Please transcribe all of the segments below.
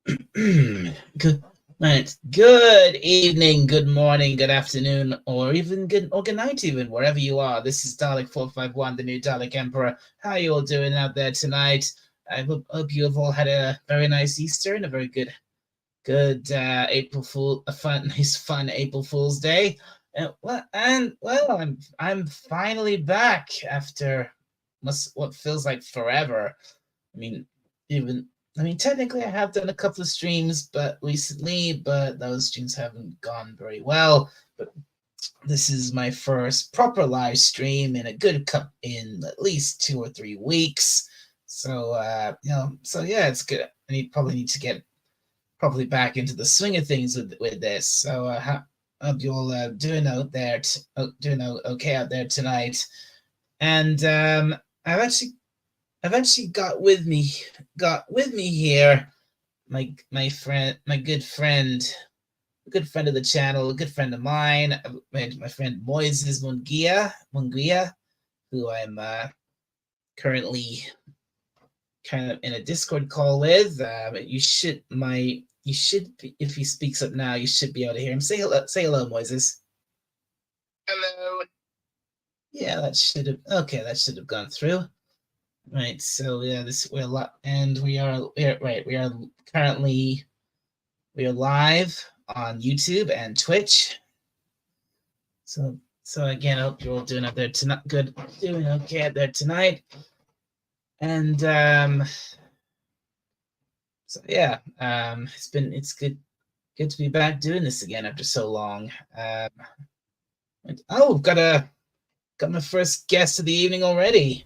Good, right. Good evening, good morning, good afternoon, or even good night, even wherever you are. This is Dalek 451, the new Dalek Emperor. How are you all doing out there tonight? I hope you have all had a very nice Easter and a very good April Fool, a fun, nice, fun April Fool's Day. I'm finally back after what feels like forever. I mean, even technically, I have done a couple of streams, but recently, but those streams haven't gone very well. But this is my first proper live stream in a good in at least 2 or 3 weeks. So yeah, it's good. Probably need to get probably back into the swing of things with this. So hope you all doing out there, doing okay out there tonight. And I've actually got with me here my friend, my good friend, a good friend of the channel, a good friend of mine, my friend Moises Munguia, who I'm currently kind of in a Discord call with. You should be, if he speaks up now, you should be able to hear him. Say hello, Moises. Hello. Yeah, that should have gone through. Right, so yeah, we're and we are currently we are live on YouTube and Twitch. So again, I hope you're all doing out there tonight. Good, doing okay out there tonight. And so yeah, it's good to be back doing this again after so long. Oh, got my first guest of the evening already.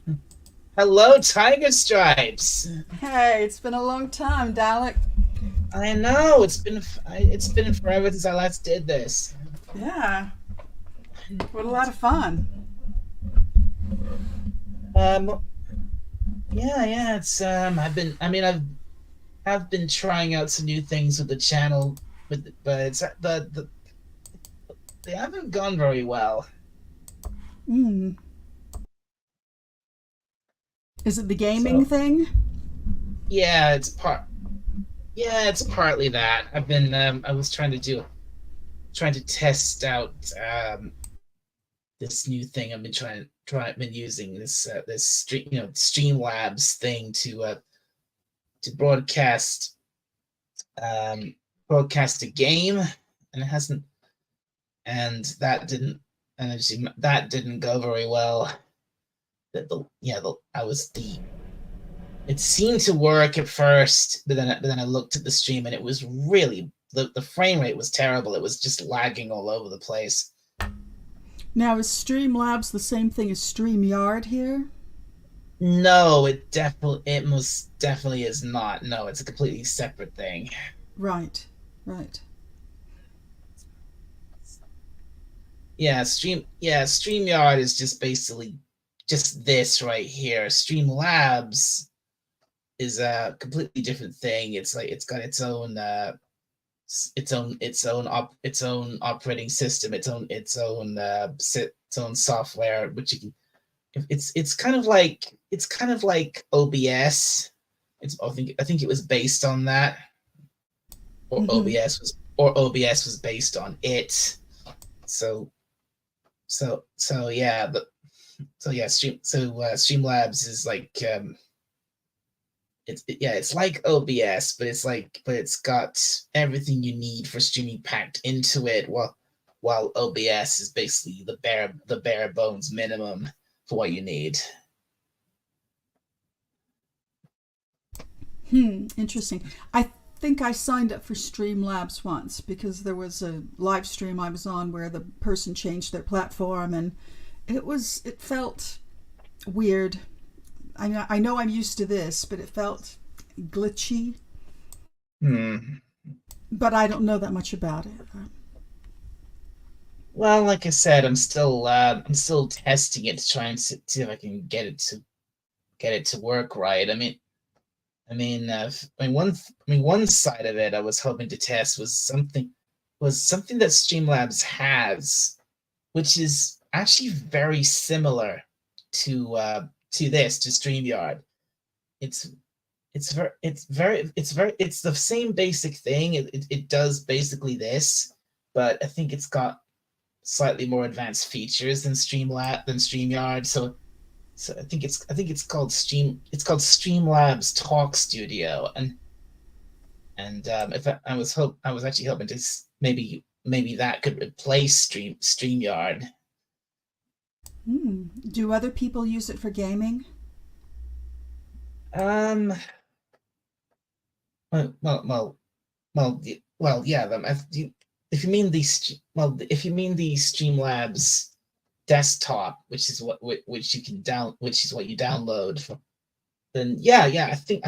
Hello, Tiger Stripes. Hey, it's been a long time, Dalek. I know it's been forever since I last did this. Yeah, what a lot of fun. Yeah, it's I've been trying out some new things with the channel, but they haven't gone very well. Mm. Is it the gaming thing? Yeah, it's partly that. I was trying to test out this new thing. I've been using this Streamlabs thing to broadcast a game, and it hasn't, and that didn't go very well. It seemed to work at first, but then I looked at the stream and it was really the frame rate was terrible. It was just lagging all over the place. Now, is Streamlabs the same thing as StreamYard here? No, it most definitely is not. No, it's a completely separate thing. Right. StreamYard is just basically just this right here. Streamlabs is a completely different thing. It's like it's got its own operating system, its own software, which you can. It's kind of like OBS. I think it was based on that, or OBS was based on it. So yeah, Streamlabs is like it's like OBS, but it's got everything you need for streaming packed into it, while OBS is basically the bare bones minimum for what you need. Interesting. I think I signed up for Streamlabs once because there was a live stream I was on where the person changed their platform, and it felt weird. I know I'm used to this, but it felt glitchy. But I don't know that much about it. Well, like I said, I'm still testing it to try and see if I can get it to work right. One side of it I was hoping to test was something that Streamlabs has, which is actually very similar to StreamYard. it's the same basic thing. It does basically this, but I think it's got slightly more advanced features than StreamYard. So I think it's called Streamlabs Talk Studio, and if I was actually hoping to maybe that could replace StreamYard. Do other people use it for gaming? Um, well, well, well, yeah. If you mean if you mean the Streamlabs desktop, which is which you can which is what you download, then yeah. I think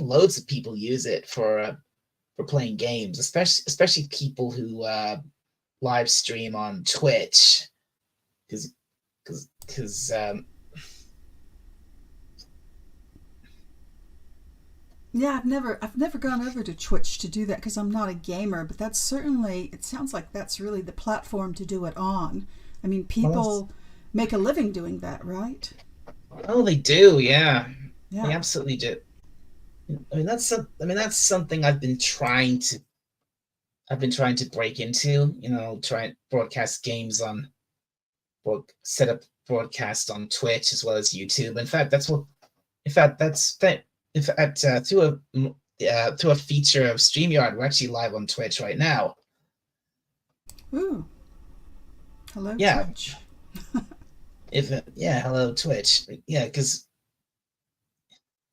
loads of people use it for playing games, especially people who live stream on Twitch, because Yeah, I've never gone over to Twitch to do that because I'm not a gamer, but that's certainly, it sounds like that's really the platform to do it on. I mean, people make a living doing that, right? oh, they do, yeah, they Yeah. absolutely do. I mean that's something I've been trying to break into. Try and broadcast games on, or set up broadcast on Twitch as well as YouTube. In fact, through a feature of StreamYard, we're actually live on Twitch right now. Ooh. Hello, Yeah, Twitch. hello Twitch. Yeah, because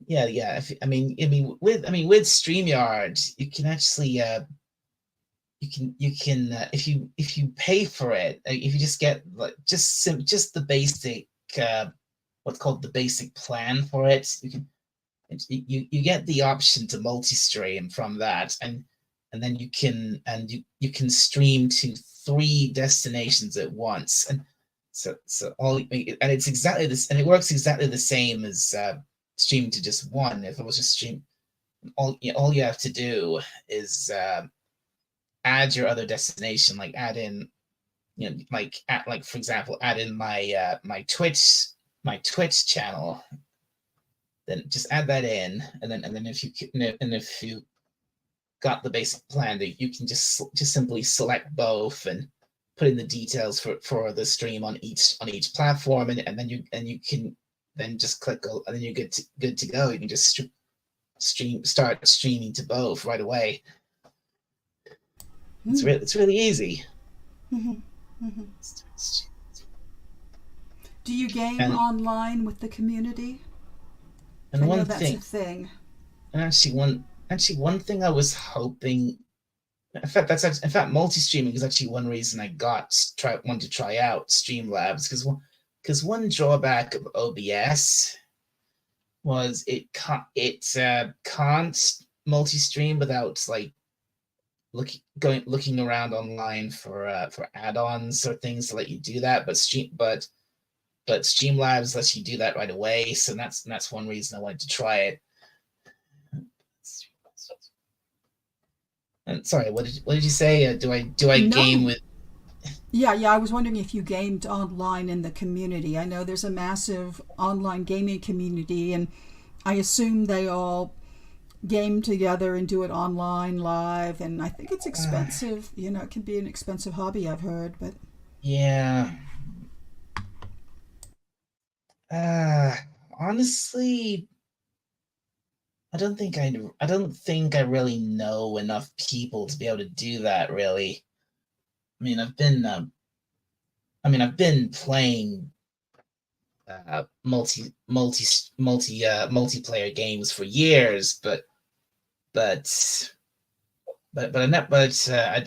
yeah. With StreamYard, you can actually you can if you pay for it, if you just get like just the basic what's called the basic plan for it, you get the option to multi-stream from that, and then you can stream to 3 destinations at once, and it's exactly this, and it works exactly the same as streaming to just one. If it was just stream, all you have to do is add your other destination, like add in, like for example, add in my Twitch channel, then just add that in, and then if you got the basic plan, that you can just simply select both and put in the details for the stream on each platform, and then you can then just click go, and then you're good to go. You can just start streaming to both right away. It's really easy. Mhm. Mhm. Do you game And online with the community? and I know one that's a thing, thing. and one thing I was hoping. In fact, multi-streaming is actually one reason I wanted to try out Streamlabs, because one drawback of OBS was can't multi-stream without like looking around online for add-ons or things to let you do that, but Streamlabs lets you do that right away, so that's one reason I wanted to try it. And sorry, what did you say? Do I game No. with? Yeah, yeah, I was wondering if you gamed online in the community. I know there's a massive online gaming community, and I assume they all game together and do it online live, and I think it's expensive. It can be an expensive hobby, I've heard, but Yeah. Uh, Honestly, I don't think I really know enough people to be able to do that. Really, I mean, I've been playing multiplayer games for years, but but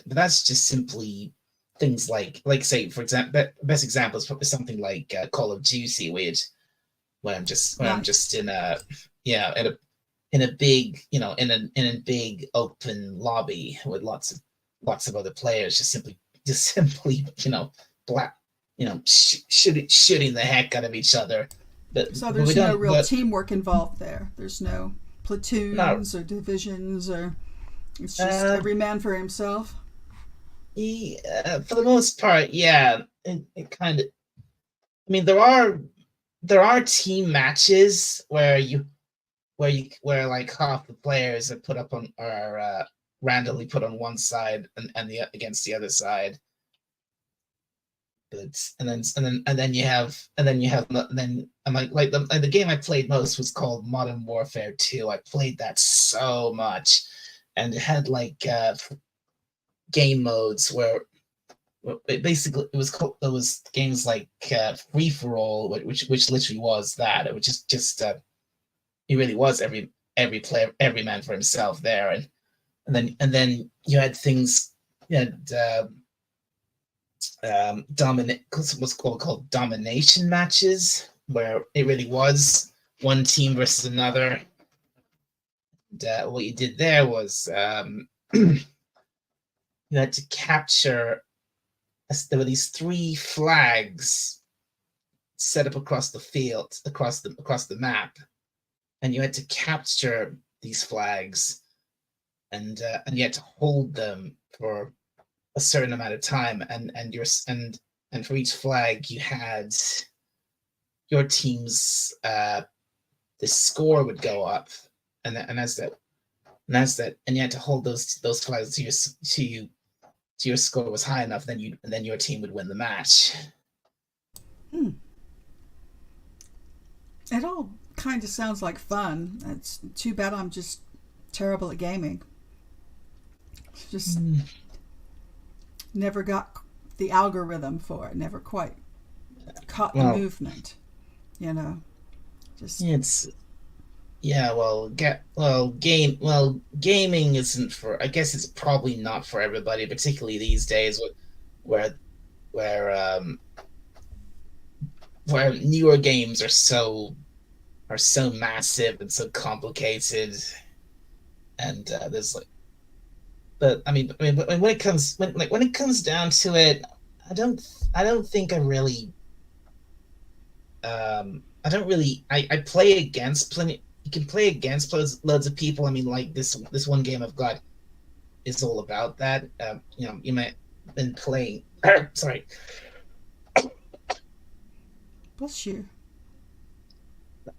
that's just simply things like say for example, best example is probably something like Call of Duty, where I'm right. just in a yeah in a big in a big open lobby with lots of other players, just simply black shooting the heck out of each other, So but we there's no don't real but teamwork involved there. There's no not platoons or divisions, or it's just uh every man for himself. for the most part, yeah. It kind of, I mean, there are team matches where where like half the players are put up on are randomly put on one side and the against the other side. But and then you have I'm like the game I played most was called Modern Warfare 2. I played that so much, and it had like game modes where basically it was games like free for all, which literally was that. It was just it really was every player, every man for himself there, and then you had things, you had dominate, what's called domination matches, where it really was one team versus another. And, what you did there was you had to capture. There were these 3 flags set up across the field, across the map, and you had to capture these flags, and you had to hold them for a certain amount of time, and for each flag you had your team's the score would go up, and as that and you had to hold those flags to your score was high enough, then your team would win the match. It all kind of sounds like fun. It's too bad I'm just terrible at gaming. Just never got the algorithm for it. Never quite caught the movement. Just gaming isn't for. I guess it's probably not for everybody, particularly these days, where newer games are so massive and so complicated, and there's like. But I mean, when it comes down to it, I don't think I really. I don't really. I play against plenty. You can play against loads of people. I mean, like this one game I've got is all about that. You might have been playing. Sorry. Bless you. It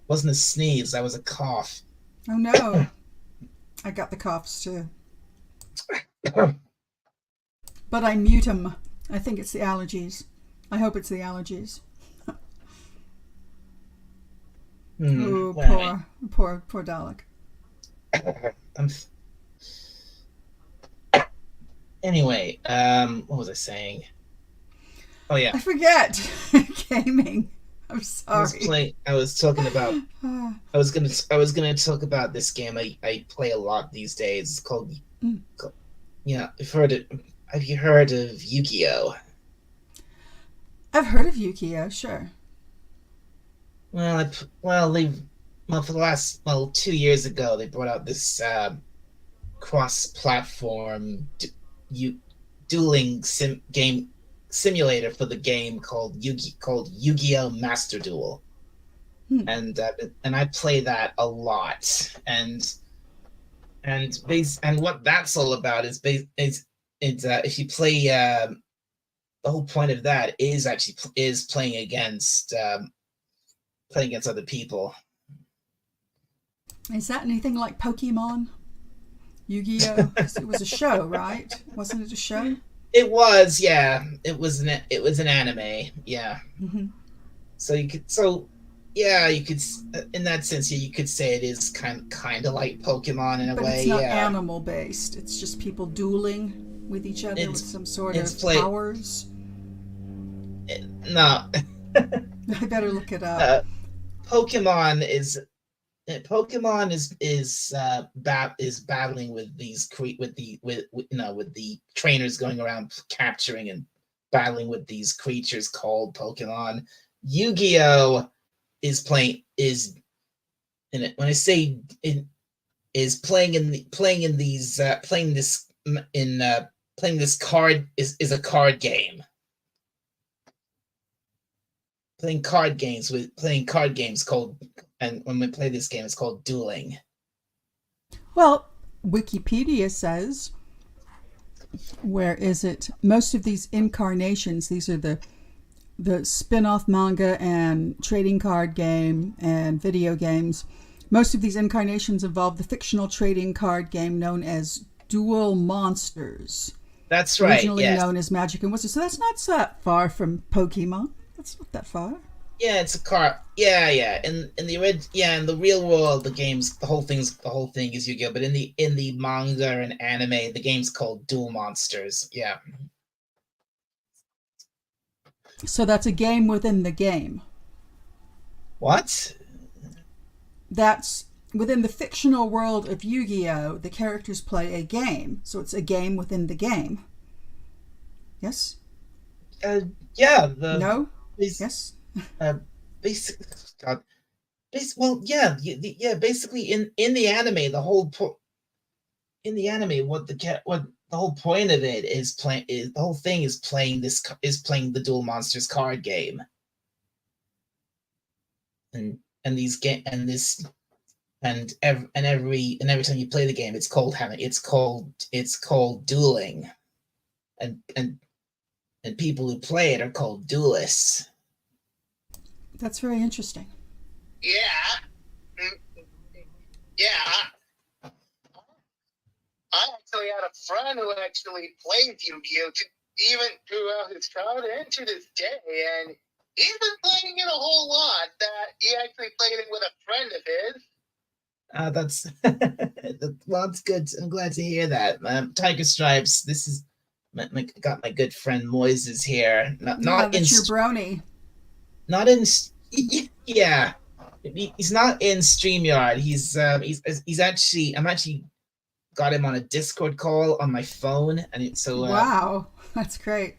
wasn't a sneeze. That was a cough. Oh no! I got the coughs too. But I mute them. I think it's the allergies. I hope it's the allergies. Oh, poor Dalek. Anyway, what was I saying? Oh yeah, I forget. Gaming. I'm sorry. I was talking about. I was gonna talk about this game I play a lot these days. It's called. Yeah, have you heard of Yu-Gi-Oh? I've heard of Yu-Gi-Oh, sure. For the last 2 years ago they brought out this cross-platform dueling game simulator for the game called Yu-Gi-Oh Master Duel, and I play that a lot, and what that's all about is if you play the whole point of that is playing against other people. Is that anything like Pokemon? Yu-Gi-Oh? It was a show, right? Wasn't it a show? It was, yeah. It was an anime, yeah. Mm-hmm. So you could in that sense, you could say it is kind of like Pokemon in a way. But it's not animal based. It's just people dueling with each other with some sort of powers. No. I better look it up. Pokemon is battling with these with the trainers going around capturing and battling with these creatures called Pokemon. Yu-Gi-Oh is playing this card is a card game. Playing card games called, and when we play this game, it's called dueling. Well, Wikipedia says, where is it? Most of these incarnations, these are the spin-off manga and trading card game and video games. Most of these incarnations involve the fictional trading card game known as Duel Monsters, That's right. originally Yes. known as Magic and Wizards. So that's not that far from Pokemon. That's not that far. Yeah, it's a car. Yeah, yeah. In the in the real world, the whole thing is Yu-Gi-Oh. But in the manga and anime, the game's called Duel Monsters. Yeah. So that's a game within the game. What? That's within the fictional world of Yu-Gi-Oh! The characters play a game. So it's a game within the game. Yes? Yeah. The No? bas- Yes? basic. God. Well, yeah, yeah. Basically, in the anime, in the anime, what the whole point of it is the whole thing is playing the Duel Monsters card game, and these game and this and every time you play the game, it's called dueling, and people who play it are called duelists. That's very interesting. Yeah. Yeah. I actually had a friend who actually played Yu-Gi-Oh! Even throughout his childhood and to this day, and he's been playing it a whole lot. That he actually played it with a friend of his. That's well, it's good. I'm glad to hear that. Tiger Stripes. This is got my good friend Moises here. Not in that's your brony. not in yeah. He's not in StreamYard. He's actually I'm actually got him on a Discord call on my phone, and so Wow, that's great.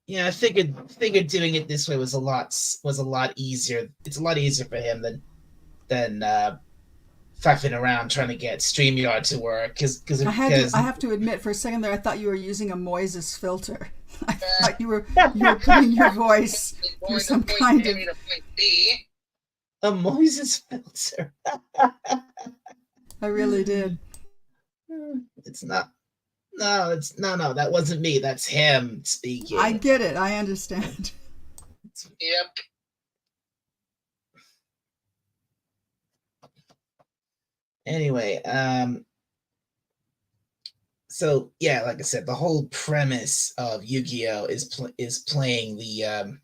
yeah, I figured doing it this way was a lot easier. It's a lot easier for him than faffing around trying to get StreamYard to work. Because I have to admit, for a second there, I thought you were using a Moises filter. I thought you were putting your voice through some kind of. A Moises filter. I really did. It's not. No, no. That wasn't me. That's him speaking. I get it. I understand. Yep. Anyway, so yeah, like I said, the whole premise of Yu-Gi-Oh is playing the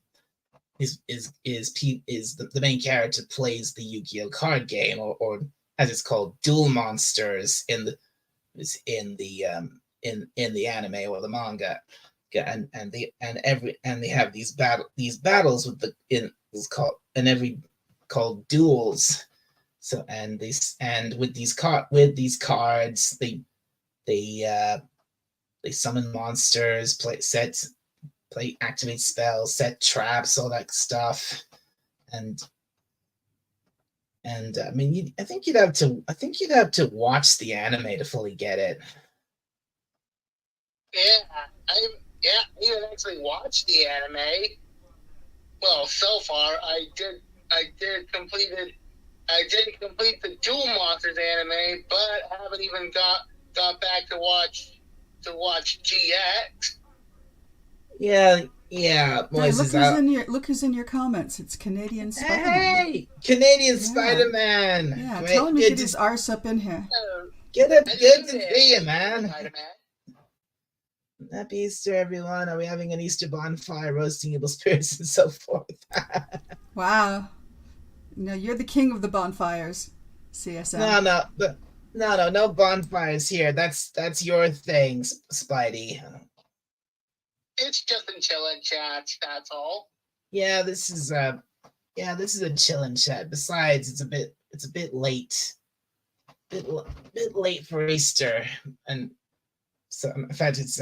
the main character plays the Yu-Gi-Oh card game, or as it's called, Duel Monsters in the anime or the manga. And they have these battles with called duels. So with these cards, they summon monsters, activate spells, set traps, all that stuff, and I mean, I think you'd have to watch the anime to fully get it. I didn't actually watch the anime. Well, so far I did complete the Duel Monsters anime, but I haven't even got back to watch GX. Yeah. Hey, look who's in your comments. It's Canadian Spider-Man. Hey, Canadian Spider-Man. Yeah, Great. tell him to get his arse up in here. Good to see you, man. Spider-Man. Happy Easter, everyone. Are we having an Easter bonfire, roasting evil spirits, and so forth? Wow. No, you're the king of the bonfires, CSM. No bonfires here. That's your thing, Spidey. It's just in chillin' chats, that's all. Yeah, this is a chillin' chat. Besides, it's a bit late. Bit late for Easter, and so in fact it's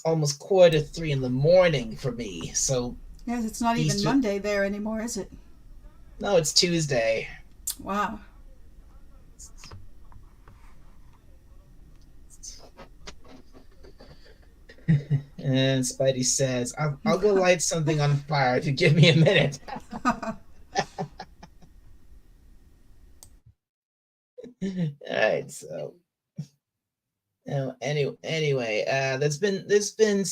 almost 2:45 in the morning for me. So yes, it's not even Monday there anymore, is it? No, it's Tuesday. Wow. And Spidey says, I'll go light something on fire if you give me a minute. All right, so anyway, there's been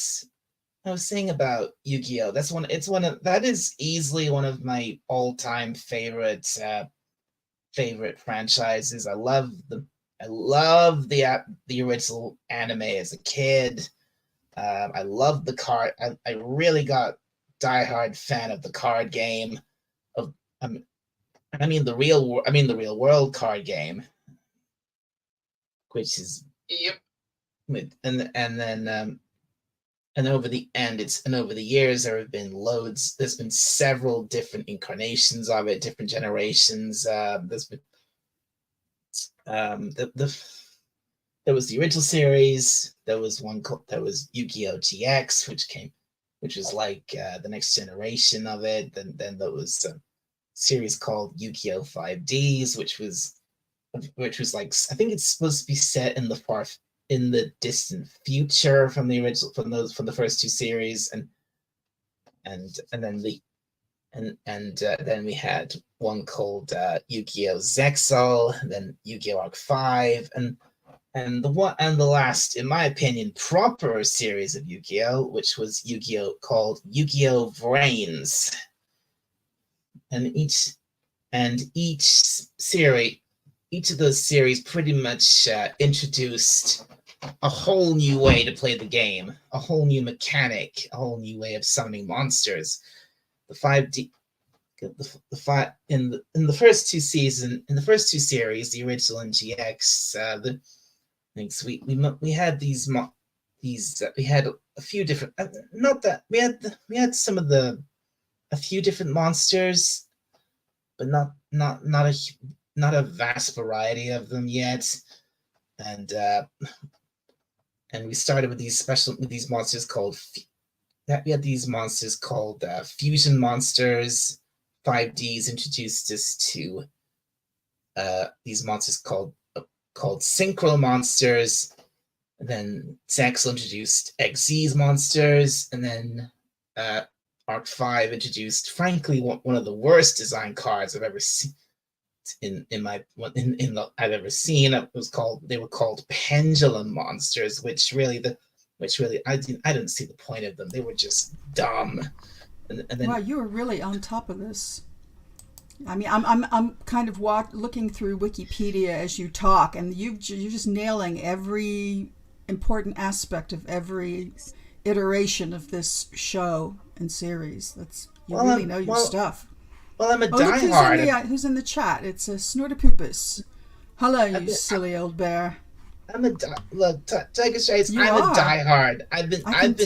I was saying about Yu-Gi-Oh. That is easily one of my all-time favorite franchises. I love the original anime as a kid. I love the card. I really got diehard fan of the card game of the real world card game, which is Yep. And over the years there's been several different incarnations of it, different generations. There's been there was the original series. There was Yu-Gi-Oh! GX, which was like the next generation of it. Then there was a series called Yu-Gi-Oh! 5Ds, which was like, I think it's supposed to be set in the distant future from the original from the first two series, and then we had one called Yu-Gi-Oh! Zexal, then Yu-Gi-Oh! Arc 5, and the last, in my opinion, proper series of Yu-Gi-Oh!, which was Yu-Gi-Oh! Called Yu-Gi-Oh! Vrains. And each of those series pretty much introduced a whole new way to play the game, a whole new mechanic, a whole new way of summoning monsters. The 5D, in the first two series, the original and GX, we had we had a few different, we had a few different monsters, but not a vast variety of them yet, and we started with these monsters called fusion monsters. 5Ds introduced us to these monsters called synchro monsters. And then Zexal introduced XZ's monsters, and then Arc 5 introduced, frankly, one of the worst design cards I've ever seen. I've ever seen. They were called pendulum monsters, which really I didn't see the point of them. They were just dumb. And then, wow, you were really on top of this. I mean, I'm kind of looking through Wikipedia as you talk, and you're just nailing every important aspect of every iteration of this show and series. You really know your stuff. Well, I'm a diehard. Who's in the chat? It's a Snortopupus. Hello, you silly old bear. Tiger Strides. I'm a diehard. I've been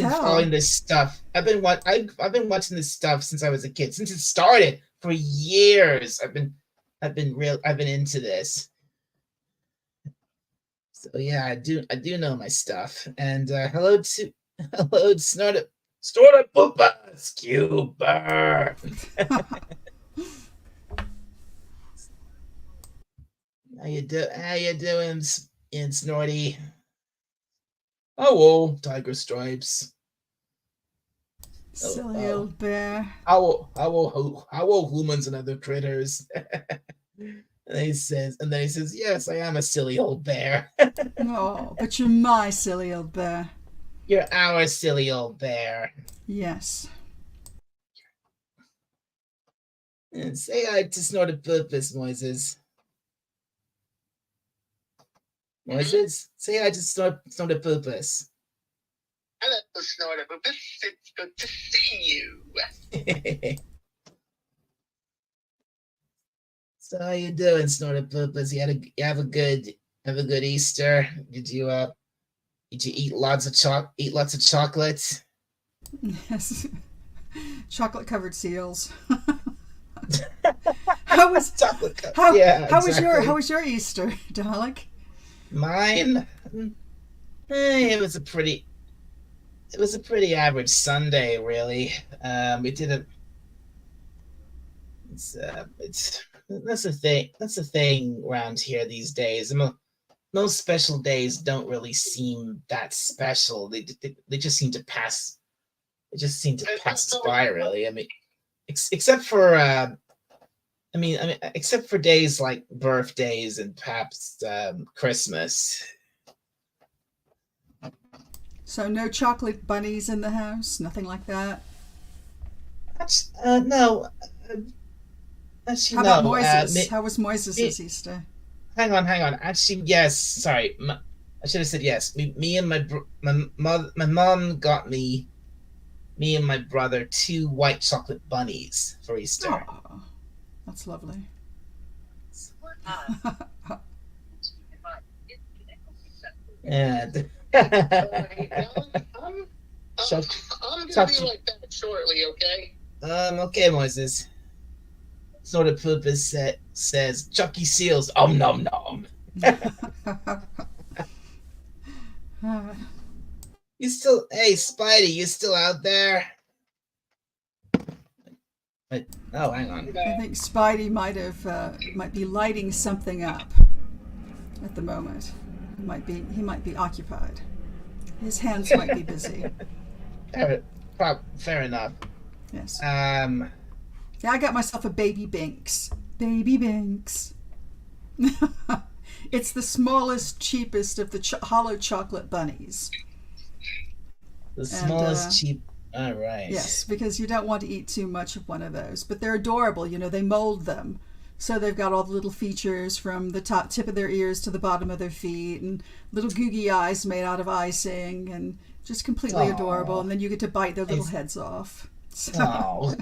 following this stuff. I've been watching this stuff since I was a kid. Since it started, for years. I've been into this. So yeah, I do know my stuff. And hello to Snortopupus Cuber. How you doing, Snorty? Hello, Tiger Stripes. Silly old bear. How humans and other critters. And then he says, yes, I am a silly old bear. Oh, but you're my silly old bear. You're our silly old bear. Yes. And say hi to Snortopupus, Moises. Moises, say hi to Snortopupus. Hello, Snortopupus. It's good to see you. So how you doing, Snortopupus? You have a good Easter? Did you eat lots of chocolate? Yes. Chocolate covered seals. How was your Easter, Dalek? Mine? It was a pretty average Sunday, really. We did that's the thing around here these days. Most special days don't really seem that special. They just seem to pass. They just seem to pass us by, really. I mean, except for except for days like birthdays and perhaps Christmas. So no chocolate bunnies in the house, nothing like that. No, How actually, about no. Moises? How was Me, Moises's Easter? hang on. Actually, yes. Sorry, I should have said yes. Me and my mom got me and my brother two white chocolate bunnies for Easter. Oh, that's lovely. And I'm, Chuck, I'm gonna Chuck, be like that shortly, okay? okay, Moses. Sort of poop says Chucky Seals. Nom nom. You still, hey Spidey, you still out there? Wait, oh, hang on. I think Spidey might be lighting something up at the moment. He might be occupied. His hands might be busy. Fair enough. Yes. Yeah, I got myself a baby Binks. Baby Binks. It's the smallest, cheapest of the hollow chocolate bunnies. The smallest cheap. All right. Yes, because you don't want to eat too much of one of those. But they're adorable. They mold them. So they've got all the little features from the top tip of their ears to the bottom of their feet, and little googie eyes made out of icing, and just completely adorable. And then you get to bite their little heads off. So,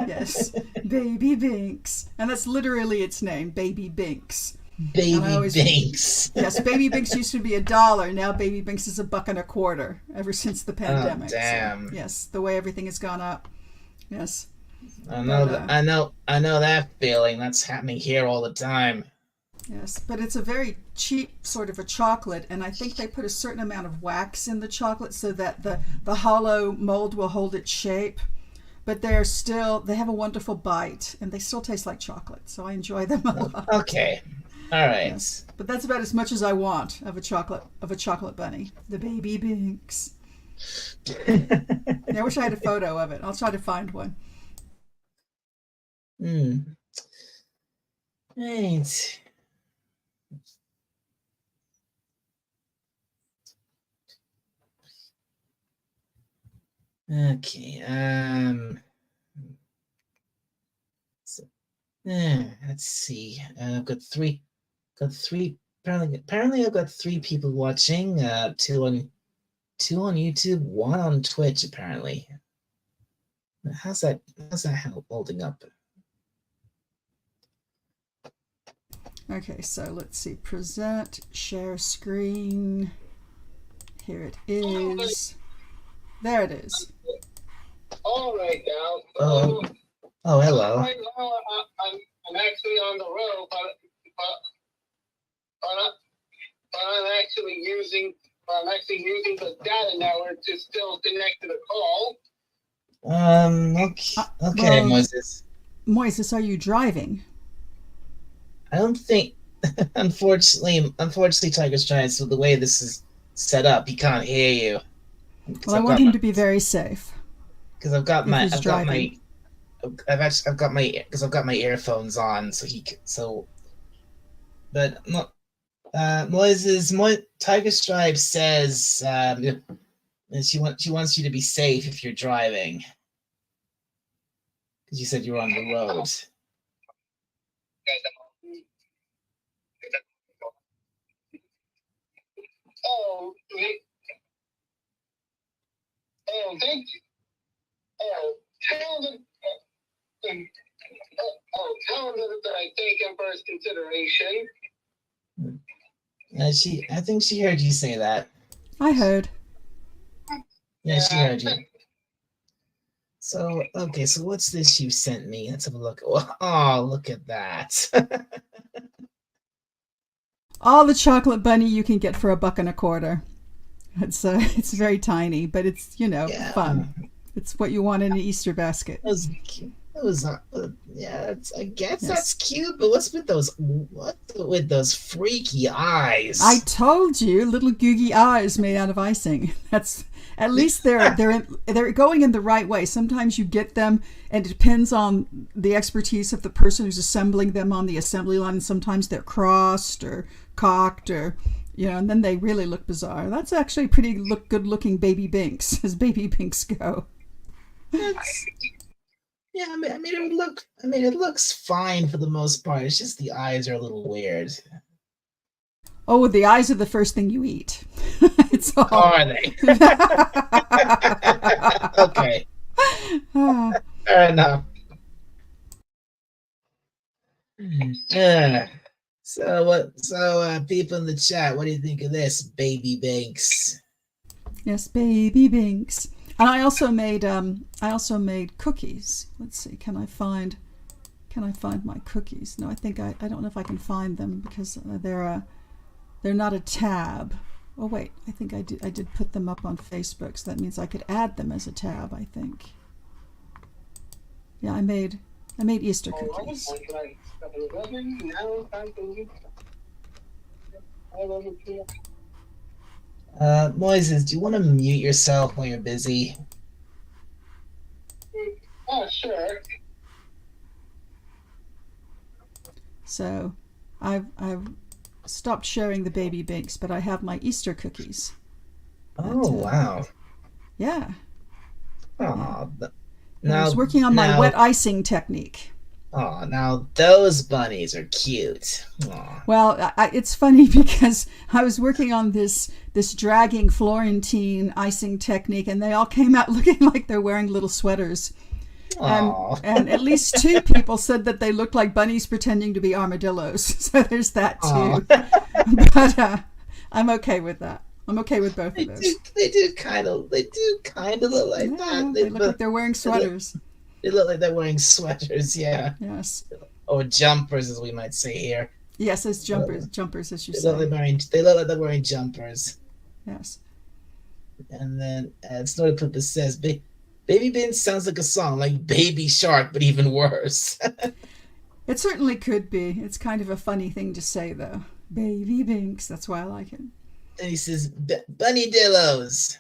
yes, Baby Binks. And that's literally its name, Baby Binks. Baby Binks. Yes, Baby Binks used to be $1. Now Baby Binks is $1.25 ever since the pandemic. Oh, damn. So, yes, the way everything has gone up. Yes. I know that feeling. That's happening here all the time. Yes, but it's a very cheap sort of a chocolate, and I think they put a certain amount of wax in the chocolate so that the hollow mold will hold its shape. But they have a wonderful bite, and they still taste like chocolate, so I enjoy them a lot. Okay. All right. Yes. But that's about as much as I want of a chocolate bunny. The Baby Binks. I wish I had a photo of it. I'll try to find one. Right. Okay. Let's see. I've got three. Apparently, I've got 3 people watching. Two on YouTube, 1 on Twitch. Apparently, how's that holding up? Okay, so let's see. Present, share screen. Here it is. There it is. All right now. Oh, hello. Right now, I'm actually on the road, but I'm actually using the data network to still connect to the call. Okay, Moses. Moises, are you driving? I don't think. Unfortunately, Tiger Giants, with the way this is set up, he can't hear you. Well, I want him to be very safe. Because I've got my earphones on, but Tiger Stripe says she wants you to be safe if you're driving, because you said you were on the road. Thank you. Tell them that I take in first consideration. I think she heard you say that. I heard. Yeah, she heard you. So, okay, so what's this you sent me? Let's have a look. Oh, look at that. All the chocolate bunny you can get for $1.25. It's very tiny, but it's fun. It's what you want in an Easter basket. I guess that's cute. But what's with those freaky eyes? I told you, little googie eyes made out of icing. That's at least they're going in the right way. Sometimes you get them, and it depends on the expertise of the person who's assembling them on the assembly line. Sometimes they're crossed or cocked, or and then they really look bizarre. That's actually pretty good-looking baby Binks, as baby Binks go. It's, yeah, it looks fine for the most part. It's just the eyes are a little weird. Oh, the eyes are the first thing you eat. It's all. Are they? Okay, fair enough. So what? So people in the chat, what do you think of this, baby Banks? Yes, baby Binks. And I also made cookies. Let's see, can I find my cookies? No, I don't know if I can find them because they're not a tab. Oh wait, I think I did put them up on Facebook, so that means I could add them as a tab, I think. Yeah, I made Easter cookies. Moises, do you want to mute yourself when you're busy? Oh, sure. So I've stopped sharing the baby Binks, but I have my Easter cookies. Oh, wow. Yeah. Oh, I was working on my wet icing technique. Oh, now those bunnies are cute. Aw. Well, it's funny because I was working on this dragging Florentine icing technique, and they all came out looking like they're wearing little sweaters. Aw. And at least 2 people said that they looked like bunnies pretending to be armadillos. So there's that too. But I'm okay with that. I'm okay with both of those. They do kind of look like that. They look like they're wearing sweaters. They look like they're wearing sweaters, yeah. Yes. Or jumpers, as we might say here. Yes, as jumpers, as you They say. look like they're wearing jumpers. Yes. And then Snorted Purpose says, Baby Binks sounds like a song, like Baby Shark, but even worse. It certainly could be. It's kind of a funny thing to say, though. Baby Binks. That's why I like it. And he says, Bunny Dillos.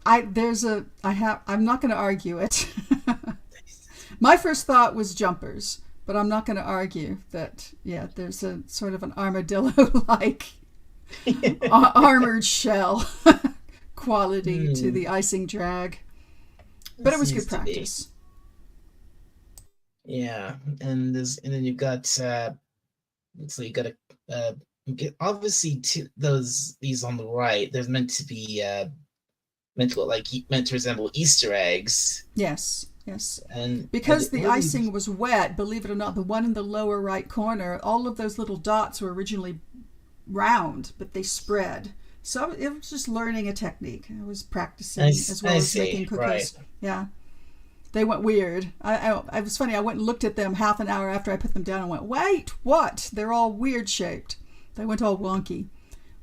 I'm not going to argue it. My first thought was jumpers, but I'm not going to argue that, yeah, there's a sort of an armadillo-like armored shell quality to the icing drag. But it was good practice. Yeah, and then you've got so you got obviously these on the right. They're meant to resemble Easter eggs. Yes. And because the icing was wet, believe it or not, the one in the lower right corner, all of those little dots were originally round, but they spread. So it was just learning a technique. I was practicing as well as making cookies. Right. Yeah. They went weird. I was funny. I went and looked at them half an hour after I put them down and went, wait, what? They're all weird shaped. They went all wonky.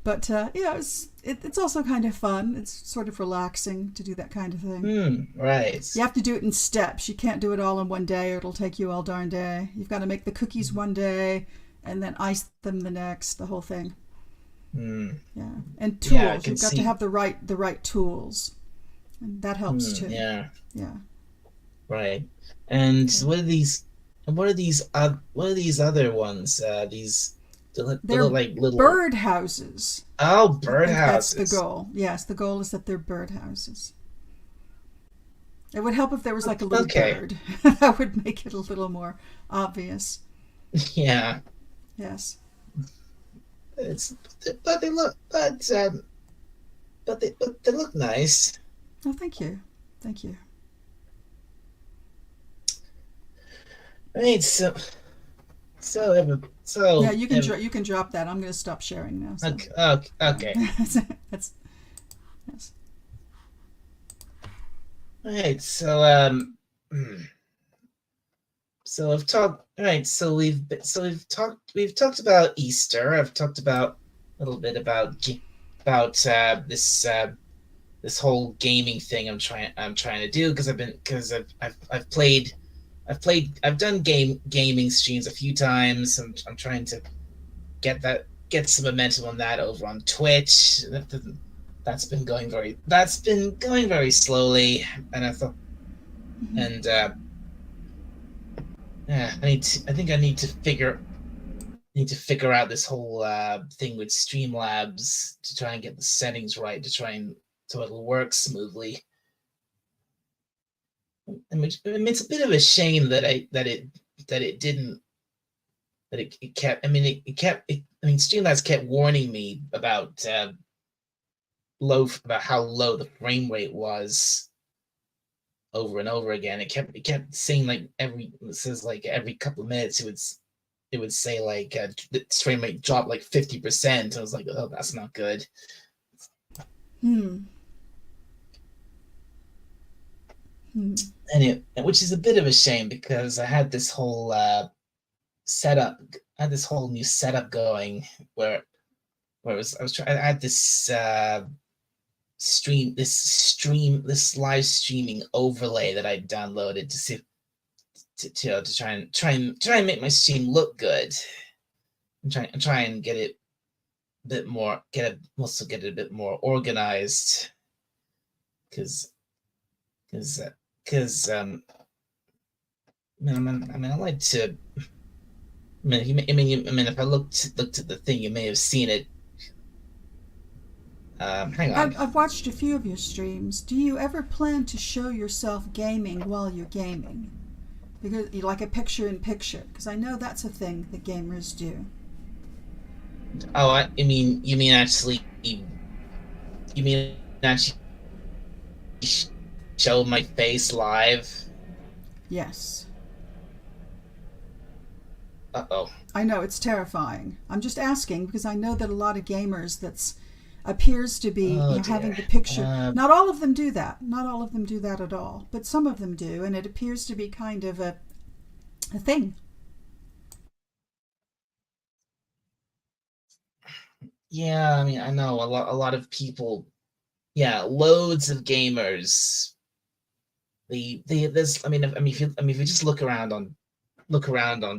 But yeah, it's also kind of fun. It's sort of relaxing to do that kind of thing. Right. You have to do it in steps. You can't do it all in one day or it'll take you all darn day. You've got to make the cookies one day and then ice them the next, the whole thing. Yeah. And tools. Yeah, you've got to have the right tools. And that helps too. Yeah. Yeah. Right. And what are these other ones? They look like little bird houses. Oh, bird houses. That's the goal. Yes, the goal is that they're bird houses. It would help if there was like a little bird. That would make it a little more obvious. Yeah. Yes. But they look nice. Oh, thank you. Right, so yeah, you can drop that. I'm going to stop sharing now. So. Okay. That's yes. All right, so I've talked. All right, so we've talked about Easter. I've talked about a little bit about this whole gaming thing I'm trying to do because I've done gaming streams a few times. I'm trying to get some momentum on that over on Twitch. That's been going very slowly, and I thought, and I think I need to figure need to figure out this whole thing with Streamlabs to try and get the settings right to try and so it'll work smoothly. I mean, it's a bit of a shame that it didn't that it kept. I mean, I mean, Streamlabs kept warning me about about how low the frame rate was over and over again. It kept saying like every couple of minutes it would say like the frame rate dropped like 50%. I was like, oh, that's not good. Hmm. And which is a bit of a shame because I had this whole setup. I had this whole new setup going where I had this this live streaming overlay that I downloaded to see to try and make my stream look good and try and get it a bit more get it a bit more organized because I mean I like to I mean if I looked at the thing you may have seen it. Hang on. I've watched a few of your streams. Do you ever plan to show yourself gaming while you're gaming? Because you like a picture-in-picture, because I know that's a thing that gamers do. Oh, you mean actually show my face live? Yes. Uh-oh. I know, it's terrifying. I'm just asking because I know that a lot of gamers that's appears to be having the picture. Not all of them do that. Not all of them do that at all. But some of them do, and it appears to be kind of a thing. Yeah, I mean, I know a lot of people. Yeah, loads of gamers. There's. I mean, if you just look around on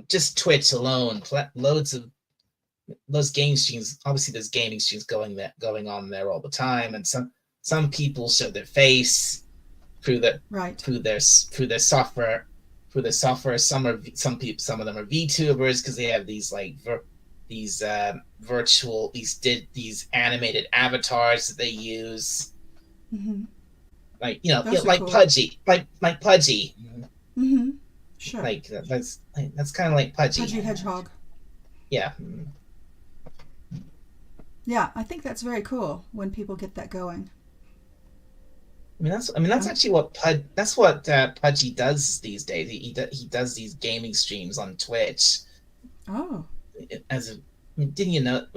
just Twitch alone, loads of those game streams. Obviously there's gaming streams going on there all the time, and some people show their face through their software. Some of them are VTubers because they have these like these animated avatars that they use. Mm-hmm. Like like cool. Pudgy, like Pudgy. Mm-hmm. Sure. Like that's kind of like Pudgy. Pudgy Hedgehog. Yeah. Yeah, I think that's very cool when people get that going. I mean that's actually what Pudgy does these days. He does these gaming streams on Twitch. Oh. Didn't you know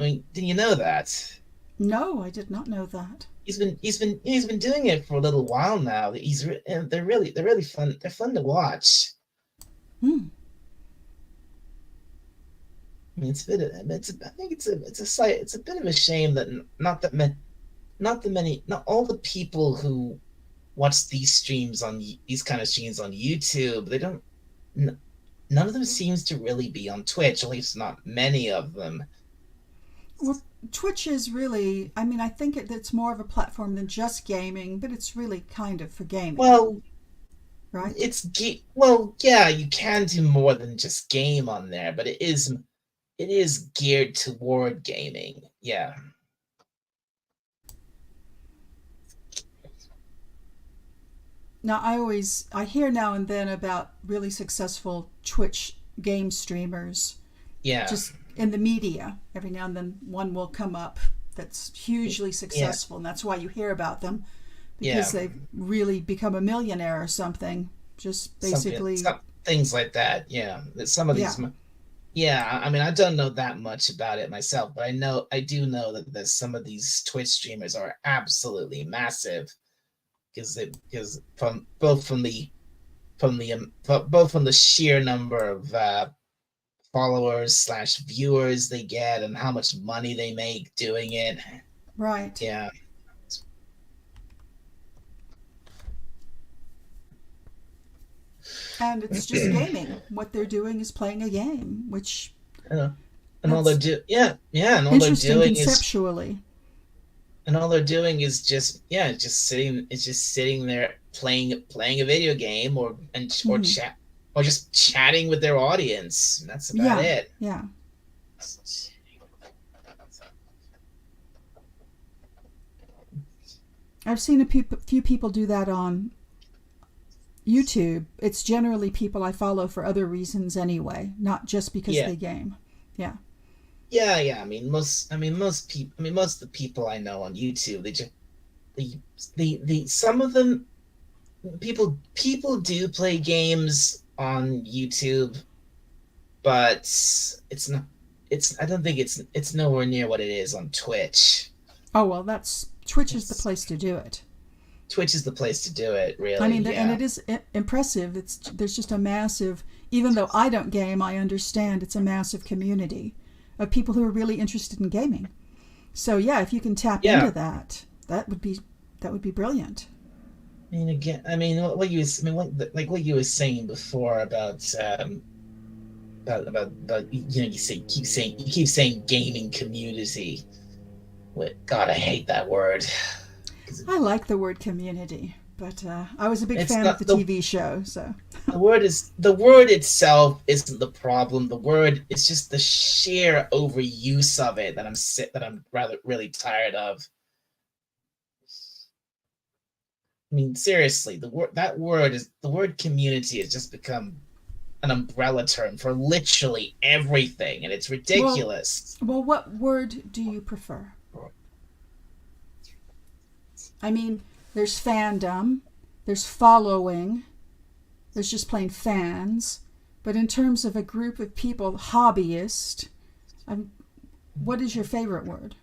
that? No, I did not know that. He's been doing it for a little while now. They're really fun. They're fun to watch. Hmm. I mean, it's a bit of a shame that not all the people who watch these kind of streams on YouTube, none of them seems to really be on Twitch, at least not many of them. Well, Twitch is really, I mean, I think it's more of a platform than just gaming, but it's really kind of for gaming. Well, right? Yeah, you can do more than just game on there, but it is geared toward gaming. Yeah. Now, I hear now and then about really successful Twitch game streamers. Yeah. Just in the media. Every now and then one will come up that's hugely successful, and that's why you hear about them, because they've really become a millionaire or something. Just basically things like that. Yeah. Some of these. Yeah, I mean, I don't know that much about it myself, but I do know that some of these Twitch streamers are absolutely massive, because both from the sheer number of followers / viewers they get and how much money they make doing it. Right. Yeah. And it's just gaming. What they're doing is playing a game, which and all they're doing conceptually. And all they're doing is just sitting there playing a video game or just chatting with their audience. And that's about it. Yeah. I've seen a few people do that on YouTube. It's generally people I follow for other reasons anyway, not just because Yeah, they game. Yeah. yeah. Most people. I mean, most of the people I know on YouTube, they just some of them people do play games on YouTube, but it's not. It's I don't think it's nowhere near what it is on Twitch. Oh, well, that's Twitch is the It's place to do it. Twitch is the place to do it, I really. mean, and Yeah, it is impressive. There's just a massive, even though I don't game, I understand it's a massive community of people who are really interested in gaming. So yeah, if you can tap into yeah. that, that would be brilliant. I mean, again, I mean, what you, I mean, like what you were saying before about you keep saying gaming community. What God, I hate that word. 'Cause I like the word community, but I was a big it's fan of not the the TV show. So the word itself isn't the problem. The word it's just the sheer overuse of it that I'm rather really tired of. I mean, seriously, the word community has just become an umbrella term for literally everything, and it's well, ridiculous. what word do you prefer? I mean, there's fandom, there's following, there's just plain fans. But in terms of a group of people, hobbyist, um, what is your favorite word?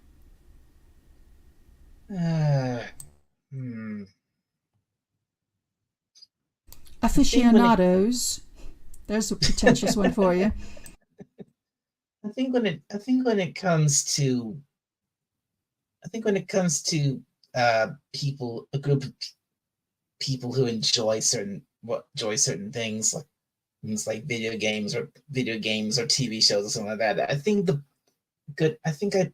Uh, hmm. I think when it Aficionados. There's a pretentious one for you. I think when it comes to I think when it comes to people a group of people who enjoy certain things like video games or TV shows or something like that. I think I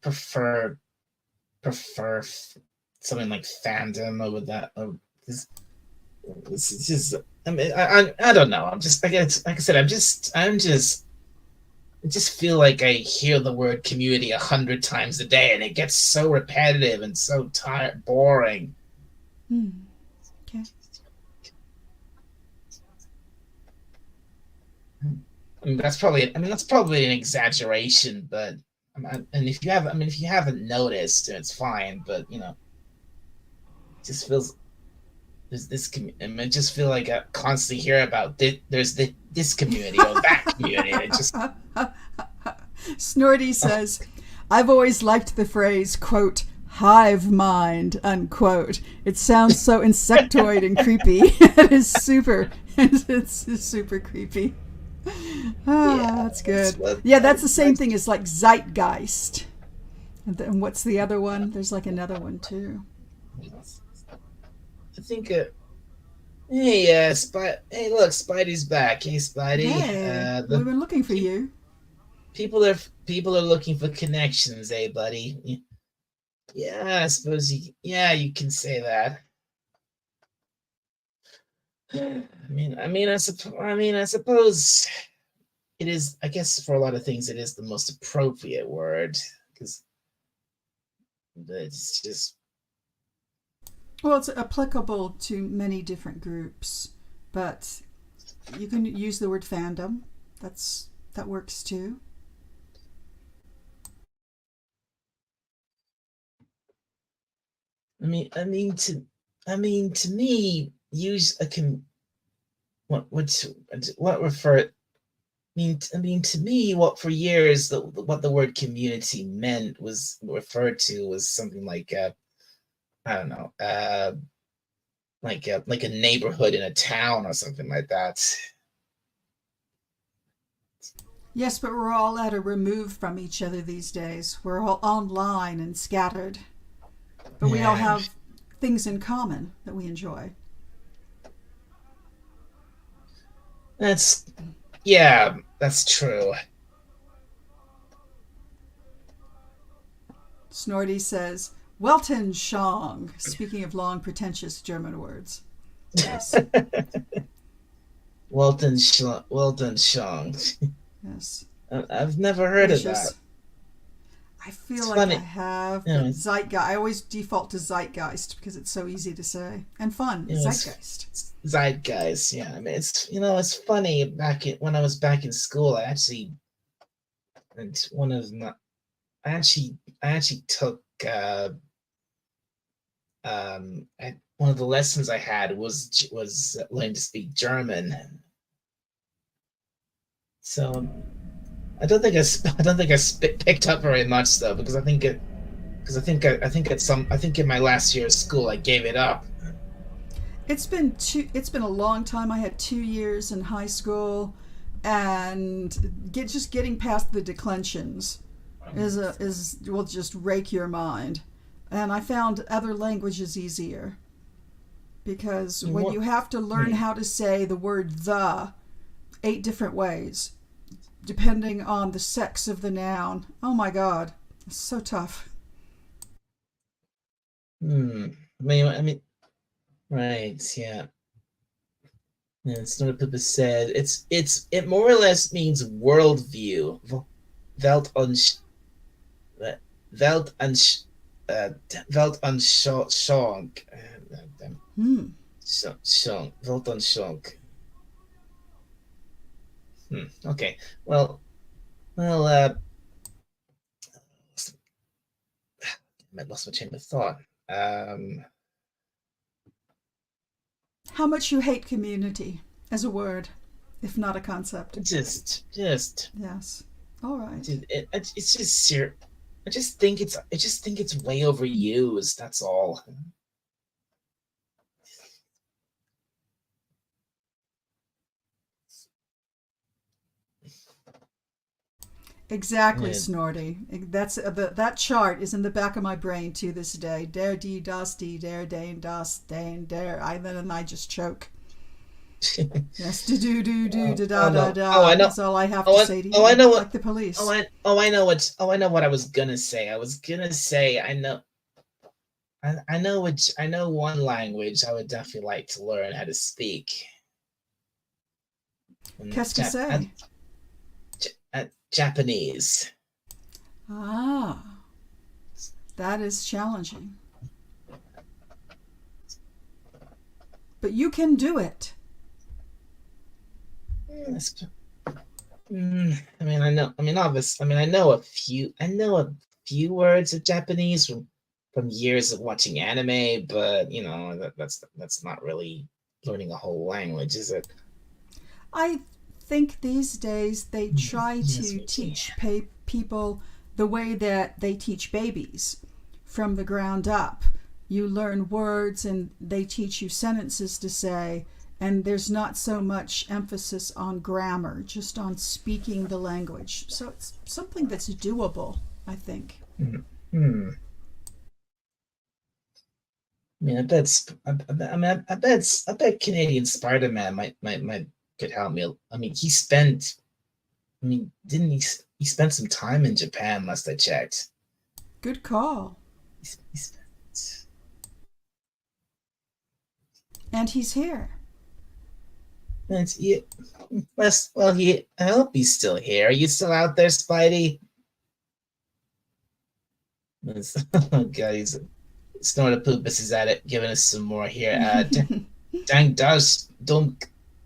prefer something like fandom over that. It's just I mean I don't know. I'm just I guess like I said I'm just I just feel like I hear the word community 100 times a day, and it gets so repetitive and so tired, boring. Hmm. Okay. I mean, that's probably an exaggeration, but and if you haven't noticed, it's fine. But it just feels I mean, I just feel like I constantly hear about this community or that community. And it just Snorty says, I've always liked the phrase, quote, hive mind, unquote. It sounds so insectoid and creepy. It is super, it's super creepy. Ah, yeah, that's that's good. what Yeah, that's the same thing as like zeitgeist. And what's the other one? There's like another one too. I think. Hey, look, Spidey's back. Hey, Spidey. Hey, we've The been looking for pe- you. people are looking for connections. Hey, buddy. Yeah, I suppose you can say that. I suppose it is. I guess for a lot of things, it is the most appropriate word because it's just Well, it's applicable to many different groups, but you can use the word fandom. That works too. I mean, to me, use a can what refer. I mean, to me, what for years what the word community meant was referred to was something like I don't know, like a neighborhood in a town or something like that. Yes, but we're all at a remove from each other these days. We're all online and scattered, but we all Yeah, have things in common that we enjoy. that's yeah, that's true. Snorty says, Weltanschauung, speaking of long, pretentious German words. Yes, Welton Shong. yes. I've never heard of that. Gracious. I feel It's like I funny. have, You know, but Zeitgeist. I always default to Zeitgeist because it's so easy to say and fun. Zeitgeist. it's zeitgeist. Yeah, I mean, it's funny. When I was back in school, and one of my, I actually took one of the lessons I had was learning to speak German. So I don't think picked up very much though, because I think I think in my last year of school I gave it up. It's been a long time. I had 2 years in high school, and just getting past the declensions is will just rake your mind. And I found other languages easier because when What? you have to learn how to say the word the 8 different ways, depending on the sex of the noun, oh my god, it's so tough. Hmm. Right. Yeah. Yeah, it's not what Pippa said. It more or less means worldview. Weltansch uh, Weltansch Weltanschauung. Hmm. Weltanschauung. Okay. Well, I lost my train of thought. Um, How much you hate community as a word, if not a concept. just, Yes. All right. it's just ser I just think it's way overused. That's all. Exactly, Yeah. Snorty. That chart is in the back of my brain to this day. Der die das die der den das den der. I just choke. Yes, do da Oh da no. Oh, da. I know. That's all I have Oh, to I, say to oh, I you. know what. Like the police. I know what I was gonna say. I was gonna say I know one language I would definitely like to learn how to speak. Qu'est-ce que Jap- c'est? Japanese. Ah, that is challenging. But you can do it. I mean, I know. I mean, obviously, I mean, I know a few words of Japanese from years of watching anime, but that's not really learning a whole language, is it? I think these days they try Yes, to Vicky. teach people the way that they teach babies from the ground up. You learn words and they teach you sentences to say, and there's not so much emphasis on grammar, just on speaking the language. So it's something that's doable, I think. Hmm. I mean, I bet Canadian Spider-Man might could help me. I mean, didn't he spent some time in Japan last I checked. Good call. He spent, And he's here. and he, I hope he's still here. Are you still out there, Spidey? Oh God, he's Snortopoopas is at it, giving us some more here. Dang,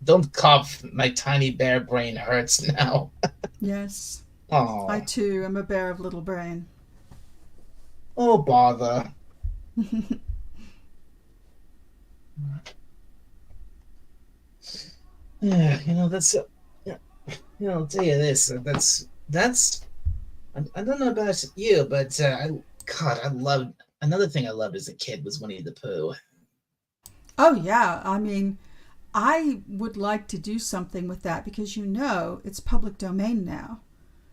don't cough. My tiny bear brain hurts now. Yes. I Oh, too am a bear of little brain. oh bother. Yeah, yeah, I'll tell you this. That's I don't know about you, but I loved another thing I loved as a kid was Winnie the Pooh. Oh, yeah. I mean, I would like to do something with that because it's public domain now.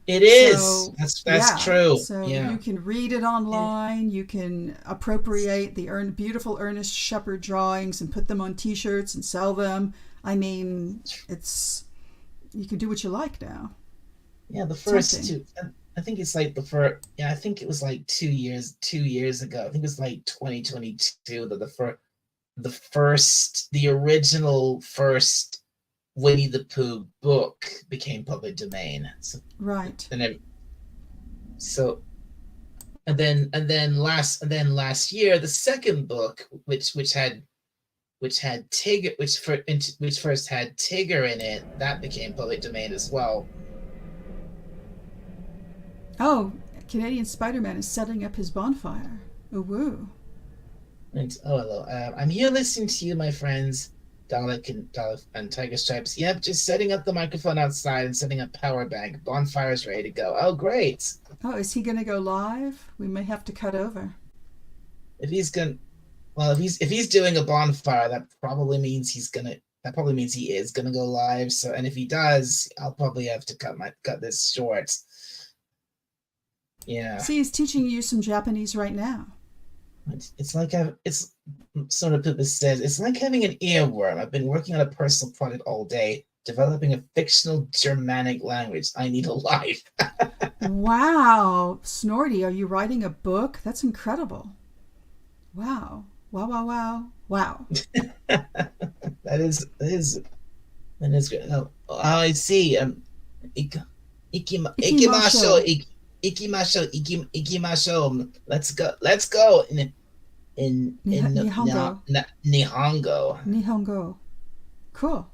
It is. So, That's yeah. true. So Yeah. you can read it And online. You can appropriate the beautiful Ernest Shepard drawings and put them on t shirts and sell them. I mean, you can do what you like now. yeah, the first Tempting. two. I think it's like the first. Yeah, I think it was like 2 years ago. I think it was like 2022 that the original first Winnie the Pooh book became public domain. So Right. then, so last year, the second book, which had Tigger, which first had Tigger in it, that became public domain as well. Oh, Canadian Spider-Man is setting up his bonfire. Ooh, woo. And hello, I'm here listening to you, my friends. Dalek and Tiger Stripes. Yep, just setting up the microphone outside and setting up power bank. Bonfire's ready to go. Oh, great. Oh, is he going to go live? We may have to cut over. If he's doing a bonfire, that probably means he is gonna go live. So, and if he does, I'll probably have to cut this short. Yeah. See, he's teaching you some Japanese right now. It's like it's sort of Pippa says, it's like having an earworm. I've been working on a personal project all day, developing a fictional Germanic language. I need a life. Wow. Snorty, are you writing a book? That's incredible. Wow. Wow, wow, wow. Wow. That is good. Oh, I see. Ikimasho. Let's go in Nihongo. Nihongo. Nihongo. Cool.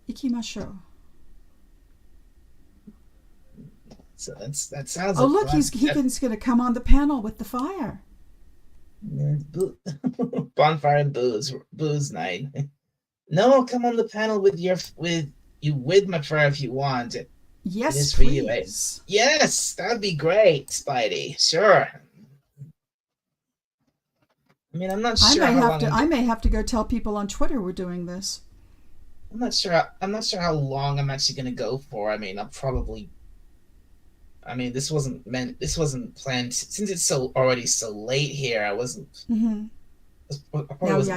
Ikimashou. So that sounds. Oh, look, he's going to come on the panel with the fire. Bonfire and booze night. No, come on the panel with my fire if you want. Yes, for please. You, right? Yes, that'd be great, Spidey. Sure. I mean, I'm not sure. I may have to go tell people on Twitter we're doing this. I'm not sure how long I'm actually going to go for. I mean, this wasn't planned since it's already so late here. I wasn't. Mm-hmm.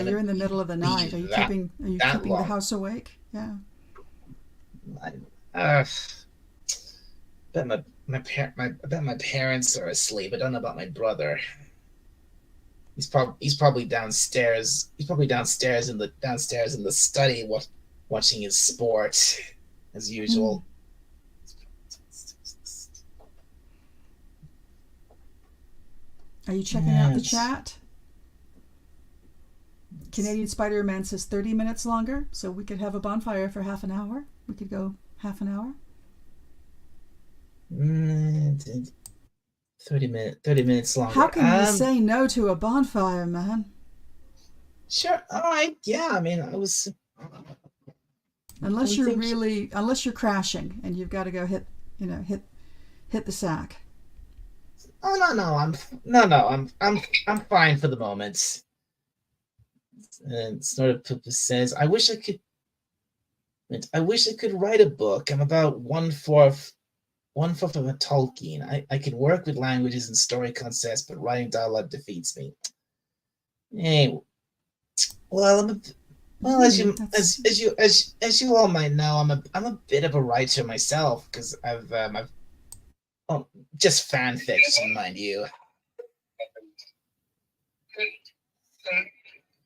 You're in the middle of the night. Are you keeping the house awake? Yeah. I bet my parents are asleep. I don't know about my brother. He's probably downstairs. He's probably downstairs in the study, watching his sport as usual. Are you checking out the chat? Canadian Spider-Man says 30 minutes longer, so we could have a bonfire for half an hour. We could go half an hour. 30 minutes longer. How can you say no to a bonfire, man? Sure. All right. Yeah. I mean, I was. Unless you're crashing and you've got to go hit the sack. Oh no! I'm fine for the moment. And Snorted Pippa says, I wish I could write a book. I'm about one fourth of a Tolkien. I can work with languages and story concepts, but writing dialogue defeats me. Hey, well, as you all might know, I'm a bit of a writer myself because I've just fan fiction, mind you.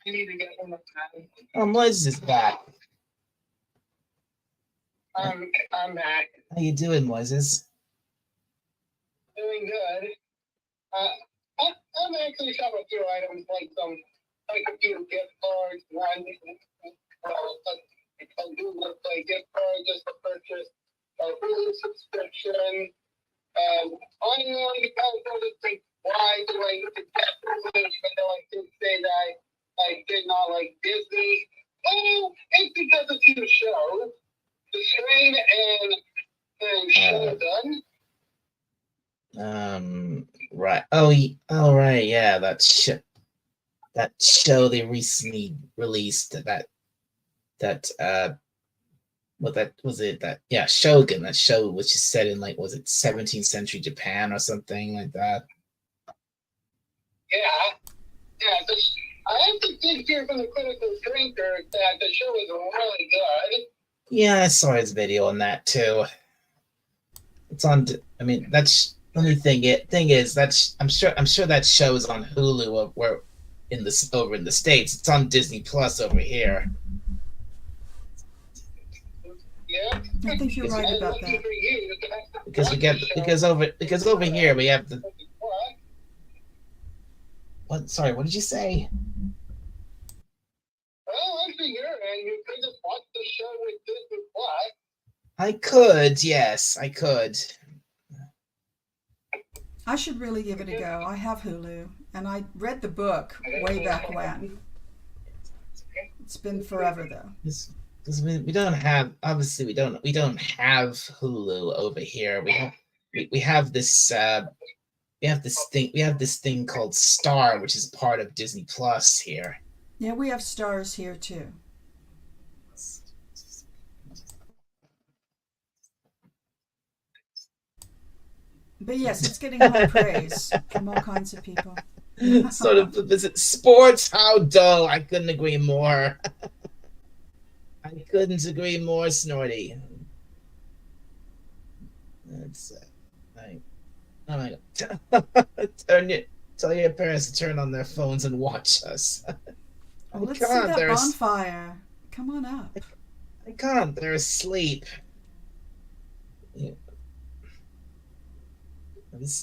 You need to get him a time. Moises is back. I'm back. How you doing, Moises? Doing good. I'm actually shopping a few items, like a few gift cards, one a Google Play gift card just to purchase a Hulu subscription. On the calendar, think, why do I need to get Hulu, even though I did say that I did not like Disney? Oh, it's because it's your show. The Strain and Shogun. Right. Oh, right. Yeah, that show they recently released. Shogun. That show which is set in 17th century Japan or something like that. Yeah. I actually did hear from the critical drinker that the show is really good. Yeah, I saw his video on that too. It's on. I mean, that's the only thing. Thing is, I'm sure that show is on Hulu over in the States. It's on Disney Plus over here. Yeah, I think you're right about that. Because over here we have the. What? Sorry, what did you say? Well, I'm here, and you could have watched the show with Disney Plus. I could, yes, I could. I should really give it a go. I have Hulu, and I read the book way back when. It's been forever though. Because we don't have, obviously we don't have Hulu over here. We have this we have this thing called Star, which is part of Disney Plus here. Yeah, we have stars here too. But yes, it's getting high praise from all kinds of people. Sort of visit sports. How dull! I couldn't agree more. I couldn't agree more, Snorty. That's oh my god! Tell your parents to turn on their phones and watch us. Oh, let's see that bonfire. Come on up. I can't. They're asleep. Yeah.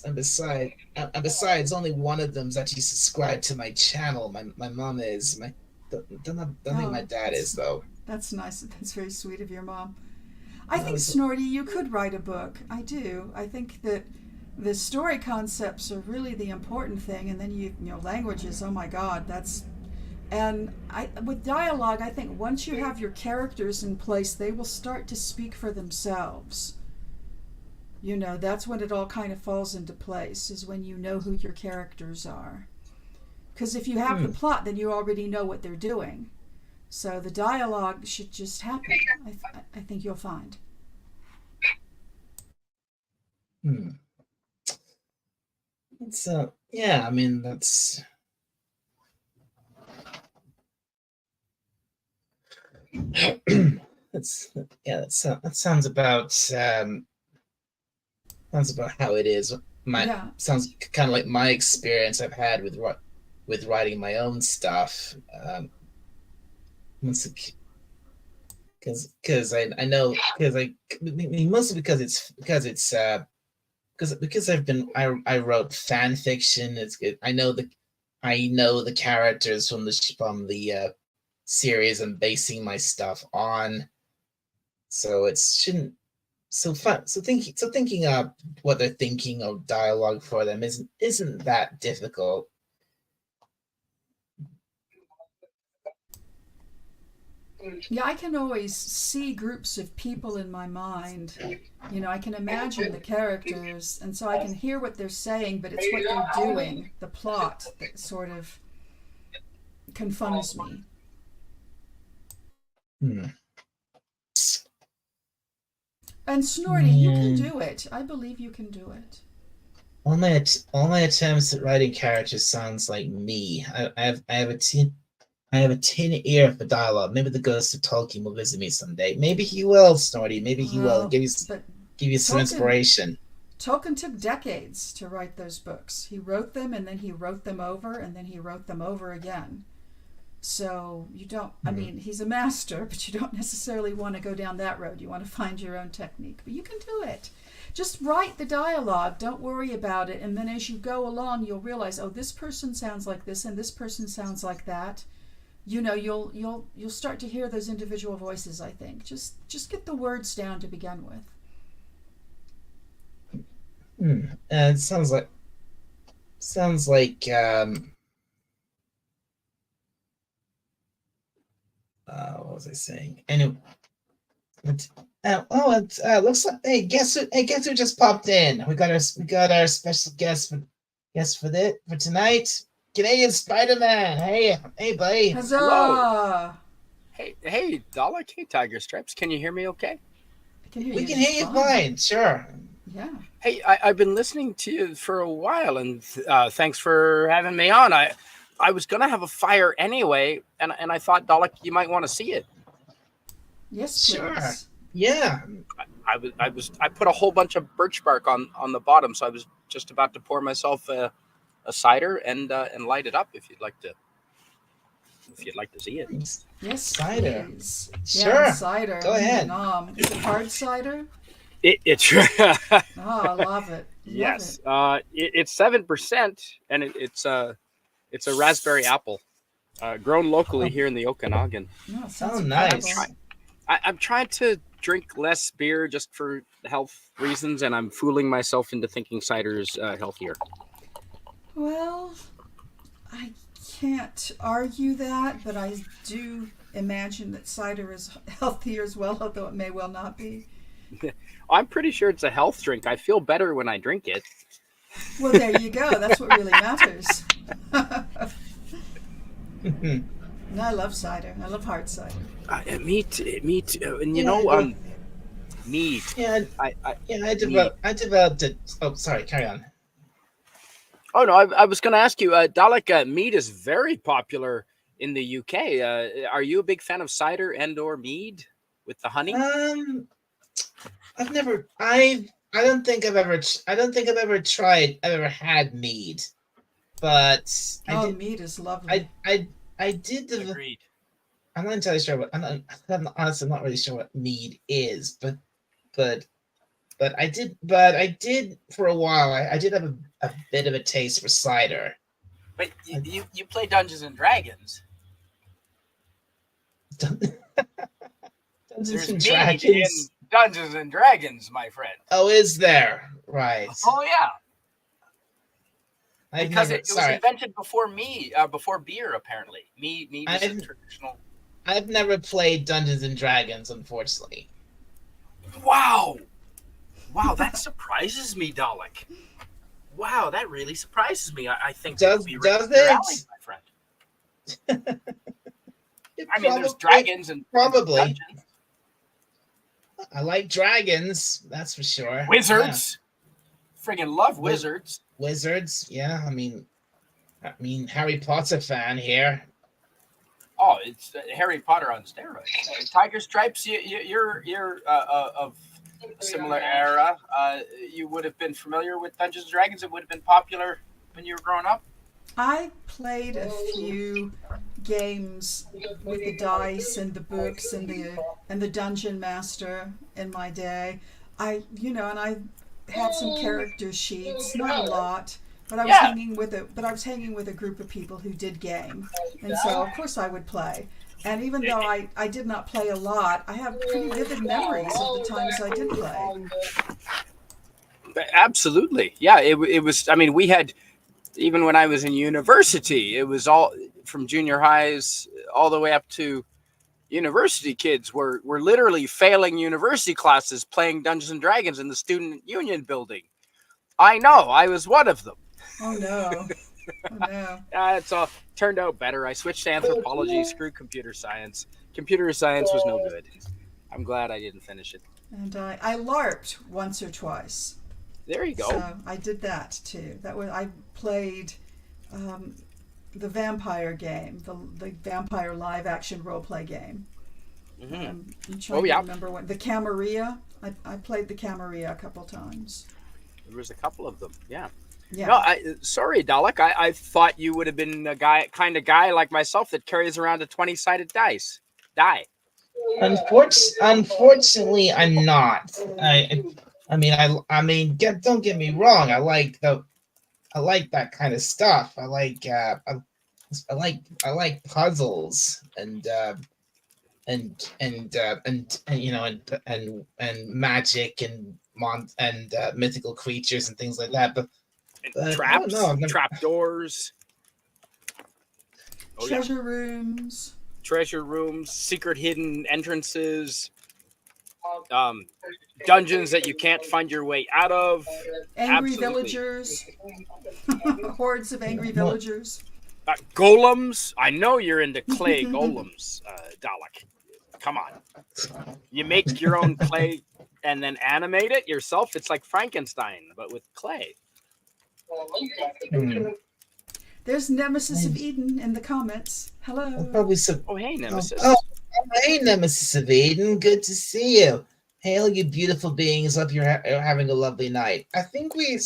And besides, only one of them's actually subscribed to my channel. My mom is. Don't think my dad is though. That's nice. That's very sweet of your mom. I think, Snorty, you could write a book. I do. I think that the story concepts are really the important thing, and then you know languages. Oh my God, with dialogue, I think once you have your characters in place, they will start to speak for themselves. You know, that's when it all kind of falls into place, is when you know who your characters are. Because if you have the plot, then you already know what they're doing. So the dialogue should just happen. I think you'll find. It's yeah, I mean that's that sounds about how it is. Sounds kind of like my experience I've had with writing my own stuff. Because I know mostly because I wrote fan fiction. It's good. I know the characters from the series I'm basing my stuff on, so it shouldn't so fun. So thinking of what they're thinking of dialogue for them isn't that difficult. Yeah, I can always see groups of people in my mind. You know, I can imagine the characters, and so I can hear what they're saying, but it's what they're doing, the plot, that sort of confuns me. And Snorty, you can do it. I believe you can do it. All my attempts at writing characters sounds like me. I have a tin ear for dialogue. Maybe the ghost of Tolkien will visit me someday. Maybe he will, Snorty. Maybe he will give you some inspiration. Tolkien took decades to write those books. He wrote them, and then he wrote them over, and then he wrote them over again. So you don't, I mean, he's a master, but you don't necessarily want to go down that road. You want to find your own technique, but you can do it. Just write the dialogue. Don't worry about it. And then as you go along, you'll realize, oh, this person sounds like this, and this person sounds like that. You know, you'll start to hear those individual voices. I think just get the words down to begin with. It sounds like what was I saying? Anyway, looks like guess who just popped in? We got our special guest for tonight. Canadian Spider-Man. Hey, buddy. Huzzah! Hello. Hey, Dalek. Hey, Tiger Stripes. Can you hear me okay? We can hear you fine. Sure. Yeah. Hey, I've been listening to you for a while, and thanks for having me on. I was gonna have a fire anyway, and I thought, Dalek, you might want to see it. Yes, please. Sure. Yeah. I put a whole bunch of birch bark on the bottom, so I was just about to pour myself a cider and light it up if you'd like to see it. Yes, cider. Please. Sure. Yeah, cider. Go ahead. Is it hard cider? It's Oh, I love it. yes. It's 7%, and it's It's a raspberry apple, grown locally here in the Okanagan. No, it sounds Oh, incredible. nice. I'm trying to drink less beer just for health reasons, and I'm fooling myself into thinking cider is healthier. Well, I can't argue that, but I do imagine that cider is healthier as well, although it may well not be. I'm pretty sure it's a health drink. I feel better when I drink it. Well, there you go. That's what really matters. And I love cider. I love hard cider. Meat, and Yeah, mead. Yeah, I I developed it. Oh, sorry. Carry on. Oh no, I was going to ask you, Dalek, mead is very popular in the UK. Are you a big fan of cider and/or mead with the honey? I've never. I don't think I've ever. I don't think I've ever tried. I've ever had mead, but Oh, mead is lovely. I did. Agreed. I'm not entirely sure what. I'm honestly not really sure what mead is, but I did. But I did for a while. I did have a bit of a taste for cider. But you play Dungeons and Dragons. Dungeons There's and mead in Dragons. Dungeons and Dragons, my friend. Oh, is there? Right. Oh yeah, I've because never, it was sorry, invented before beer. Apparently, mead is a traditional. I've never played Dungeons and Dragons, unfortunately. Wow, that surprises me, Dalek. Wow, that really surprises me. I think that would be right up your alley, my friend. I mean, there's dragons and probably. dungeons. I like dragons, that's for sure. Wizards. Friggin' love wizards. Yeah. Wizards, yeah. I mean, Harry Potter fan here. Oh, it's Harry Potter on steroids. Tiger Stripes, you're of a similar era. You would have been familiar with Dungeons and Dragons. It would have been popular when you were growing up. I played a few games with the dice and the books and the dungeon master in my day. I had some character sheets, not a lot, but I was hanging with a group of people who did game, and so of course I would play. And even though I did not play a lot, I have pretty vivid memories of the times I did play. Absolutely, yeah. It was. I mean, we had. Even when I was in university, it was all from junior highs all the way up to university. Kids were literally failing university classes playing Dungeons and Dragons in the student union building. I know, I was one of them. Oh no. Oh no. It's all turned out better. I switched to anthropology, screw computer science. Computer science was no good. I'm glad I didn't finish it. And I LARPed once or twice. There you go. So I did that too. I played the vampire game, the vampire live action role play game. I'm trying to remember what the Camarilla. I played the Camarilla a couple times. There was a couple of them. Yeah. Yeah. No, sorry, Dalek. I thought you would have been a kind of guy like myself that carries around a 20-sided die. Unfortunately, I'm not. Don't get me wrong. I like that kind of stuff. I like puzzles and magic and mythical creatures and things like that. But traps, trapdoors, treasure rooms, secret hidden entrances. Dungeons that you can't find your way out of. Angry villagers. Hordes of angry villagers. Golems. I know you're into clay golems, Dalek. Come on. You make your own clay and then animate it yourself. It's like Frankenstein, but with clay. There's Nemesis of Eden in the comments. Hello. Oh, hey, Nemesis. Hey, Nemesis of Eden. Good to see you. Hail, you beautiful beings. Hope you're having a lovely night. I think we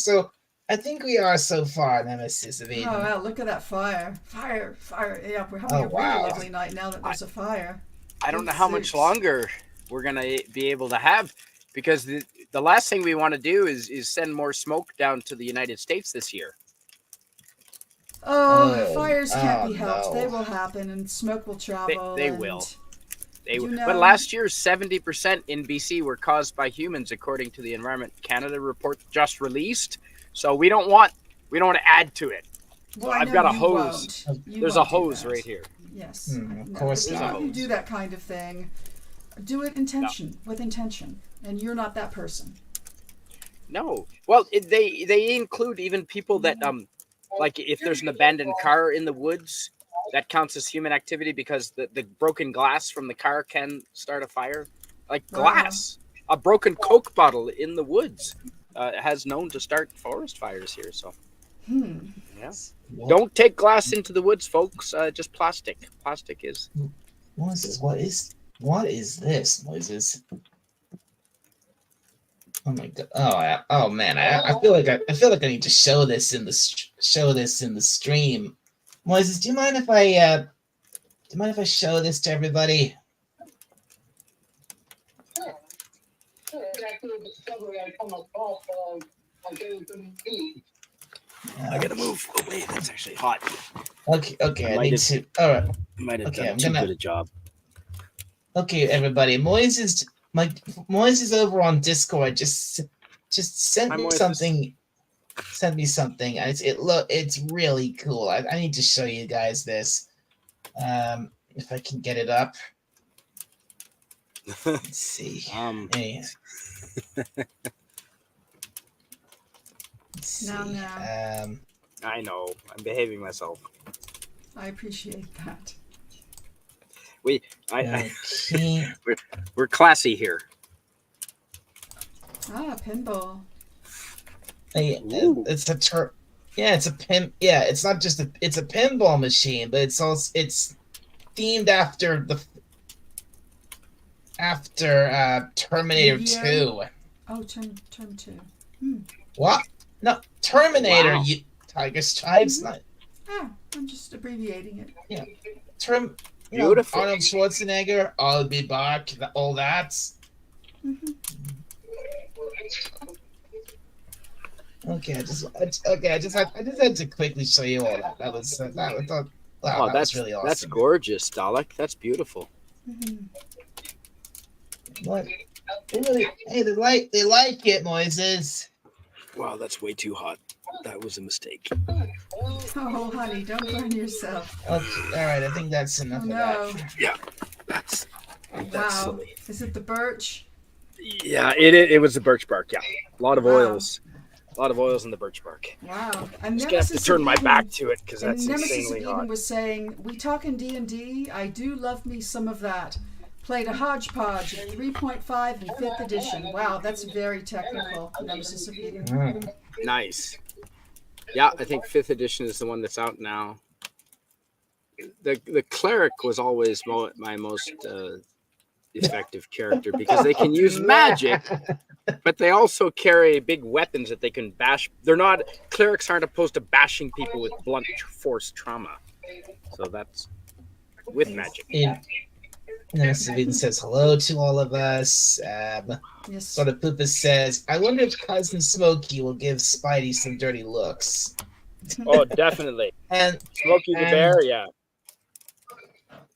are so far, Nemesis of Eden. Oh, wow, look at that fire. Fire. Yeah, we're having a really lovely night now that there's a fire. I don't know how much longer we're going to be able to have, because the last thing we want to do is send more smoke down to the United States this year. Oh, fires can't be oh, helped. They no. will happen, and smoke will travel. They and will. You But know, last year, 70% in BC were caused by humans, according to the Environment Canada report just released. So we don't want to add to it. well, So I I've know got a you hose. won't. You There's a won't do hose that. right here. Yes, Of no, course but not. people who do that kind of thing do it with intention, and you're not that person. No. Well, they include even people that like if there's an abandoned car in the woods, that counts as human activity because the broken glass from the car can start a fire. Like Wow. glass, a broken Coke bottle in the woods has known to start forest fires here. So yeah, don't take glass into the woods, folks. Just plastic. Plastic is. Moses, what is this, Moses? Oh my god! Oh man! I feel like I feel like I need to show this in the stream. Moses, do you mind if I show this to everybody? I gotta move away. That's actually hot. Okay. I need to. All right. Might have Okay, done I'm too gonna- good a job. Okay, everybody. Moises over on Discord just sent Hi, me Moises. something. Sent me something. It's really cool. I need to show you guys this. If I can get it up. Let's see. Hey. Let's see. Now. I know. I'm behaving myself. I appreciate that. Okay. We're classy here. Pinball. Ooh. It's a it's a pin. Yeah, it's not just it's a pinball machine, but it's themed after Terminator Yeah. 2. Oh, term 2. What? No, Terminator. Wow. Tiger Stripes. Not I'm just abbreviating it. Beautiful. Arnold Schwarzenegger. I'll be back. All that. Mm-hmm. Okay, I just had to quickly show you all that. That was wow, that That's was really awesome. That's gorgeous, Dalek. That's beautiful. Mm-hmm. What? They like it, Moises. Wow, that's way too hot. That was a mistake. Oh, honey, don't burn yourself. Okay, all right. I think that's enough Oh, of no. that. Yeah, that's Wow. silly. Is it the birch? Yeah, it was the birch bark. Yeah, a lot of Wow. oils. A lot of oils in the birch bark. Wow. I'm just gonna have to turn my back to it because that's Nemesis of insanely Eden hot. was saying, we talk in D&D, I do love me some of that. Played a hodgepodge of 3.5 and 5th edition. Wow, that's very technical, Nemesis of Eden. Nice. Yeah, I think 5th edition is the one that's out now. The cleric was always my most effective character because they can use magic, but they also carry big weapons that they can bash. Clerics aren't opposed to bashing people with blunt force trauma. So that's with magic. Nemesis of Eden says hello to all of us. Yes. Sort of Poopa says, I wonder if Cousin Smokey will give Spidey some dirty looks. Oh, definitely. And Smokey the Bear, yeah.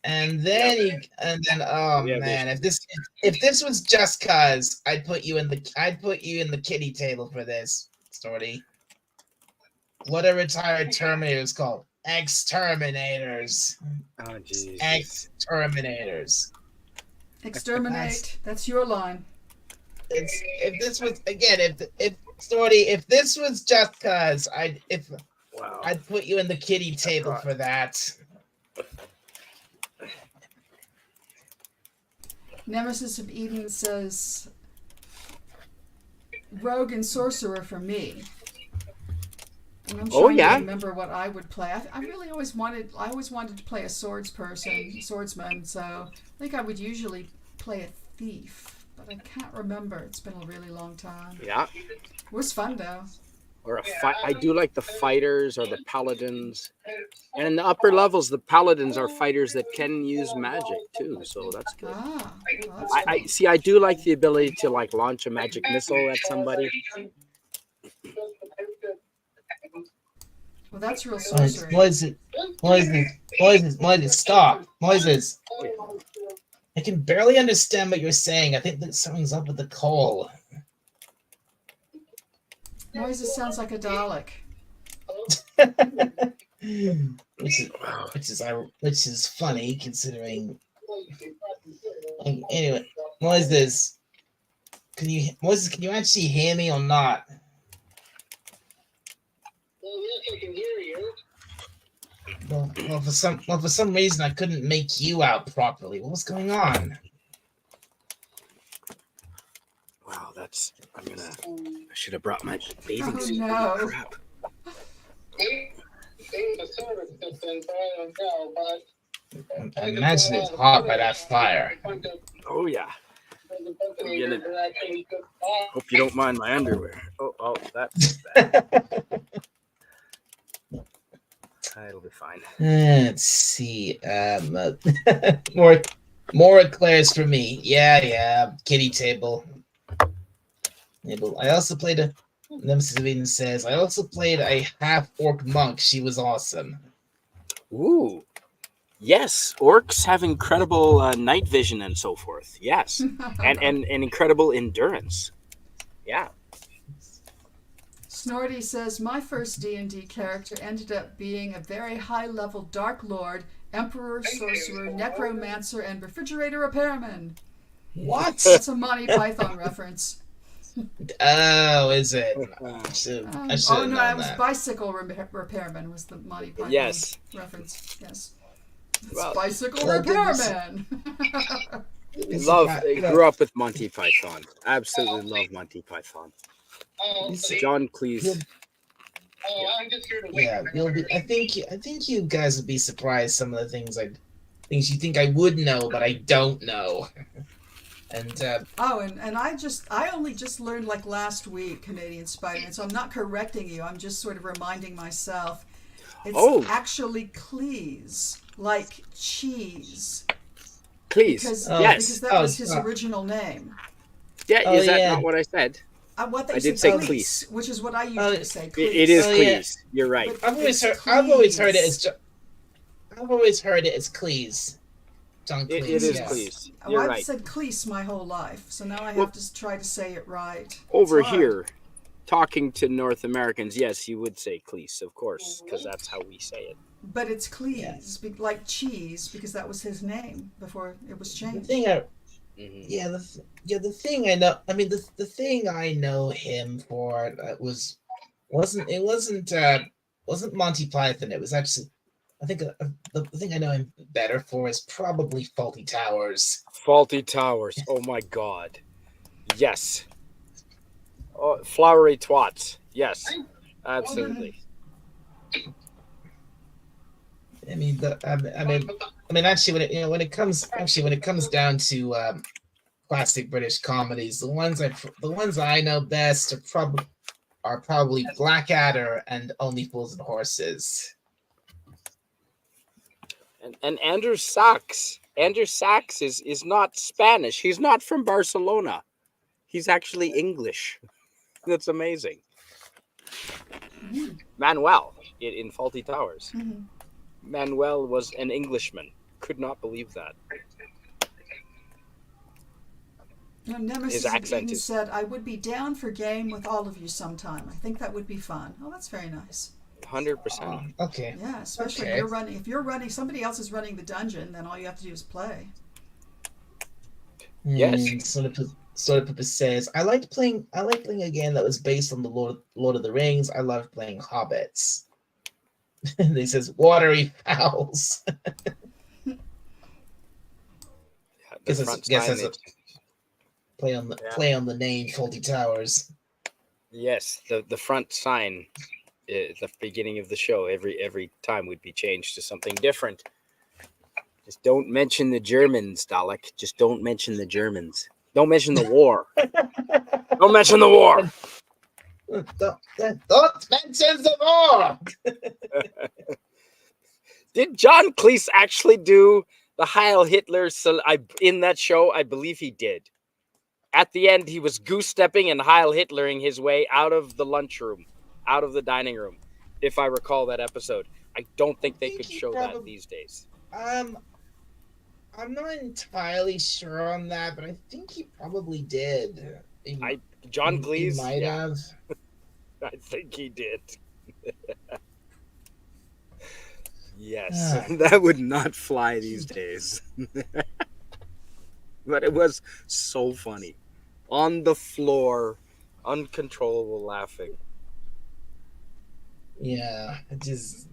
And then oh Yeah, man, if this was just cause, I'd put you in the kitty table for this, Storty. What are retired Terminators called? Exterminators. Oh, Jesus. Exterminators. Exterminate. That's your line. If this was Storty, if this was just cause, I'd put you in the kitty table for that. Nemesis of Eden says, Rogue and Sorcerer for me. And I'm trying to remember what I would play. I really always wanted to play a swordsman, so I think I would usually play a thief, but I can't remember. It's been a really long time. Yeah. It was fun though. Or I do like the fighters or the paladins. And in the upper levels, the paladins are fighters that can use magic too, so that's good. Well, that's I see. I do like the ability to launch a magic missile at somebody. Well, that's real Moises, sorcery. Moises, stop. Moises, I can barely understand what you're saying. I think that something's up with the call. Moises sounds like a Dalek. which is funny considering. Anyway, Moises, can you actually hear me or not? Well, yes, I can hear you. Well, for some reason I couldn't make you out properly. What was going on? Wow, I should have brought my bathing Oh, suit. no. Crap. The service distance, I don't know, but I imagine it's hot by that fire. Oh yeah. Hope you don't mind my underwear. Oh, that's bad. It'll be fine. Let's see. More eclairs for me. Yeah. Kitty table. I also played a. Nemesis of Eden says, I also played a half-orc monk. She was awesome. Ooh. Yes, orcs have incredible night vision and so forth. Yes, and incredible endurance. Yeah. Snorty says, my first D&D character ended up being a very high-level Dark Lord, Emperor, Sorcerer, Necromancer, and Refrigerator Repairman. What? That's a Monty Python reference. Oh, is it? I should Oh have no, known it was that. Bicycle Repairman was the Monty Python Yes. reference. Yes. It's Well, Bicycle well, Repairman. I grew up with Monty Python. Absolutely love Monty Python. John Cleese. I'm just here to wait. Yeah, you'll be. I think you guys would be surprised some of the things you think I would know, but I don't know. And Oh, and I only just learned like last week Canadian Spider-Man, so I'm not correcting you. I'm just sort of reminding myself. It's actually Cleese, like cheese. Cleese. Because, Yes. because that was his original name. Yeah, is that not what I said? What they I did said say Cleese, which is what I usually say. Cleese. It is Oh, yeah. Cleese. You're right. But I've always it's heard it as. I've always heard it as Cleese. John Cleese. It is yes. Cleese. Oh, You're I've right. said Cleese my whole life, so now I have to try to say it right. Over It's hard. here, talking to North Americans, yes, you would say Cleese, of course, because that's how we say it. But it's Cleese, like cheese, because that was his name before it was The changed. thing the thing I know. I mean, the thing I know him for wasn't Monty Python. It was actually, I think the thing I know him better for is probably Faulty Towers. Faulty Towers. Oh my God. Yes. Oh, flowery twats. Yes. Absolutely. I mean, actually, when it comes down to classic British comedies, the ones I know best are probably Blackadder and Only Fools and Horses. And Andrew Sachs. Andrew Sachs is not Spanish. He's not from Barcelona. He's actually English. That's amazing. Manuel in Faulty Towers. Mm-hmm. Manuel was an Englishman. Could not believe that. Nemesis His accent Eden is- said, I would be down for game with all of you sometime. I think that would be fun. Oh, that's very nice. 100%. Okay. Yeah, especially Okay. if you're running, somebody else is running the dungeon, then all you have to do is play. Yes. Sort of Purpose says, I liked playing a game that was based on the Lord of the Rings. I loved playing Hobbits. And he says, watery fowls. Yeah, Guess the that's- front guess that's signage. Play on the name Faulty Towers. Yes, the front sign at the beginning of the show, every time would be changed to something different. Just don't mention the Germans, Dalek. Just don't mention the Germans. Don't mention the war. Don't mention the war. Don't mention the war. Did John Cleese actually do the Heil Hitler in that show? I believe he did. At the end, he was goose-stepping and Heil Hitlering his way out of the lunchroom, out of the dining room. if I recall that episode. I don't think they think could he show that probab- these days. I'm not entirely sure on that, but I think he probably did. John He Cleese, might yeah, have. I think he did. Yes, Ah. that would not fly these days. But it was so funny. On the floor, uncontrollable laughing. Yeah, just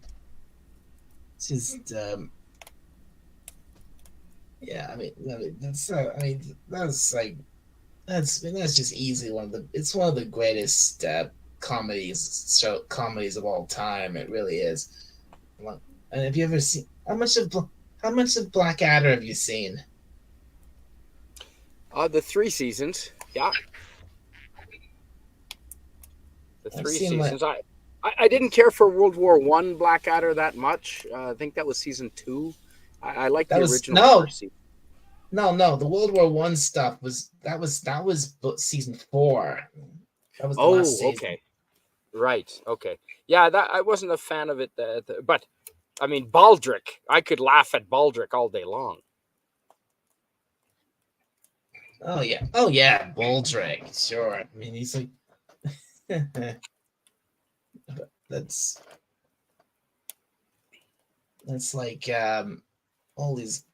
yeah. That's like that's just easily it's one of the greatest comedies of all time. It really is. And have you ever seen how much of Blackadder have you seen? The 3 seasons, yeah. The I've 3 seen, like- seasons. I didn't care for World War One Blackadder that much. I think that was season 2. I like the That was- original no. first season. No, the World War One stuff was season 4. That was the Oh, last season. okay. Right. Okay. Yeah, that I wasn't a fan of it, but I mean, Baldric. I could laugh at Baldric all day long. Oh yeah, Baldric. Sure. I mean, he's like, that's like all these.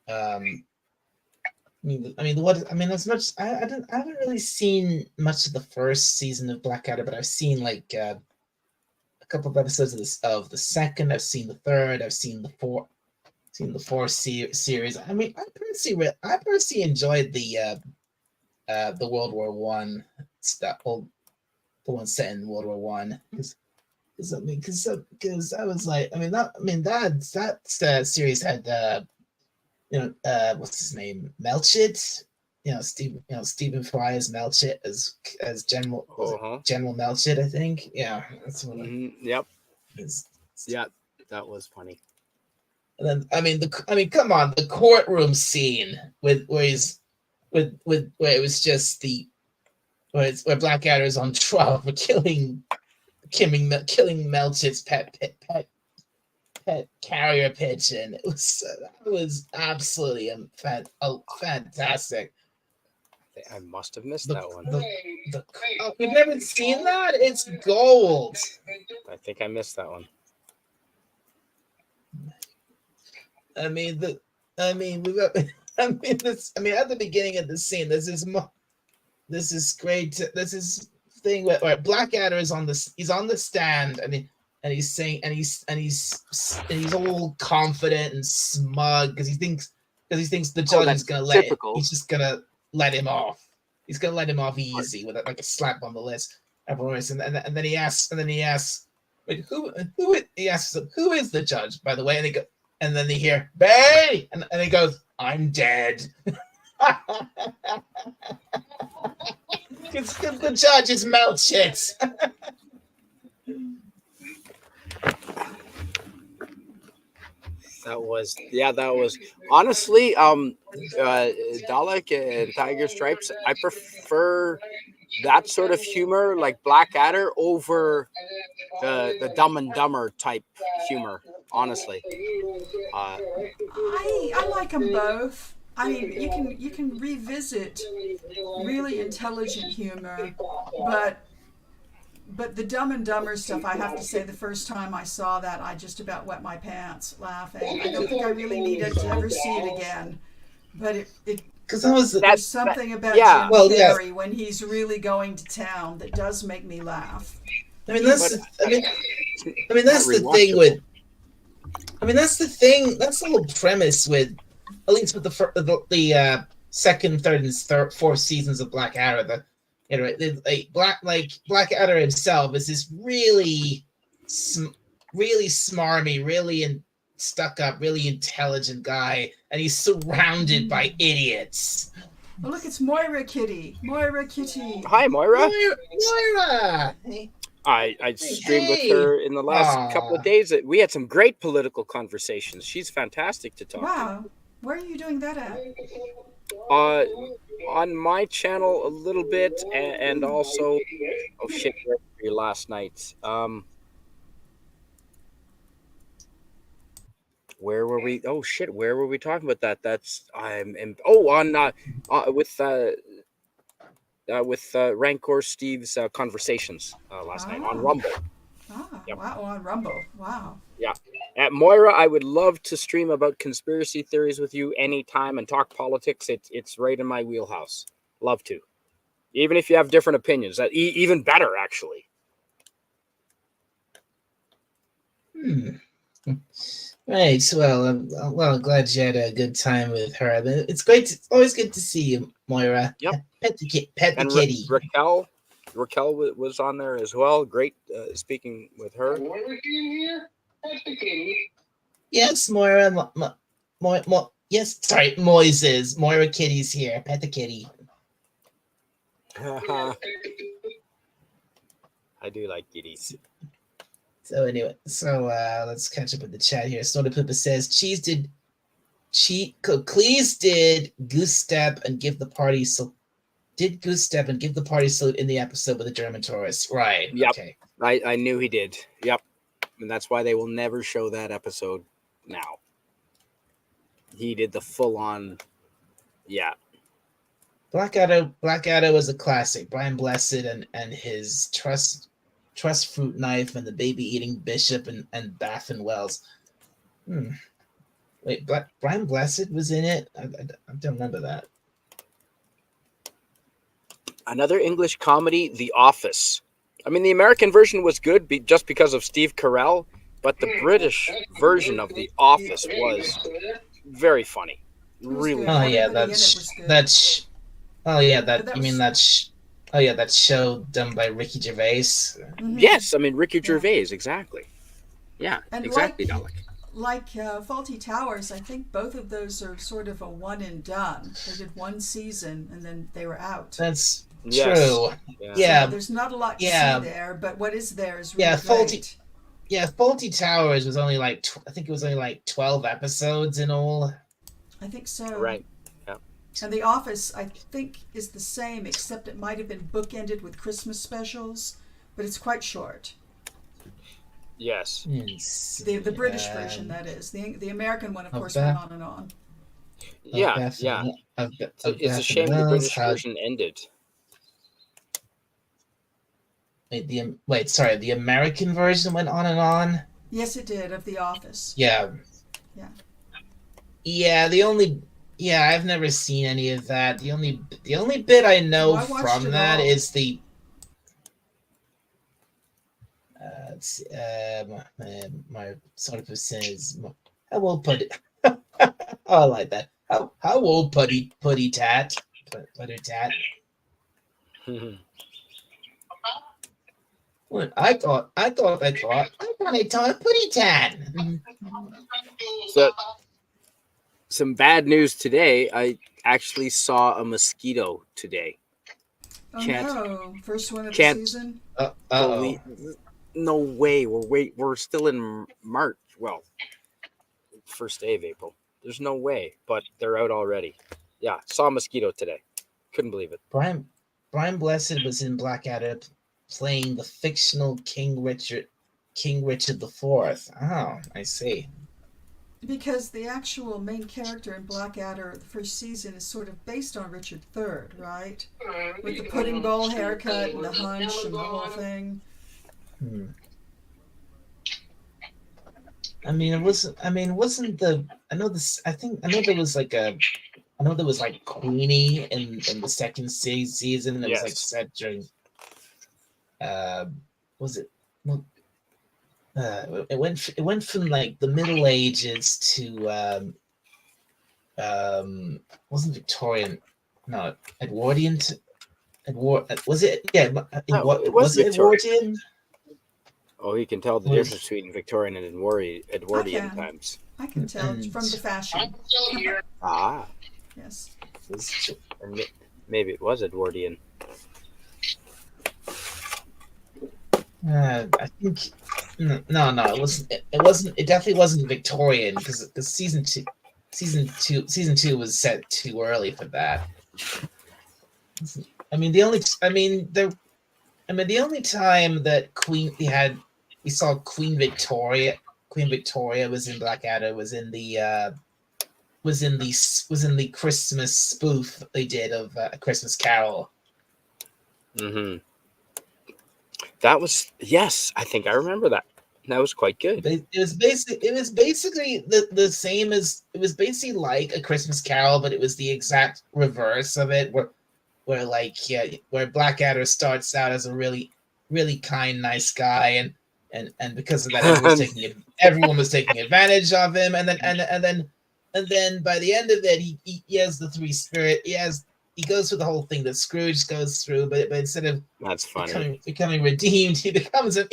As much I haven't really seen much of the first season of Blackadder, but I've seen like a couple of episodes of the second. I've seen the third. I've seen the fourth series. I mean, I personally enjoyed the World War One stuff, the one set in World War One, because I was like, that series had what's his name, Melchett, Stephen Fry as Melchett as General General Melchett, I think. Yeah, that's what Yep. is. Yeah, that was funny. And then come on, the courtroom scene where it was just where Blackadder's on trial for killing Melchett's pet carrier pigeon. It was absolutely fantastic. I must have missed that one. You've never seen that? It's gold. I think I missed that one. At the beginning of the scene, there's this great thing where Blackadder is on the stand, and he's saying, and he's all confident and smug because he thinks the judge is gonna he's just gonna let him off. He's gonna let him off easy with like a slap on the list. And then he asks, wait, he asks who is the judge, by the way? And then they hear Bay, and he goes, I'm dead. The judge is Melchett. That was honestly, Dalek and Tiger Stripes. I prefer that sort of humor, like Blackadder, over the Dumb and Dumber type humor. Honestly, I like them both. I mean, you can revisit really intelligent humor, but the Dumb and Dumber stuff, I have to say, the first time I saw that, I just about wet my pants laughing. I don't think I really needed to ever see it again. But there's something about Jim Carrey when he's really going to town that does make me laugh. That's the thing with. That's the whole premise with, at least with the second, third, and fourth seasons of Blackadder. Blackadder himself is this really smarmy, really stuck up, really intelligent guy, and he's surrounded by idiots. Oh, look, it's Moira Kitty. Hi, Moira. Moira. I streamed with her in the last couple of days. We had some great political conversations. She's fantastic to talk to. Wow. Where are you doing that at? On my channel a little bit, and also, last night. Where were we? Oh shit! Where were we talking about that? That's on with Rancor Steve's conversations last night on Ah, Rumble. Yep. wow, on Rumble. Wow. Yeah. At Moira, I would love to stream about conspiracy theories with you anytime and talk politics. It's right in my wheelhouse. Love to. Even if you have different opinions, that even better, actually. Right. So, well, glad you had a good time with her. It's great. It's always good to see you, Moira. Yep. Pet the And kitty. Raquel was on there as well. Great speaking with her. What are we doing here? That's the kitty. Yes, Moira. Yes, sorry, Moises. Moira Kitty's here. Pet the kitty. I do like kitties. So anyway, let's catch up with the chat here. Snowda Poopa says Cleese did goose step and give the party salute in the episode with the German tourists. Right. Yep. Okay. I knew he did. Yep. And that's why they will never show that episode now. He did the full on. Yeah. Blackadder was a classic. Brian Blessed and his trust fruit knife and the baby eating bishop and Bath and Wells. Wait, Brian Blessed was in it? I don't remember that. Another English comedy, The Office. I mean, the American version was good just because of Steve Carell, but the British version of The Office was very funny. Really. good. Oh yeah, Everybody in it was good. that show done by Ricky Gervais. Mhm. Yes, I mean Ricky Yeah. Gervais, exactly. Yeah, And exactly, Dalek. Like Faulty Towers, I think both of those are sort of a one and done. They did one season and then they were out. That's Yes. true. So there's not a lot to Yeah. see there, but what is there is really Yeah, great. Faulty Towers was only like I think it was only like 12 episodes in all. I think so. Right. And The Office, I think, is the same, except it might have been bookended with Christmas specials, but it's quite short. Yes. The British version, that is. The American one, of Of course, that- went on and on. Yeah. It's a shame the British version ended. Sorry, the American version went on and on. Yes, it did, of The Office. Yeah. Yeah. Yeah, I've never seen any of that. The only bit I know Oh, I watched from it that all. is the let's see, my sort of says how old putty oh, I like that. How old putty tat putty tat. What I thought I taught putty tat. So, some bad news today. I actually saw a mosquito today. Oh Can't- no! First one of the can't- season. Uh-oh. No way. We're still in March. Well, first day of April. There's no way, but they're out already. Yeah, saw a mosquito today. Couldn't believe it. Brian Blessed was in Blackadder playing the fictional King Richard IV. Oh, I see. Because the actual main character in Blackadder, the first season, is sort of based on Richard III, right? With the pudding bowl haircut and the hunch and the whole thing. I know there was like Queenie in the second season. It was like Yes. set during. It went from like the Middle Ages to wasn't Victorian, no, Edwardian. Was it? Yeah, it was it Victorian. Edwardian? Oh, you can tell the Was- difference between Victorian and Edwardian can. times. I can tell And- from the fashion. I'm still here. Ah, Yes. and maybe it was Edwardian. I think no, it wasn't. It wasn't. It definitely wasn't Victorian because the season two was set too early for that. The only time that we saw Queen Queen Victoria was in Blackadder, was in the Christmas spoof they did of A Christmas Carol. Mm-hmm. That was, yes, I think I remember that. That was quite good. It was basically the same as, it was basically like A Christmas Carol, but it was the exact reverse of it, where Blackadder starts out as a really, really kind, nice guy, and because of that, everyone was taking advantage of him, and then by the end of it, he has the three spirit. He goes through the whole thing that Scrooge goes through, but instead of That's funny. becoming redeemed, he becomes an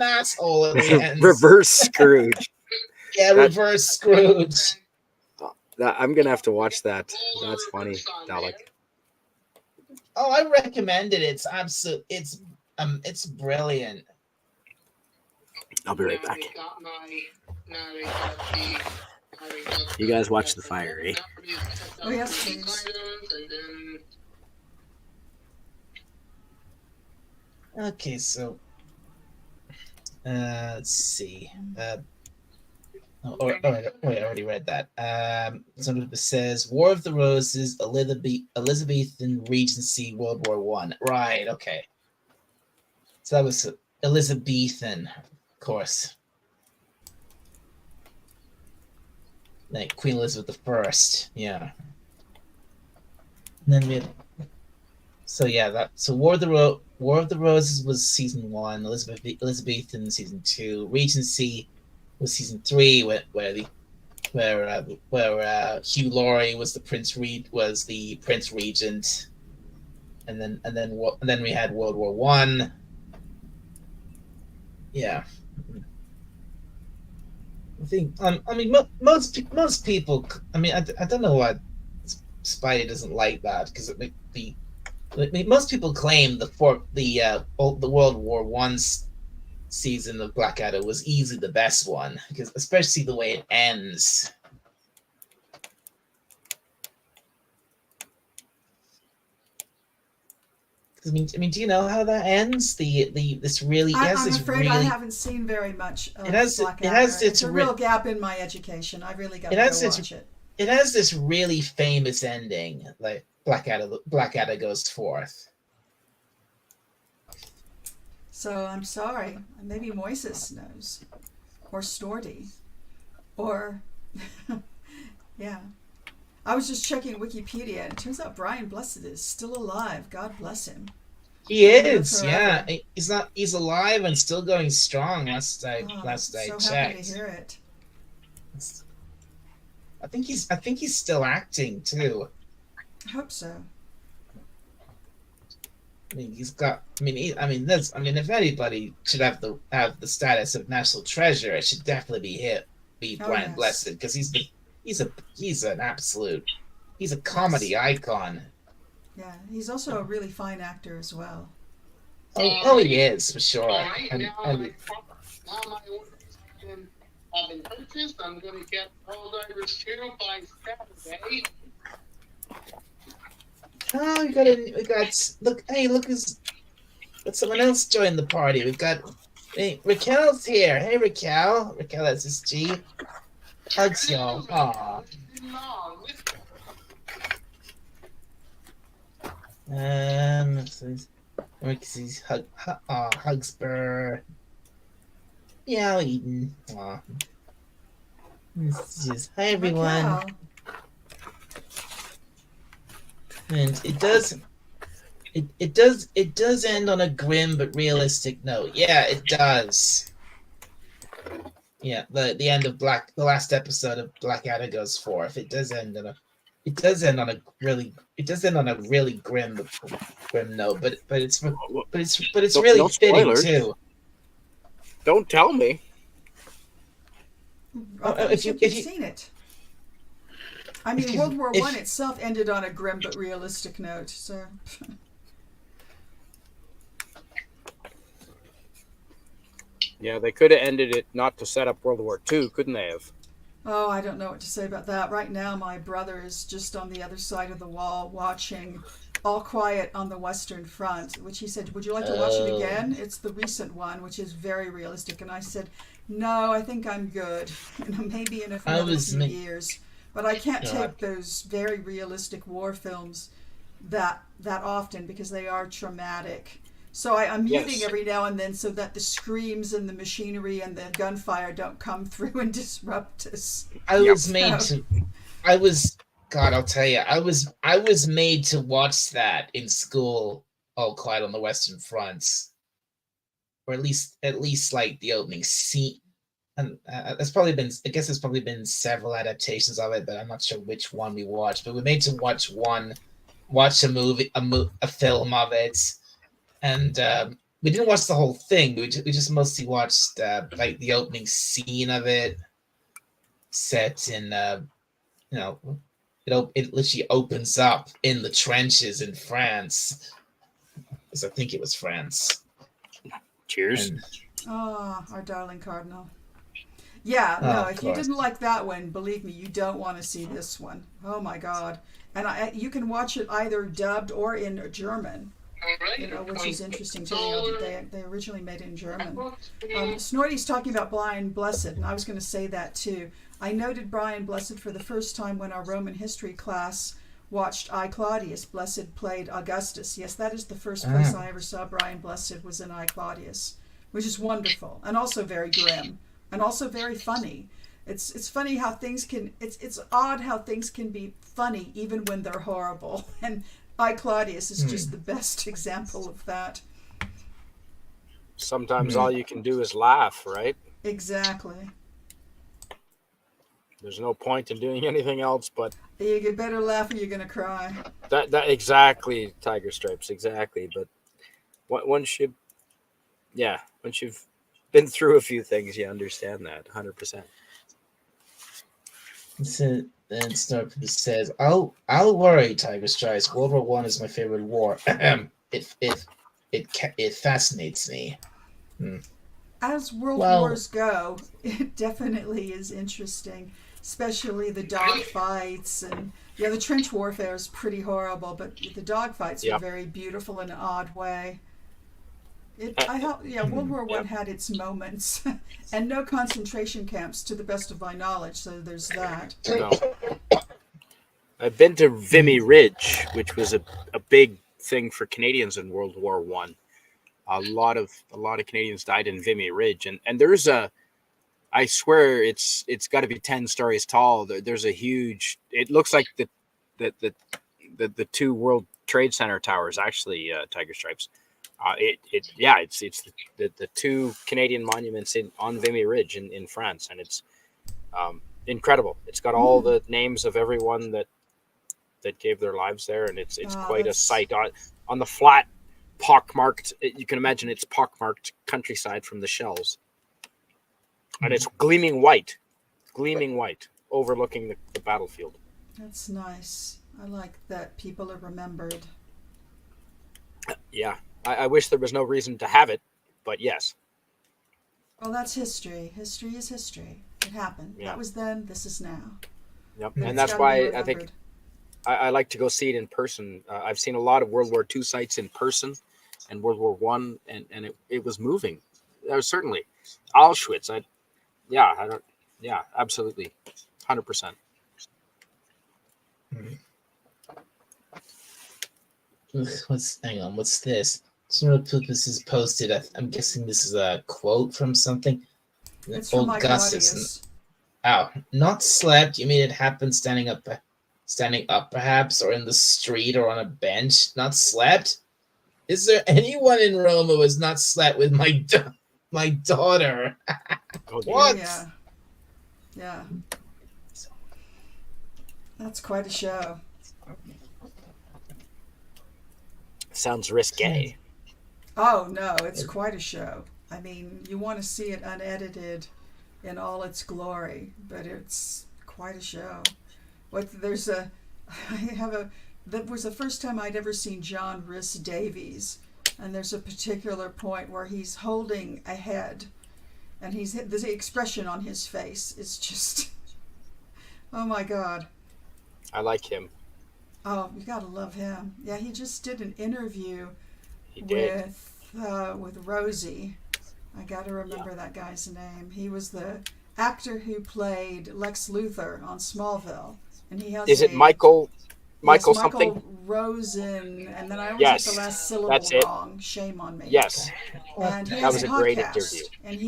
asshole at the end. Reverse Scrooge. Yeah, reverse Scrooge. I'm gonna have to watch that. That's funny, Dalek. Oh, I recommend it. It's it's brilliant. I'll be right back. You guys watch The Fire, eh? Oh, yes, please. Okay, so let's see. Wait, I already read that. Somebody says War of the Roses, Elizabethan Regency, World War One. Right. Okay. So that was Elizabethan, of course. Like Queen Elizabeth I. Yeah. And then we had. So yeah, War of the Roses was season 1. Elizabethan season 2. Regency was season 3, where Hugh Laurie was the Prince Regent, and then we had World War One. Yeah, I think most people. I mean, I don't know why Spidey doesn't like that, because most people claim the World War One season of Blackadder was easily the best one, because especially the way it ends. I mean, do you know how that ends? I'm afraid I haven't seen very much of Blackadder. It's a real gap in my education. I really got to go watch it. It has this really famous ending, like Blackadder goes forth. So I'm sorry. Maybe Moises knows, or Storty, or yeah. I was just checking Wikipedia, and it turns out Brian Blessed is still alive. God bless him. He is, yeah. He's alive and still going strong. Last I checked. Happy to hear it. I think he's still acting too. I hope so. I mean, if anybody should have the status of national treasure, it should definitely be Brian Blessed, because he's a comedy icon. Yeah, he's also a really fine actor as well. Oh, he is, for sure. Now my orders have been purchased. I'm going to get Helldivers 2 by Saturday. Oh, look, but someone else joined the party. We've got, Raquel's here. Hey, Raquel, that's his G. Hugs y'all. Aw. Hugs Burr. Yeah, Eden. Aw. Hi, everyone. Raquel. And it does end on a grim but realistic note. Yeah, it does. Yeah, the end of the last episode of Blackadder goes forth. It does end on a really grim note, but it's really fitting too. Don't tell me. If you've seen it. I mean, World War One itself ended on a grim but realistic note. So. Yeah, they could have ended it not to set up World War II, couldn't they have? Oh, I don't know what to say about that. Right now, my brother is just on the other side of the wall watching All Quiet on the Western Front, which he said, would you like to watch it Oh. again? It's the recent one, which is very realistic. And I said, no, I think I'm good. Maybe in another few years. But I can't take those very realistic war films that often because they are traumatic. So I'm muting every now and then so that the screams and the machinery and the gunfire don't come through and disrupt us. God, I'll tell you, I was made to watch that in school. All Quiet on the Western Front, or at least like the opening scene. And there's probably been several adaptations of it, but I'm not sure which one we watched. But we made to watch a film of it, and we didn't watch the whole thing. We just mostly watched like the opening scene of it, set in It literally opens up in the trenches in France. Because I think it was France. Cheers. Our darling Cardinal. Yeah, no, if you didn't like that one, believe me, you don't want to see this one. Oh my God. And you can watch it either dubbed or in German. Which is interesting too. They originally made it in German. Snorty's talking about Brian Blessed, and I was going to say that too. I noted Brian Blessed for the first time when our Roman history class watched I, Claudius. Blessed played Augustus. Yes, that is the first place I ever saw Brian Blessed was in I, Claudius, which is wonderful and also very grim and also very funny. It's funny how things can. It's odd how things can be funny even when they're horrible. And I, Claudius is just the best example of that. Sometimes all you can do is laugh, right? Exactly. There's no point in doing anything else but... You better laugh or you're going to cry. That exactly, Tiger Stripes, exactly. But once you've been through a few things, you understand that 100%. So then Snarpy says, "I'll worry, Tiger Stripes. World War I is my favorite war. It fascinates me." As world wars go, it definitely is interesting, especially the dog fights and the trench warfare is pretty horrible, but the dog fights are very beautiful in an odd way. World War I had its moments, and no concentration camps, to the best of my knowledge. So there's that. No. I've been to Vimy Ridge, which was a big thing for Canadians in World War I. A lot of Canadians died in Vimy Ridge, and there's I swear it's got to be 10 stories tall. There's a huge. It looks like the two World Trade Center towers, actually, Tiger Stripes. It's the two Canadian monuments on Vimy Ridge in France, and it's incredible. It's got all the names of everyone that gave their lives there, and it's quite a sight on the flat, pockmarked. You can imagine it's pockmarked countryside from the shells, and it's gleaming white, overlooking the battlefield. That's nice. I like that people are remembered. Yeah. I wish there was no reason to have it, but yes. Well, that's history. History is history. It happened. Yeah. That was then. This is now. Yep. And that's why I think I like to go see it in person. I've seen a lot of World War II sites in person and World War I, and it was moving. That was certainly Auschwitz. Absolutely. 100%. What's this? This is posted. I'm guessing this is a quote from something. It's from Augustus. Not slept. You mean it happened standing up perhaps, or in the street, or on a bench? Not slept? Is there anyone in Rome who has not slept with my daughter? What? Yeah. That's quite a show. Sounds risque. Oh, no, it's quite a show. I mean, you want to see it unedited in all its glory, but it's quite a show. That was the first time I'd ever seen John Rhys Davies, and there's a particular point where he's holding a head, and the expression on his face is just, oh my God. I like him. Oh, you gotta love him. Yeah, he just did an interview He did. with Rosie. I gotta remember that guy's name. He was the actor who played Lex Luthor on Smallville, and he has Is it a Michael? yes, Michael Michael something? Rosen, and then I always get the Yes, last syllable that's it. wrong. Shame on me. Yes, And he that has was a a great podcast, interview. and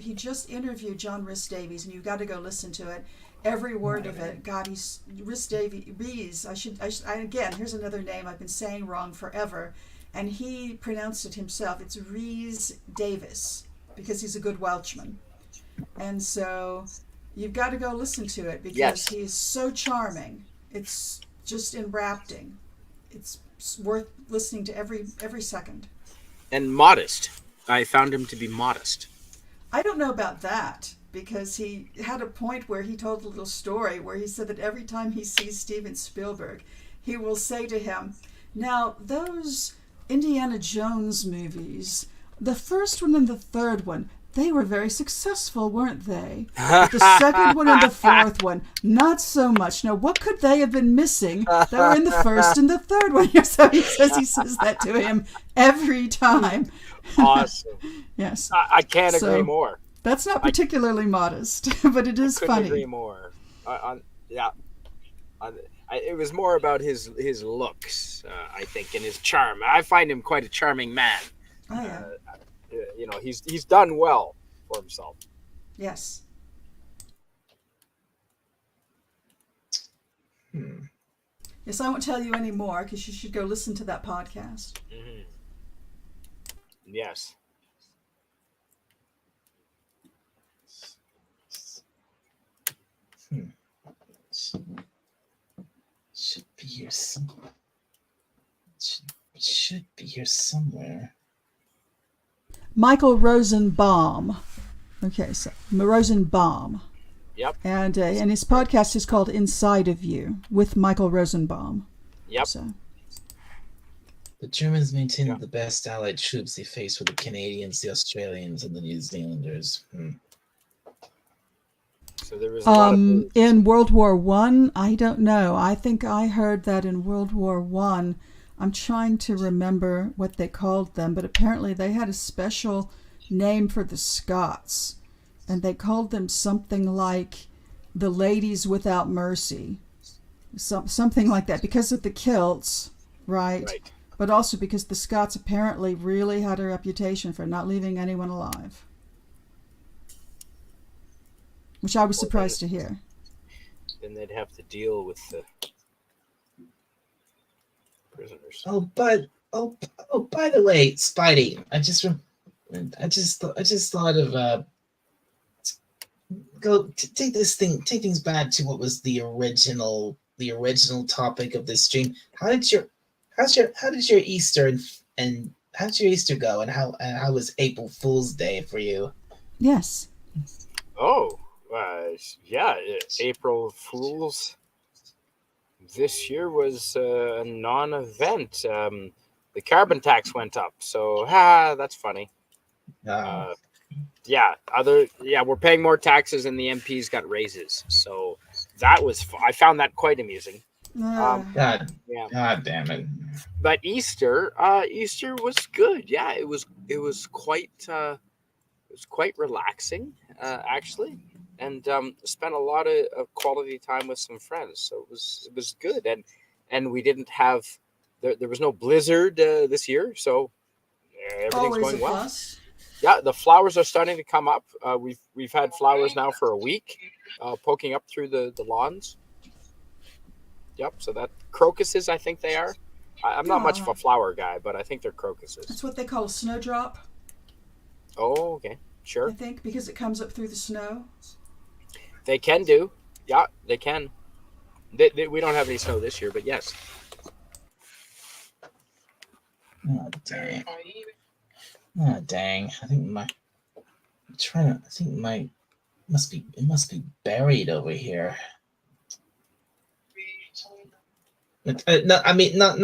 he just interviewed John Rhys Davies, and you got to go listen to it. Every word of it. God, he's Rhys Davies. I again. Here's another name I've been saying wrong forever, and he pronounced it himself. It's Rhys Davis because he's a good Welshman, and so you've got to go listen to it because Yes. he's so charming. It's just enrapting. It's worth listening to every second. And modest. I found him to be modest. I don't know about that because he had a point where he told a little story where he said that every time he sees Steven Spielberg, he will say to him, "Now, those Indiana Jones movies, the first one and the third one, they were very successful, weren't they? But the second one and the fourth one, not so much. Now, what could they have been missing that were in the first and the third one?" So he says that to him every time. Awesome. Yes. I can't So- agree more. That's not particularly modest, but it is Couldn't funny. agree more. Yeah. It was more about his looks, I think, and his charm. I find him quite a charming man. Oh yeah. He's done well for himself. Yes. Yes, I won't tell you any more because you should go listen to that podcast. Mm-hmm. Yes. Should be here somewhere. Should be here somewhere. Michael Rosenbaum. Okay, so Rosenbaum. Yep. And his podcast is called Inside of You with Michael Rosenbaum. Yep. So The Germans maintained Yeah. the best allied troops they faced were the Canadians, the Australians, and the New Zealanders. So there was a lot of in World War One, I don't know. I think I heard that in World War One. I'm trying to remember what they called them, but apparently they had a special name for the Scots, and they called them something like the Ladies Without Mercy, something like that, because of the kilts, right? right. But also because the Scots apparently really had a reputation for not leaving anyone alive, which I was surprised to hear. Then they'd have to deal with the prisoners. By the way, Spidey, I just thought of take things back to what was the original topic of this stream. How did your Easter and how did your Easter go, and how was April Fool's Day for you? Yes. Oh, yeah, April Fools this year was a non-event. The carbon tax went up, so that's funny. We're paying more taxes and the MPs got raises, so that was I found that quite amusing. God damn it! But Easter was good. Yeah, it was quite relaxing actually, and spent a lot of quality time with some friends. So it was good, and we didn't have there was no blizzard this year, so everything's Always going a well. plus. Yeah, the flowers are starting to come up. We've had flowers now for a week, poking up through the lawns. Yep, so that crocuses, I think they are. I'm not much of a flower guy, but I think they're crocuses. That's what they call a snowdrop, Oh, okay, sure. I think, because it comes up through the snow. They can do. Yeah, they can. We don't have any snow this year, but yes. Oh dang! Oh dang! I think it must be buried over here. No, I mean not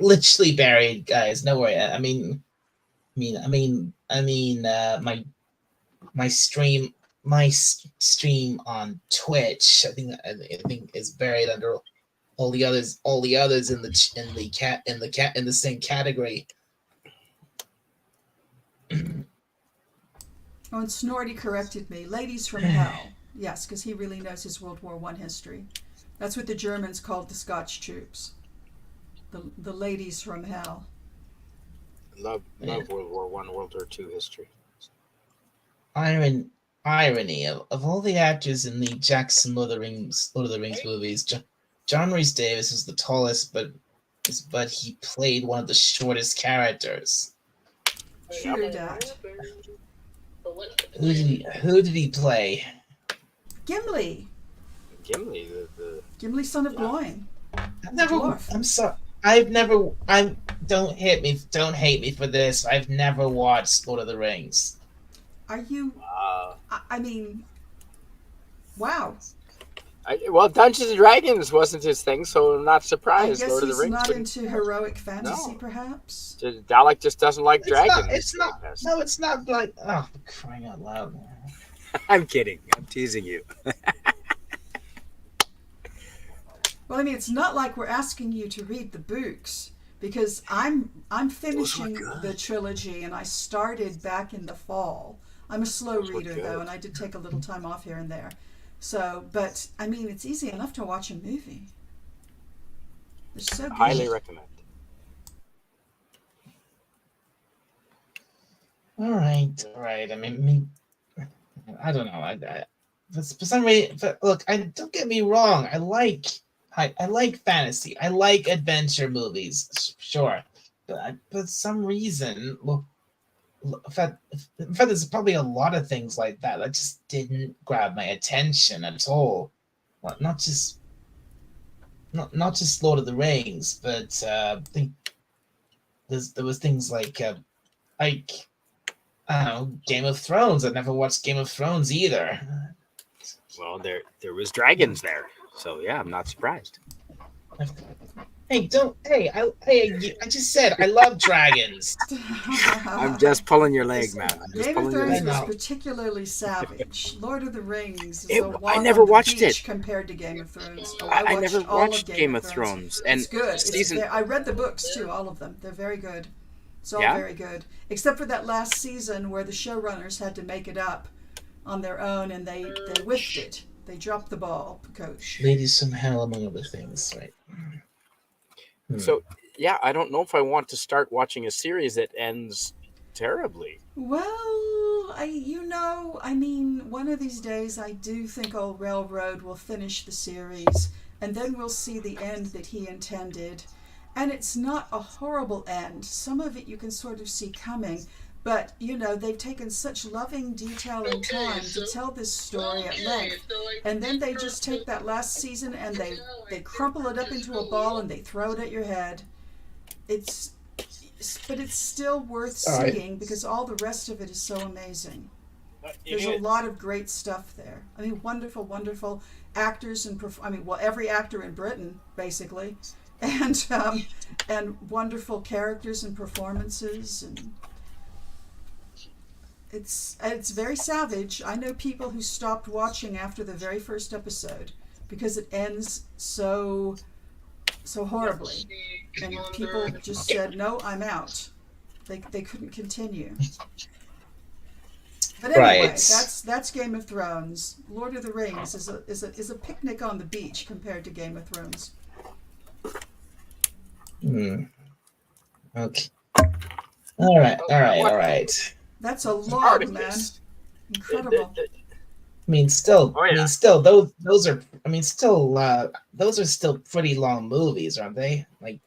literally buried, guys. No worry. My stream on Twitch. I think is buried under all the others in the same category. Oh, and Snorty corrected me. Ladies from Hell. Yes, because he really knows his World War I history. That's what the Germans called the Scotch troops. The ladies from Hell. Love World War One, World War II history. Irony of all the actors in the Jackson Lord of the Rings movies, John Rhys Davis was the tallest, but he played one of the shortest characters. True that. Who did he play? Gimli. Gimli, the Gimli, son of Gloin. Dwarf. I'm sorry. Don't hate me for this. I've never watched Lord of the Rings. Are you? I mean, wow. Well, Dungeons and Dragons wasn't his thing, so I'm not surprised. I guess Lord of the he's Rings not into heroic fantasy, No. perhaps. Dalek just doesn't like dragons. It's not. No, it's not like. Oh, crying out loud! I'm kidding. I'm teasing you. Well, I mean, it's not like we're asking you to read the books, because I'm finishing the trilogy, and I started back in the fall. I'm a slow reader though, and I did take a little time off here and there. So, but I mean, it's easy enough to watch a movie. They're so good. Highly recommend. All right. I mean, I don't know. For some reason, look, don't get me wrong. I like fantasy. I like adventure movies, sure. But for some reason, look, in fact, there's probably a lot of things like that just didn't grab my attention at all. Well, not just Lord of the Rings, but I think there was things like I don't know, Game of Thrones. I never watched Game of Thrones either. Well, there was dragons there, so yeah, I'm not surprised. I just said I love dragons. I'm just pulling your leg, man. I'm just Game of pulling your Thrones leg. was particularly savage. Lord of the Rings is It- a walk I never on the watched beach it. compared to Game of Thrones. Oh, I never all watched Game of Thrones, and it's good. season. I read the books too, all of them. They're very good. It's all Yeah? very good, except for that last season where the showrunners had to make it up on their own, and they whiffed it. They dropped the ball, Coach. Ladies from Hell, among other things, right? So yeah, I don't know if I want to start watching a series that ends terribly. Well, I mean, one of these days I do think Old Railroad will finish the series, and then we'll see the end that he intended. And it's not a horrible end. Some of it you can sort of see coming, but they've taken such loving detail and time to tell this story at length. And then they just take that last season and they crumple it up into a ball and they throw it at your head. But it's still worth seeing because all the rest of it is so amazing. There's a lot of great stuff there. I mean, wonderful, wonderful actors and every actor in Britain basically, and wonderful characters and performances, and it's very savage. I know people who stopped watching after the very first episode because it ends so horribly, and people just said, "No, I'm out." They couldn't continue. But anyway, Right. that's Game of Thrones. Lord of the Rings is a picnic on the beach compared to Game of Thrones. Okay. All right. That's a log, man. Incredible. I mean, still, Oh, yeah. those are still pretty long movies, aren't they? Like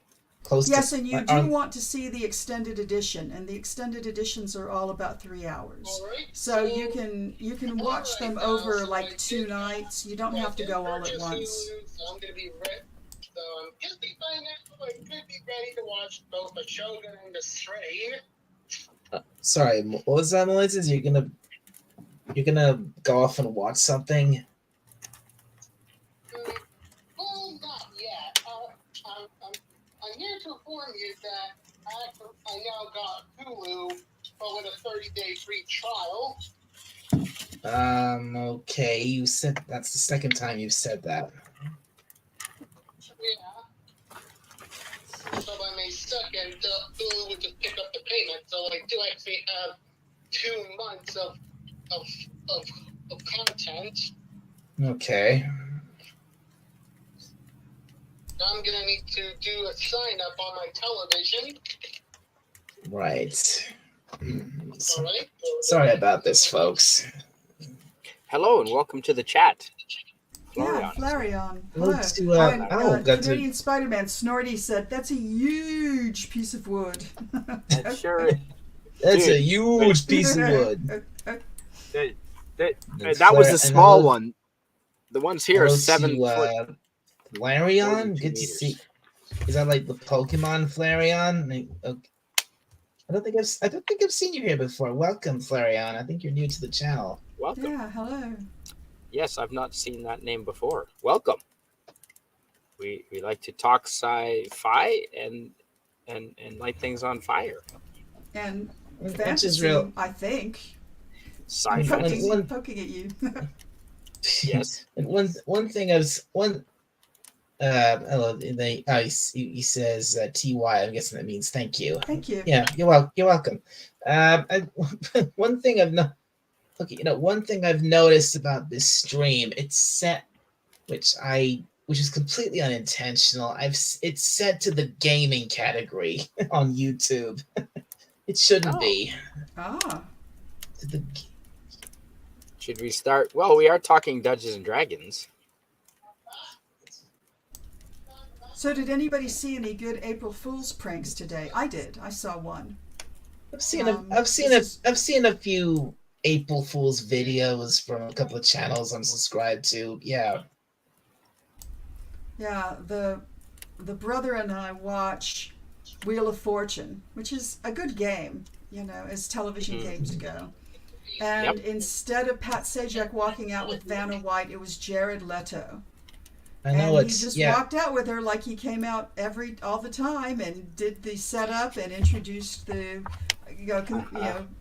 close. Yes, to, and you like, do want to see the extended edition, and the extended editions are all about 3 hours. So you can watch them over like 2 nights. You don't have to go all at once. I'm gonna be ready. So I'm just be by now. I could be ready to watch both the Shogun and the Stray. Sorry, what was that, Melissa? You're gonna go off and watch something? Well, not yet. I'm here to inform you that I now got Hulu, but with a 30-day free trial. Okay. You said that's the second time you've said that. Yeah. So by May 2nd, Hulu would just pick up the payment. So I do actually have 2 months of content. Okay. I'm gonna need to do a sign up on my television. Right. All right. Sorry about this, folks. Hello and welcome to the chat. Yeah, Florian. Flareon. Hello. Got to. Canadian Spider-Man Snorty said, "That's a huge piece of wood." That sure is. That's Dude. a huge piece of wood. That was a small one. The ones here are Hello 7 to, foot. Flareon, 42 good to meters. see. Is that like the Pokemon Flareon? Okay. I don't think I've seen you here before. Welcome, Flareon. I think you're new to the channel. Welcome. Yeah, hello. Yes, I've not seen that name before. Welcome. We like to talk sci-fi and light things on fire. And Which is fantasy, real. I think. Sci-fi. Fantasy. Poking at you. Yes. And one thing I was hello. He says TY. I'm guessing that means thank you. Thank you. Yeah, you're welcome. One thing I've one thing I've noticed about this stream, it's set, which is completely unintentional. It's set to the gaming category on YouTube. It shouldn't be. Ah. Should we start? Well, we are talking Dungeons and Dragons. So did anybody see any good April Fool's pranks today? I did. I saw one. I've seen this I've seen a few April Fool's videos from a couple of channels I'm subscribed to. Yeah. Yeah, the brother and I watch Wheel of Fortune, which is a good game, as television games go. And instead of Pat Sajak walking out with Vanna White, it was Jared Leto. I know and he just walked out with her like he came out all the time and did the setup and introduced the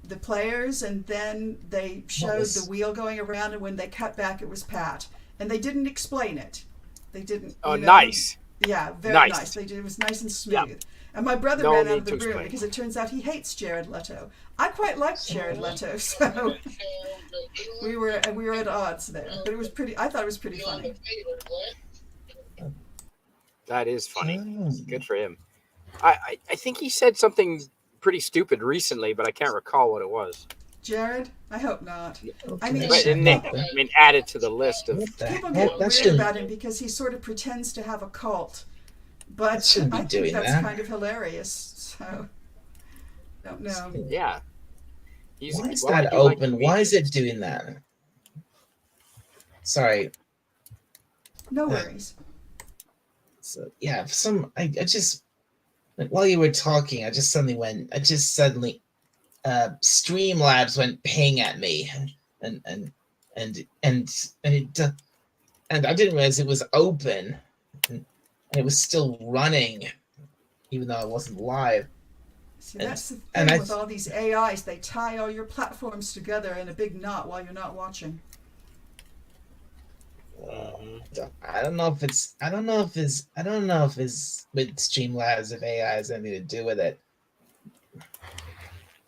the players, and then they showed the wheel going around, and when they cut back it was Pat, and they didn't explain it. They didn't. Oh, nice. Yeah, very Nice. nice. They did. It was nice and smooth. Yep. And my brother No ran out need of the to room explain. because it turns out he hates Jared Leto. I quite liked Jared Leto, so we were at odds there. But it was pretty. I thought it was pretty funny. That is funny. Good for him. I think he said something pretty stupid recently, but I can't recall what it was. Jared, I hope not. I But added to the list of. People get weird about him because he sort of pretends to have a cult, but I think that's kind of hilarious. So, don't know. Yeah. Why is that open? Why is it doing that? Sorry. No worries. So yeah, I just while you were talking, I just suddenly Streamlabs went ping at me, and I didn't realize it was open, and it was still running, even though I wasn't live. See, that's the thing with all these AIs; they tie all your platforms together in a big knot while you're not watching. I don't know if it's with Streamlabs if AI has anything to do with it.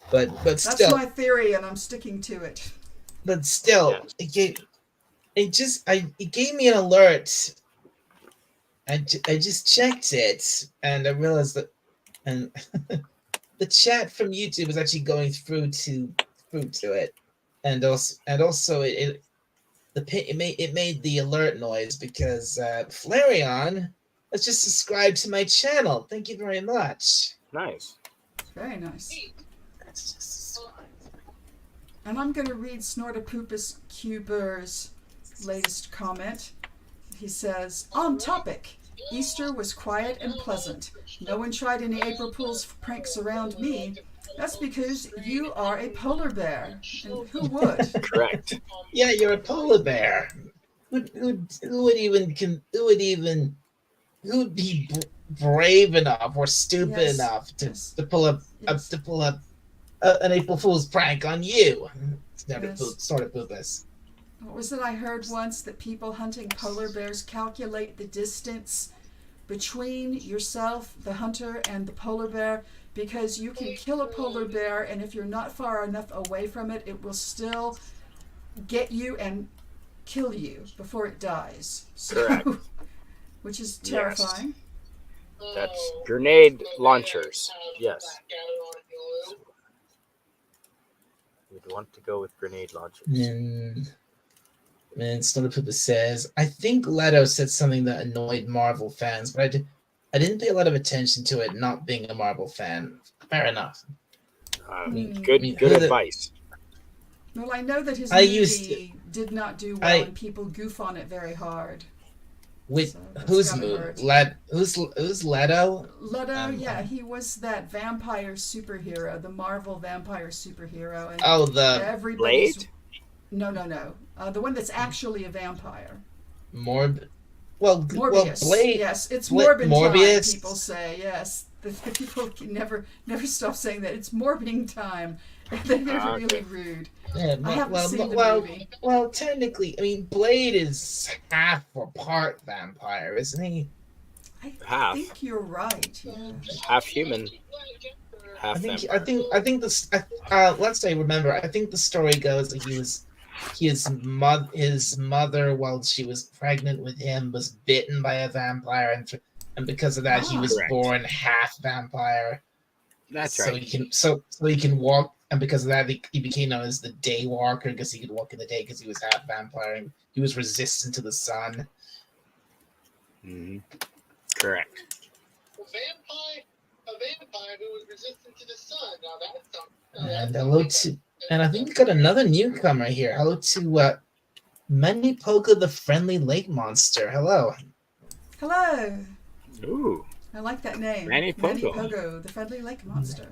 But that's still, my theory, and I'm sticking to it. But still, it gave me an alert. I just checked it, and I realized that, and the chat from YouTube was actually going through to it, and also it made the alert noise because Flareon has just subscribed to my channel. Thank you very much. Nice. Very nice. And I'm going to read Snortopupus Cuber's latest comment. He says, on topic, Easter was quiet and pleasant. No one tried any April Fool's pranks around me. That's because you are a polar bear. And who would? Correct. Yeah, you're a polar bear. Who'd be brave enough or stupid enough to pull up an April Fool's prank on you? It's never sort of Pupus. What was it I heard once, that people hunting polar bears calculate the distance between yourself, the hunter, and the polar bear, because you can kill a polar bear, and if you're not far enough away from it, it will still get you and kill you before it dies. So, Correct. which is Yes. terrifying. That's grenade launchers. Yes. We'd want to go with grenade launchers. And Snowpooper says, I think Leto said something that annoyed Marvel fans, but I didn't pay a lot of attention to it not being a Marvel fan. Fair enough. Good who the- advice. Well, I know that his I movie used did not do well, and people goof on it very hard. With So that's whose gotta movie? hurt. Who's Leto? Leto, yeah, he was that vampire superhero, the Marvel vampire superhero, and Oh, the everybody's Blade? no, the one that's actually a vampire. Morbius. Morbius. Blade. Yes, it's Bla- Morbin Morbius. time. People say yes. The people can never stop saying that it's morbing time. They're really rude. Yeah, I haven't seen the well, movie. well, technically, I mean, Blade is half or part vampire, isn't he? I Half. think you're right. Yeah. Half human, half I think vampire. this. Let's say, remember, I think the story goes that his mother, while she was pregnant with him, was bitten by a vampire, and because of that, he was Correct. born half vampire. That's So right. he can walk, and because of that, he became known as the Day Walker because he could walk in the day because he was half vampire and he was resistant to the sun. Mhm. Correct. A vampire who was resistant to the sun. Now that's And hello to, and I think we got another newcomer here. Hello to Manipogo the Friendly Lake Monster. Hello. Hello. Ooh. I like that name. Manny Pogo. Pogo, the friendly lake monster.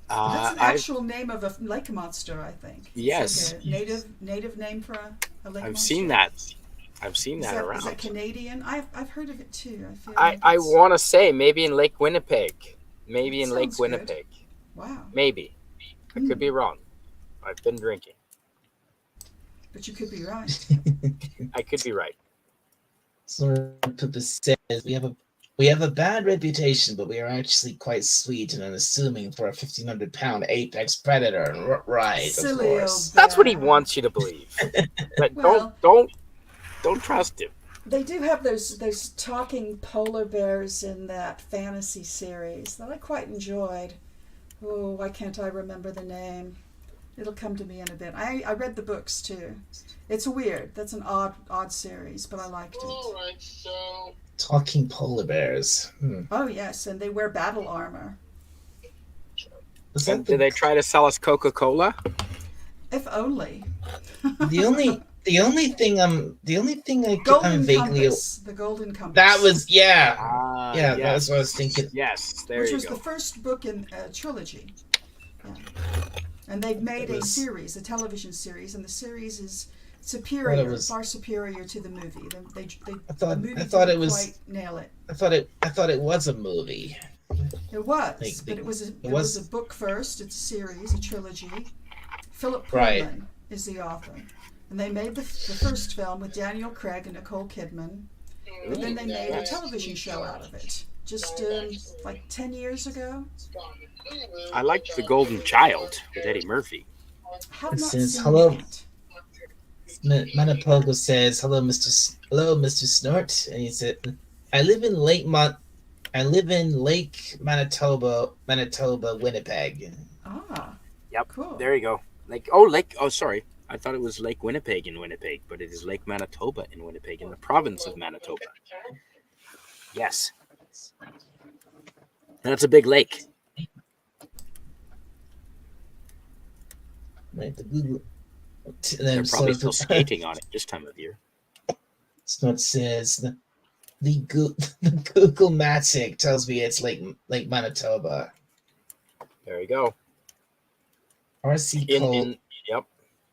That's an I've actual name of a lake monster, I think. It's Yes. like a native name for a lake monster. seen that. I've seen Is that that around. Canadian? I've heard of it too. I feel I like it's- want to say maybe in Lake Winnipeg. Maybe in That Lake sounds good. Winnipeg. Wow. Maybe. I could be wrong. I've been drinking. But you could be right. I could be right. So Pippa says we have a bad reputation, but we are actually quite sweet and unassuming for a 1,500-pound apex predator. Right, Silly of old course. That's what he bear. wants you to believe. But Well- don't trust him. They do have those talking polar bears in that fantasy series that I quite enjoyed. Oh, why can't I remember the name? It'll come to me in a bit. I read the books too. It's weird. That's an odd series, but I liked it. Alright, so Talking polar bears. Oh yes, and they wear battle armor. Was that And did they try to sell us Coca-Cola? If only. the only thing I'm Golden vaguely Compass. The Golden Compass. that was yeah Yes. that's what I was thinking. Yes, there which you was go. the first book in a trilogy. Yeah. And they've made It a was- series, a television series, and the series is Thought superior, it was- far superior to the movie. I thought- the movie I thought didn't it was- quite nail it. I thought it was a movie. It was, Like, but it was was- a book first. It's a series, a trilogy. Philip Pullman Right. is the author, and they made the first film with Daniel Craig and Nicole Kidman. But then they made a television show out of it, just like 10 years ago. I liked The Golden Child with Eddie Murphy. Have It not says, seen "Hello." it. Manipogo says, "Hello, Mr. Snort," and he said, "I live in Lake Manitoba, Winnipeg." Ah, Yep. cool. There you go. Sorry. I thought it was Lake Winnipeg in Winnipeg, but it is Lake Manitoba in Winnipeg in the province of Manitoba. Yes. And it's a big lake. Right, the Google. They're probably still skating on it this time of year. Snort says the Google Matic tells me it's Lake Manitoba. There you go. RC Cola. Yep.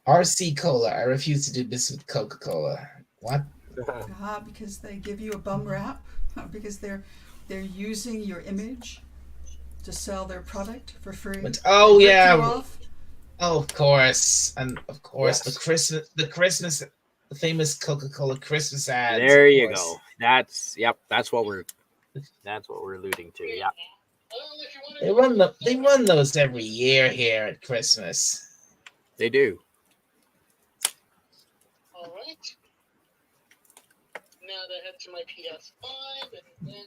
RC Cola. I refuse to do business with Coca-Cola. What? Because they give you a bum rap, because they're using your image to sell their product for free. But, They rip you yeah. off. Oh, of course, and of course Yes. the famous Coca-Cola Christmas ad. There you go. That's what we're That's what we're alluding to. Yeah. Well, if you want They run those every year here at Christmas. They do. All right. Now to head to my PS5 and then.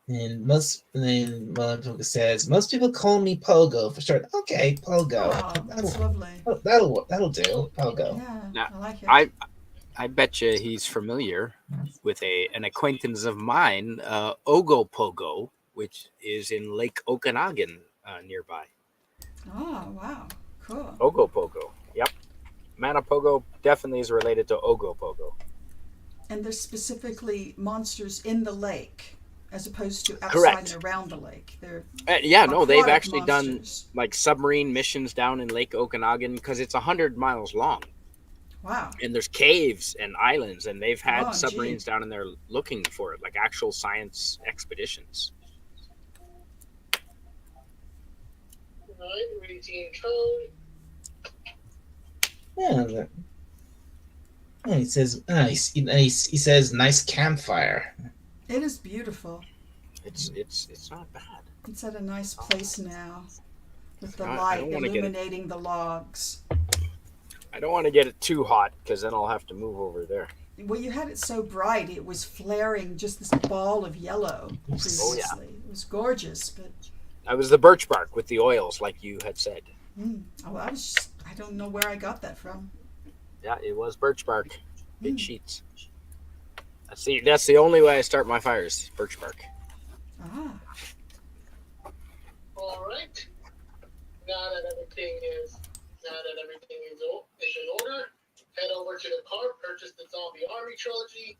And Pogo says most people call me Pogo for short. Okay, Pogo. Oh, that's lovely. That'll do. Pogo. Yeah, Now, I like it. I bet you he's familiar with an acquaintance of mine, Ogopogo, which is in Lake Okanagan nearby. Oh, wow. Cool. Ogopogo. Yep. Manapogo definitely is related to Ogopogo. And there's specifically monsters in the lake as opposed to outside Correct. and around the lake. They're Yeah, no, they've aquatic actually monsters. done like submarine missions down in Lake Okanagan because it's 100 miles long. Wow. And there's caves and islands, and they've had Oh, submarines gee. down in there looking for it, like actual science expeditions. All right, reading code. Yeah. He says nice. He says nice campfire. It is beautiful. It's not bad. It's at a nice place now with the I light don't wanna get it. illuminating the logs. I don't want to get it too hot because then I'll have to move over there. Well, you had it so bright, it was flaring just this ball of yellow previously. Oh, yeah. It was gorgeous, but That was the birch bark with the oils, like you had said. I don't know where I got that from. Yeah, it was birch bark, big Mm. sheets. That's the only way I start my fires, birch bark. Ah, All right. Now that everything is in order, head over to the cart, purchase the Zombie Army trilogy.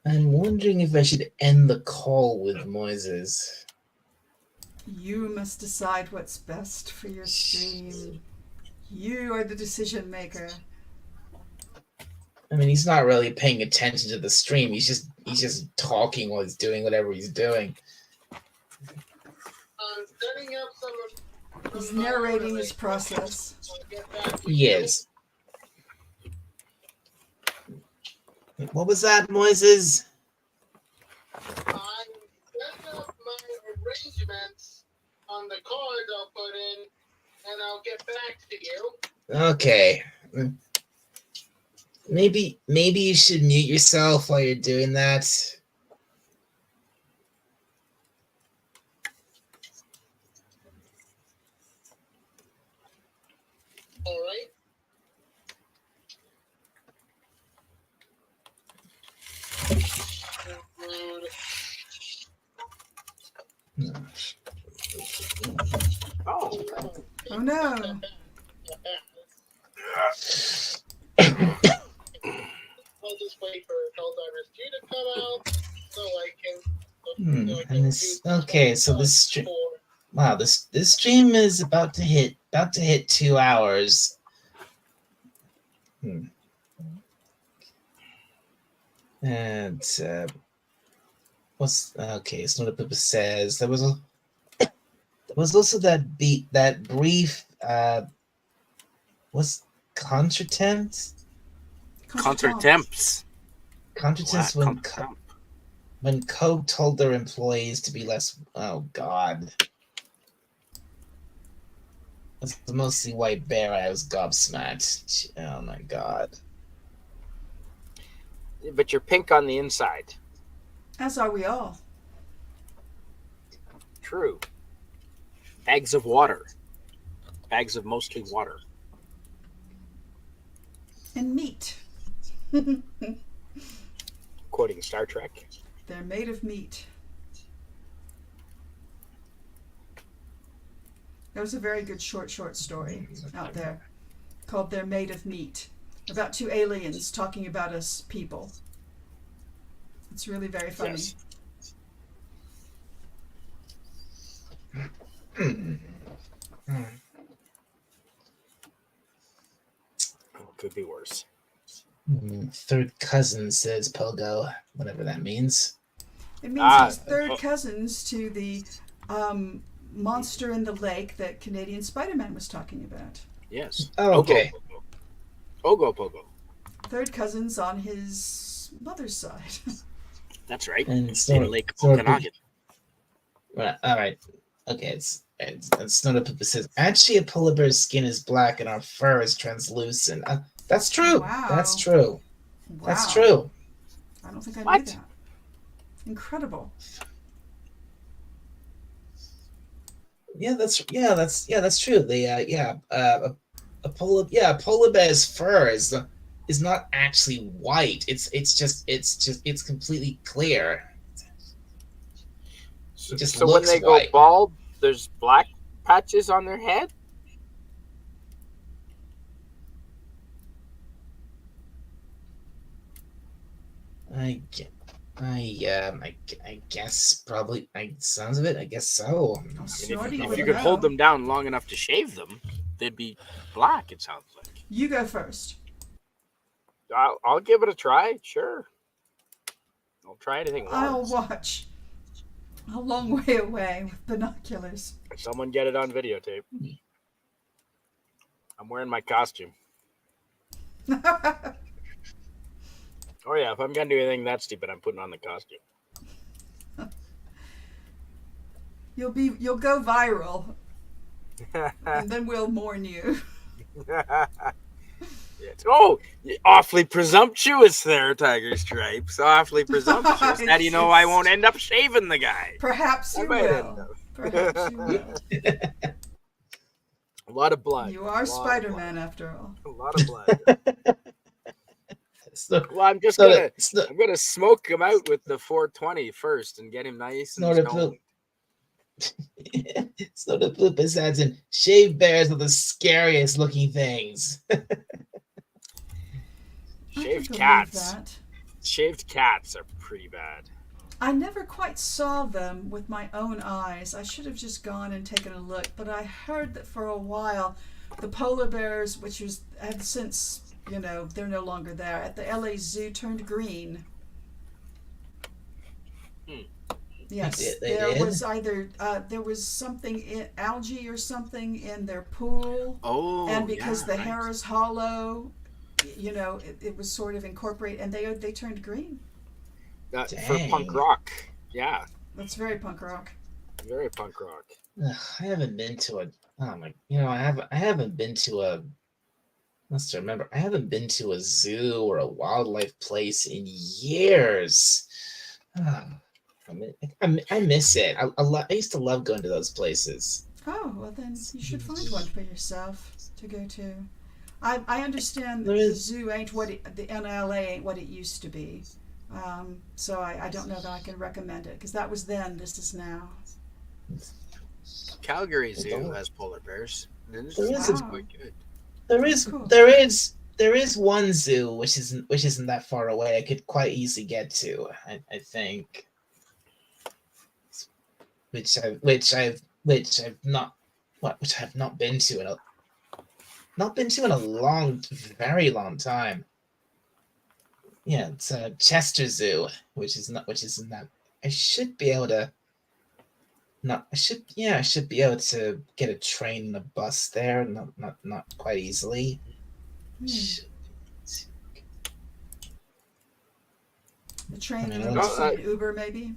I'm wondering if I should end the call with Moises. you must decide what's best for your stream. You are the decision maker. I mean, he's not really paying attention to the stream. He's just talking while he's doing whatever he's doing. I'm setting up some. He's narrating his process. I'll get back to He you. is. What was that, Moises? I'm setting up my arrangements on the cards I'll put in, and I'll get back to you. Okay. Maybe you should mute yourself while you're doing that. All right. Oh, Oh no. I'll just wait for Helldivers 2 to come out so I can. And this okay, so this stream. Wow, this stream is about to hit 2 hours. And what's okay? So what Pippa says there was also that brief what's contretemps contretemps. when Coke told their employees to be less. Oh God. It's mostly white bear. I was gobsmacked. Oh my God. But you're pink on the inside. As are we all. True. Bags of water. Bags of mostly water. And meat. Quoting Star Trek. They're made of meat. There was a very good short story out there called They're Made of Meat, about two aliens talking about us people. It's really very funny. Yes. Could be worse. Third cousin, says Pogo, whatever that means. It means he's third cousins to the monster in the lake that Canadian Spider-Man was talking about. Yes. Oh, okay. Ogopogo. third cousins on his mother's side. That's right. And In Snort, Lake Snort, Okanagan. right, all right. Okay, it's Snortopoopa says actually a polar bear's skin is black and our fur is translucent. That's true. Wow. That's true. Wow. That's true. I don't think I knew What? that. Incredible. Yeah, that's true. A polar bear's fur is not actually white. It's completely clear. So, just so when looks they white. go bald, there's black patches on their head? I guess probably. Sounds of it. I guess so. Oh, And Snorty if would you could hold know. them down long enough to shave them, they'd be black, it sounds like. You go first. I'll give it a try, sure. I'll try anything I'll once. watch. A long way away with binoculars. Someone get it on videotape. I'm wearing my costume. Oh yeah, if I'm gonna do anything that stupid, I'm putting on the costume. You'll go viral, and then we'll mourn you. Oh, awfully presumptuous there, Tiger Stripes. Awfully presumptuous. How do you know I won't end up shaving the guy? Perhaps I you might end will. up. Perhaps you will. A lot of blood. You A are lot of Spider-Man after all. blood. A lot of blood. Snort- Well, I'm just Snort- Snort- I'm gonna smoke him out with the 420 first and get him nice and Snortopoopa. stoned. Snortopoopa says, "And shaved bears are the scariest looking things." I Shaved can believe cats. that. Shaved cats are pretty bad. I never quite saw them with my own eyes. I should have just gone and taken a look, but I heard that for a while the polar bears, which have since, they're no longer there, at the LA Zoo turned green. Yes, They there did? was either there was something algae or something in their pool, Oh, and because yeah, the right. hair is hollow, it was sort of incorporated, and they turned green. For punk Dang. rock. Yeah, That's very punk rock. very punk rock. Ugh, I haven't been to a. Oh my! I haven't been to a. Must remember. I haven't been to a zoo or a wildlife place in years. I miss it. I used to love going to those places. Oh, well then you should find one for yourself to go to. I understand There the is- zoo ain't the NLA ain't what it used to be. So I don't know that I can recommend it, because that was then, this is now. Calgary Zoo Oh. has polar bears. There is That's a- quite good. Cool. There is one zoo which isn't that far away. I could quite easily get to. I think. Which I've not been to in a very long time. Yeah, it's Chester Zoo, which isn't that. I should be able to. I should be able to get a train and a bus there. Not quite easily. The train I mean, and let's- an Uber maybe.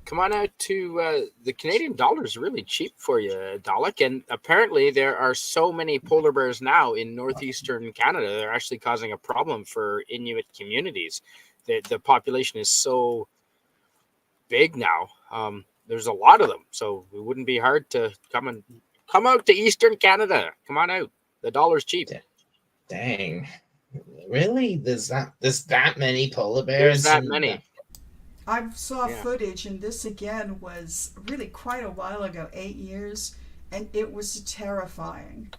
Come on out to the Canadian dollar is really cheap for you, Dalek. And apparently there are so many polar bears now in northeastern Canada. They're actually causing a problem for Inuit communities. The population is so big now. There's a lot of them, so it wouldn't be hard to come out to Eastern Canada. Come on out. The dollar's cheap. Dang. Really? There's that many polar bears? There's that in many. I saw Yeah. footage, and this again was really quite a while ago, 8 years, and it was terrifying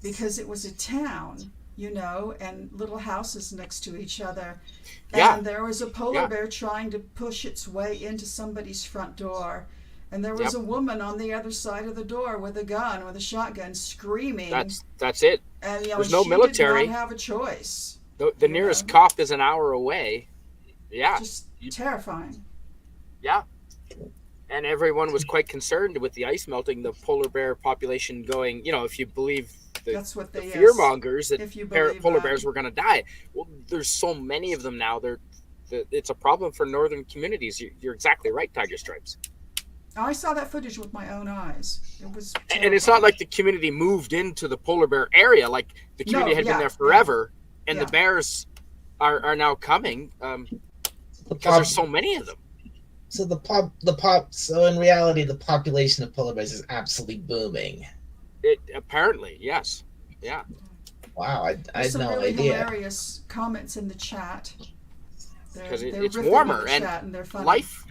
because it was a town, and little houses next to each other. Yeah. And there was a polar Yeah. bear trying to push its way into somebody's front door. And there was a woman on the other side of the door with a shotgun, screaming. That's it. And there's no she military. did not have a choice. The nearest cop is an hour away. Yeah. Just terrifying. Yeah. And everyone was quite concerned with the ice melting, the polar bear population going, if you believe the That's what they fear mongers that if you believe polar that. bears were going to die. Well, there's so many of them now. It's a problem for northern communities. You're exactly right, Tiger Stripes. I saw that footage with my own eyes. It was And it's not like the community moved into the polar bear area. Like the community had been there forever, and the bears are now coming because there's so many of them. So so in reality, the population of polar bears is absolutely booming. It apparently, yes, yeah. Wow, I had some no really idea. Hilarious comments in the chat. Because They're it's riffing warmer on the and chat and they're funny. life.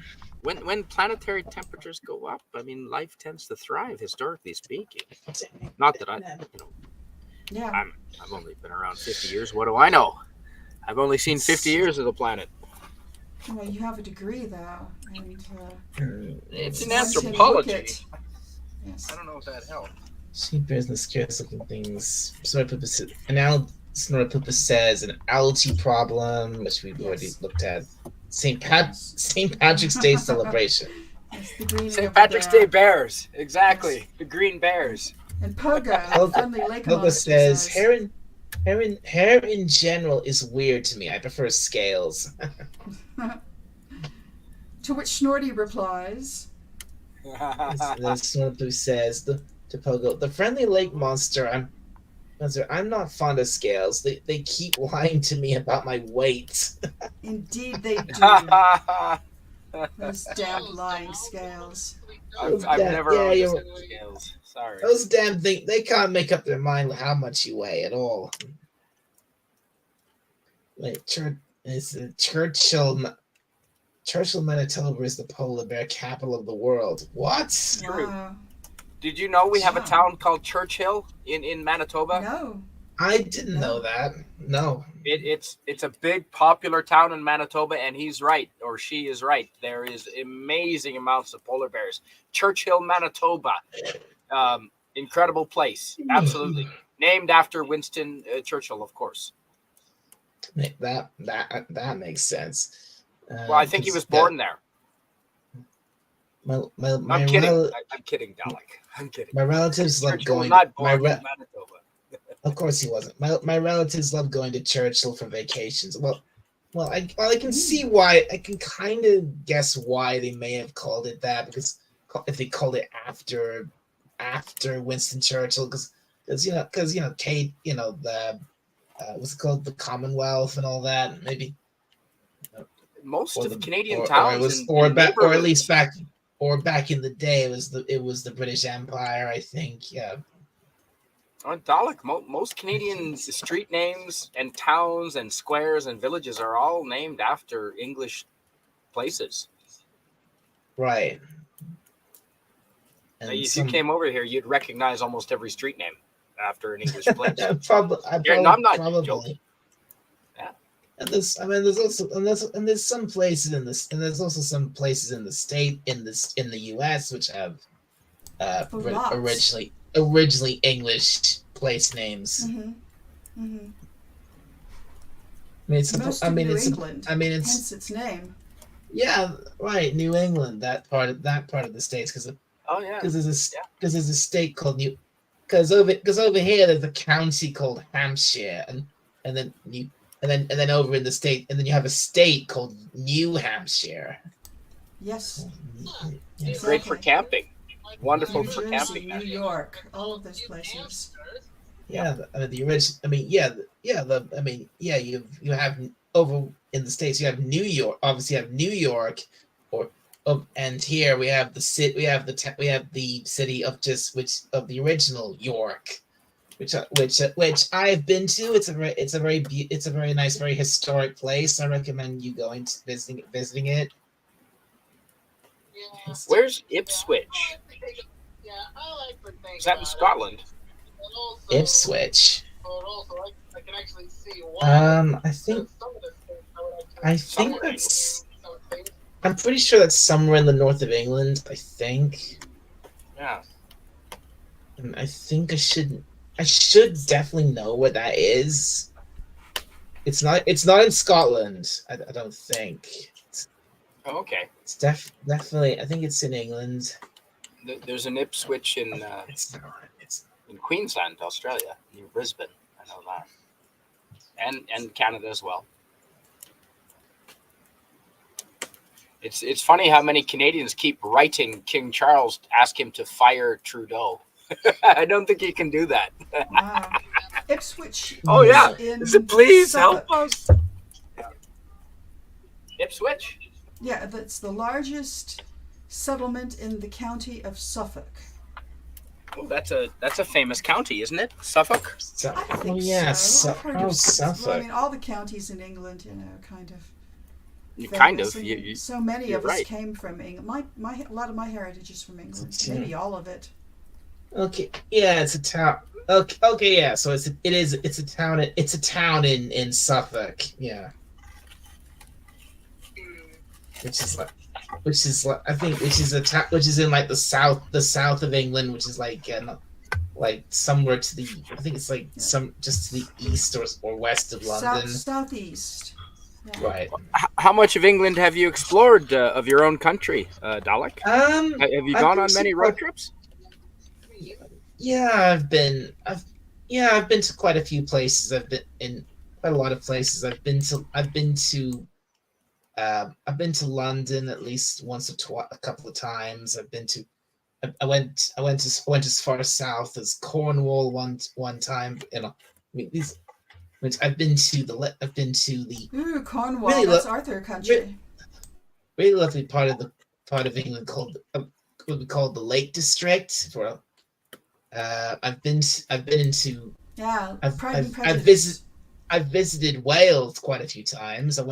When planetary temperatures go up, I mean, life tends to thrive, historically speaking. Not that I've only been around 50 years. What do I know? I've only seen 50 years of the planet. Well, you have a degree though, and It's in one can look anthropology. at- Yes. I don't know if that helps. Sheep bears and the scariest looking things. Snorapoopa says an algae problem, which we've already looked at. St. Patrick's Day celebration. It's the greening St. of the Patrick's bear. Day bears. Exactly. The green bears. And Pogo, Pogo- friendly lake Logo monitor says hair in general is weird to me. I prefer scales. To which Snorty replies, Snorapoo says to Pogo, the friendly lake monster. I'm not fond of scales. They keep lying to me about my weight. "Indeed they do. Those damn lying scales." I've never owned scales. Sorry. Those damn things, they can't make up their mind how much you weigh at all. Wait, Churchill, Manitoba is the polar bear capital of the world. What? Wow. Did you know we have a town called Churchill in Manitoba? No. I didn't know that. No. It's a big popular town in Manitoba, and he's right, or she is right. There is amazing amounts of polar bears. Churchill, Manitoba, incredible place, absolutely. Named after Winston Churchill, of course. That makes sense. Well, I think he was born there. I'm kidding. I'm kidding, Dalek. I'm kidding. My relatives love Churchill was going. not born in Manitoba. Of course he wasn't. My relatives love going to Churchill for vacations. Well, I can see why. I can kind of guess why they may have called it that, because if they called it after Winston Churchill, because Kate, the what's it called, the Commonwealth and all that, maybe. Most of the Canadian or towns, back in the day, it was the British Empire, I think. Yeah. Dalek, most Canadian street names and towns and squares and villages are all named after English places. Right. And if you came over here, you'd recognize almost every street name after an English place. I'm not joking. Yeah. And there's some places in this, and there's also some places in the state in the U.S. which have originally English place names. Mm-hmm. Mm-hmm. Hence its name. Yeah, right. New England, that part of the states, because there's a state called because over here there's a county called Hampshire, and then over in the state, and then you have a state called New Hampshire. Yes. Yes. Great for camping. Wonderful New for Jersey, camping. New York, all of those places. Yeah, the original. You have over in the states. You have New York. Obviously, you have New York, and here we have the city. We have the city of the original York, which I've been to. It's a very nice, very historic place. I recommend you going to visiting it. Yeah. Where's Ipswich? Yeah, I like to think Is that in Scotland? Ipswich. I can actually see why. I think that's. I'm pretty sure that's somewhere in the north of England. I think. Yeah. And I think I should definitely know what that is. It's not in Scotland. I don't think. Oh, okay. It's definitely. I think it's in England. There's an Ipswich in It's not. in Queensland, Australia, near Brisbane. I know that. and Canada as well. It's funny how many Canadians keep writing King Charles to ask him to fire Trudeau. I don't think he can do that. Wow. Ipswich. Oh, yeah. is Is it please Suffolk. help us? Ipswich? Yeah, that's the largest settlement in the county of Suffolk. Oh, that's a famous county, isn't it? Suffolk. So, I think yes. I've heard of Suffolk. Well, I mean, all the counties in England, kind of. Kind of. And so many of us right. came from England. A lot of my heritage is from England. Yeah. Maybe all of it. Okay, yeah, it's a town. Okay, yeah. So it's a town. It's a town in Suffolk. Yeah, which is in like the south of England, which is like somewhere to the. I think it's like just to the east or west of London. Southeast. Yeah. Right. How much of England have you explored of your own country, Dalek? Have Have you gone on many road trips? Yeah, I've been to quite a few places. I've been in quite a lot of places. I've been to London at least once or a couple of times. I went as far south as Cornwall one time. I've been to the Ooh, Cornwall. Really That's Arthur country. really lovely part of England called what we call the Lake District. I've visited Wales quite a few times. We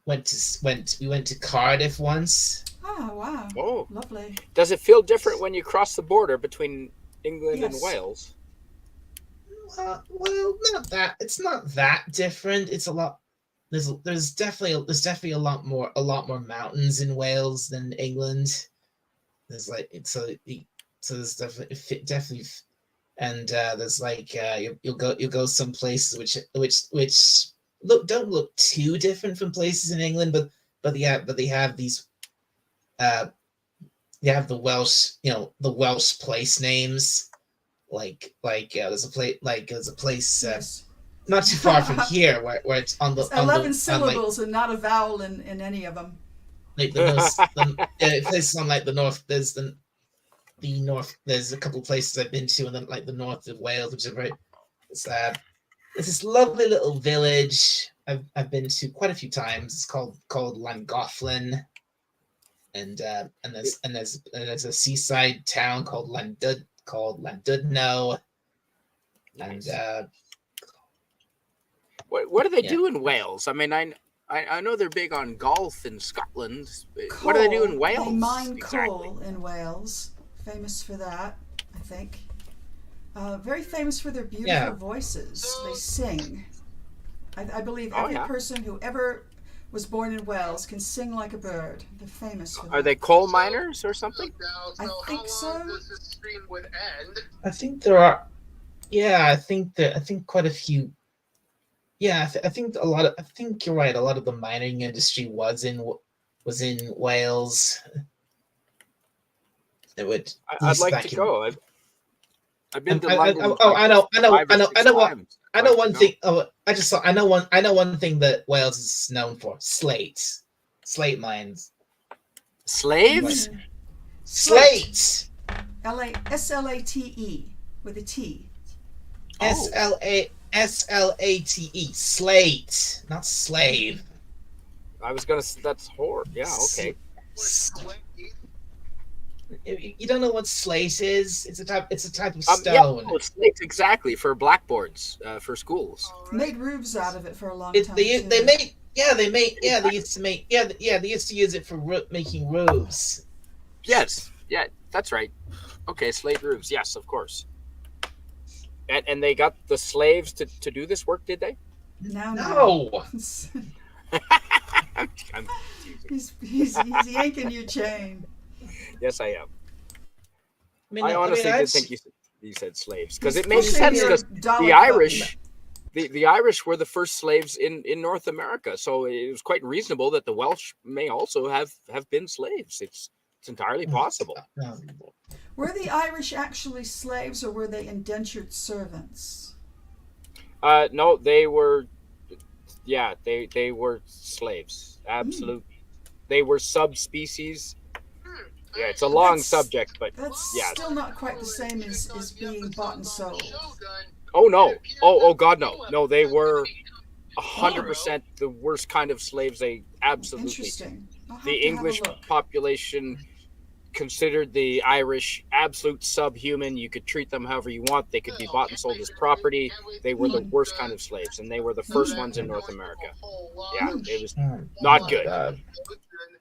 went to Cardiff once. Oh, wow. Oh, Lovely. does it feel different when you cross the border between England and Yes. Wales? Well, not that. It's not that different. It's a lot. There's definitely a lot more mountains in Wales than England. There's there's definitely, and there's you'll go some places which don't look too different from places in England, but they have these they have the Welsh place names. There's a place Yes. not too far from here where it's on the It's 11 on syllables and not a vowel in any of them. places on the north. There's the north. There's a couple of places I've been to, and then the north of Wales, which are very. It's this lovely little village I've been to quite a few times. It's called Llangollen, and there's a seaside town called Llandudno, Nice. and What do they Yeah. do in Wales? I mean, I know they're big on golf in Scotland. What do they do in Coal. Wales? They mine exactly? coal in Wales. Famous for that, I think. Very famous for their beautiful Yeah. voices. They sing. I believe Oh, every yeah. person who ever was born in Wales can sing like a bird. They're famous for that. Are they coal miners or something? I How think long so. does this stream would end? I think there are. Yeah, I think quite a few. Yeah, I think I think you're right. A lot of the mining industry was in Wales. It would. I'd like to go. I've been to I London. I know I know one thing. Oh, I know one thing that Wales is known for: slate mines. Slaves? Mm. Slate. SLATE with a T. Oh. SLATE. Slate, not slave. I was gonna. That's horror. Yeah. Okay. You don't know what slate is? It's a type of Yeah, stone. slates exactly for blackboards for schools. Made roofs out of it for a long They time. they too. they used to use it for making roofs. Yes. Yeah. That's right. Okay. Slate roofs. Yes, of course. And they got the slaves to do this work, did they? No. I'm he's yanking your chain. Yes, I am. mean, I honestly I've did think you said slaves because He's it makes pushing sense your because Dalek the Irish, button. the Irish were the first slaves in North America, so it was quite reasonable that the Welsh may also have been slaves. It's entirely possible. Were the Irish actually slaves or were they indentured servants? No, they were. Yeah, they were slaves. Absolute. They were subspecies. Yeah, it's a long That's subject, but that's yeah. still not quite the same as being bought and sold. Oh no. Oh God, no. No, they were 100% the worst kind of slaves. They absolutely. Interesting. I'll have The to have a English look. population considered the Irish absolute subhuman. You could treat them however you want. They could be bought and sold as property. They were the worst kind of slaves, and they were the first ones in North America. Yeah, it was not my good. God.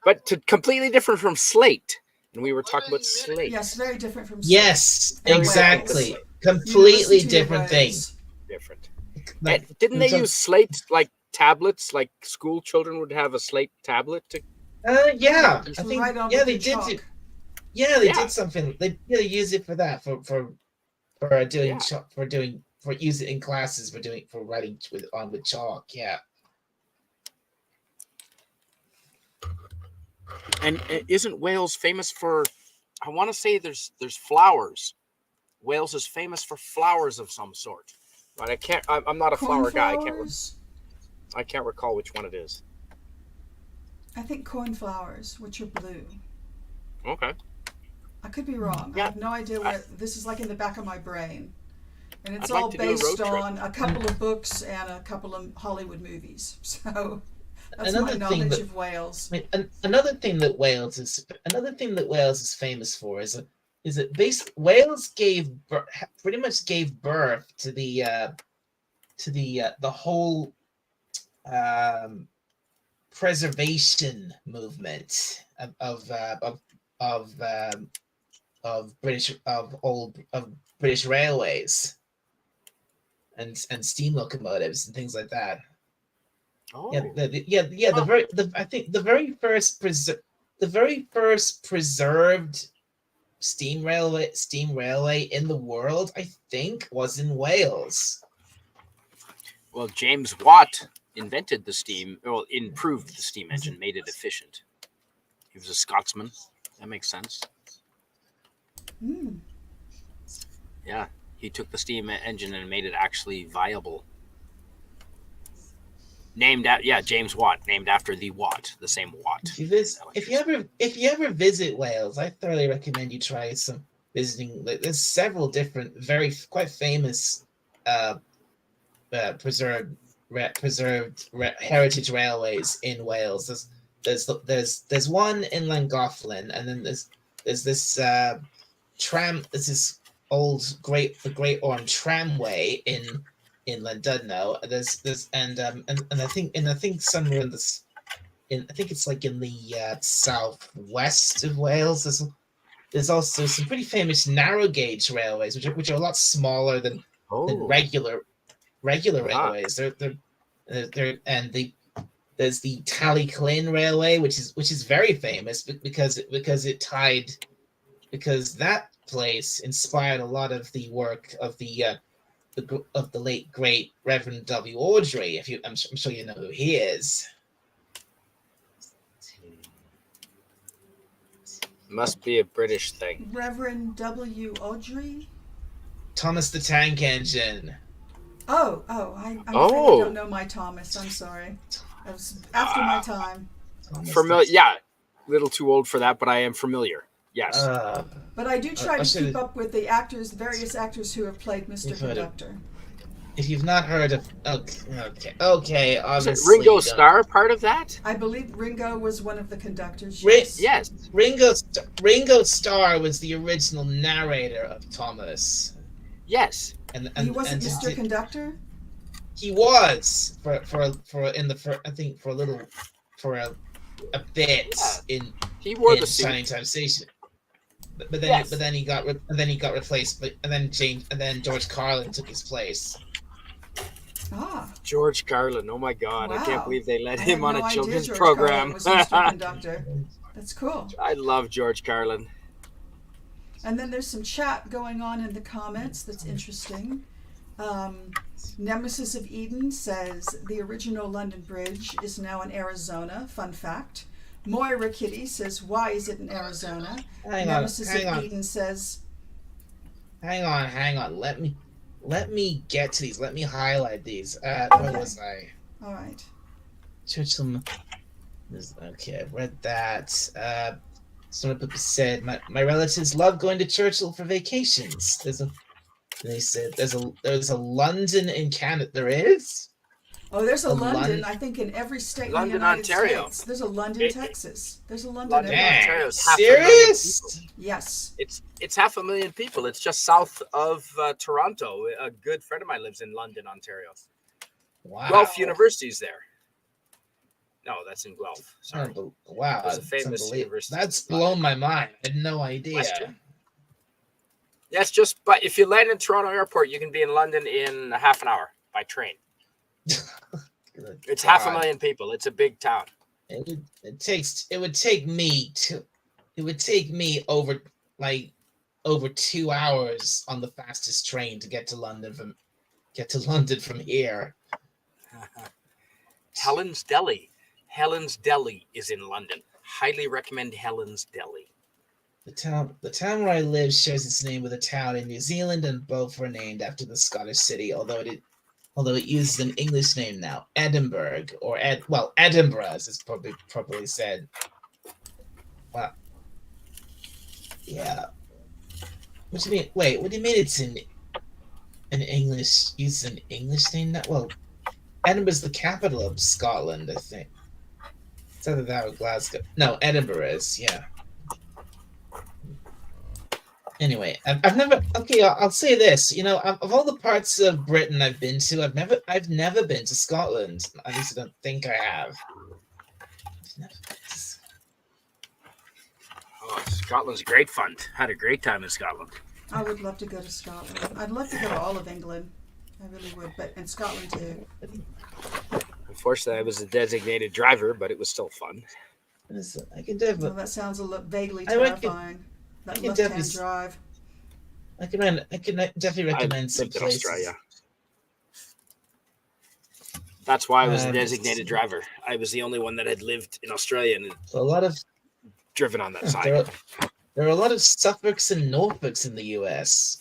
But completely different from slate. And we were talking about slate. Yes, very different from Yes, And exactly. Wales. Completely You listen to your different thing. Wales. Different. Like, And didn't they so- use slate like tablets? Like school children would have a slate tablet to. Yeah, To I think. write on Yeah, with they your did. chalk. Yeah, they Yeah. did something. They use it for that for doing Yeah. for use it in classes for writing with chalk. Yeah. And isn't Wales famous for? I want to say there's flowers. Wales is famous for flowers of some sort, but I can't. I'm not a flower guy. Cornflowers. I can't recall which one it is. I think cornflowers, which are blue. Okay. I could be wrong. I Yeah. have no idea where this is, like in the back of my brain. And it's I'd like all to do a road based trip. on a couple of books and a couple of Hollywood movies. So that's Another my thing knowledge that- of Wales. I mean, another thing that Wales is famous for is that Wales pretty much gave birth to the whole preservation movement of British railways and steam locomotives and things like that. Oh. I think the very first preserved steam railway in the world, I think, was in Wales. Well, James Watt invented the steam, well, improved the steam engine, made it efficient. He was a Scotsman. That makes sense. Mm. Yeah, he took the steam engine and made it actually viable. James Watt, named after the Watt, the same Watt. If you ever visit Wales, I thoroughly recommend you try some visiting. There's several different, quite famous, preserved heritage railways in Wales. There's one in Llangollen, and then there's this tram. There's this the Great Orme Tramway in Llandudno. And I think somewhere I think it's like in the southwest of Wales. There's also some pretty famous narrow gauge railways, which are a lot smaller than regular railways. There's the Tallyclyn Railway, which is very famous because that place inspired a lot of the work of the late great Reverend W. Awdry. I'm sure you know who he is. Must be a British thing. Reverend W. Awdry? Thomas the Tank Engine. I'm afraid I don't know my Thomas. I'm sorry. That was after my time. Familiar? Yeah, a little too old for that, but I am familiar. Yes. But I do try I to should've- keep up with the various actors who have played Mr. You've heard of- Conductor. If you've not heard of, okay, Is obviously Ringo you don't- Starr part of that? I believe Ringo was one of the conductors. Yes. Ringo Starr was the original narrator of Thomas, Yes. and He wasn't and Mr. Conductor? he was for I think for a bit in He wore the suit. Shining Time Station. But then Yes. he got replaced. And then George Carlin took his place. Ah. George Carlin. Oh my God! I can't Wow. believe they let I him had on no a idea children's George program. Carlin was Mr. Conductor. That's cool. I love George Carlin. And then there's some chat going on in the comments that's interesting. Nemesis of Eden says the original London Bridge is now in Arizona. Fun fact. Moira Kitty says, why is it in Arizona? Hang Nemesis on. of Eden says, Hang on. let me get to these. Let me highlight these. Where Okay. was I? All right. Churchill. Okay, I read that. Someone said my relatives love going to Churchill for vacations. They said there's a London in Canada. There is. Oh, there's a A London. Lon- I think in every state in London, the United Ontario. States. There's a London, It- Texas. There's a London. London, everywhere. Ontario Dang, is 500,000 serious? people. Yes. It's 500,000 people. It's just south of Toronto. A good friend of mine lives in London, Ontario. Wow. Guelph University's there. No, that's in Guelph. Sorry. Wow, There's a that's famous unbelievable. university That's in London. blown my mind. I had no idea. Western. That's just, but if you land in Toronto Airport, you can be in London in half an hour by train. Good It's God. 500,000 people. It's a big town. It would take me over 2 hours on the fastest train to get to London from here. Helen's Deli. Helen's Deli is in London. Highly recommend Helen's Deli. The town where I live shares its name with a town in New Zealand, and both were named after the Scottish city. Although it uses an English name now, Edinburgh Edinburgh, as it's probably properly said. Wow. Yeah. What do you mean? Wait, what do you mean it's in an English? Uses an English name now? Well, Edinburgh's the capital of Scotland, I think. It's either that or Glasgow. No, Edinburgh is. Yeah. Anyway, I've never. Okay, I'll say this. You know, of all the parts of Britain I've been to, I've never been to Scotland. At least I don't think I have. I've never been to- Oh, Scotland's great fun. Had a great time in Scotland. I would love to go to Scotland. I'd love to go to all of England. I really would, but and Scotland too. Unfortunately, I was a designated driver, but it was still fun. Listen, I can Well, definitely. that sounds a little vaguely I reckon- terrifying. That I can left-hand definitely- drive. I can definitely I recommend some lived in places. Australia. That's why I was a Um, designated driver. I was the only one that had lived in Australia and had So a lot of driven on that side. there are a lot of Suffolks and Norfolks in the U.S.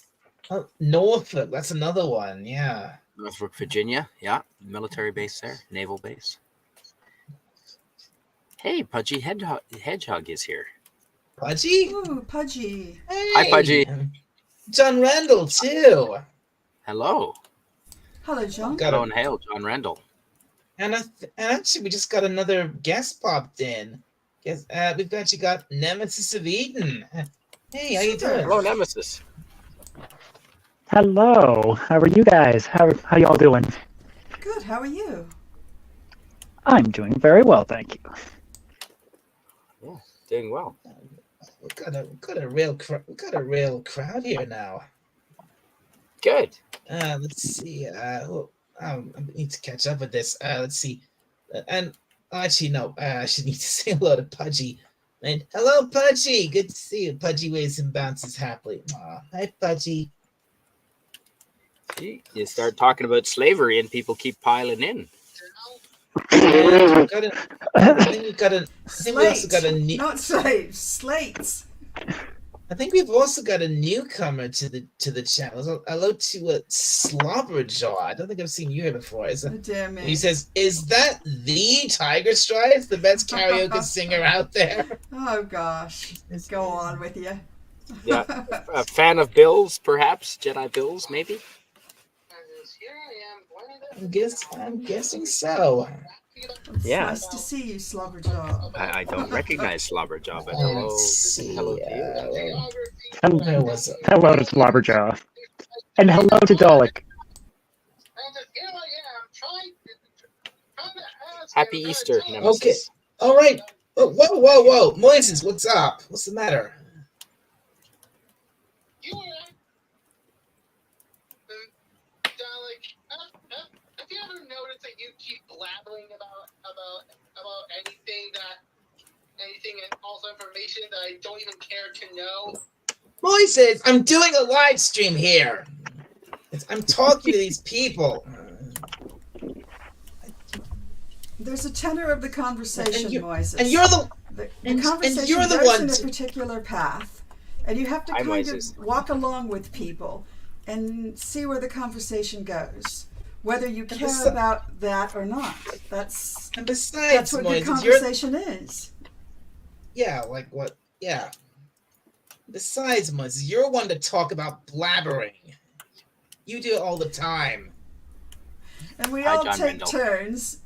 Oh, Norfolk, that's another one. Yeah. Norfolk, Virginia. Yeah. Military base there. Naval base. Hey, Pudgy Hedgehog is here. Pudgy? Ooh, Pudgy. Hey. Pudgy. John Randall too. Hello. Hello, John. Got Hello a, and hail, John Rendell. and actually, we just got another guest popped in. Yes, we've actually got Nemesis of Eden. Hey, how you Super. doing? Hello, Nemesis. Hello. How are you guys? How y'all doing? Good. How are you? I'm doing very well, thank you. Doing well. We've got a real crowd here now. Good. Let's see. I need to catch up with this. Let's see. And actually, no. I should need to say hello to Pudgy. And hello, Pudgy. Good to see you. Pudgy waves and bounces happily. Aw, hi, Pudgy. See, you start talking about slavery and people keep piling in. And we've got I think we've got a. I think we also got a Slate. new. Not slaves. Slates. I think we've also got a newcomer to the channel. Hello to Slobberjaw. I don't think I've seen you here before. Oh, dear me. He says, "Is that the Tiger Stripe, the best karaoke singer out there?" Oh gosh. Go on with you. Yeah. A fan of Bills, perhaps? Jedi Bills, maybe? Here I am. I'm guessing so. It's Yeah. nice to see you, Slobberjaw. I don't recognize Slobberjaw, but Let's see. hello to you. Where was it? Hello to Slobberjaw. And hello to Dalek. Happy Easter, Nemesis. Okay. All right. Oh, whoa. Moises, what's up? What's the matter? Have you ever noticed that you keep blabbering about anything and also information that I don't even care to know? Moises, I'm doing a live stream here. I'm talking to these people. There's a tenor of the conversation, Moises. And you're the The and conversation you're the goes one in a to- particular path, and you have to Hi, kind Moises. of walk along with people. and see where the conversation goes, whether you care besi- about that or not. That's And besides, what good Moises, you're conversation is. yeah, like what? Yeah. Besides, Moises, you're one to talk about blabbering. You do it all the time. And we Hi, all John take Rendell. turns,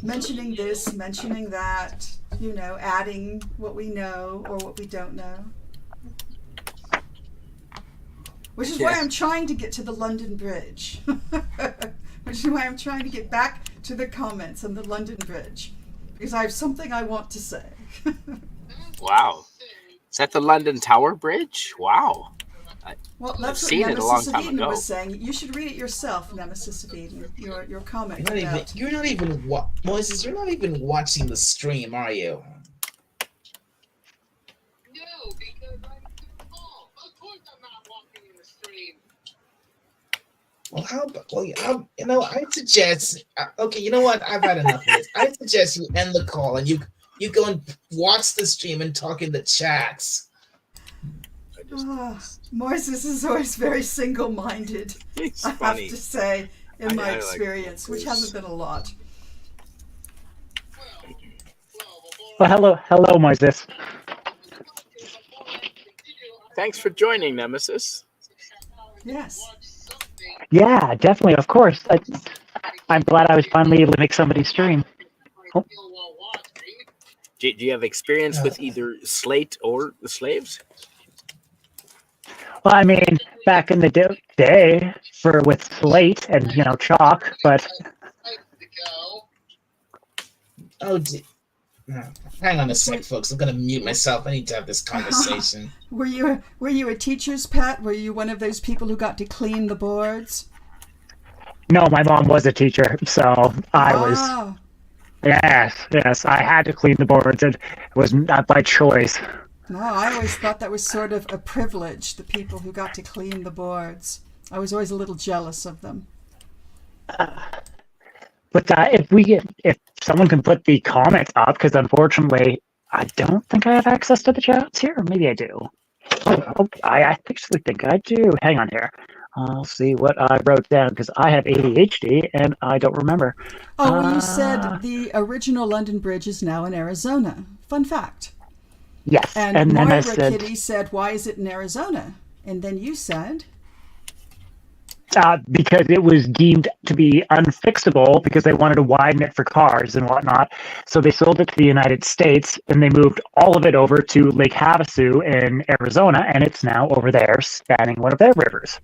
mentioning this, mentioning that, adding what we know or what we don't know. Which is why Yes. I'm trying to get to the London Bridge. Which is why I'm trying to get back to the comments on the London Bridge. Because I have something I want to say. Wow. Is that the London Tower Bridge? Wow. Well, that's what seen it a long Nemesis of time Eden ago. was saying. You should read it yourself, Nemesis of Eden. Your comment about. You're not even Moises, you're not even watching the stream, are you? No, because I'm too small. Of course I'm not walking in the stream. Well, I suggest. Okay, you know what? I've had enough of this. I suggest you end the call and you go and watch the stream and talk in the chats. Moises is always very single-minded. It's I have funny. to say, in I my like experience, which Moises. hasn't been a lot. Well, hello, Moises. Thanks for joining, Nemesis. Yes. Yeah, definitely, of course. I'm glad I was finally able to make somebody stream. Oh. Do you have experience with either Slate or the Slaves? Well, I mean, back in the day, with Slate and Chalk, but Oh, hang on a sec, folks. I'm gonna mute myself. I need to have this conversation. Were you a teacher's pet? Were you one of those people who got to clean the boards? no, my mom was a teacher, so I was. Ah, Yes, I had to clean the boards, and it was not by choice. no, I always thought that was sort of a privilege, the people who got to clean the boards. I was always a little jealous of them. But if someone can put the comments up, because unfortunately, I don't think I have access to the chats here. Maybe I do. Oh, I actually think I do. Hang on here. I'll see what I wrote down, because I have ADHD and I don't remember. Oh, well, you said the original London Bridge is now in Arizona. Fun fact. Yes, And then I Moira said, Kitty said, why is it in Arizona? And then you said, because it was deemed to be unfixable because they wanted to widen it for cars and whatnot. So they sold it to the United States and they moved all of it over to Lake Havasu in Arizona, and it's now over there spanning one of their rivers.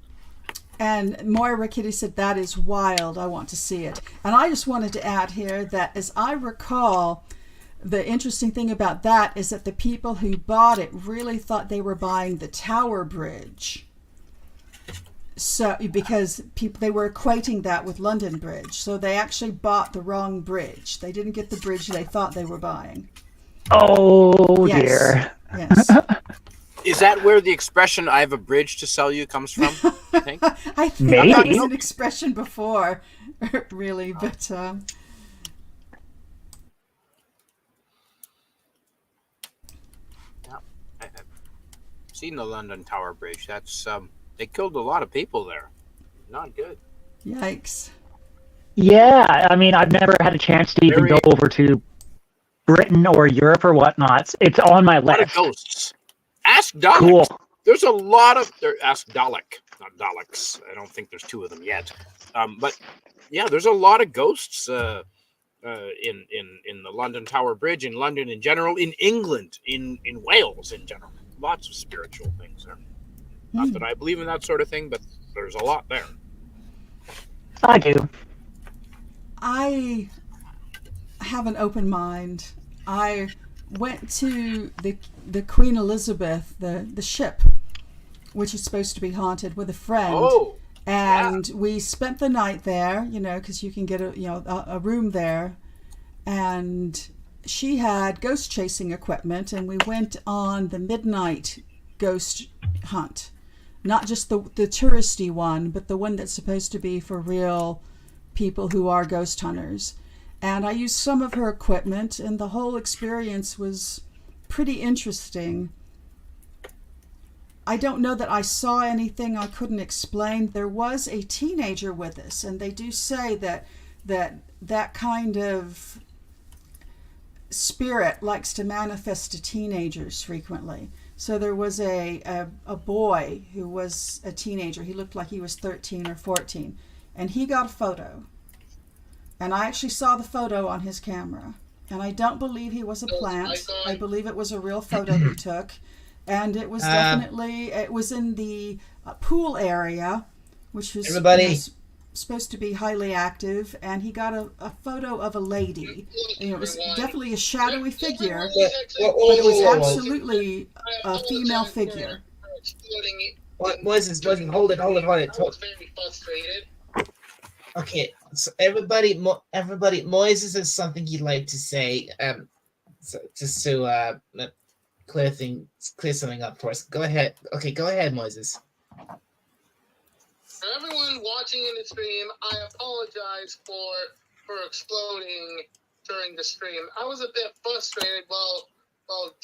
and Moira Kitty said, that is wild. I want to see it. And I just wanted to add here that, as I recall, the interesting thing about that is that the people who bought it really thought they were buying the Tower Bridge. So, because they were equating that with London Bridge. So they actually bought the wrong bridge. They didn't get the bridge they thought they were buying. Oh, Yes. dear. Yes. Is that where the expression "I have a bridge to sell you" comes from? I think. I think that Maybe. was an expression before, really, but I've seen the London Tower Bridge. That's they killed a lot of people there. Not good. yikes. Yeah, I mean, I've never had a chance to even go over to Britain or Europe or whatnot. It's on my A lot of list. ghosts. Ask Dalek. Cool. There's a lot of ask Dalek, not Daleks. I don't think there's two of them yet. But yeah, there's a lot of ghosts in the London Tower Bridge, in London in general, in England, in Wales in general. Lots of spiritual things there. Not that I believe in that sort of thing, but there's a lot there. I do. I have an open mind. I went to the Queen Elizabeth, the ship, which is supposed to be haunted, with a friend. Oh, And we spent the night there, because you can get a room there. And she had ghost chasing equipment, and we went on the midnight ghost hunt. Not just the touristy one, but the one that's supposed to be for real people who are ghost hunters. And I used some of her equipment, and the whole experience was pretty interesting. I don't know that I saw anything I couldn't explain. There was a teenager with us, and they do say that kind of spirit likes to manifest to teenagers frequently. So there was a boy who was a teenager. He looked like he was 13 or 14, and he got a photo. And I actually saw the photo on his camera. And I don't believe he was a plant. I believe it was a real photo he took. And it was definitely, it was in the pool area, which was supposed to be highly active. And he got a photo of a lady. And it was definitely a shadowy figure, but it was absolutely a female figure. Moses, hold it. I was very frustrated. Okay, so everybody, Moises has something he'd like to say. So just to clear something up for us. Go ahead. Okay, go ahead, Moises. For everyone watching in the stream, I apologize for exploding during the stream. I was a bit frustrated while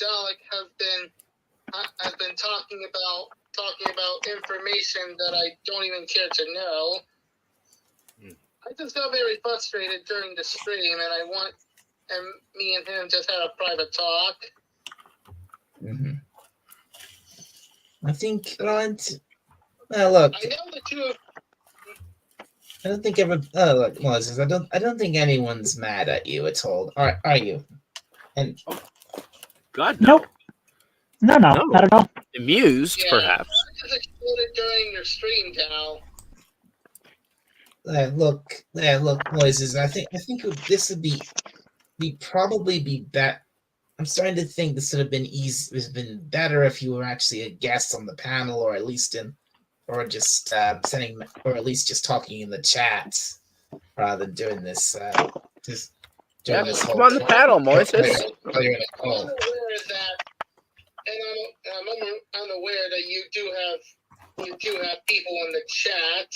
Dalek has been talking about information that I don't even care to know. I just got very frustrated during the stream, and me and him just had a private talk. Mm-hmm. I think, look. I know the two of. I don't think look, Moses. I don't think anyone's mad at you at all. Are you? And God, no. No, not at all. Amused, perhaps. I just exploded during your stream, Dal. Look, Moises. I think this would probably be better. I'm starting to think this would have been been better if you were actually a guest on the panel, or at least just talking in the chat, rather than doing this. Come on the panel, Moises. I'm aware that, and I'm aware that you do have people in the chat.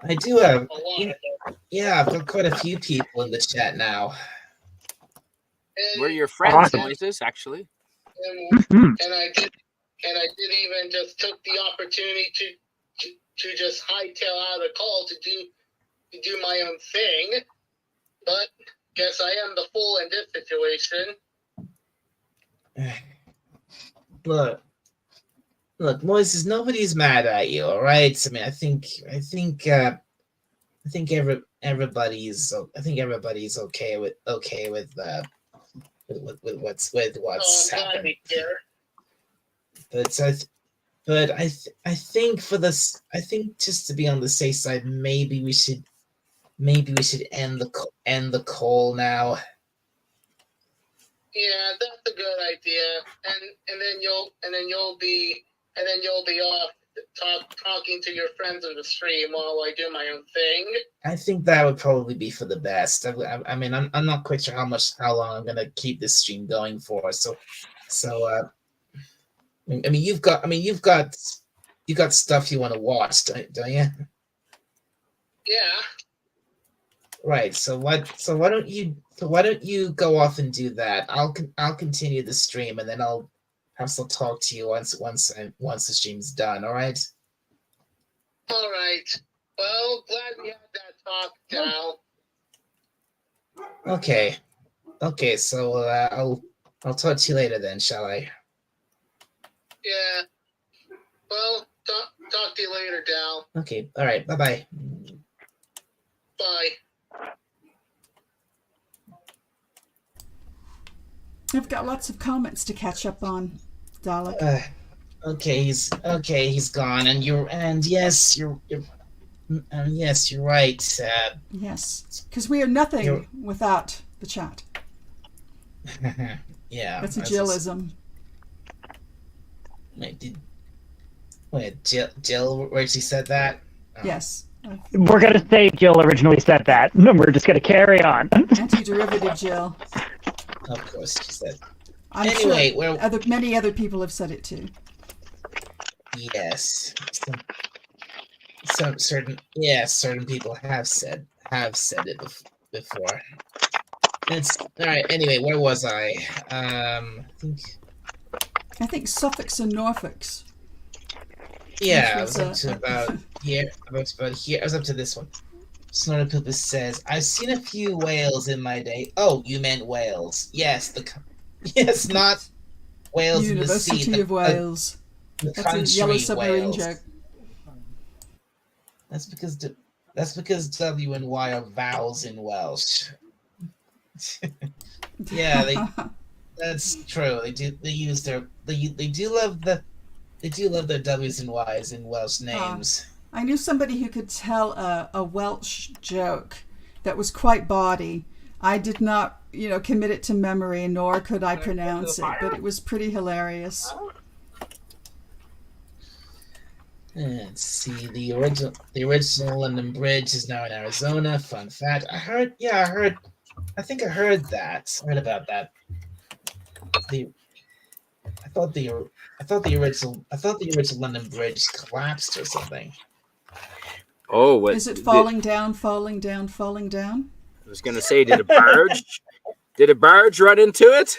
I do have, I've got quite a few people in the chat now. And, We're your friends, Awesome. Moises, actually. and I did even just took the opportunity to just hightail out of the call to do my own thing. But guess I am the fool in this situation. Look, Moises, nobody's mad at you, all right? I mean, I think everybody's okay with what's happening. But I think just to be on the safe side, maybe we should end the call now. Yeah, that's a good idea. And then you'll be off talking to your friends in the stream while I do my own thing. I think that would probably be for the best. I mean, I'm not quite sure how long I'm gonna keep this stream going for. So I mean, you've got stuff you want to watch, don't you? Yeah. Right. So why don't you go off and do that? I'll continue the stream, and then I'll talk to you once the stream's done. All right. All right. Well, glad we had that talk now. Okay. So I'll talk to you later then, shall I? Yeah. Well, talk to you later, Dal. Okay. All right. Bye-bye. Bye. I've got lots of comments to catch up on, Dalek. Okay, he's gone, and yes, you're right. Yes, because we are nothing without the chat. Yeah, That's a Jillism. Jill originally said that? Oh. Yes. We're going to say Jill originally said that. No, we're just going to carry on. Antiderivative Jill. Of course, she said. Anyway, sure many other people have said it too. Yes. Certain people have said it before. It's all right. Anyway, where was I? I think Suffolks and Norfolks Yeah, I Which was up to a- about here. About here. I was up to this one. Snortopoopa says, "I've seen a few whales in my day." Oh, you meant whales? Yes, yes, not whales in the sea. University of Wales. The That's a country yellow submarine whales. joke. That's because W and Y are vowels in Welsh. Yeah, that's true. They do. They use their. They do love the. They do love their W's and Y's in Welsh names. I knew somebody who could tell a Welsh joke that was quite bawdy. I did not, commit it to memory, nor could I pronounce it, but it was pretty hilarious. Let's see. The original London Bridge is now in Arizona. Fun fact. I heard that. I heard about that. I thought the original London Bridge collapsed or something. Oh, what Is it falling down, falling down, falling down? I was going to say, did a barge run into it?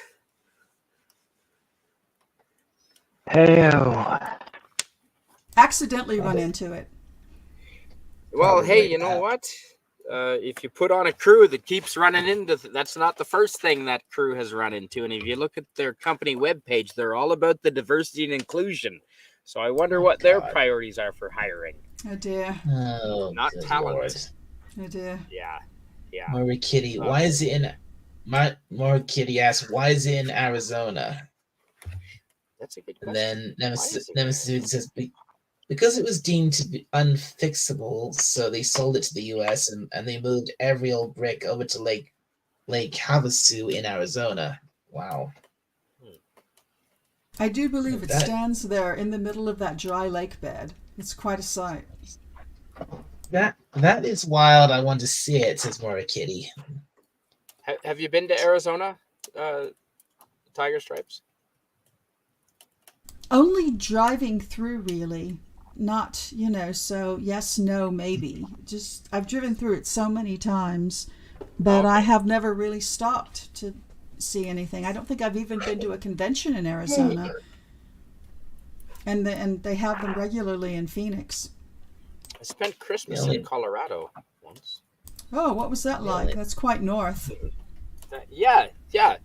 Hey-o. Accidentally run into it. Well, Probably hey, you know not. what? If you put on a crew that keeps running into, that's not the first thing that crew has run into. And if you look at their company webpage, they're all about the diversity and inclusion. So I wonder what their God. priorities are for hiring. Oh dear. Oh, Not good talent. Lord. Oh dear. Yeah. Murray Kitty, why is it in? Murray Kitty asks, "Why is it in Arizona?" That's a good And question. then Why is it Nemesis says, "Because it was deemed to be unfixable, so they sold it to the U.S. and they moved every old brick over to Lake Havasu in Arizona." Wow. I do believe it That- stands there in the middle of that dry lake bed. It's quite a sight. That is wild. I want to see it, says Murray Kitty. Have you been to Arizona, Tiger Stripes? Only driving through, really. Not, so yes, no, maybe. Just, I've driven through it so many times, but I have never really stopped to see anything. I don't think I've even been to a convention in Arizona. And they have them regularly in Phoenix. I spent Christmas Really? in Colorado once. Oh, what was that like? Really? That's quite north. Yeah. There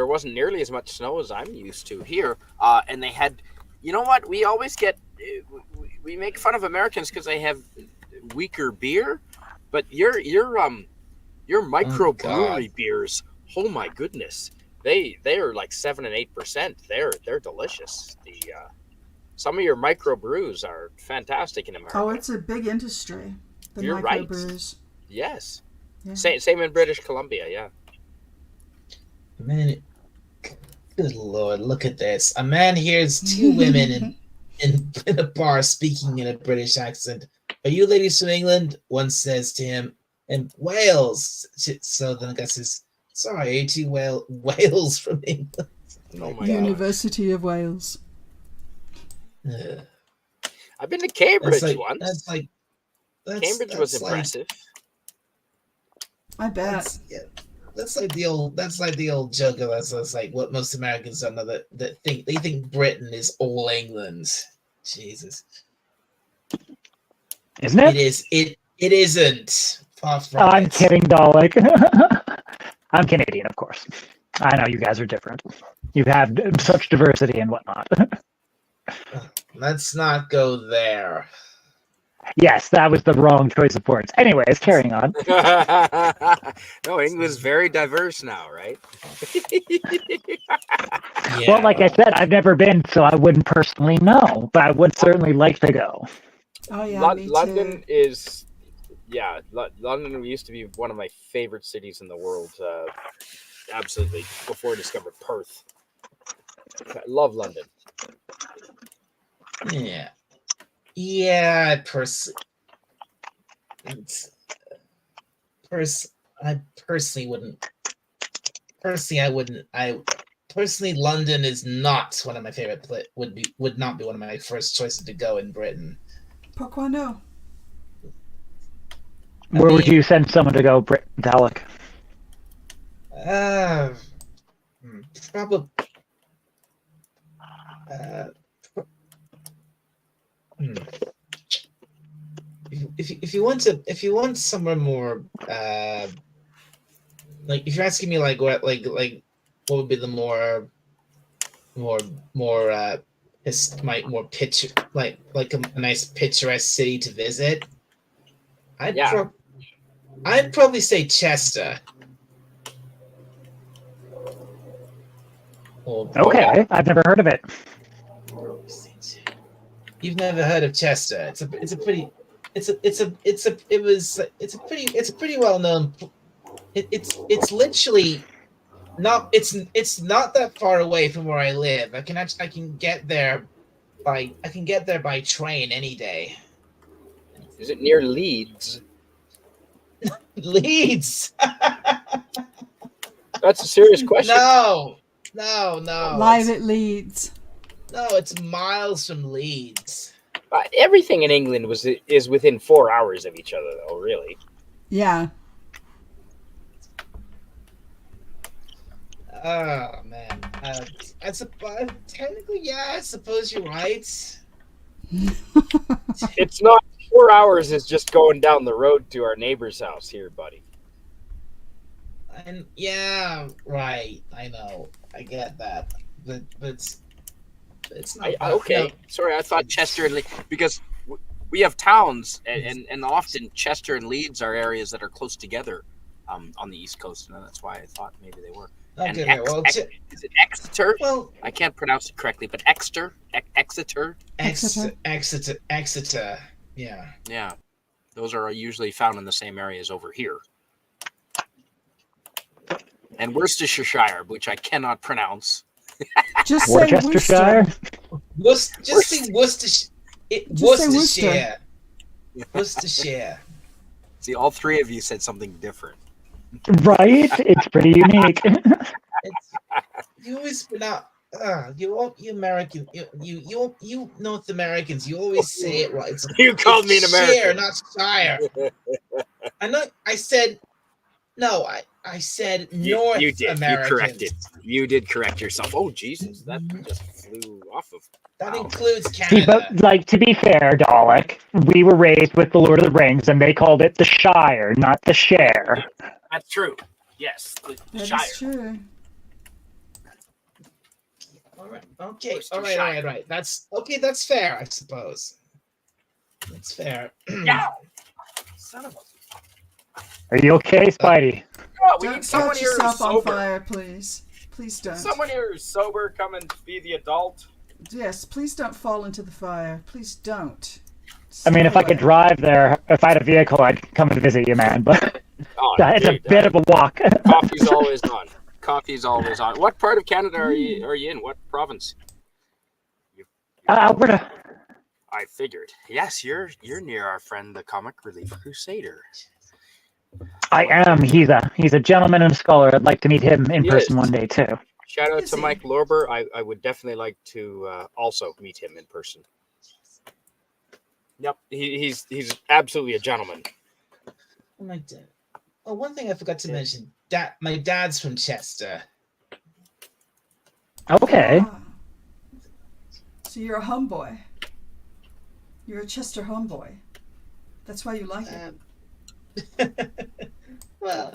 wasn't nearly as much snow as I'm used to here. And they had, you know what? We always get, we make fun of Americans because they have weaker beer, but your microbrewery beers, oh my goodness, they are like 7 and 8%. They're delicious. Some of your microbrews are fantastic in America. Oh, it's a big industry. The You're right. microbrews. Yes. Yeah. Same in British Columbia, yeah. Man, good Lord, look at this. A man hears two women in a bar speaking in a British accent. "Are you ladies from England?" One says to him, "In Wales." So then the guy says, "Sorry, are you two Wales from England?" Oh my God. University of Wales. Ugh. I've been to Cambridge once. That's Cambridge was impressive. I bet. That's like the old joke of us. It's like what most Americans don't know that they think Britain is all England. Jesus, Isn't it? it is. It isn't. Far from I'm it. kidding, Dalek. I'm Canadian, of course. I know you guys are different. You have such diversity and whatnot. Let's not go there. Yes, that was the wrong choice of words. Anyways, carrying on. No, England's very diverse now, right? Yeah. Well, like I said, I've never been, so I wouldn't personally know, but I would certainly like to go. Oh yeah, me London too. is, London used to be one of my favorite cities in the world. Absolutely, before I discovered Perth. I love London. Yeah. Yeah, I personally wouldn't. Personally, London is not one of my favorite. Would not be one of my first choices to go in Britain. Pourquoi no? Where would you send someone to go, Dalek? Probably. Hmm. If you want somewhere more like if you're asking me like what would be the more more picture like a nice picturesque city to visit, Yeah. I'd probably say Chester. Okay, I've never heard of it. You've never heard of Chester? It's a pretty well known. It's literally not it's not that far away from where I live. I can get there by train any day. Is it near Leeds? Leeds. That's a serious question. No. Live at Leeds. No, it's miles from Leeds. Everything in England is within 4 hours of each other, though. Really. Yeah. Oh man, technically, yeah, I suppose you're right. It's not 4 hours. Is just going down the road to our neighbor's house here, buddy. And yeah, right. I know. I get that, but it's not. Okay, sorry. I thought Chester and Leeds, because we have towns, and often Chester and Leeds are areas that are close together on the East Coast, and that's why I thought maybe they were. And Okay, is it Exeter? Well, I can't pronounce it correctly, but Exeter. Exeter. Yeah. Yeah, those are usually found in the same areas over here. And Worcestershire, which I cannot pronounce. Just say Worcestershire. Worcester. Just say Worcestershire. Worcester. Worcestershire. See, all three of you said something different. Right? It's pretty unique. You always pronounce. You American. You North Americans. You always say it right. You called me an American. Shire, not shire. I know. I said no. I said North you did. Americans. You corrected. You did correct yourself. Oh Jesus, that just flew off of. That Wow. includes See, Canada. but like to be fair, Dalek, we were raised with the Lord of the Rings, and they called it the Shire, not the Share. That's true. Yes, the That Shire. is true. All right. Okay. Worcestershire. All right. That's okay. That's fair, I suppose. That's fair. Yeah. Son of a. Are you okay, Spidey? Oh, we Don't need someone set here who's yourself on sober. fire, please. Please don't. Someone here who's sober, come and be the adult. Yes, please don't fall into the fire. Please don't. I mean, if I could Stay drive there, if I had a vehicle, I'd come and visit you, man. But Oh, it's a dude, bit of a walk. Coffee's always on. Coffee's always on. What part of Canada are you in? What province? Alberta. I figured. Yes, you're near our friend, the Comic Relief Crusader. I am. He's a gentleman and a scholar. I'd like to meet him in He person is. one day too. Shout out Is to he? Mike Lorber. I would definitely like to also meet him in person. Yep, he's absolutely a gentleman. Oh my dad. Oh, one thing I forgot to mention. My dad's from Chester. Okay. Ah. So you're a homeboy. You're a Chester homeboy. That's why you like it. Well,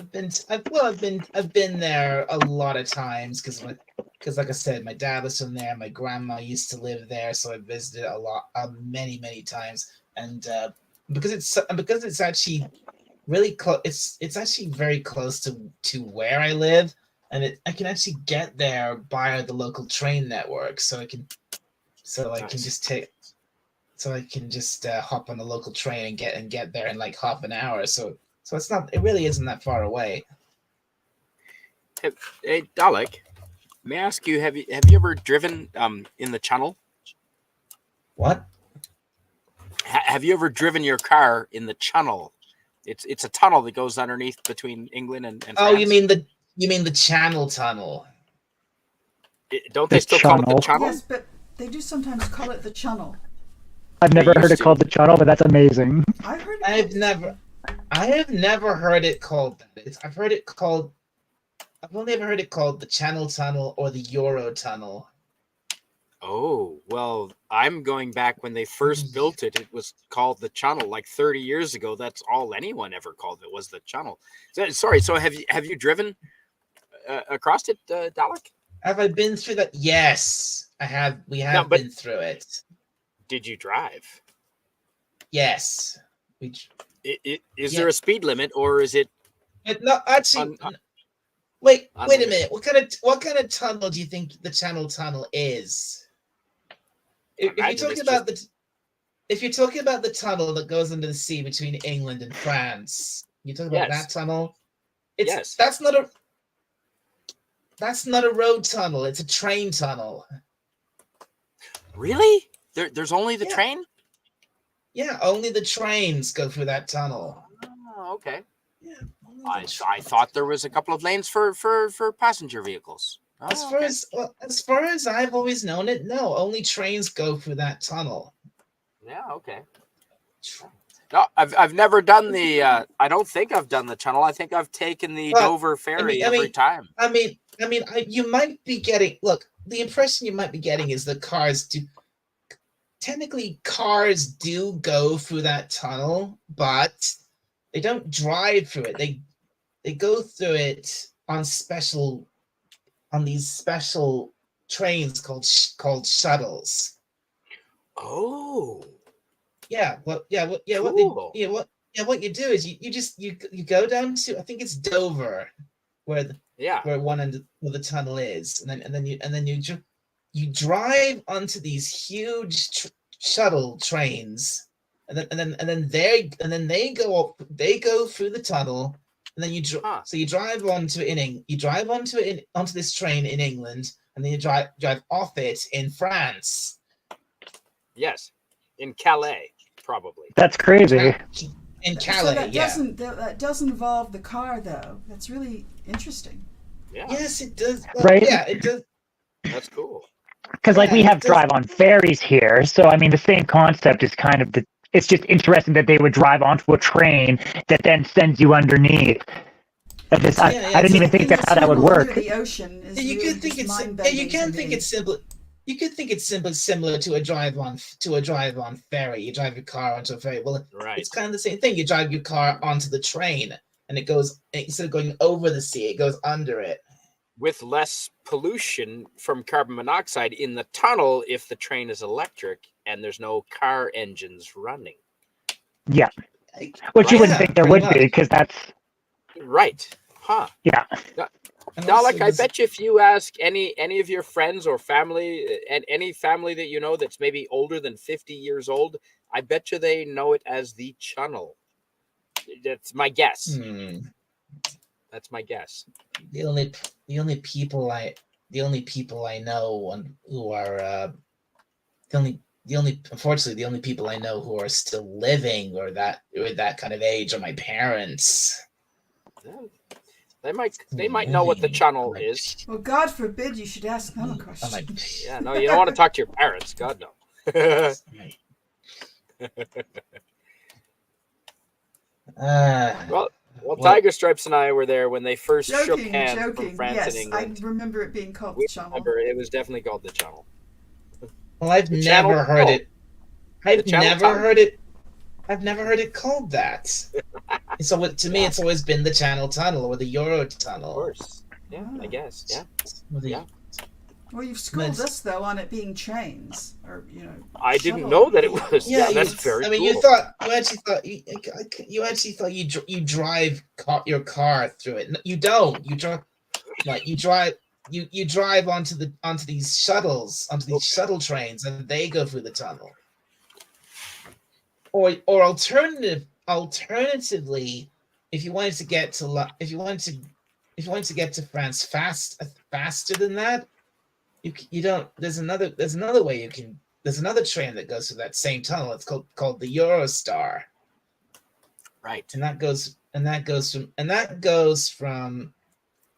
I've been there a lot of times because like I said, my dad was from there. My grandma used to live there, so I visited a lot, many times. And because it's actually really close. It's actually very close to where I live, and I can actually get there via the local train network. So I can just hop on the local train and get there in like half an hour. So it really isn't that far away. Hey, Dalek, may I ask you, have you ever driven in the Channel? What? Have you ever driven your car in the Channel? It's a tunnel that goes underneath between England and France. Oh, you mean the Channel Tunnel? Don't they The still call it the Channel? Channel? Yes, but they do sometimes call it the Channel. I've never They heard used it called to. the Channel, but that's amazing. I've heard I have never heard it called that. I've only ever heard it called the Channel Tunnel or the Euro Tunnel. Oh, well, I'm going back when they first built it. It was called the Channel like 30 years ago. That's all anyone ever called it, was the Channel. Sorry, so have you driven across it, Dalek? Have I been through that? Yes, I have. We have but- been through it. Did you drive? Yes. Is Yeah. there a speed limit, or is it? No, actually, wait a minute. What kind of tunnel do you think the Channel Tunnel is? If you're talking about if you're talking about the tunnel that goes under the sea between England and France, you're talking about Yes. that tunnel. Yes. That's not a road tunnel. It's a train tunnel. Really? There's only the Yeah. train? Yeah, only the trains go through that tunnel. Oh, okay. Yeah, only I the thought there was a couple of lanes for passenger vehicles. Oh, As far as I've always known it, no, only trains go through that tunnel. yeah, okay. No, I've never done the. I don't think I've done the tunnel. I think I've taken the Well, Dover ferry I every mean- time. You might be getting. Look, the impression you might be getting is that cars do. Technically, cars do go through that tunnel, but they don't drive through it. They go through it on these special trains called shuttles. Oh, What Cool. you do is you go down to, I think it's Dover, where yeah. one end of the tunnel is, and then you drive onto these huge shuttle trains, and then they go up, they go through the tunnel, and then you drive onto onto this train in England, and then you drive off it in France. Yes, in Calais, probably. That's crazy. In So Calais, that yeah. doesn't involve the car, though. That's really interesting. Yeah, Yes, it does. Right? Yeah, it does. that's cool. Because like we Yeah, have it does- drive on ferries here, so I mean the same concept is kind of it's just interesting that they would drive onto a train that then sends you underneath. I didn't even think that's how that would Tunnel work. near the ocean is You really could think just it's mind-bending you to can think me. it's simple. You could think it's similar to a drive on ferry. You drive your car onto a ferry. Well, Right. it's kind of the same thing. You drive your car onto the train, and it goes, instead of going over the sea, it goes under it. With less pollution from carbon monoxide in the tunnel if the train is electric and there's no car engines running. Yeah, Like, which you yeah, wouldn't think there pretty would be much. because that's Right. Huh. yeah. And also Dalek, I this- bet you if you ask any of your friends or family, and any family that you know that's maybe older than 50 years old, I bet you they know it as the Channel. That's my guess. Hmm. That's my guess. The only people I know who are unfortunately the only people I know who are still living or that kind of age are my parents. Yeah. They might know what the Channel is. Well, God forbid you should ask them a Oh, question. my, Yeah, no, you don't want to talk to your parents. God no. Well, Well- Tiger Stripes and I were there when they first shook Joking, hands from joking. France Yes, and England. I remember it being called We the Channel. remember it was definitely called the Channel. Well, I've The never Channel- heard oh, it. I've the Channel never Tunnel. heard it. I've never heard it called that. So to me, it's always been the Channel Tunnel or the Euro Tunnel. Of course. Yeah, I guess. Yeah. Or the- Yeah. Well, you've schooled Nice. us though on it being trains, or I didn't shuttle. know that it was. Yeah, you- that's very I mean, cool. you actually thought you drive your car through it. No, you don't. You drive you drive onto these shuttles, onto these shuttle trains, and they go through the tunnel. Or alternatively, if you wanted to get to France faster than that, you don't. There's another way you can. There's another train that goes through that same tunnel. It's called the Eurostar, Right. and that goes from.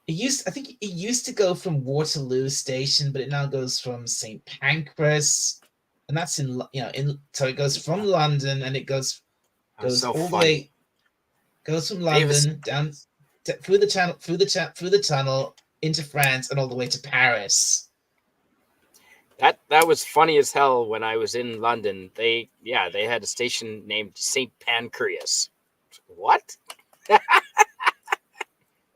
I think it used to go from Waterloo Station, but it now goes from St. Pancras, and that's so it goes from London, and it goes That's so all the funny. way, goes from Davis- London down through the tunnel into France and all the way to Paris. That was funny as hell when I was in London. They had a station named St. Pancras. What?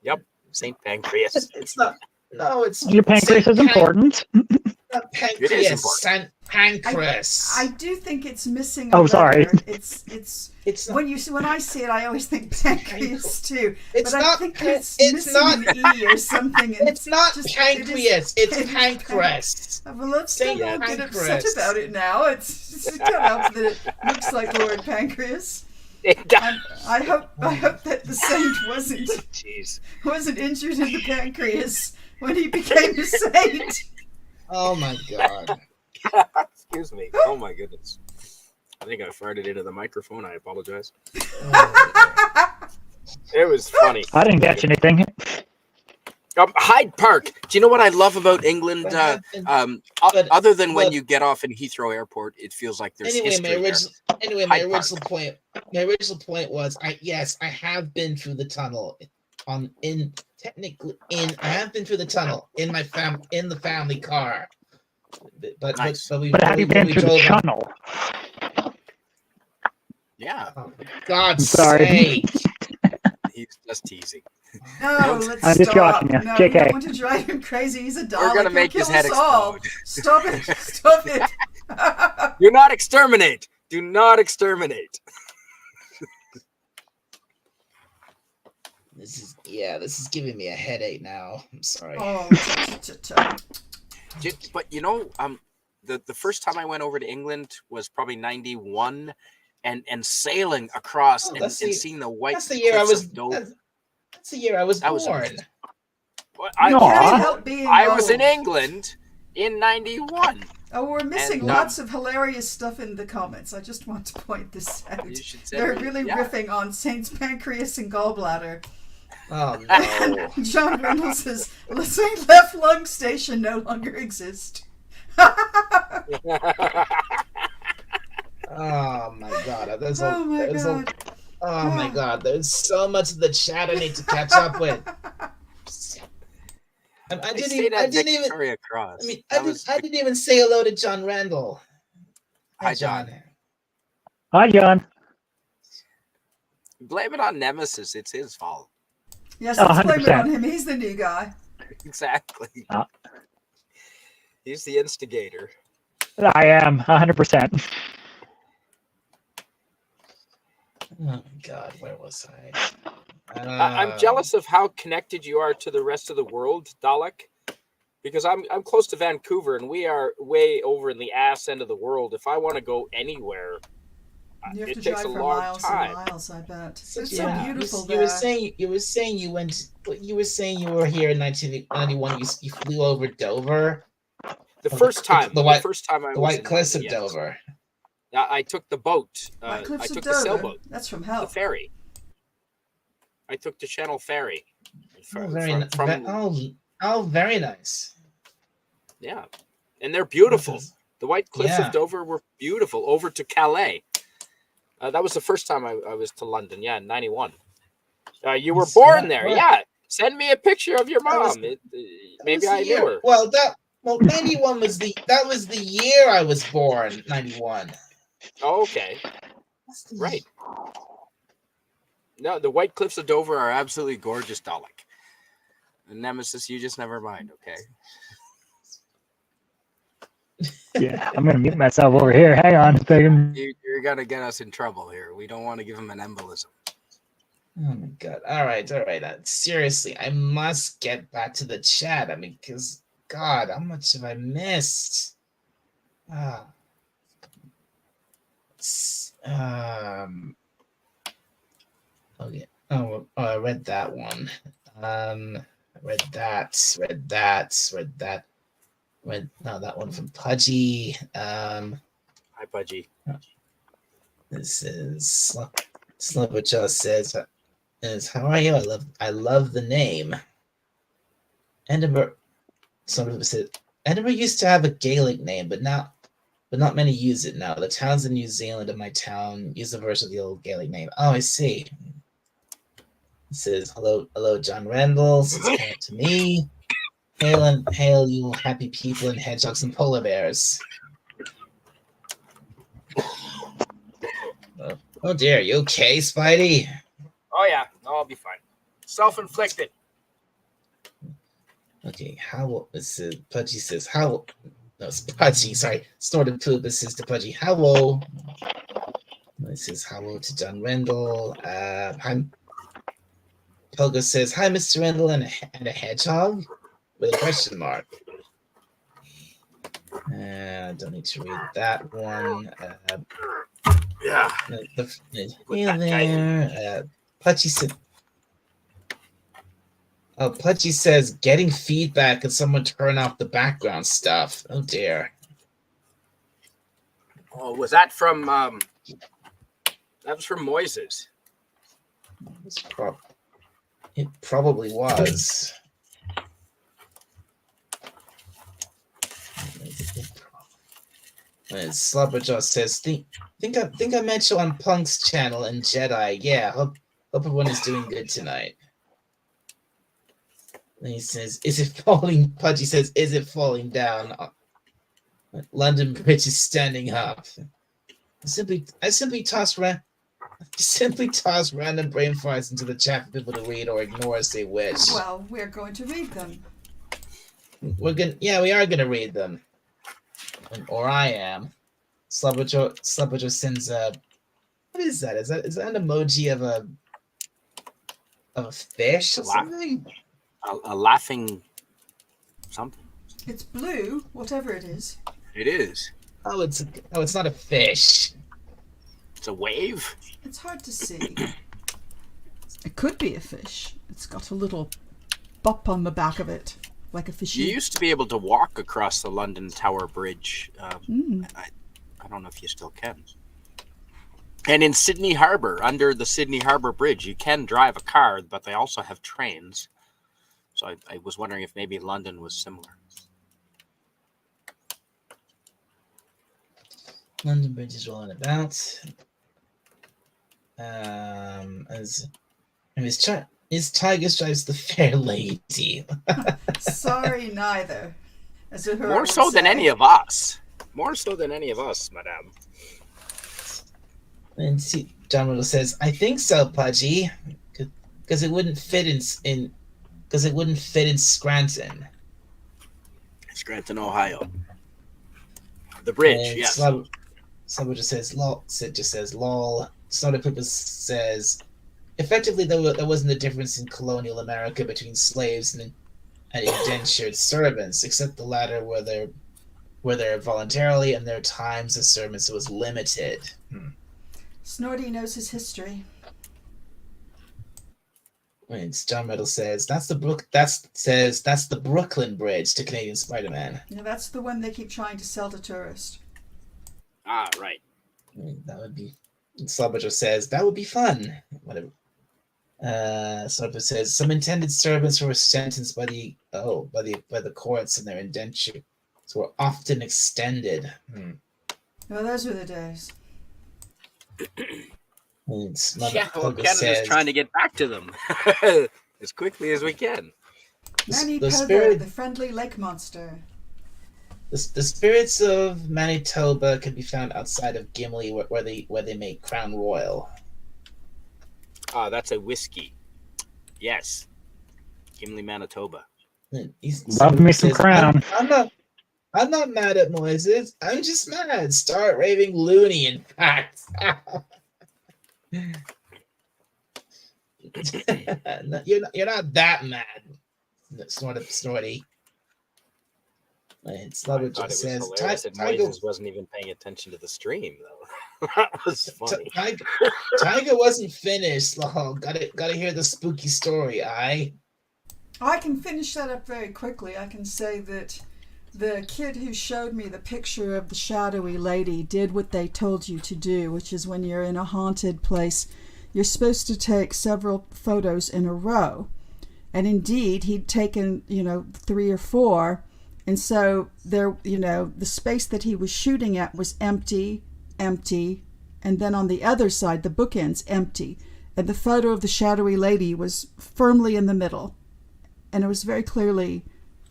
Yep, St. Pancras. It's not. No, it's Your pancreas is Saint important. Not It is pancreas. Saint Pancras. I do think it's missing. A Oh, sorry. letter. It's It's not. when I see it, I always think pancreas too. It's but not I think pan- it's it's missing not- an E or something. And It's not just- pancreas. it It's is pancreas. Well, let's Saint don't all get upset Pancras. about it now. It's it can't help that it looks like Lord Pancreas. It does. I hope that the saint Jeez. wasn't injured in the pancreas when he became a saint. Oh my god. Excuse me. Oh my goodness. I think I farted into the microphone. I apologize. It was funny. I didn't catch anything. Hyde Park. Do you know what I love about England? Other than when but- you get off in Heathrow Airport, it feels like there's Anyway, history there. my Hyde Park. original point was I have been through the tunnel I have been through the tunnel in the family car. But Nice. But have you been through the tunnel? Yeah, Oh, for God's sorry. sake. he's just teasing. No, let's I'm just stop. joking, yeah. No, JK. we don't want to drive him crazy. He's a Dalek. We're gonna He'll make his kill head us all. explode. Stop it! Stop it! Do not exterminate. Do not exterminate. This is giving me a headache now. I'm sorry. Oh, But you know, the first time I went over to England was probably 91, and sailing across and seeing the white. That's the year I cliffs was. of Dover. That's the year I was That was born. amazing. Well, can't Aw. help being I was in old. England in 91. Oh, we're missing And, lots of hilarious stuff in the comments. I just want to point this out. You should send They're me- really yeah. riffing on Saint's pancreas and gallbladder. Oh no. John Reynolds says, the Saint left lung station no longer exists. Oh my god. Oh my God. Oh my god. There's so much of the chat I need to catch up with. I didn't even. Victoria Cross. I mean, That I didn't even say hello to John Randall. Hi, John. Hi, John. Blame it on Nemesis. It's his fault. Yes, Oh, let's blame it 100%. on him. He's the new guy. Exactly. Ah. He's the instigator. I am 100%. Oh my god, where was I? I'm jealous of how connected you are to the rest of the world, Dalek, because I'm close to Vancouver and we are way over in the ass end of the world. If I want to go anywhere, You have it to takes drive a for long miles time. and miles, I bet. So, It's yeah, so beautiful you there. were saying you went. You were saying you were here in 1991. You flew over Dover. The first time, the I was White in Cliffs of London, yes. Dover. I took the boat. White I Cliffs of took the Dover. sailboat, That's from the hell. ferry. I took the Channel Ferry. Oh, very nice. Yeah, and they're beautiful. This is- The White Cliffs Yeah. of Dover were beautiful. Over to Calais. That was the first time I was to London. Yeah, in 91. You were That's born right, there. right. Yeah. Send me a picture of your That was- mom. That Maybe was the I year. knew her. Well, 91 was the year I was born. 91. Oh, okay. Right. No, the White Cliffs of Dover are absolutely gorgeous, Dalek. And Nemesis, you just never mind, okay? Yeah, I'm going to mute myself over here. Hang on a second. You're going to get us in trouble here. We don't want to give him an embolism. Oh my god. All right. Seriously, I must get back to the chat. I mean, because God, how much have I missed? Ah. Okay. Oh, I read that one. Read that one from Pudgy. Hi, Budgie. This is Slumberjaw says, how are you? I love the name. Edinburgh. Some people said Edinburgh used to have a Gaelic name, but not many use it now. The towns in New Zealand and my town use a version of the old Gaelic name. Oh, I see. It says hello, John Randall. Subscribe to me. Hail, you happy people and hedgehogs and polar bears. Oh dear, you okay, Spidey? Oh yeah, I'll be fine. Self-inflicted. Okay, how this is Pudgy says how no it's Pudgy, sorry. Snorted Poop, this is to Pudgy. Hello. This is hello to John Rendell. Hi Pelga says, hi Mr. Rendell and a hedgehog with a question mark. I don't need to read that one. Yeah. Hey there. Pudgy said Oh, Pudgy says getting feedback and someone turn off the background stuff. Oh dear. Oh, was that from that was from Moises? It probably was. And Slubberjaw says, think I met you on Punk's channel and Jedi. Yeah, hope everyone is doing good tonight. And he says, is it falling? Pudgy says, is it falling down? London Bridge is standing up. I simply toss random brain farts into the chat for people to read or ignore as they wish. Well, we're going to read them. We are gonna read them. Or I am. Slubberjaw sends a. What is that? Is that an emoji of a fish or something? A laughing something. It's blue, whatever it is. It is. Oh, it's not a fish. It's a wave. It's hard to see. It could be a fish. It's got a little bump on the back of it, like a fishy. You used to be able to walk across the London Tower Bridge. I don't know if you still can. And in Sydney Harbour, under the Sydney Harbour Bridge, you can drive a car, but they also have trains. So I was wondering if maybe London was similar. London Bridge is rolling about. Is Tiger Stripes the fair lady? Sorry, neither. As a More so than any of us. More so than any of us, madame. And John Riddle says, "I think so, Pudgy, because it wouldn't fit in Scranton." Scranton, Ohio. The bridge, And yes. Someone just says, "Lol." Sid just says, "Lol." Soda Poopa says, "Effectively, there wasn't a difference in colonial America between slaves and indentured servants, except the latter were there voluntarily, and their times of service was limited." Snorty knows his history. And John Riddle says, "That's the Brooklyn Bridge to Canadian Spider-Man." Yeah, that's the one they keep trying to sell to tourists. Ah, right. That would be. Slubberger says that would be fun. Whatever. Slubberger says some intended servants were sentenced by the courts, and their indentures were often extended. Oh, those were the days. Canada's trying to get back to them as quickly as we can. Manitoba, the friendly lake monster. The spirits of Manitoba can be found outside of Gimli, where they make Crown Royal. Ah, that's a whiskey. Yes, Gimli, Manitoba. Love me some Crown. I'm not mad at Moises. I'm just mad. Start raving loony, in fact. You're not that mad. Snorty. And Slubber says, Tiger wasn't even paying attention to the stream, though. That was funny. Tiger wasn't finished. Oh, gotta hear the spooky story. I can finish that up very quickly. I can say that the kid who showed me the picture of the shadowy lady did what they told you to do, which is when you're in a haunted place, you're supposed to take several photos in a row. And indeed, he'd taken, 3 or 4. And so there, the space that he was shooting at was empty, and then on the other side, the bookends empty. And the photo of the shadowy lady was firmly in the middle. And it was very clearly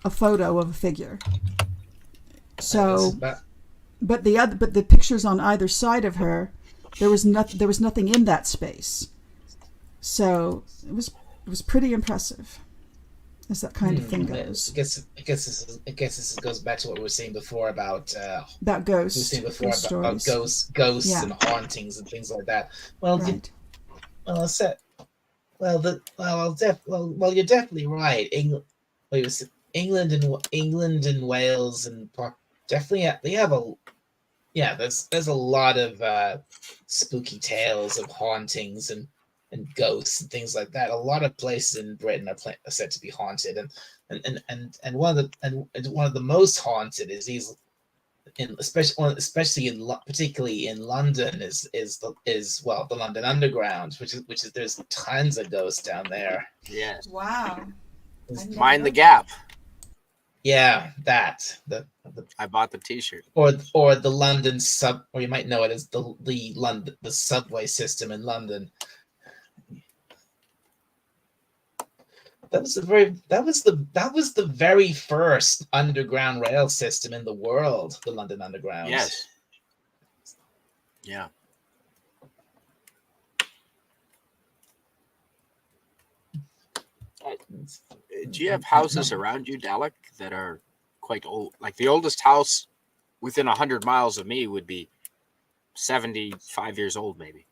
a photo of a figure. This So, is about- but the pictures on either side of her, there was nothing in that space. So it was pretty impressive, as that kind of thing goes. I guess this goes back to what we were saying before about About we were ghosts, saying before ghost about stories. ghosts Yeah. and hauntings and things like that. Well, Right. well, I said, you're definitely right. England and Wales and definitely they have there's a lot of spooky tales of hauntings and ghosts and things like that. A lot of places in Britain are said to be haunted, and one of the most haunted is these, particularly in London, is the London Underground, which is there's tons of ghosts down there. Yes. Wow. Mind the Gap. Yeah, the I bought the T-shirt. or the London or you might know it as the subway system in London. That was the very first underground rail system in the world, the London Underground. Yes. Yeah. Do you have houses around you, Dalek, that are quite old? Like the oldest house within 100 miles of me would be 75 years old, maybe.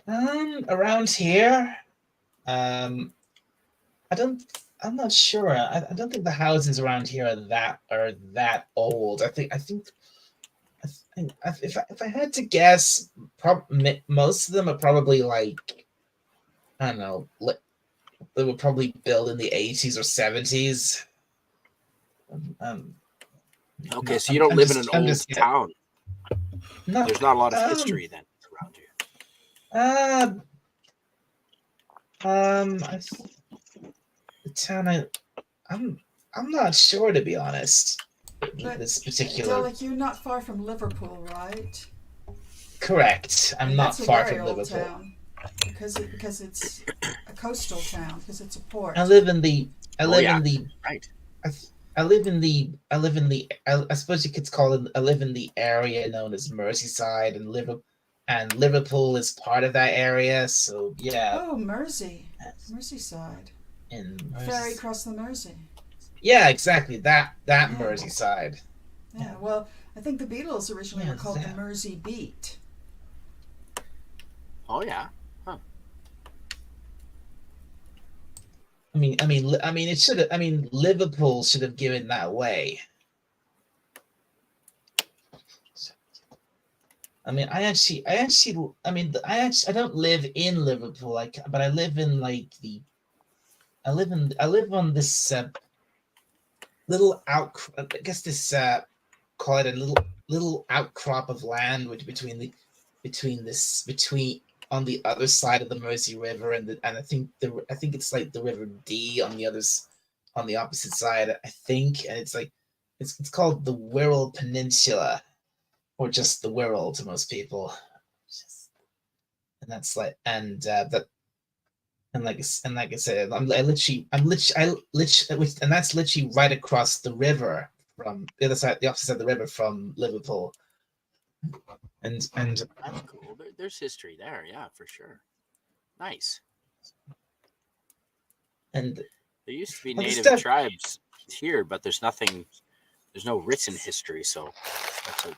Around here, I'm not sure. I don't think the houses around here are that old. If I had to guess, most of them are probably like, I don't know, they were probably built in the 80s or 70s. Okay, No, so you don't live in an I'm old just- town. No, There's not a lot of history then around you. The town I'm not sure, to be honest. But This particular Dalek, you're not far from Liverpool, right? correct. I'm And not that's a far very from old Liverpool. town. Because it's a coastal town, because it's a port. I live in the Right. I suppose you could call it. I live in the area known as Merseyside, and Liverpool is part of that area. So yeah, Oh, Merseyside. in Ferry across the Mersey. yeah, exactly that Yeah. Merseyside. Yeah, well, I think the Beatles originally Yeah, were called the that- Mersey Beat. Oh yeah. It should have. Liverpool should have given that away. I don't live in Liverpool, but I live in I live on this little I guess this call it a little outcrop of land between on the other side of the Mersey River and I think it's like the River Dee on the opposite side, I think, and it's called the Wirral Peninsula, or just the Wirral to most people. And that's like and like I said, and that's literally right across the river from the opposite side of the river from Liverpool. And That's cool. There's history there, yeah, for sure. Nice. and There used to be Well, native tribes here, but there's no written history, so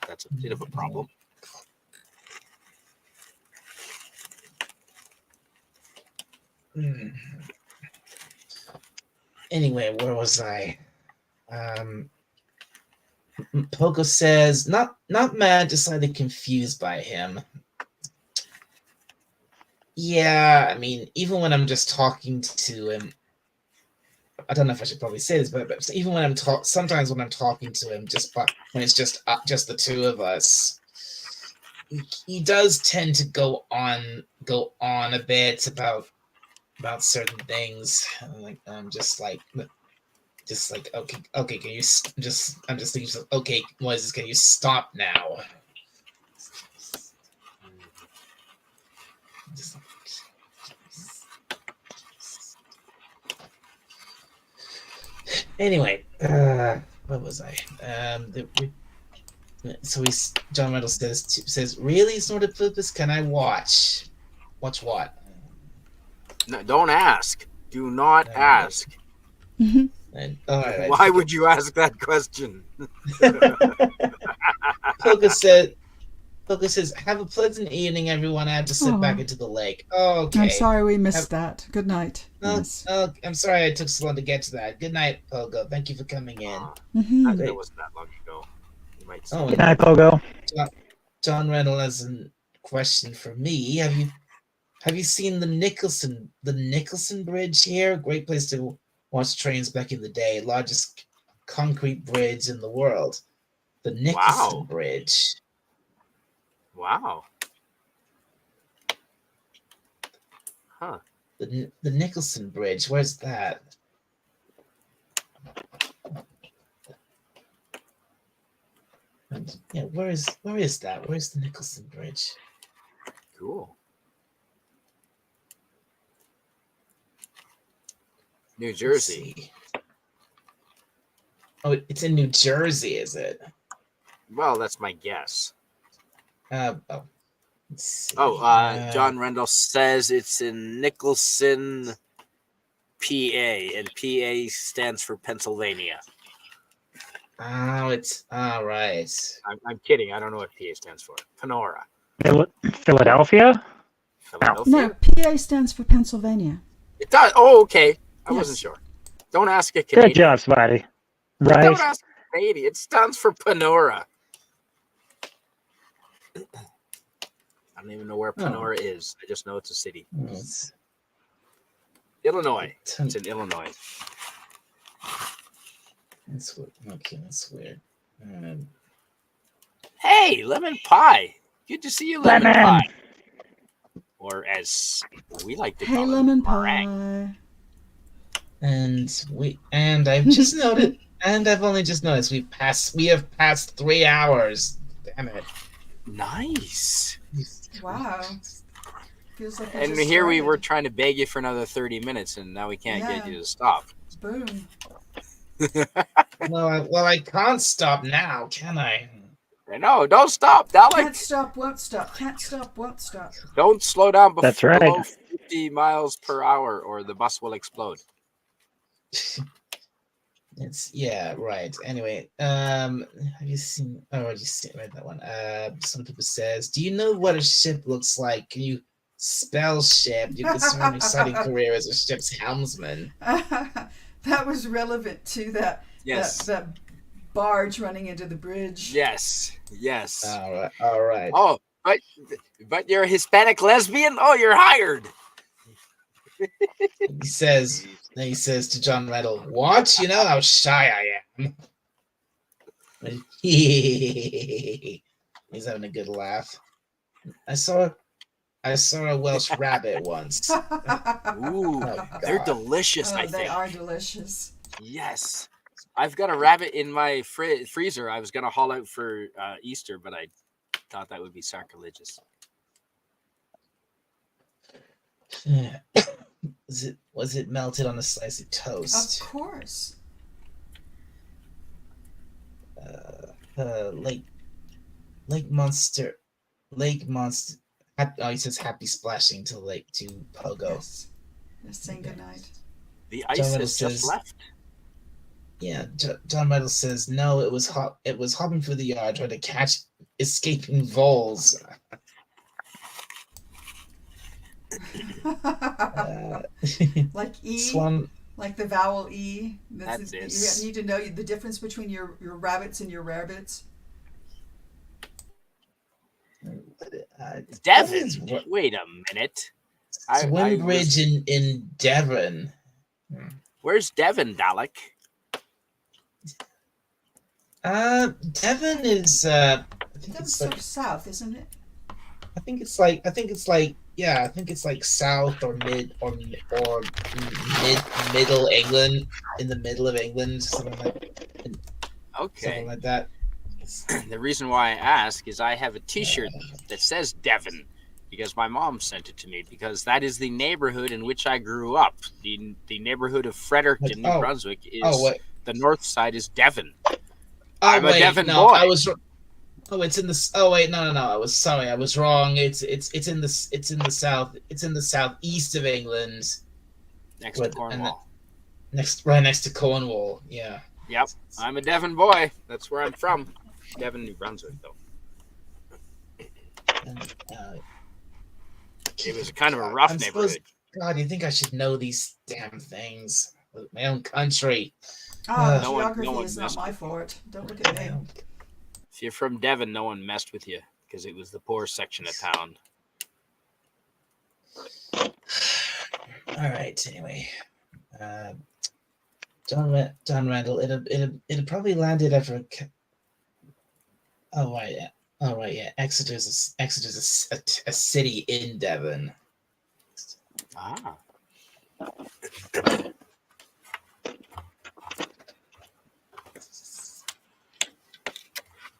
that's a bit of a problem. Anyway, where was I? Poco says not mad, just slightly confused by him. Yeah, even when I'm just talking to him, I don't know if I should probably say this, but even when sometimes when I'm talking to him, when it's just the two of us, he does tend to go on a bit about certain things. I'm just like okay, can you I'm just thinking, okay, Moises, can you stop now? Anyway, what was I? So John Reynolds says, "Really, snorted Flippus? Can I watch? Watch what?" No, don't ask. Do not ask. And, all right, Why would you ask that question? Poca says, "Have a pleasant evening, everyone. I have to slip back into the lake." Okay. I'm sorry we missed that. Good night. Yes. I'm sorry I took so long to get to that. Good night, Pogo. Thank you for coming in. It wasn't that long ago. You might say. Good night, Pogo. John Reynolds has a question for me. Have you seen the Nicholson Bridge here? Great place to watch trains back in the day. Largest concrete bridge in the world. The Nicholson Bridge. Wow. Huh. The Nicholson Bridge. Where's that? Yeah, where is that? Where's the Nicholson Bridge? Cool. New Jersey. Oh, it's in New Jersey, is it? Well, that's my guess. John John Rendell says it's in Nicholson, PA, and PA stands for Pennsylvania. Oh, it's all right. I'm kidding. I don't know what PA stands for. Panora. Philadelphia? Philadelphia? No, PA stands for Pennsylvania. It does. Oh, okay. I Yes. wasn't sure. Don't ask a Canadian. Good job, Spidey. Right. Don't ask a Canadian. It stands for Panora. I don't even know where Panora is. I just know it's a city. Illinois. It's in Illinois. That's weird. Okay, that's weird. Hey, lemon pie. Good to see you, lemon pie. Or as we like to call it, lemon meringue. pie. And I've just noted, and I've only just noticed we have passed 3 hours. Damn it. Nice. Wow. Feels like And here we were trying to beg you for another 30 minutes, and now we can't get you to stop. Boom. Well, I can't stop now, can I? No, don't stop, Dalek. Can't stop, won't stop. Can't stop, won't stop. Don't slow down That's right. below 50 miles per hour, or the bus will explode. Right. Anyway, have you seen? Oh, you read that one. Some people says, "Do you know what a ship looks like? Can you spell ship? You could start an exciting career as a ship's helmsman." That was relevant to that. Yes. That barge running into the bridge. Yes. All right. Oh, but you're a Hispanic lesbian? Oh, you're hired. He says to John Reynolds, "What? You know how shy I am." He's having a good laugh. I saw a Welsh rabbit once. Ooh, they're delicious, I think. They are delicious. Yes. I've got a rabbit in my freezer. I was going to haul out for Easter, but I thought that would be sacrilegious. Was it melted on a slice of toast? Of course. Lake Monster. He says happy splashing to Pogo. Yes. Just saying goodnight. The ice has just left. Yeah, John Reynolds says no. It was hopping through the yard trying to catch escaping voles. Like E, Swan. like the vowel E. That's it. You need to know the difference between your rabbits and your rabbits. Devon. Wait a minute. Swim Bridge in Devon. Where's Devon, Dalek? Devon is. I think That's it's so like. south, isn't it? I think it's like south or middle England, in the middle of England, something like that. The reason why I ask is I have a T-shirt that says Devon because my mom sent it to me because that is the neighborhood in which I grew up. The neighborhood of Fredericton, New Brunswick is The north side is Devon. Oh, I'm a wait, Devon no, boy. I was. Oh, it's in the. Oh wait, no. I was sorry. I was wrong. It's in the. It's in the south. It's in the southeast of England, Next to Cornwall. right next to Cornwall. Yeah. Yep. I'm a Devon boy. That's where I'm from. Devon, New Brunswick, though. And, It was kind of a rough I'm neighborhood. supposed- God, you think I should know these damn things? My own country. Ah, No one- geography no one is not messed my with forte. Don't look at me. If you're from Devon, no one messed with you because it was the poor section of town. All right. Anyway, John Randall. It probably landed after. Oh right, yeah. Oh right, yeah. Exeter's a city in Devon. Ah.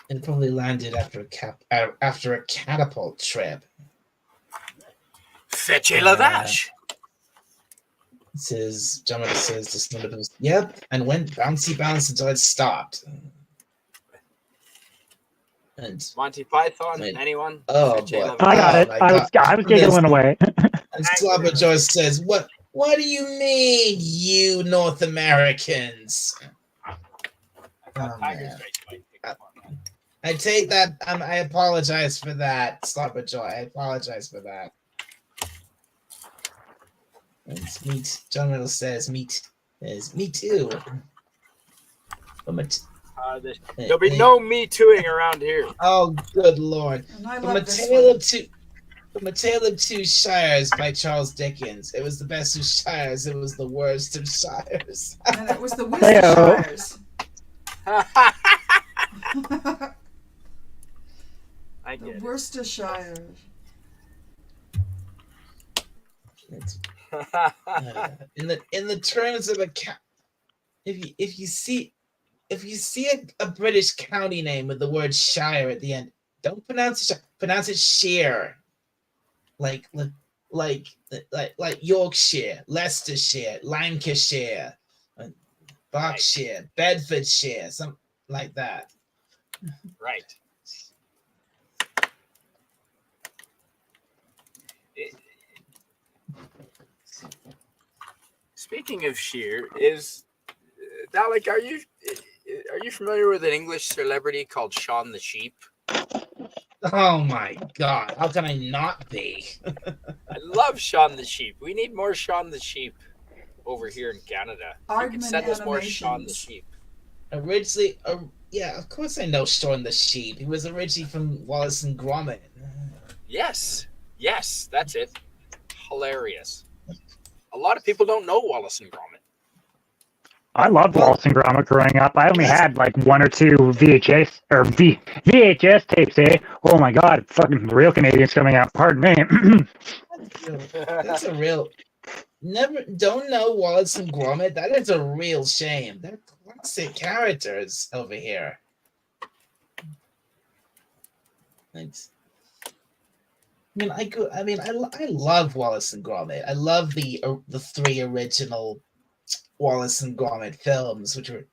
It probably landed after a catapult trip. Fetch a lavash. It says John Randall says just one of those. Yep, and went bouncy bounce until it stopped. And Monty Python, Wait. anyone? Oh, Fetch a boy. lavash. I got Oh, it. my I was giggling away. And Slobber Joyce says, "What do you mean, you North Americans?" Oh, Tiger's man. face might pick up on that. I take that. I apologize for that, Slobber Joy. I apologize for that. It's meat. John Riddle says, "Meat is me too." There'll be no me tooing around here. Oh, good lord! And I From love a this tale one. of two. From A Tale of Two Shires by Charles Dickens. It was the best of shires. It was the worst of shires. And it was the Heyo. Worcestershires. I The get it. Worcestershires. It's, in the terms of a if you see a British county name with the word shire at the end, don't pronounce it. Pronounce it shire. Like Yorkshire, Leicestershire, Lancashire, Berkshire, Bedfordshire, something like that. Right. Speaking of sheer, is Dalek, are you familiar with an English celebrity called Shaun the Sheep? Oh my God! How can I not be? I love Shaun the Sheep. We need more Shaun the Sheep over here in Canada. You can Aardman send us more Shaun the Animations. Sheep. Originally, yeah, of course I know Shaun the Sheep. He was originally from Wallace and Gromit. Yes, that's it. Hilarious. A lot of people don't know Wallace and Gromit. I loved Wallace and Gromit growing up. I only had like one or two VHS tapes, eh? Oh my god, fucking real Canadians coming out. Pardon me. That's a real. Never don't know Wallace and Gromit. That is a real shame. They're classic characters over here. Thanks. I love Wallace and Gromit. I love the three original Wallace and Gromit films, which were,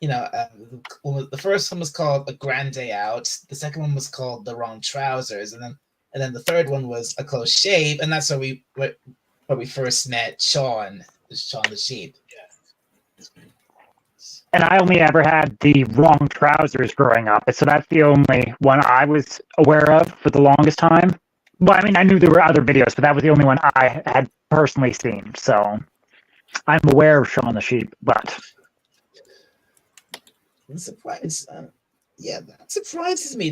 the first one was called A Grand Day Out. The second one was called The Wrong Trousers, and then the third one was A Close Shave, and that's where we first met Shaun the Sheep. And I only ever had the Wrong Trousers growing up, so that's the only one I was aware of for the longest time. Well, I mean, I knew there were other videos, but that was the only one I had personally seen. So I'm aware of Shaun the Sheep, but I'm surprised. That surprises me.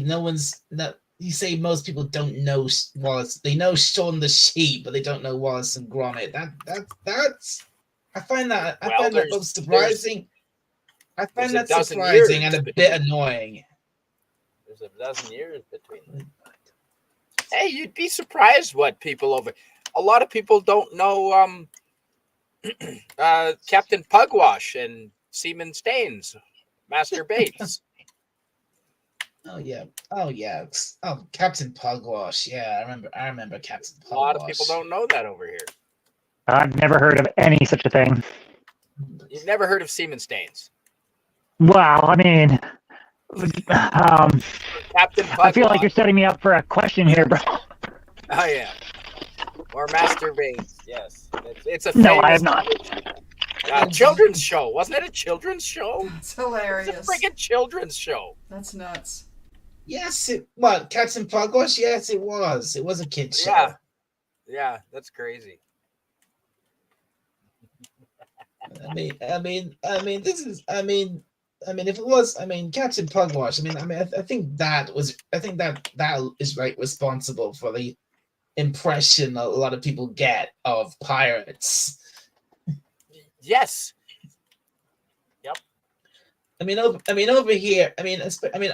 You say most people don't know Wallace. They know Shaun the Sheep, but they don't know Wallace and Gromit. That's. I find that both surprising. I find there's a that dozen surprising years and a bit annoying. There's a dozen years between them. Hey, you'd be surprised what people over. A lot of people don't know Captain Pugwash and Seaman Staines, Master Bates. Oh yeah. Oh, Captain Pugwash. Yeah, I remember Captain Pugwash. A lot of people don't know that over here. I've never heard of any such a thing. You've never heard of Seaman Staines? Wow, I mean, Captain I feel like Pugwash. you're setting me up for a question here, bro. Oh yeah. Or Master Bates. Yes. It's a No, I famous have not. children's show. Wasn't it a children's show? That's It's a hilarious. freaking children's show. That's nuts. Yes, what, Captain Pugwash? Yes, it was. It was a kid show. Yeah. Yeah, that's crazy. I mean, if it was, Captain Pugwash. I think that is right responsible for the impression a lot of people get of pirates. Yes. Over here.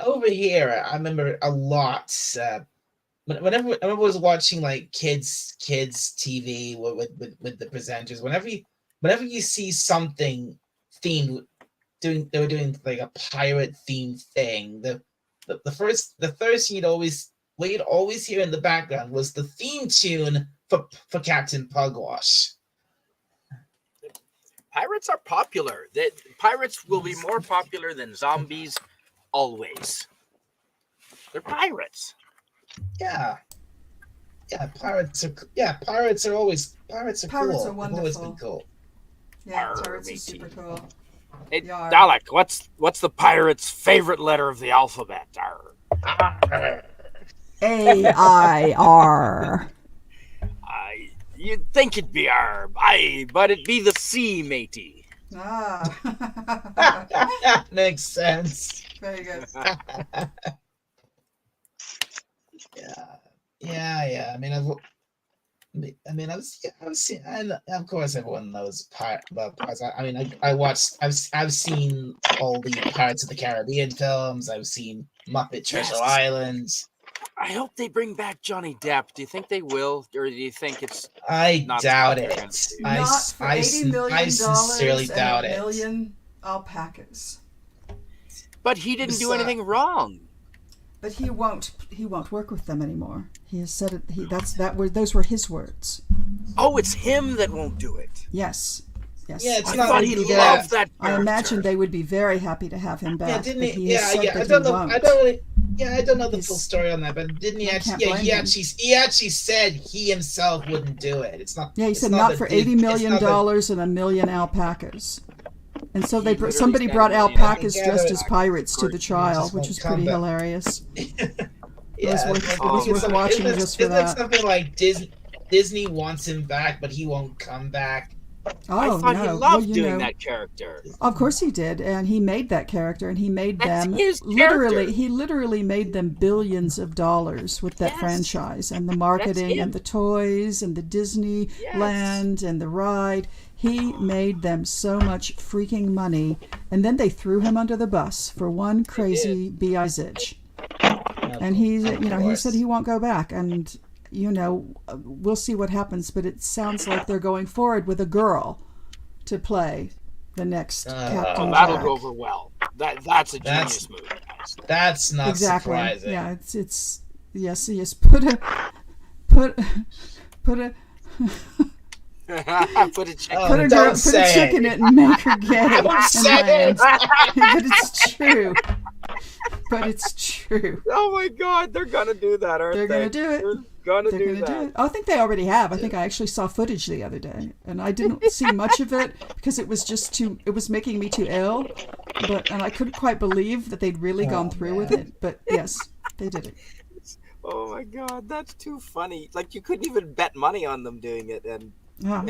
Over here. I remember a lot. Whenever I was watching like kids TV with the presenters, whenever you see something themed, they were doing like a pirate themed thing. The first thing you'd always hear in the background was the theme tune for Captain Pugwash. Pirates are popular. Pirates will be more popular than zombies always. They're pirates. Yeah. Pirates are always cool. Pirates are They've always wonderful. been cool. Yeah, Arr, pirates are matey. super cool. Hey, Yar. Dalek, what's the pirate's favorite letter of the alphabet? Arr. A-I-R. You'd think it'd be R, but it'd be the C, matey. Ah. Makes sense. Very good. Yeah. I've seen, and of course everyone knows about pirates. I've seen all the Pirates of the Caribbean films. I've seen Muppet Treasure Yes. Island. I hope they bring back Johnny Depp. Do you think they will, or do you think it's? I Not doubt something it. they're gonna do. Not for $80 million I sincerely and doubt a it. million alpacas. But he didn't do Besides- anything wrong. But he won't work with them anymore. He has said it. Those were his words. Oh, it's him that won't do it. Yes. Yeah, it's I not thought like he he loved that. I Character. imagine they would be very happy to have him back. Yeah, didn't but he? has said Yeah. that I don't he know. won't. I don't know the He's- full story on that, but didn't he I actually? can't Yeah, blame he him. actually said he himself wouldn't do it. It's not. Yeah, he it's said not that for Dis- $80 it's million not that- and a million alpacas. And so He they literally somebody said brought a million alpacas alpacas. dressed as pirates to the He trial, just which won't was come pretty back. hilarious. Yeah, was worth- it's it was worth something- watching it's just for it's like that. something like Disney wants him back, but he won't come back. Oh, I thought no. he Well, loved you doing know, that character. Of course he did, and he made that character, and he made That's them his literally. character. He literally made them billions of dollars with that Yes. franchise and the marketing him. and the toys and the Disneyland and the ride. He made them so much freaking money, and then they threw him under the bus for one crazy BI-zitch. And he said he won't go back, and we'll see what happens. But it sounds like they're going forward with a girl to play the next Captain That'll Jack. go over well. That's a That's- genius move. guys. That's not Exactly. surprising. Yeah, it's yes. Put a Put a chicken. Oh, put a don't put say a chick in it and make her gay. Don't and say it. land. But it's true. But it's true. Oh my God, they're gonna do that, aren't They're they? gonna do it. They're gonna They're do going to that. do it. Oh, I think they already have. I think I actually saw footage the other day, and I didn't see much of it because it was just too. It was making me too ill, and I couldn't quite believe that they'd really gone through with it. But yes, they did it. Oh my God, that's too funny. Like you couldn't even bet money on them doing it. And Ah.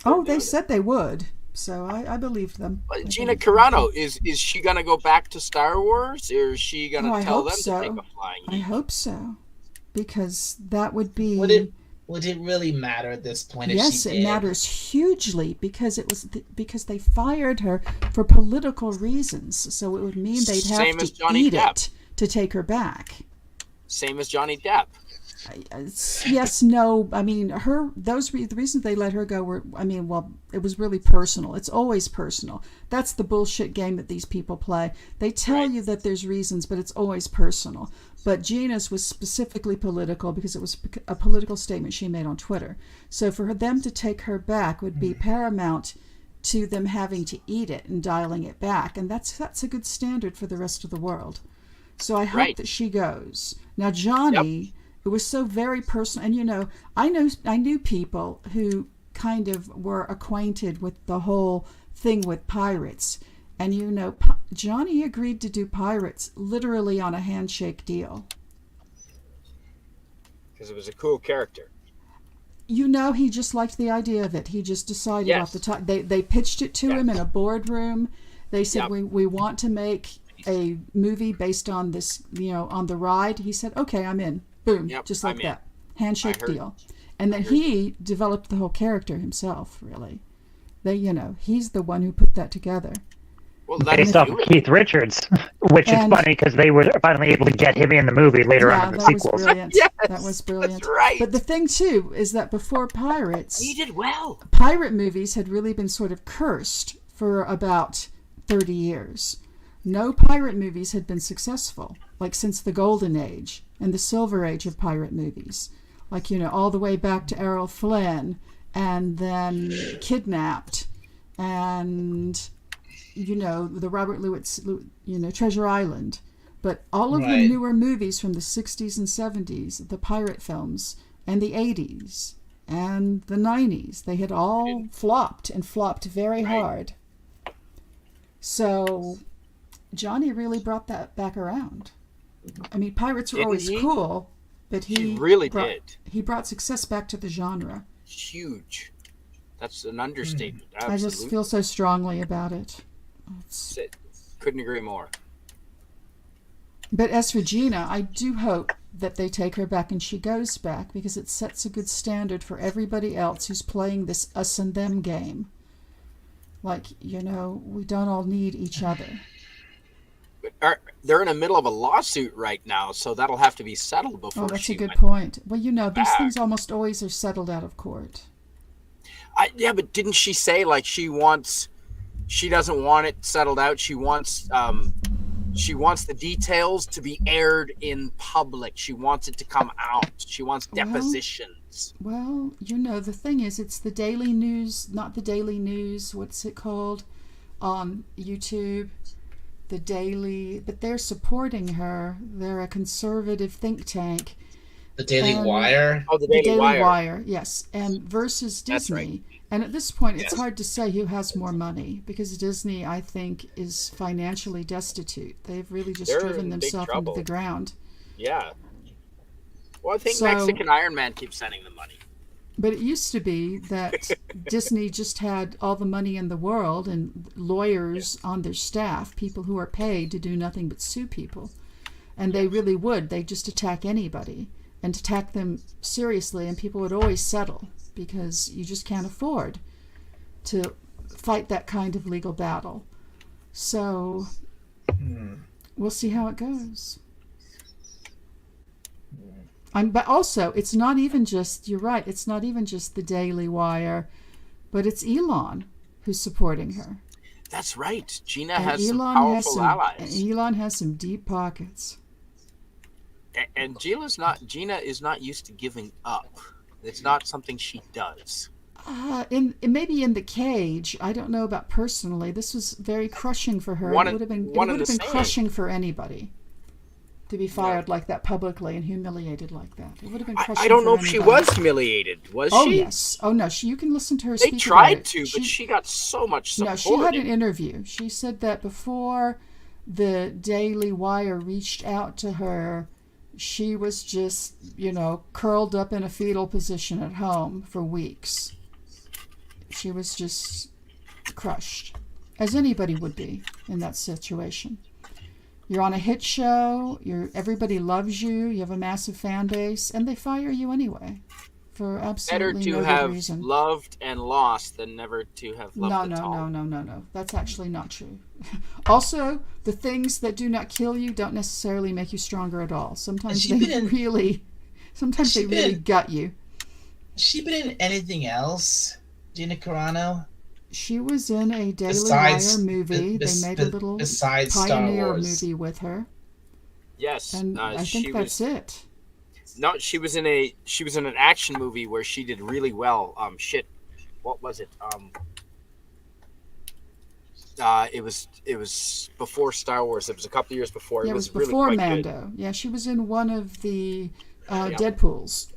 Oh, they said they would, so I believed them. I Gina believed them. Carano, is she gonna go back to Star Wars, or is she gonna Oh, I tell hope them so. to take a flying I leap? hope so, because that would be. Would it really matter at this point if Yes, she it did? matters hugely because it was because they fired her for political reasons. So it would mean they'd have Same as to Johnny eat Depp. it to take her back. Same as Johnny Depp. Yes, no. I mean, the reasons they let her go were. I mean, well, it was really personal. It's always personal. That's the bullshit game that these people play. They tell Right. you that there's reasons, but it's always personal. But Gina's was specifically political because it was a political statement she made on Twitter. So for them to take her back would be paramount to them having to eat it and dialing it back, and that's a good standard for the rest of the world. So I hope Right. that she goes. Now Johnny, it was so very personal, and I knew people who kind of were acquainted with the whole thing with pirates, and Johnny agreed to do Pirates literally on a handshake deal. Because it was a cool character. He just liked the idea of it. He just decided off the top. They pitched it to him in a boardroom. They said, we want to make a movie based on this, on the ride. He said, okay, I'm in. Boom, just like that. Handshake deal. And then he developed the whole character himself, really. He's the one who put that together. Well, based off of Keith Richards, which is funny because they were finally able to get him in the movie later on in the sequels. Was brilliant. Yes, that was brilliant. That's right. But the thing too is that before Pirates, he did well. Pirate movies had really been sort of cursed for about 30 years. No pirate movies had been successful, like since the Golden Age and the Silver Age of pirate movies, like all the way back to Errol Flynn, and then Kidnapped, and the Robert Louis, Treasure Island. But all of the newer movies from the 60s and 70s, the pirate films, and the 80s, and the 90s, they had all flopped, and flopped very hard. So Johnny really brought that back around. I mean, pirates were always cool, but he really did. He brought success back to the genre. Huge. That's an understatement. Absolutely. I just feel so strongly about it. Couldn't agree more. But as for Gina, I do hope that they take her back and she goes back, because it sets a good standard for everybody else who's playing this us and them game. Like, we don't all need each other. They're in the middle of a lawsuit right now, so that'll have to be settled before. Oh, that's a good point. Well, these things almost always are settled out of court. But didn't she say she doesn't want it settled out? She wants the details to be aired in public. She wants it to come out. She wants depositions. Well, the thing is, it's the Daily News, not the Daily News. What's it called on YouTube? The Daily, but they're supporting her. They're a conservative think tank. The Daily Wire? Oh, the Daily Wire, yes. And versus Disney. That's right. And at this point, it's hard to say who has more money, because Disney, I think, is financially destitute. They've really just driven themselves into the ground. Yeah. Well, I think Mexican Iron Man keeps sending them money. But it used to be that Disney just had all the money in the world and lawyers on their staff, people who are paid to do nothing but sue people. And they really would. They'd just attack anybody and attack them seriously, and people would always settle, because you just can't afford to fight that kind of legal battle. So we'll see how it goes. But also, it's not even just, you're right, it's not even just the Daily Wire, but it's Elon who's supporting her. That's right. Gina has some powerful allies. Elon has some deep pockets. And Gina is not used to giving up. It's not something she does. Maybe in the cage. I don't know about personally. This was very crushing for her. It would have been crushing for anybody to be fired like that publicly and humiliated like that. It would have been crushing. I don't know if she was humiliated. Was she? Oh yes. Oh no. You can listen to her speak. They tried to, but she got so much support. No, she had an interview. She said that before the Daily Wire reached out to her, she was just, curled up in a fetal position at home for weeks. She was just crushed, as anybody would be in that situation. You're on a hit show, everybody loves you, you have a massive fan base, and they fire you anyway for absolutely no good reason. Better to have loved and lost than never to have loved at all. No. That's actually not true. Also, the things that do not kill you don't necessarily make you stronger at all. Sometimes they really gut you. Has she been in anything else, Gina Carano? She was in a Daily Wire movie. They made a little Pioneer movie with her. Yes, and I think that's it. No, she was in an action movie where she did really well. What was it? It was before Star Wars. It was a couple years before. Yeah, It it was was really before quite Mando. Yeah, she was in one of the Yeah. Deadpools.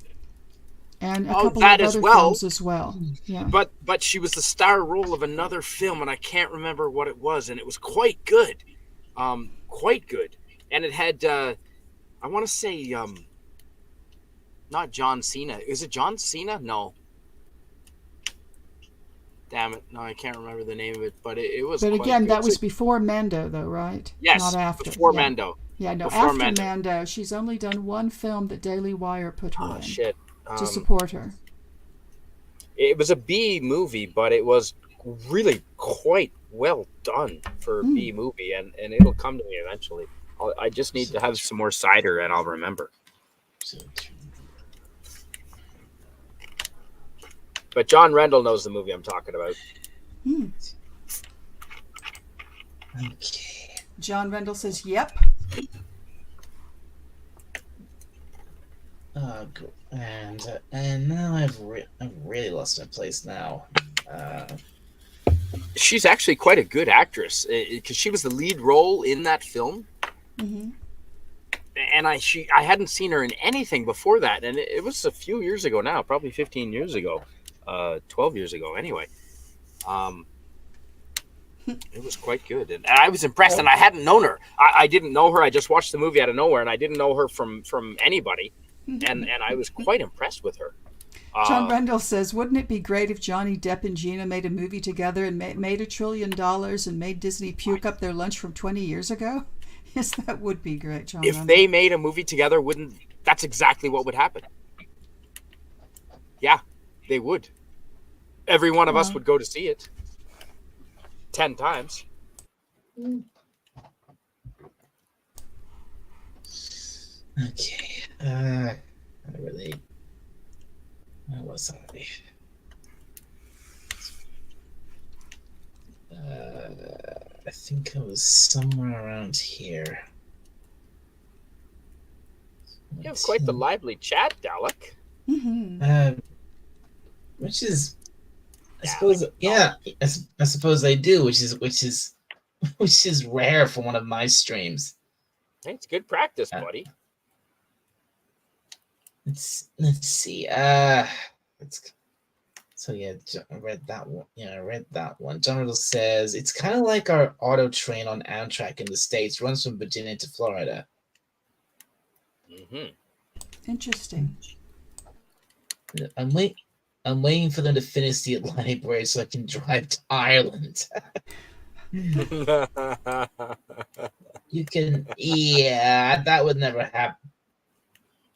And a Oh, couple that of as other well. films as well. Yeah. But she was the star role of another film, and I can't remember what it was, and it was quite good, quite good. And it had, I want to say, not John Cena. Is it John Cena? No. Damn it! No, I can't remember the name of it, but it was. But quite again, good. that was before Mando, though, right? yes, Not after. before Yeah. Mando. Yeah, no, Before after Mando. Mando, she's only done one film that Daily Wire put her Oh in shit! to support her. It was a B movie, but it was really quite well done for a B movie, and it'll come to me eventually. I just need to have some more cider, and I'll remember. But John Rendell knows the movie I'm talking about. Okay. John Rendell says, "Yep." And now I've really lost my place now. She's actually quite a good actress because she was the lead role in that film. Mm-hmm. And I hadn't seen her in anything before that, and it was a few years ago now, probably 15 years ago, 12 years ago anyway. It was quite good, and I was impressed, and I hadn't known her. I didn't know her. I just watched the movie out of nowhere, and I didn't know her from anybody, and I was quite impressed with her. John Rendell says, "Wouldn't it be great if Johnny Depp and Gina made a movie together and made $1 trillion and made Disney puke up their lunch from 20 years ago?" Yes, that would be great, John If Rendell. they made a movie together, that's exactly what would happen. Yeah, they would. Every one of us would go to see it 10 times. Okay. Where was I? I think I was somewhere around here. You have quite the lively chat, Dalek. Mm-hmm. Which is, I Yeah, suppose, like- yeah, I suppose I do, which is rare for one of my streams. Hey, it's good practice, Yeah. buddy. Let's see. So yeah, I read that one. Yeah, I read that one. John Riddle says it's kind of like our auto train on Amtrak in the States, runs from Virginia to Florida. Mm-hmm. Interesting. I'm waiting for them to finish the Atlantic Bridge so I can drive to Ireland. You can, yeah, that would never happen.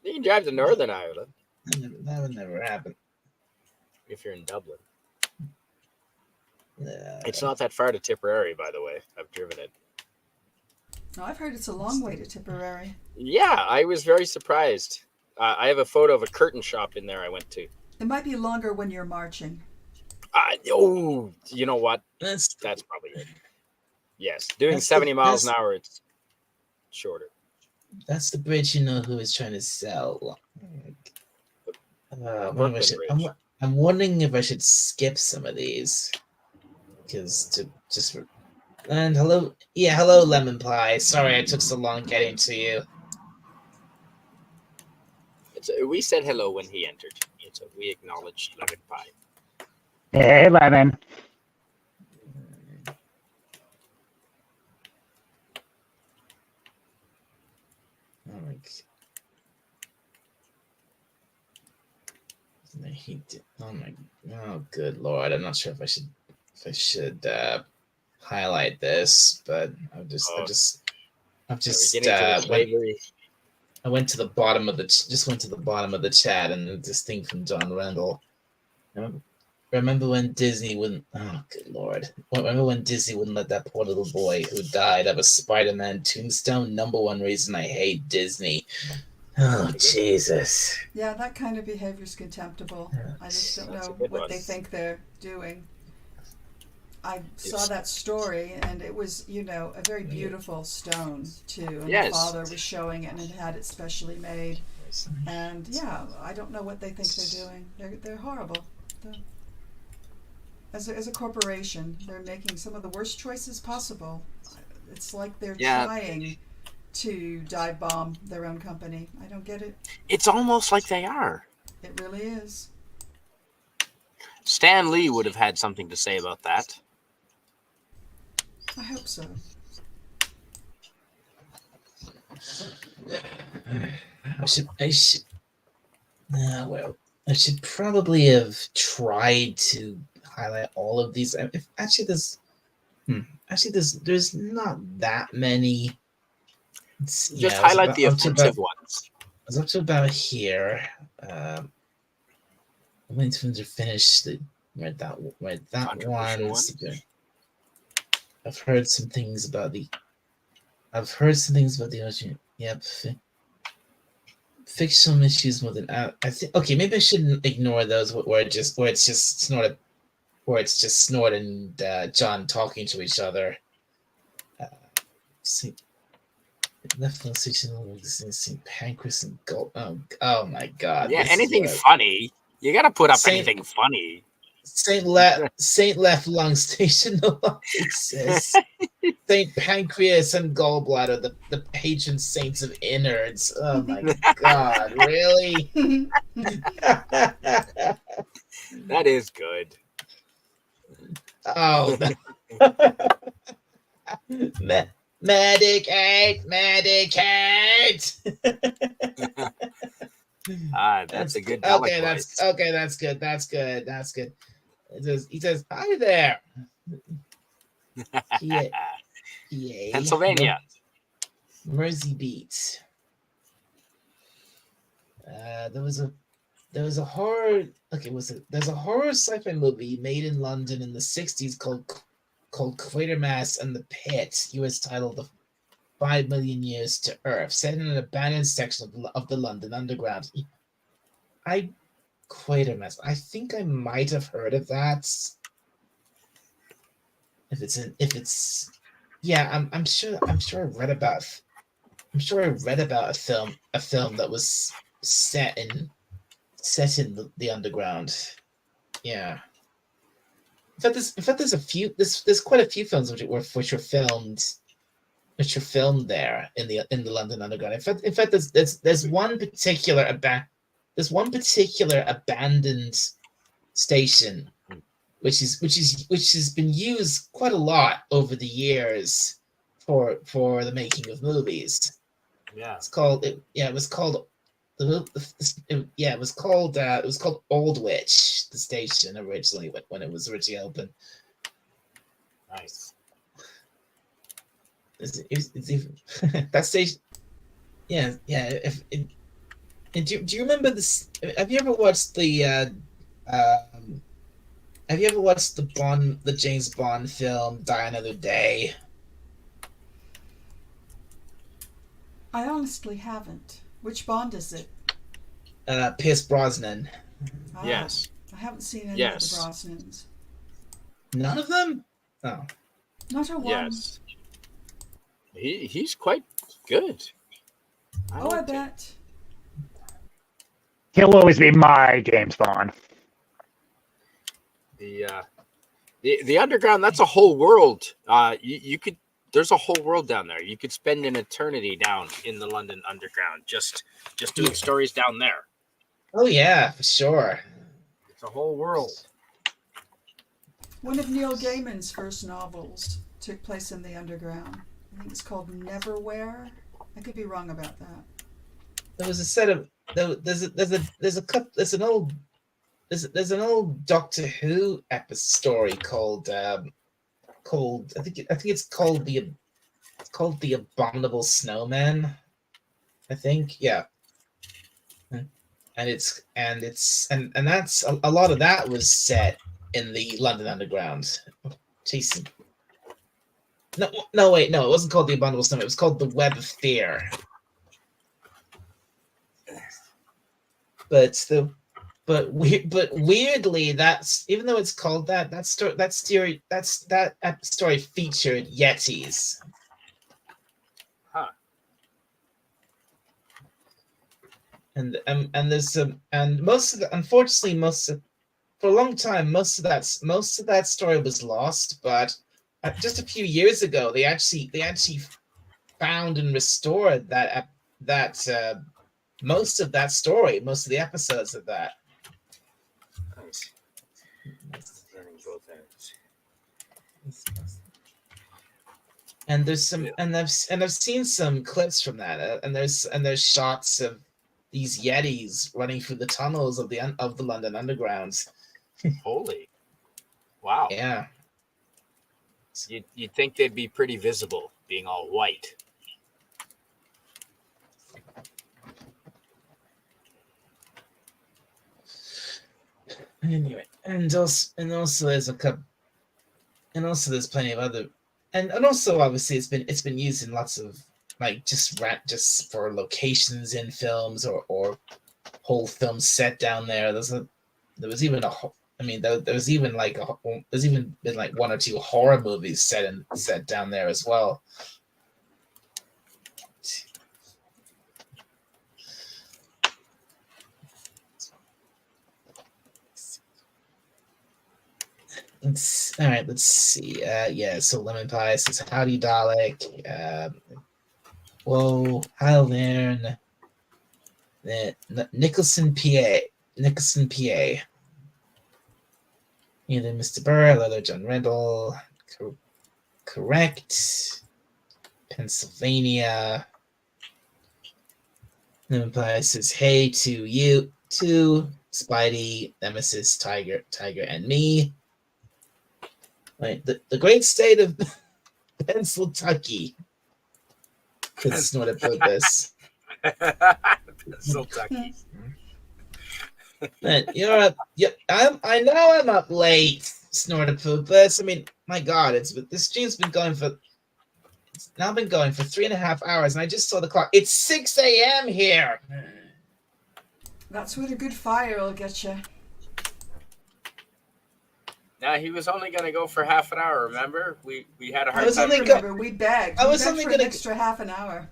You can drive to Northern Ireland That would never happen. if you're in Dublin. Uh, It's not that far to Tipperary, by the way. I've driven it. No, I've heard it's a long way to Tipperary. Yeah, I was very surprised. I have a photo of a curtain shop in there I went to. It might be longer when you're marching. You know what? that's That's probably it. Yes, doing That's 70 the- miles an that's- hour, it's shorter. That's the bridge you know who is trying to sell. Brooklyn Bridge. I'm wondering if I should skip some of these. And hello Lemon Pie. Sorry I took so long getting to you. We said hello when he entered. So we acknowledged Lemon Pie. Hey, Lemon. He did. Oh good lord! I'm not sure if I should highlight this, but I've just Are we getting to the slavery? I went to the bottom of the chat, and this thing from John Rendell. Remember when Disney wouldn't? Oh, good lord! Remember when Disney wouldn't let that poor little boy who died have a Spider-Man tombstone? Number one reason I hate Disney. Oh Jesus! Yeah, that kind of behavior is contemptible. I just don't That's a know good what one. they think they're doing. I saw It's- that story, and it was, a very beautiful stone, too. And Yes. the father was showing it, and it had it specially made. And, yeah, I don't know what they think they're doing. They're horrible. as a corporation, they're making some of the worst choices possible. It's like they're Yeah. trying to dive bomb their own company. I don't get it. It's almost like they are. It really is. Stan Lee would have had something to say about that. I hope so. I should. Well, I should probably have tried to highlight all of these. Actually, there's not that many. Just highlight the offensive ones. I was up to about here. I'm waiting for them to finish the that Controversial one. ones. I've heard some things about the ocean. Yep. Fictional issues more than I think. Okay, maybe I shouldn't ignore those where it's just Snort and John talking to each other. See, left on St. Pancras and Gold. Oh my God! Yeah, anything funny. You got to put up anything funny. Saint Left Lung Station. It says Saint Pancreas and Gallbladder, the patron saints of innards. Oh my God! Really? That is good. Oh. Medicate. That's a good. Okay, that's good. He says, "Hi there." Yeah. Pennsylvania. Mersey Beat. There was a horror. Okay, there's a horror sci-fi movie made in London in the '60s called Quatermass and the Pit. U.S. title The 5 Million Years to Earth, set in an abandoned section of the London Underground. Quatermass. I think I might have heard of that. I'm sure I read about a film that was set in the underground. Yeah. In fact, there's quite a few films which were filmed there in the London Underground. In fact, there's one particular abandoned station which has been used quite a lot over the years for the making of movies. Yeah. It was called Aldwych, the station originally when it was originally opened. Nice. It's even, that station. Yeah. Do you remember this? Have you ever watched the the James Bond film Die Another Day? I honestly haven't. Which Bond is it? Pierce Brosnan. Ah, Yes. I haven't seen any of the Brosnans. None of them? Oh. Not a one. Yes. He's quite good. I bet. He'll always be my James Bond. The underground, that's a whole world. You could. There's a whole world down there. You could spend an eternity down in the London Underground, just doing stories down there. Oh yeah, for sure. It's a whole world. One of Neil Gaiman's first novels took place in the underground. I think it's called Neverwhere. I could be wrong about that. There was a set of there's an old Doctor Who episode story called I think it's called the Abominable Snowman. I think, yeah. And that's a lot of that was set in the London Underground. Jason. No, wait, no, it wasn't called the Abominable Snowman. It was called the Web of Fear. But weirdly, that's, even though it's called that story featured Yetis. Huh. And there's some, and most of the, unfortunately, most of for a long time, most of that story was lost. But just a few years ago, they actually found and restored that most of that story, most of the episodes of that. Nice. Learning both ends. And there's some, and I've seen some clips from that, and there's shots of these Yetis running through the tunnels of the London Underground. Holy, wow! Yeah, You'd think they'd be pretty visible, being all white. anyway, and also there's a couple, and also there's plenty of other, and also obviously it's been used in lots of like just for locations in films or whole film set down there. There's even been like one or two horror movies set down there as well. Let's see. So Lemon Pie says, howdy, Dalek. Whoa, hi there. Nicholson, PA. Either Mr. Burr, Leather John Rendell. Correct. Pennsylvania. Lemon Pie says, hey to you too, Spidey, Nemesis, Tiger, and me. Right, the great state of Pennsylvania. That's not about this. Pennsylvania. Man, you're up. I know I'm up late. Snortopoopas. I mean, my God, this stream's been going for. It's now been going for 3.5 hours, and I just saw the clock. It's 6 a.m. here. That's what a good fire will get you. Now he was only going to go for half an hour. Remember, we had a hard was time. only Remember, we begged. I was we begged only for gonna- an extra half an hour.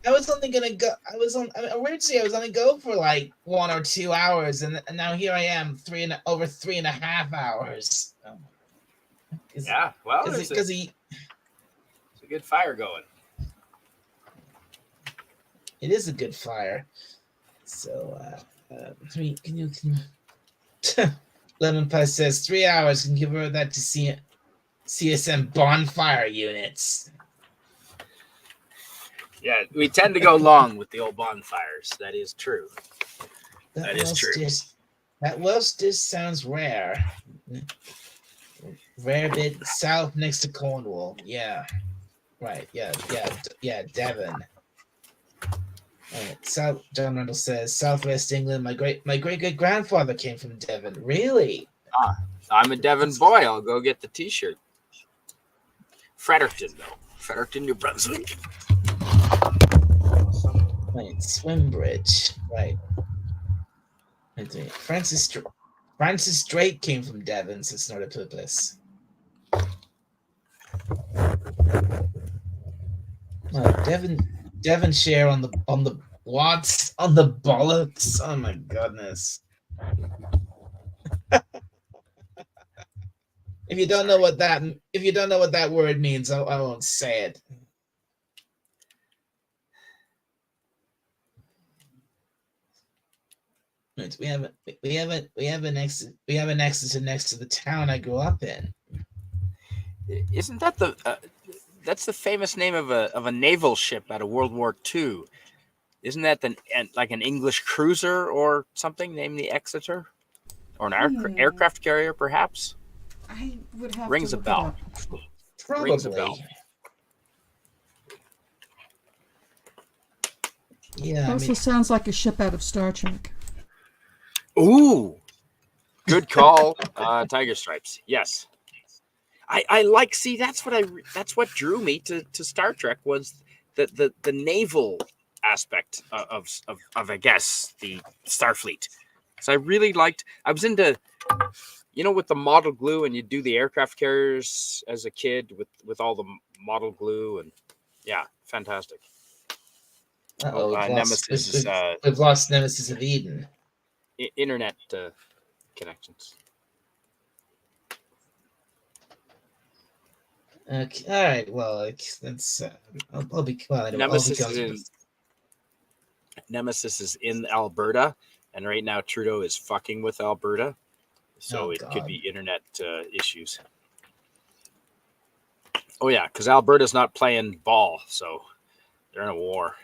I was only gonna go. Originally I was only go for like 1 or 2 hours, and now here I am, over 3.5 hours. Yeah, well, Because it's a good fire going. it is a good fire. So, can you? Lemon Pie says 3 hours. Can convert that to CSM bonfire units. Yeah, we tend to go long with the old bonfires. That is true. That is true. That Welsh dish sounds rare. Rare bit south next to Cornwall. Yeah. Right. Yeah. Devon. Right. South. John Randall says Southwest England. My great great grandfather came from Devon. Really? I'm a Devon boy. I'll go get the T-shirt. Fredericton, though. Fredericton, New Brunswick. Right. Swimbridge. Right. Francis Drake came from Devon, says Snortopoopas. Devonshire on the what? On the bollocks? Oh my goodness. If you don't know what that word means, I won't say it. Right, we have an exit next to the town I grew up in. Isn't that that's the famous name of a naval ship out of World War II? Isn't that like an English cruiser or something named the Exeter, or an aircraft carrier, perhaps? I would have Rings to a look bell. it up. Probably. Rings a bell. Yeah, Also sounds like a ship out of Star Trek. Ooh, good call. Tiger Stripes. Yes, I like. See, that's what drew me to Star Trek was the naval aspect of I guess the Starfleet. So I really liked. I was into, with the model glue, and you do the aircraft carriers as a kid with all the model glue, and yeah, fantastic. Nemesis is we've lost Nemesis of Eden. Internet connections. Okay, all right. Well, that's I'll be well. Anyway, Nemesis is in Alberta, and right now Trudeau is fucking with Alberta, so it could be internet issues. Oh yeah, because Alberta's not playing ball, so they're in a war.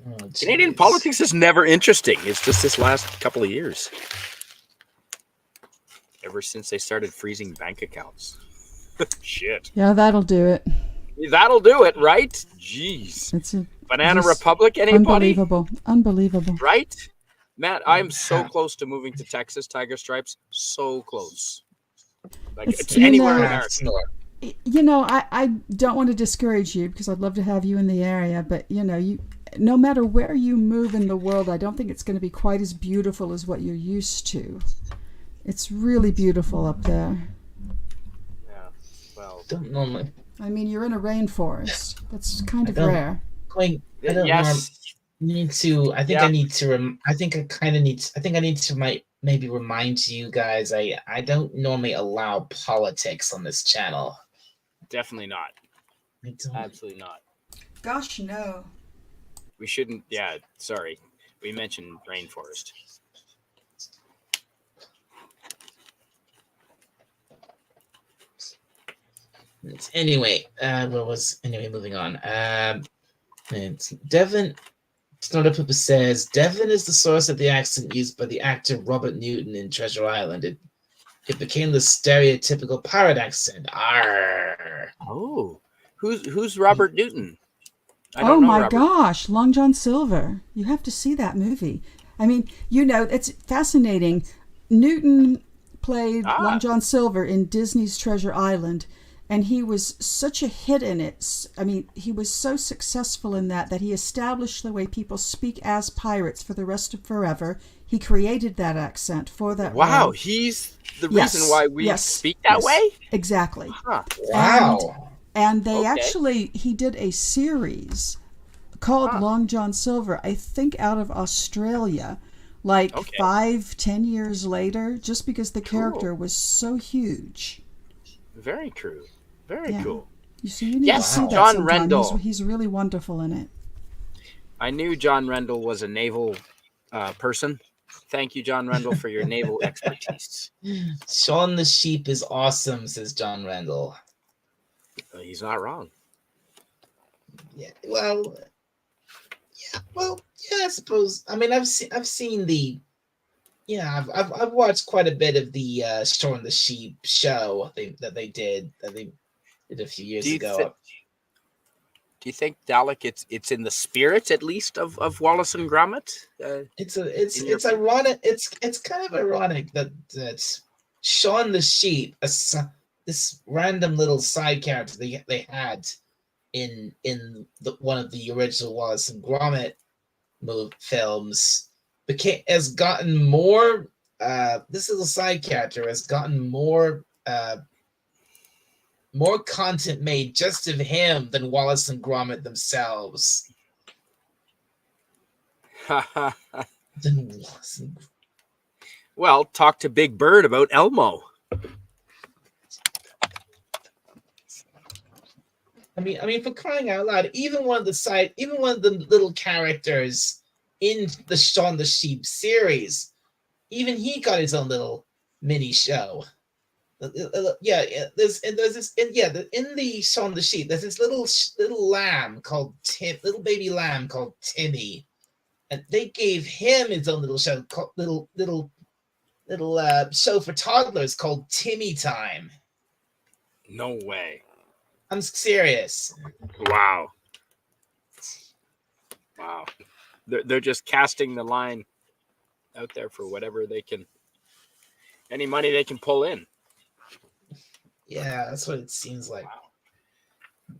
Oh, Canadian politics is never interesting. It's just this last couple of years. Ever since they started freezing bank accounts. Shit. Yeah, that'll do it. That'll do it, right? Jeez. It's a Banana Republic, anybody? Unbelievable. Right? Matt, I'm so close to moving to Texas, Tiger Stripes. So close. Like, it's anywhere in America. You know, I don't want to discourage you because I'd love to have you in the area, but you know, no matter where you move in the world, I don't think it's going to be quite as beautiful as what you're used to. It's really beautiful up there. Yeah, well, don't normally. I mean, you're in a rainforest. That's kind of rare. Need to. I think I need to. I think I need to maybe remind you guys. I don't normally allow politics on this channel. Definitely not. Absolutely not. Gosh, no. We shouldn't. Yeah, sorry. We mentioned rainforest. Anyway, moving on. Devin Snowdopoopa says Devin is the source of the accent used by the actor Robert Newton in Treasure Island. It became the stereotypical pirate accent. Arr. Oh, who's Robert Newton? Oh my gosh, Long John Silver. You have to see that movie. I mean, you know, it's fascinating. Newton played Long John Silver in Disney's Treasure Island, and he was such a hit in it. I mean, he was so successful in that he established the way people speak as pirates for the rest of forever. He created that accent for that. Wow, he's the reason why we speak that way? Exactly. Huh. Wow. And they he did a series called Long John Silver, I think out of Australia, 5-10 years later, just because the character was so huge. Very true. Very cool. You need to see that John sometime. Rendell. He's really wonderful in it. I knew John Rendell was a naval person. Thank you, John Rendell, for your naval expertise. Shaun the Sheep is awesome, says John Rendell. He's not wrong. Yeah. Well. I suppose. I mean, I've seen the. Yeah, I've watched quite a bit of the Shaun the Sheep show that they did a few years ago. Do you think, Dalek, it's in the spirit at least of Wallace and Gromit? It's ironic. It's kind of ironic that Shaun the Sheep, this random little side character they had in one of the original Wallace and Gromit films, has gotten more. This little side character has gotten more content made just of him than Wallace and Gromit themselves. Well, talk to Big Bird about Elmo. I mean, for crying out loud, even one of the little characters in the Shaun the Sheep series, even he got his own little mini show. In the Shaun the Sheep, there's this little baby lamb called Timmy, and they gave him his own little show called little show for toddlers called Timmy Time. No way. I'm serious. Wow. They're just casting the line out there for whatever they can, any money they can pull in. Yeah, that's what it seems like.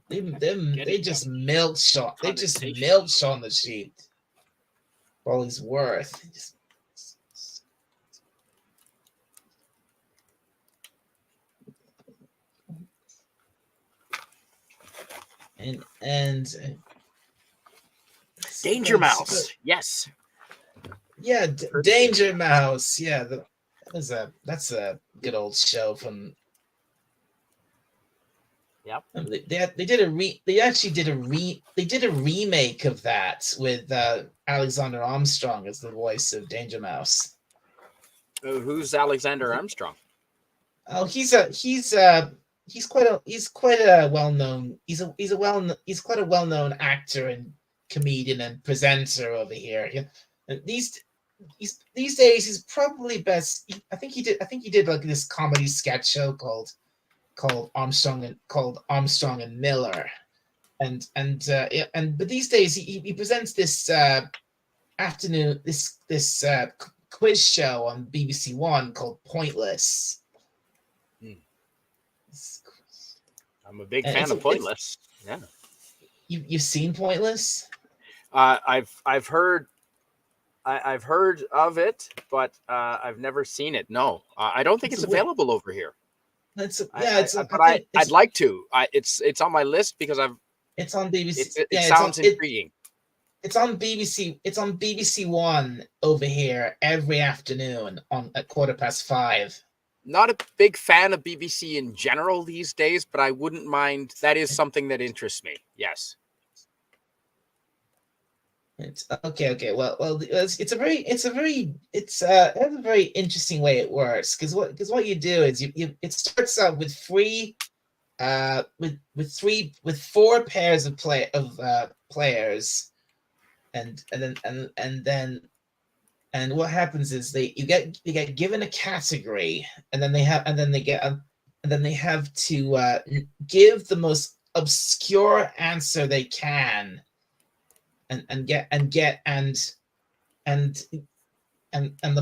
They just milked Shaun. They just milked Shaun the Sheep for all he's worth. And Danger Mouse. Yes. Yeah, Danger Mouse. Yeah, that's a good old show from. Yep. They did a remake of that with Alexander Armstrong as the voice of Danger Mouse. Who's Alexander Armstrong? Oh, he's quite a well-known quite a well-known actor and comedian and presenter over here. Yeah. These days he's probably best. I think he did like this comedy sketch show called Armstrong and Miller, but these days he presents this afternoon this quiz show on BBC One called Pointless. I'm a big fan of Pointless. Yeah, you've seen Pointless? I've heard of it, but I've never seen it. No, I don't think it's available over here. I'd like to. It's on my list because it's on BBC. It sounds intriguing. It's on BBC. It's on BBC One over here every afternoon at 5:15. Not a big fan of BBC in general these days, but I wouldn't mind. That is something that interests me. Yes. It's okay. Well, it has a very interesting way it works because what you do is it starts out with four pairs of players, and what happens is they get given a category, and then they have to give the most obscure answer they can. And the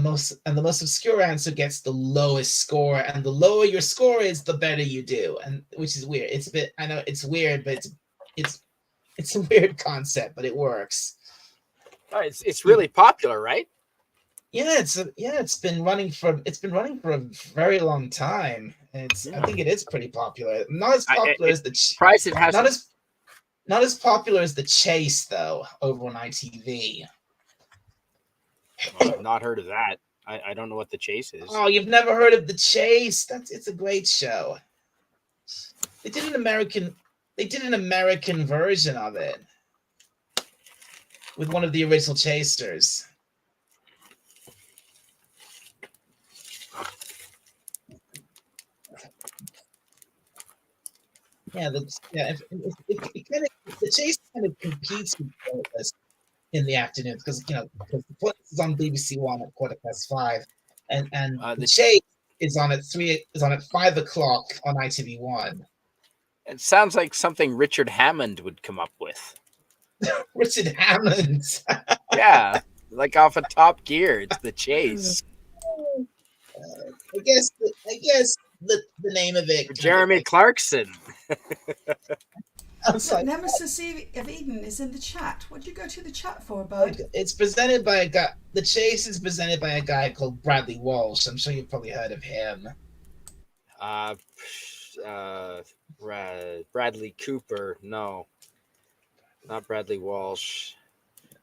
most obscure answer gets the lowest score, and the lower your score is, the better you do, and which is weird. It's a bit, I know it's weird, but it's a weird concept, but it works. Oh, it's really popular, right? Yeah, it's been running for a very long time. I think it is pretty popular. Not as popular as the price. It has not as popular as The Chase, though, over on ITV. I've not heard of that. I don't know what The Chase is. Oh, you've never heard of The Chase? It's a great show. They did an American version of it with one of the original chasers. Yeah, the Chase kind of competes with Pointless in the afternoon because the Pointless is on BBC One at 5:15, and the Chase is on at 5 o'clock on ITV1. It sounds like something Richard Hammond would come up with. Richard Hammond. Yeah, like off of Top Gear. It's The Chase. I guess the name of it. Jeremy Clarkson. Nemesis of Eden is in the chat. What'd you go to the chat for, bud? It's presented by a guy. The Chase is presented by a guy called Bradley Walsh. I'm sure you've probably heard of him. Bradley Cooper. No, not Bradley Walsh.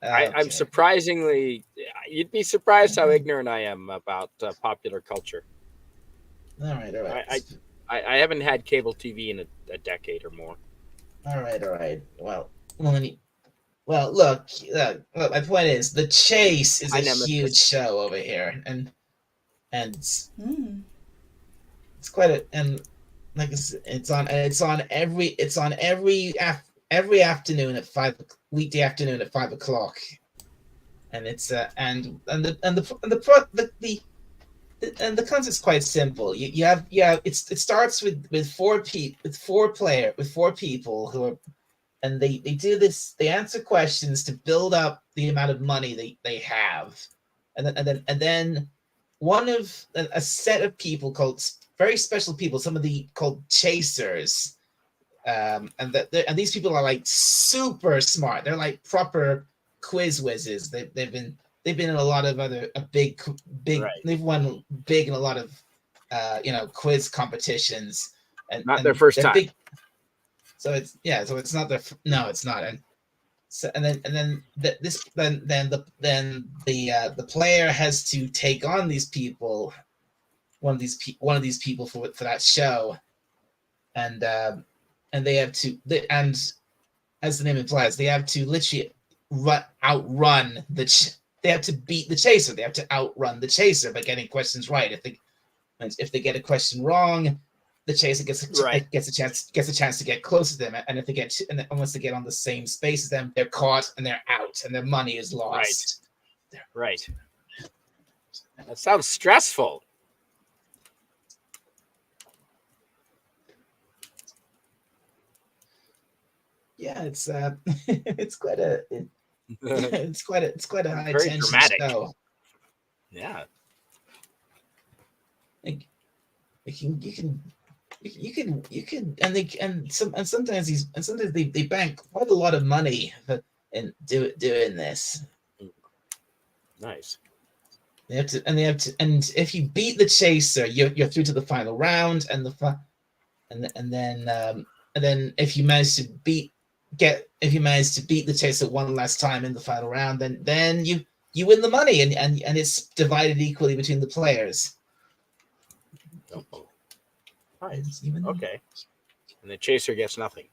Okay. I'm surprisingly. You'd be surprised how ignorant I am about popular culture. All right. I haven't had cable TV in a decade or more. All right. Well, look. My point is, The Chase is a huge show over here, and it's quite a, and like it's on every afternoon at weekday afternoon at 5 o'clock, and it's the concept's quite simple. It starts with four people who are, and they do this. They answer questions to build up the amount of money they have, and then a set of people called very special people, called chasers, and these people are like super smart. They're like proper quiz whizzes. They've been in a lot of other big. Right. They've won big in a lot of quiz competitions, and not their first time. Big, so it's not their it's not. And so then the player has to take on these people, one of these people for that show, and and they have to, and as the name implies, they have to literally outrun they have to beat the chaser. They have to outrun the chaser by getting questions right. If they get a question wrong, the chaser gets a chance to get close to them. And if they get once they get on the same space as them, they're caught and they're out, and their money is lost. Right. That sounds stressful. Yeah, it's it's quite a it's quite a high Very tension dramatic. show. Yeah. Like, you can sometimes they bank quite a lot of money in doing this. Nice. They have to, and if you beat the chaser, you're through to the final round, and then if you manage to beat the chaser one last time in the final round, then you win the money, and it's divided equally between the players. Oh. Nice. Okay. And the chaser gets nothing.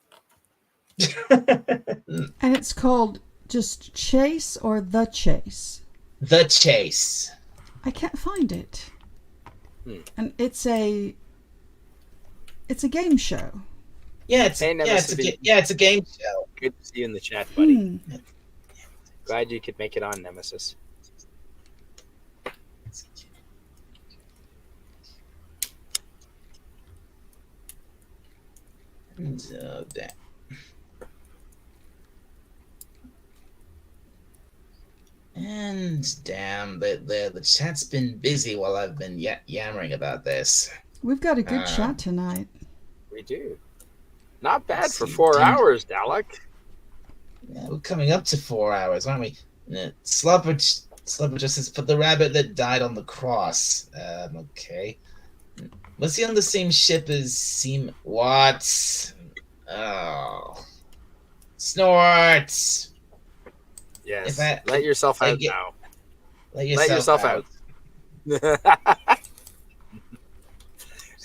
And it's called just Chase or The Chase? The Chase. I can't find it. And it's a game show. Yeah, it's a game show. Good to see you in the chat, buddy. Glad you could make it on, Nemesis. Damn. And damn, the chat's been busy while I've been yammering about this. We've got a good chat tonight. We do. Not bad for 4 hours, Dalek. Yeah, we're coming up to 4 hours, aren't we? Slubber just says, "Put the rabbit that died on the cross." Okay. Was he on the same ship as what? Oh. Snort! Yes. Let yourself out now. Let yourself out.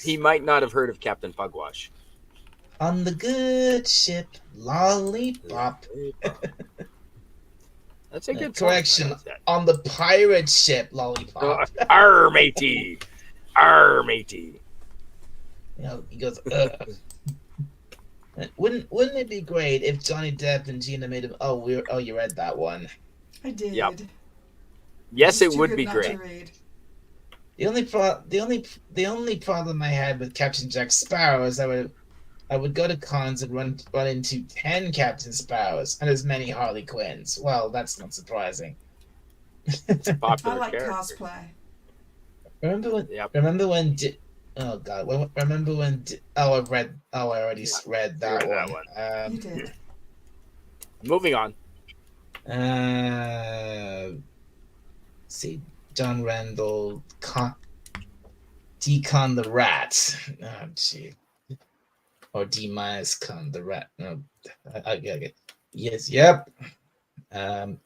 He might not have heard of Captain Pugwash. On the good ship, Lollipop. That's a good correction. On the pirate ship, Lollipop. Arr, matey. Arr, matey. You know, he goes, Wouldn't it be great if Johnny Depp and Gina made him? You read that one. I did. Yep. Yes, it would be great. The only problem I had with Captain Jack Sparrow is I would go to cons and run into 10 Captain Sparrows and as many Harley Quinns. Well, that's not surprising. It's a popular I like character. cosplay. Remember when? Yep. Oh God! Remember when? I already read that one. You did. Moving Moving on. See, John Randall, Decon the Rat. Oh, gee. Or D-minus Con the Rat. No, I get it. Yes, yep. But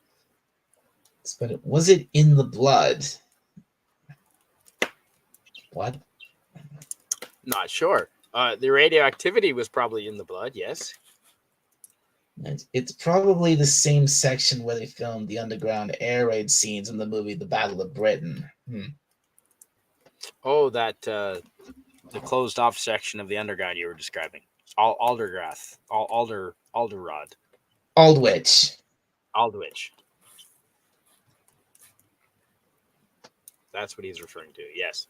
was it in the blood? What? Not sure. The radioactivity was probably in the blood, yes. It's probably the same section where they filmed the underground air raid scenes in the movie The Battle of Britain. Oh, that the closed off section of the underground you were describing. Aldergrath. Alderrod. Aldwych. That's what he's referring to. Yes.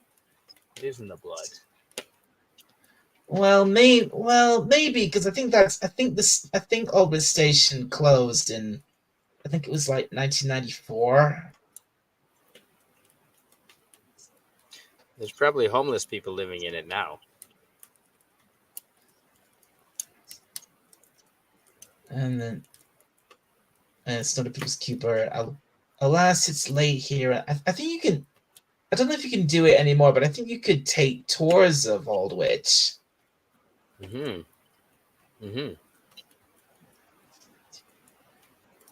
It is in the blood. Well, maybe because I think Aldwych Station closed in, I think it was like 1994. There's probably homeless people living in it now. And then Snow the People's Keeper. Alas, it's late here. I think you can. I don't know if you can do it anymore, but I think you could take tours of Aldwych.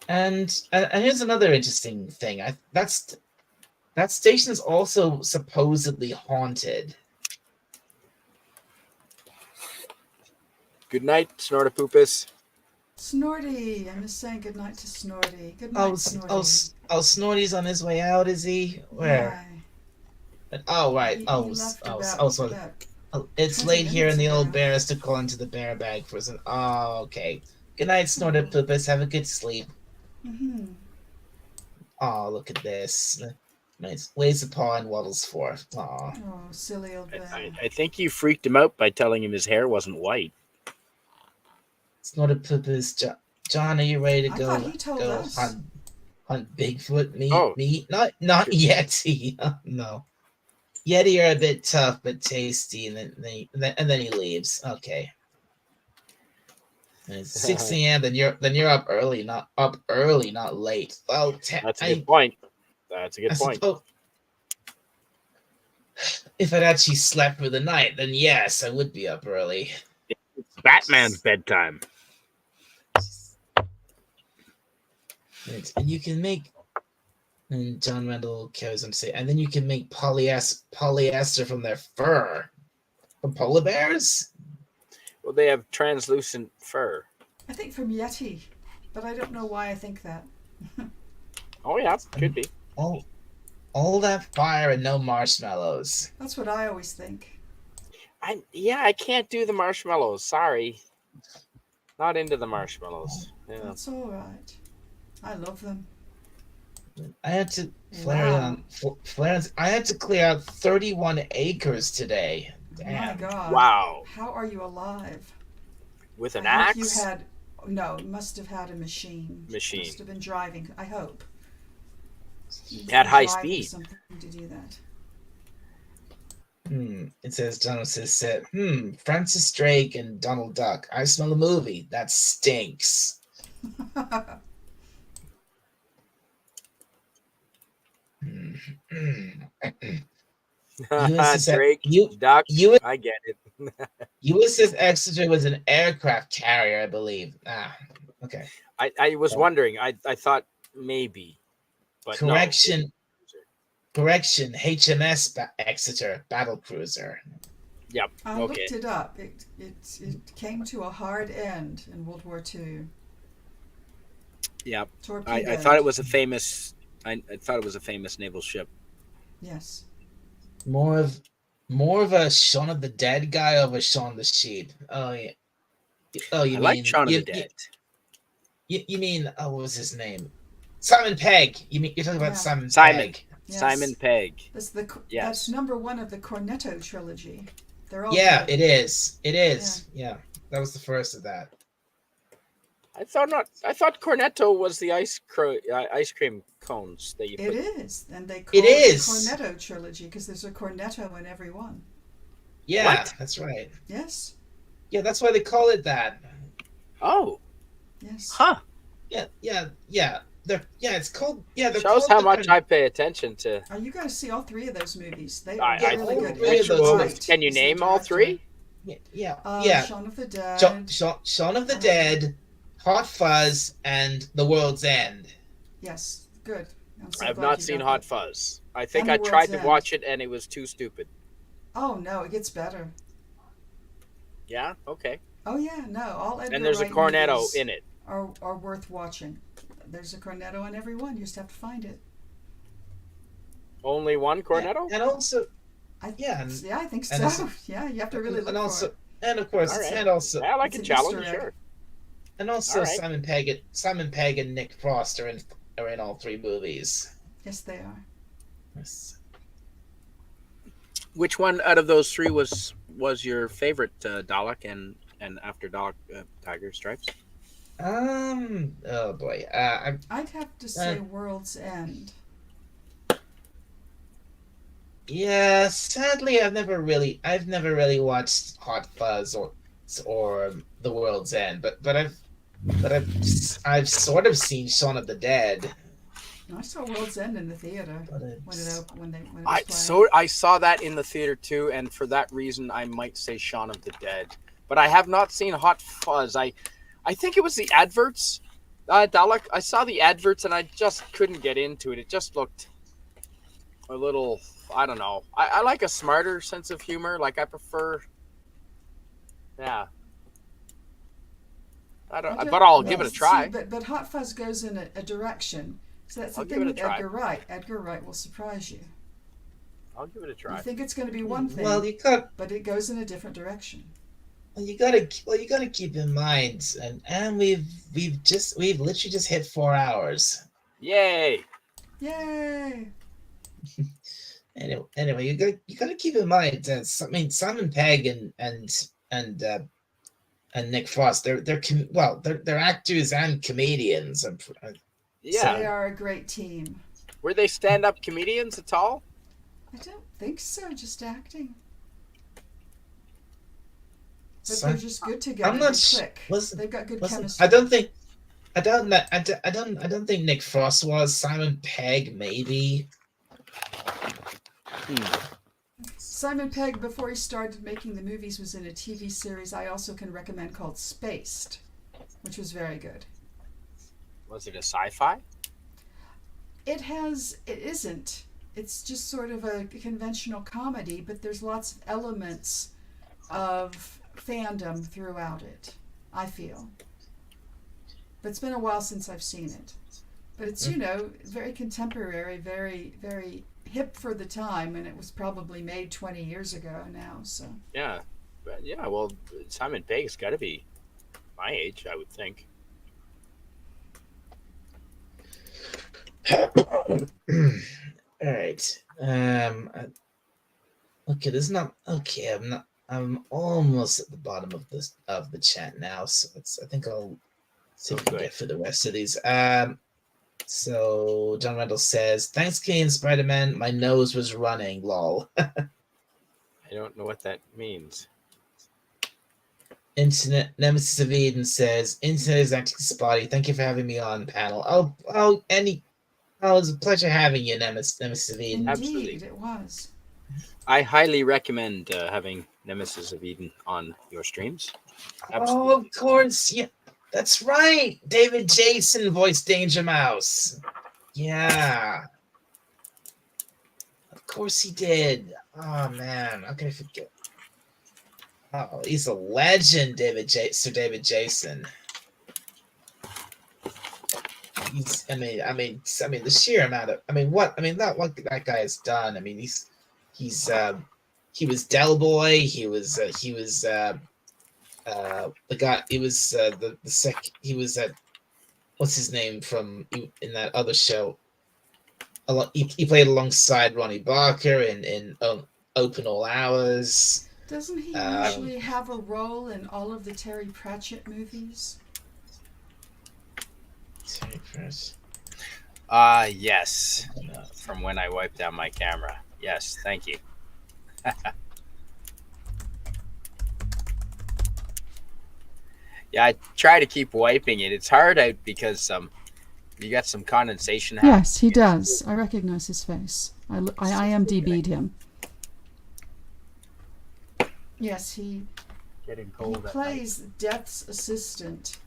And here's another interesting thing. That station is also supposedly haunted. Good night, Snortopoopus. Snorty. I miss saying goodnight to Snorty. Good night, Oh, Snorty. Snorty's on his way out, is he? Where? Oh, right. He Oh, left oh, about, oh, so about it's 20 late here in the minutes old ago. bear is to call into the bear bag for some. Oh, okay. Good night, Snortopoopus. Have a good sleep. Mm-hmm. Oh, look at this. Nice. Lays a paw and waddles forth. Aw. Oh, silly old bear. I think you freaked him out by telling him his hair wasn't white. Snortopoopus. John, are you ready to I go? thought he told go us. hunt Bigfoot meat? Oh. Meat? Not Yeti. No. Yeti are a bit tough but tasty, and then he leaves. Okay. And it's 6 a.m. Then you're up early, not late. Well, That's a good point. That's a good I point. suppose if I'd actually slept through the night, then yes, I would be up early. It's Batman's bedtime. And you can make, and John Randall carries on to say, and then you can make polyester from their fur. From polar bears? Well, they have translucent fur. I think from Yeti, but I don't know why I think that. Oh yeah, could be. All that fire and no marshmallows. That's what I always think. I can't do the marshmallows. Sorry, not into the marshmallows. Yeah. That's all right. I love them. I had to I had to clear out 31 acres today. Damn. My God. Wow. How are you alive? With an I hope axe? You had no. You must have had a machine. Machine. Must have been driving. I hope. At high Driving speed. Something to do that. It says Jonathan said, Francis Drake and Donald Duck. I smell a movie. That stinks. Drake, Duck, I get it. USS Exeter was an aircraft carrier, I believe. Okay. I was wondering. I thought maybe, but Correction. No. Correction. HMS Exeter battle cruiser. Yep. I Okay. looked it up. It came to a hard end in World War II. Yep. Torpedoed. I thought it was a famous. I thought it was a famous naval ship. Yes. More of a Shaun of the Dead guy or a Shaun the Sheep? Oh yeah. Oh, you I mean like Shaun of the Dead. You mean what was his name? Simon Pegg. You're talking about Yeah. Simon Pegg. Yes. Simon Pegg. That's number one of the Cornetto trilogy. They're all Yeah, good. it is. It is. Yeah. That was the first of that. I thought not. I thought Cornetto was the ice cream cones that you put. It is, and they call It is. the Cornetto trilogy because there's a Cornetto in every one. Yeah, What? that's right. Yes. Yeah, that's why they call it that. Oh, Yes. huh. Yeah. It's called. Yeah, they're Shows called how the much I pay attention to. Oh, you got to see all three of those movies. They I are really all good. three of those Edgar movies. Wright Can you is the name all director. three? Yeah. Shaun of the Dead. Shaun of the Dead, Hot Fuzz, and The World's End. Yes, good. I'm so I have glad not you seen got Hot that. Fuzz. I think And I The tried World's to End. watch it and it was too stupid. Oh no, it gets better. Yeah. Okay. Oh yeah, no, all Edgar And there's a Wright cornetto movies in it. are worth watching. There's a cornetto in every one. You just have to find it. Only one cornetto. And also, I and think so. and also- Yeah, you have to really look and also, for it. and of course, All right. and also, I like It's a an challenge. Easter egg. Sure. and also, All right. Simon Pegg and Nick Frost are in all three movies. Yes, they are. Yes. Which one out of those three was your favorite, Dalek and After Dalek, Tiger Stripes? Oh boy. I'd have to say World's End. Yeah. Sadly, I've never really watched Hot Fuzz or The World's End, but I've sort of seen Shaun of the Dead. I saw World's End in the theater But when it was playing. I saw that in the theater too, and for that reason, I might say Shaun of the Dead. But I have not seen Hot Fuzz. I think it was the adverts. Dalek. I saw the adverts and I just couldn't get into it. It just looked a little. I don't know. I like a smarter sense of humor. Like I prefer. Yeah. but I'll give it a try. See, but Hot Fuzz goes in a direction. So that's the I'll give thing it a with try. Edgar Wright. Edgar Wright will surprise you. I'll give it a You try. think it's going to be one thing, Well, you got but it goes in a different direction. you gotta keep in mind, and we've literally just hit 4 hours. Yay! Yay! Anyway, you gotta keep in mind that Simon Pegg and Nick Frost, they're actors and comedians. Yeah. They are a great team. Were they stand-up comedians at all? I don't think so. Just acting. But So- they're just good together. I'm not They click. listen- They've got good listen, chemistry. I don't think Nick Frost was. Simon Pegg maybe. Simon Pegg, before he started making the movies, was in a TV series I also can recommend called Spaced, which was very good. Was it a sci-fi? It isn't. It's just sort of a conventional comedy, but there's lots of elements of fandom throughout it, I feel. But it's been a while since I've seen it. But it's, very contemporary, very, very hip for the time, and it was probably made 20 years ago now, so. Yeah. But yeah, well, Simon Pegg's got to be my age, I would think. All right. Okay, this is not okay. I'm almost at the bottom of the chat now, so I think I'll see if we can get through the rest of these. So John Randall says, "Thanks, Kane Spider-Man. My nose was running. Lol." I don't know what that means. Internet Nemesis of Eden says, "Internet is acting spotty. Thank you for having me on panel." It was a pleasure having you, Nemesis of Eden. Absolutely. Indeed, it was. I highly recommend having Nemesis of Eden on your streams. Oh, of course. Yeah, that's right. David Jason voiced Danger Mouse. Yeah. Of course he did. Oh, man. How could I forget? Oh, he's a legend, Sir David Jason. The sheer amount of, what that guy has done. He was Del Boy. He was the guy. He was he was what's his name from in that other show. He played alongside Ronnie Barker in Open All Hours. Doesn't he usually have a role in all of the Terry Pratchett movies? Yes. From when I wiped out my camera. Yes, thank you. Yeah, I try to keep wiping it. It's hard out because you got some condensation happening. Yes, he does. I recognize his face. I IMDb'd him. Yes, he Getting cold at night. plays Death's assistant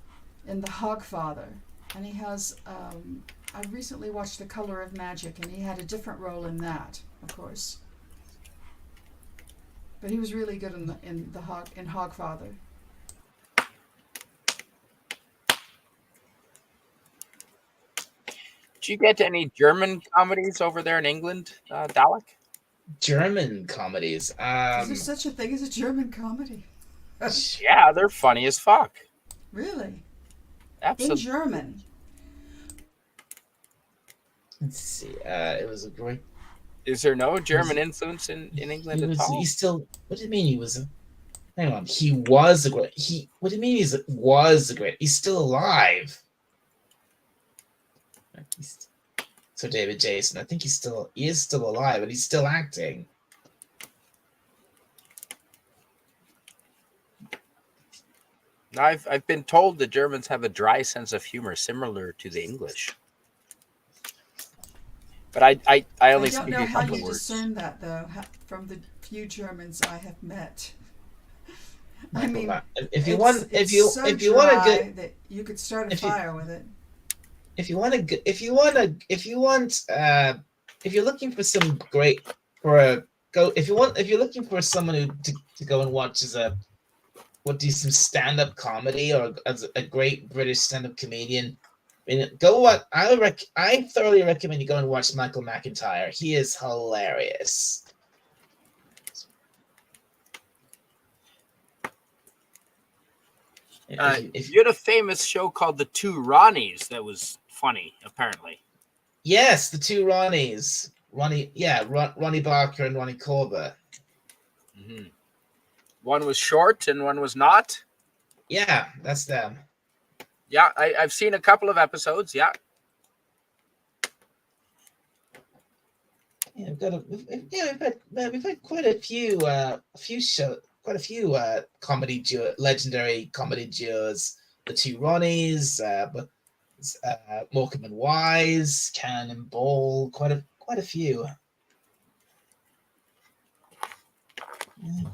in The Hogfather, and he has. I recently watched The Color of Magic, and he had a different role in that, of course. But he was really good in Hogfather. Did you get any German comedies over there in England, Dalek? German comedies. Is there such a thing as a German comedy? Yeah, they're funny as fuck. Really? In Absolutely. German? Let's see. It was a great. Is there no German influence in England at all? He's still. What do you mean he was? Hang on. He was a great. What do you mean was a great? He's still alive. So David Jason, I think he is still alive, and he's still acting. Now, I've been told the Germans have a dry sense of humor similar to the English. But I only I don't speak know a how couple you of words. discern that, though, from the few Germans I have met. I mean, if you it's want, so if you want to dry get, that you could start a if you- fire with it. if you're looking for some great if you're looking for someone to go and watch as a do some stand-up comedy or as a great British stand-up comedian, I mean, go what I thoroughly recommend you go and watch Michael McIntyre. He is hilarious. You had a famous show called The Two Ronnies that was funny, apparently. Yes, the two Ronnies. Ronnie Barker and Ronnie Corbett. Mm-hmm. One was short and one was not. Yeah, that's them. Yeah, I've seen a couple of episodes. Yeah. Yeah, we've had quite a few legendary comedy duos. The two Ronnies, Morecambe and Wise, Cannonball, quite a few. Yeah.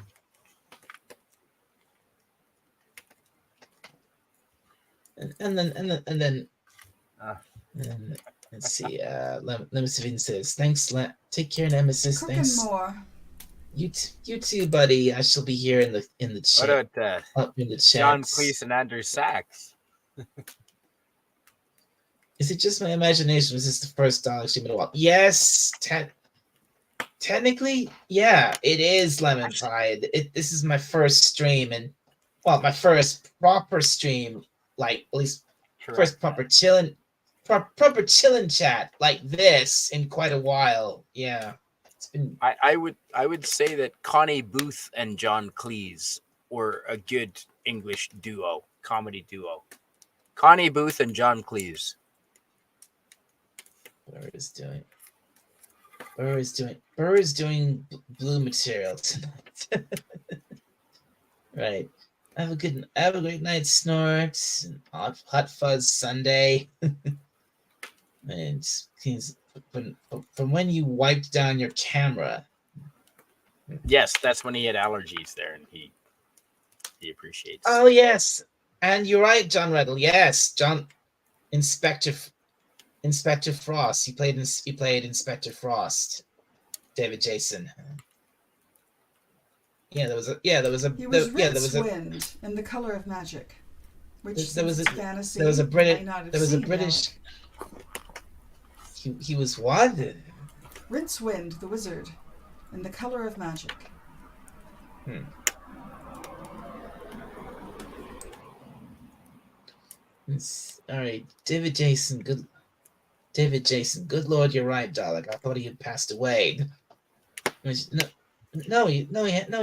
And then let's see. Nemesis Vin says, "Thanks. Take care, Nemesis. Cooking Thanks. more. You too, buddy. I shall be here in the chat. What about Up in the chat. John Cleese and Andrew Sachs? Is it just my imagination? Was this the first Dalek stream in a while? Yes. Technically, yeah, it is Lemon Pie. This is my first stream, and my first proper stream, like at least first proper chilling chat like this in quite a while. Yeah, it's been. I would say that Connie Booth and John Cleese were a good English comedy duo. Connie Booth and John Cleese. Burr is doing blue material tonight. Right. Have a great night, Snort. Hot Fuzz Sunday. And from when you wiped down your camera. Yes, that's when he had allergies there, and he appreciates. Oh yes, and you're right, John Riddle. Yes, John Inspector Frost. He played Inspector Frost. David Jason. He was Rincewind in The Color of Magic, which there was a fantasy. He was what? Rincewind, the wizard, in The Color of Magic. All right, David Jason. Good Lord, you're right, Dalek. I thought he had passed away. No, he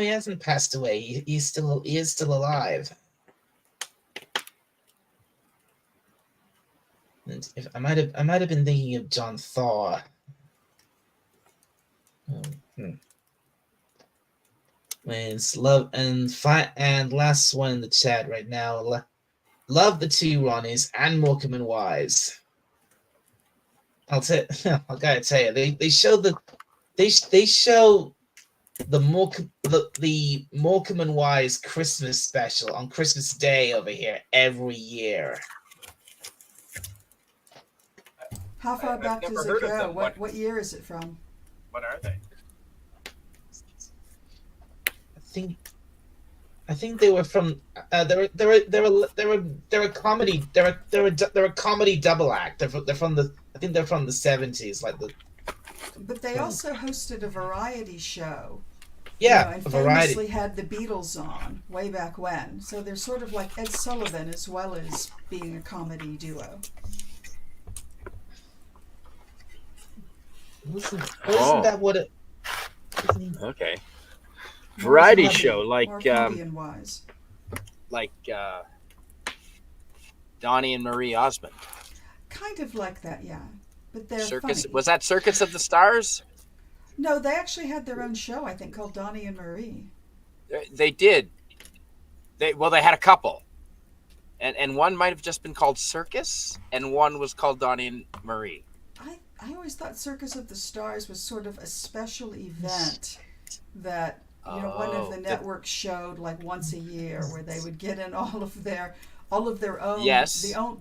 hasn't passed away. He is still alive. And if I might have been thinking of John Thaw. And it's love and last one in the chat right now. Love the two Ronnies and Morecambe and Wise. I gotta tell you, they show the Morecambe and Wise Christmas special on Christmas Day over here every year. How far back never does heard it of go? them. What year is it from? What are they? I think they were from. They're a comedy. They're a comedy double act. They're from the. I think they're from the 70s, like the. But they also hosted a variety show. Yeah, and a variety. famously had the Beatles on way back when. So they're sort of like Ed Sullivan as well as being a comedy duo. Wasn't that what it? Okay. Variety show More comedian-wise. like Donnie and Marie Osmond. Kind of like that, yeah. But they're Circus funny. was that Circus of the Stars? No, they actually had their own show, I think, called Donnie and Marie. They did. They had a couple, and one might have just been called Circus, and one was called Donnie and Marie. I always thought Circus of the Stars was sort of a special event that one of the networks showed like once a year, where they would get in all of their own,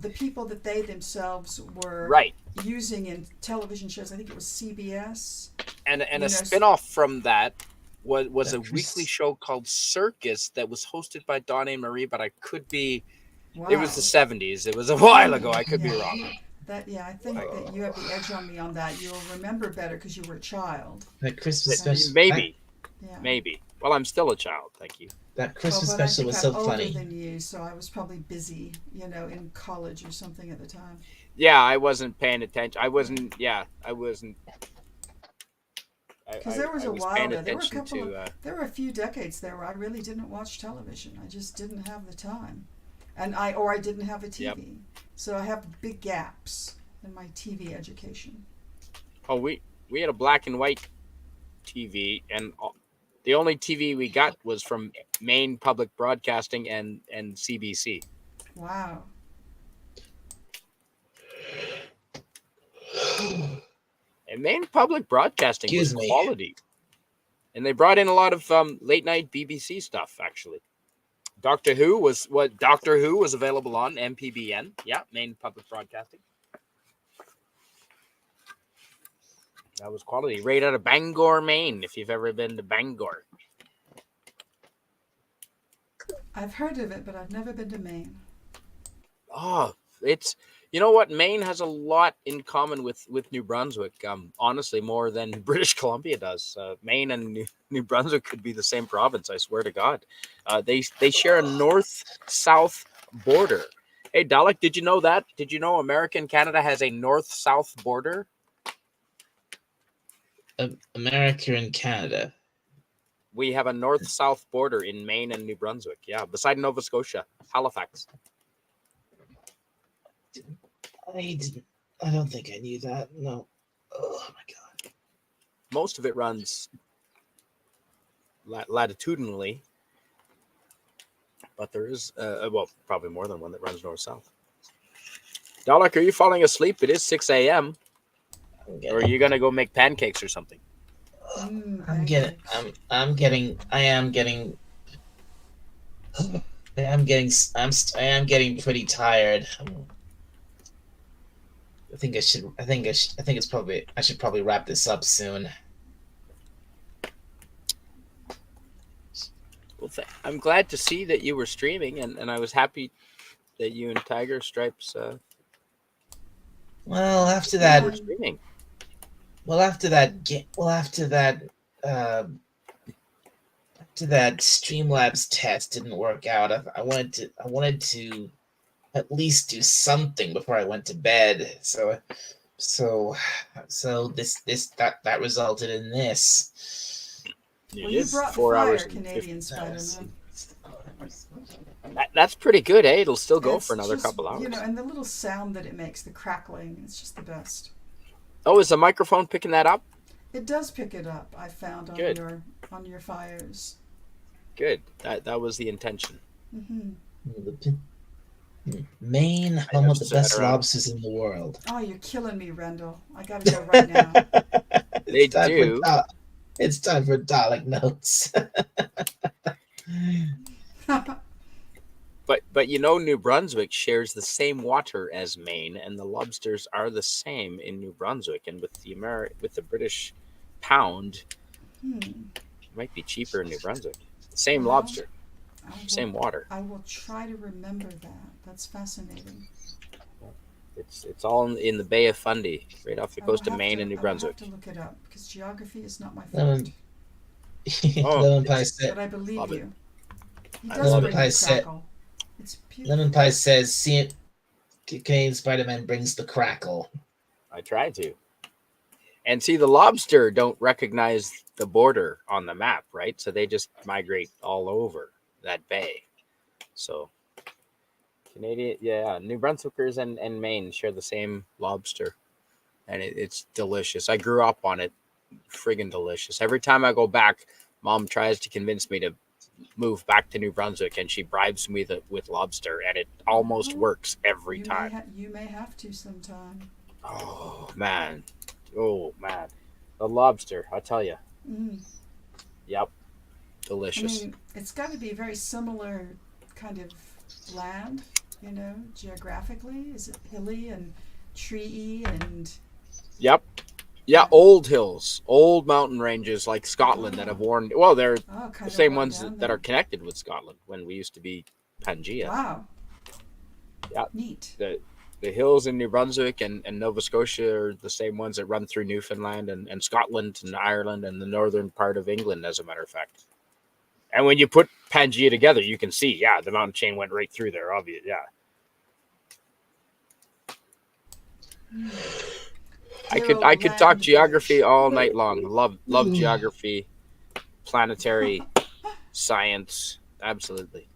the people that they themselves were using in television shows. I think it was CBS. And a spin-off from that was That a weekly Chris- show called Circus that was hosted by Don A. Marie, but I could be. Wow. It was the 70s. It was a while ago. I could be Yeah, wrong. I think that you have the edge on me on that. You'll remember better because you were a child. That Christmas special. Maybe, Yeah. maybe. Well, I'm still a child. Thank you. That Christmas Well, but I special think was I'm so older funny. than you, so I was probably busy, in college or something at the time. Yeah, I wasn't paying attention. I wasn't. Yeah, I wasn't. Because there was a while paying there. There were a attention couple to, of, there were a few decades there where I really didn't watch television. I just didn't have the time, or I didn't have a TV. Yep. So I have big gaps in my TV education. Oh, we had a black and white TV, and the only TV we got was from Maine Public Broadcasting and CBC. Wow. And Maine Public Broadcasting Excuse was me. quality, and they brought in a lot of late night BBC stuff. Actually, Doctor Who was available on MPBN. Yeah, Maine Public Broadcasting. That was quality. Right out of Bangor, Maine. If you've ever been to Bangor. I've heard of it, but I've never been to Maine. Oh, it's, you know what? Maine has a lot in common with New Brunswick. Honestly, more than British Columbia does. Maine and New Brunswick could be the same province. I swear to God. They share a north-south border. Hey, Dalek, did you know that? Did you know America and Canada has a north-south border? America and Canada. We have a north-south border in Maine and New Brunswick. Yeah, beside Nova Scotia, Halifax. I don't think I knew that. No. Oh my God. Most of it runs latitudinally, but there is, probably more than one that runs north-south. Dalek, are you falling asleep? It is 6 a.m. Or are you going to go make pancakes or something? I am getting pretty tired. I should probably wrap this up soon. Well, I'm glad to see that you were streaming, and I was happy that you and Tiger Stripes Well, after were that, streaming. after that Streamlabs test didn't work out, I wanted to at least do something before I went to bed. So that resulted in this. Well, you brought 4 fire, hours and Canadian 50 Spider-Man. That's pretty good, eh? It'll still go It's for another just, couple hours. And the little sound that it makes, the crackling, it's just the best. Oh, is the microphone picking that up? It does pick it up. I found on Good. your fires. Good. That was the intention. Hmm. Maine, home of the noticed that best around. lobsters in the world. Oh, you're killing me, Rendell. I gotta go right now. They do. It's time for Dalek notes. But New Brunswick shares the same water as Maine, and the lobsters are the same in New Brunswick. And with the British pound, it might be cheaper in New Brunswick. Same Well, lobster, same water. I will try to remember that. That's fascinating. It's all in the Bay of Fundy, right off the I will coast of have Maine to- and New I will Brunswick. have to look it up because geography is not my Lemon- favorite. Lemon Pie said. But I believe Love it. you. He I does love bring it. the I said- crackle. It's beautiful. Lemon Pie says, "See it." Canadian Spider-Man brings the crackle. I tried to. And see, the lobster don't recognize the border on the map, right? So they just migrate all over that bay. So New Brunswickers and Maine share the same lobster. And it's delicious. I grew up on it. Friggin' delicious. Every time I go back, Mom tries to convince me to move back to New Brunswick, and she bribes me with lobster, and it almost works every time. You may have to sometime. Oh man, the lobster! I tell you, Mm. yep, I delicious. mean, it's got to be very similar kind of land, geographically. Is it hilly and treey and Yep, Yeah, old hills, old mountain ranges like Scotland that have worn. Well, they're Oh, the kind of same run ones down that there. are connected with Scotland when we used to be Pangea. Wow. Yeah. Neat. The hills in New Brunswick and Nova Scotia are the same ones that run through Newfoundland and Scotland and Ireland and the northern part of England, as a matter of fact. And when you put Pangea together, you can see, yeah, the mountain chain went right through there. Obvious, yeah. I could talk geography all night long. Love geography, planetary science, absolutely,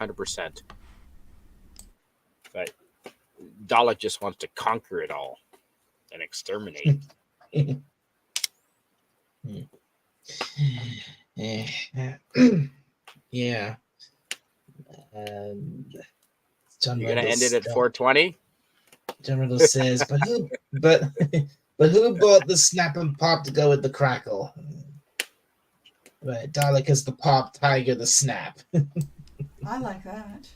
100%. But Dalek just wants to conquer it all and exterminate. Yeah. John You're gonna Randall end it at still- 420. John Randall says, but who bought the snap and pop to go with the crackle? Right, Dalek is the pop, Tiger the snap. I like that.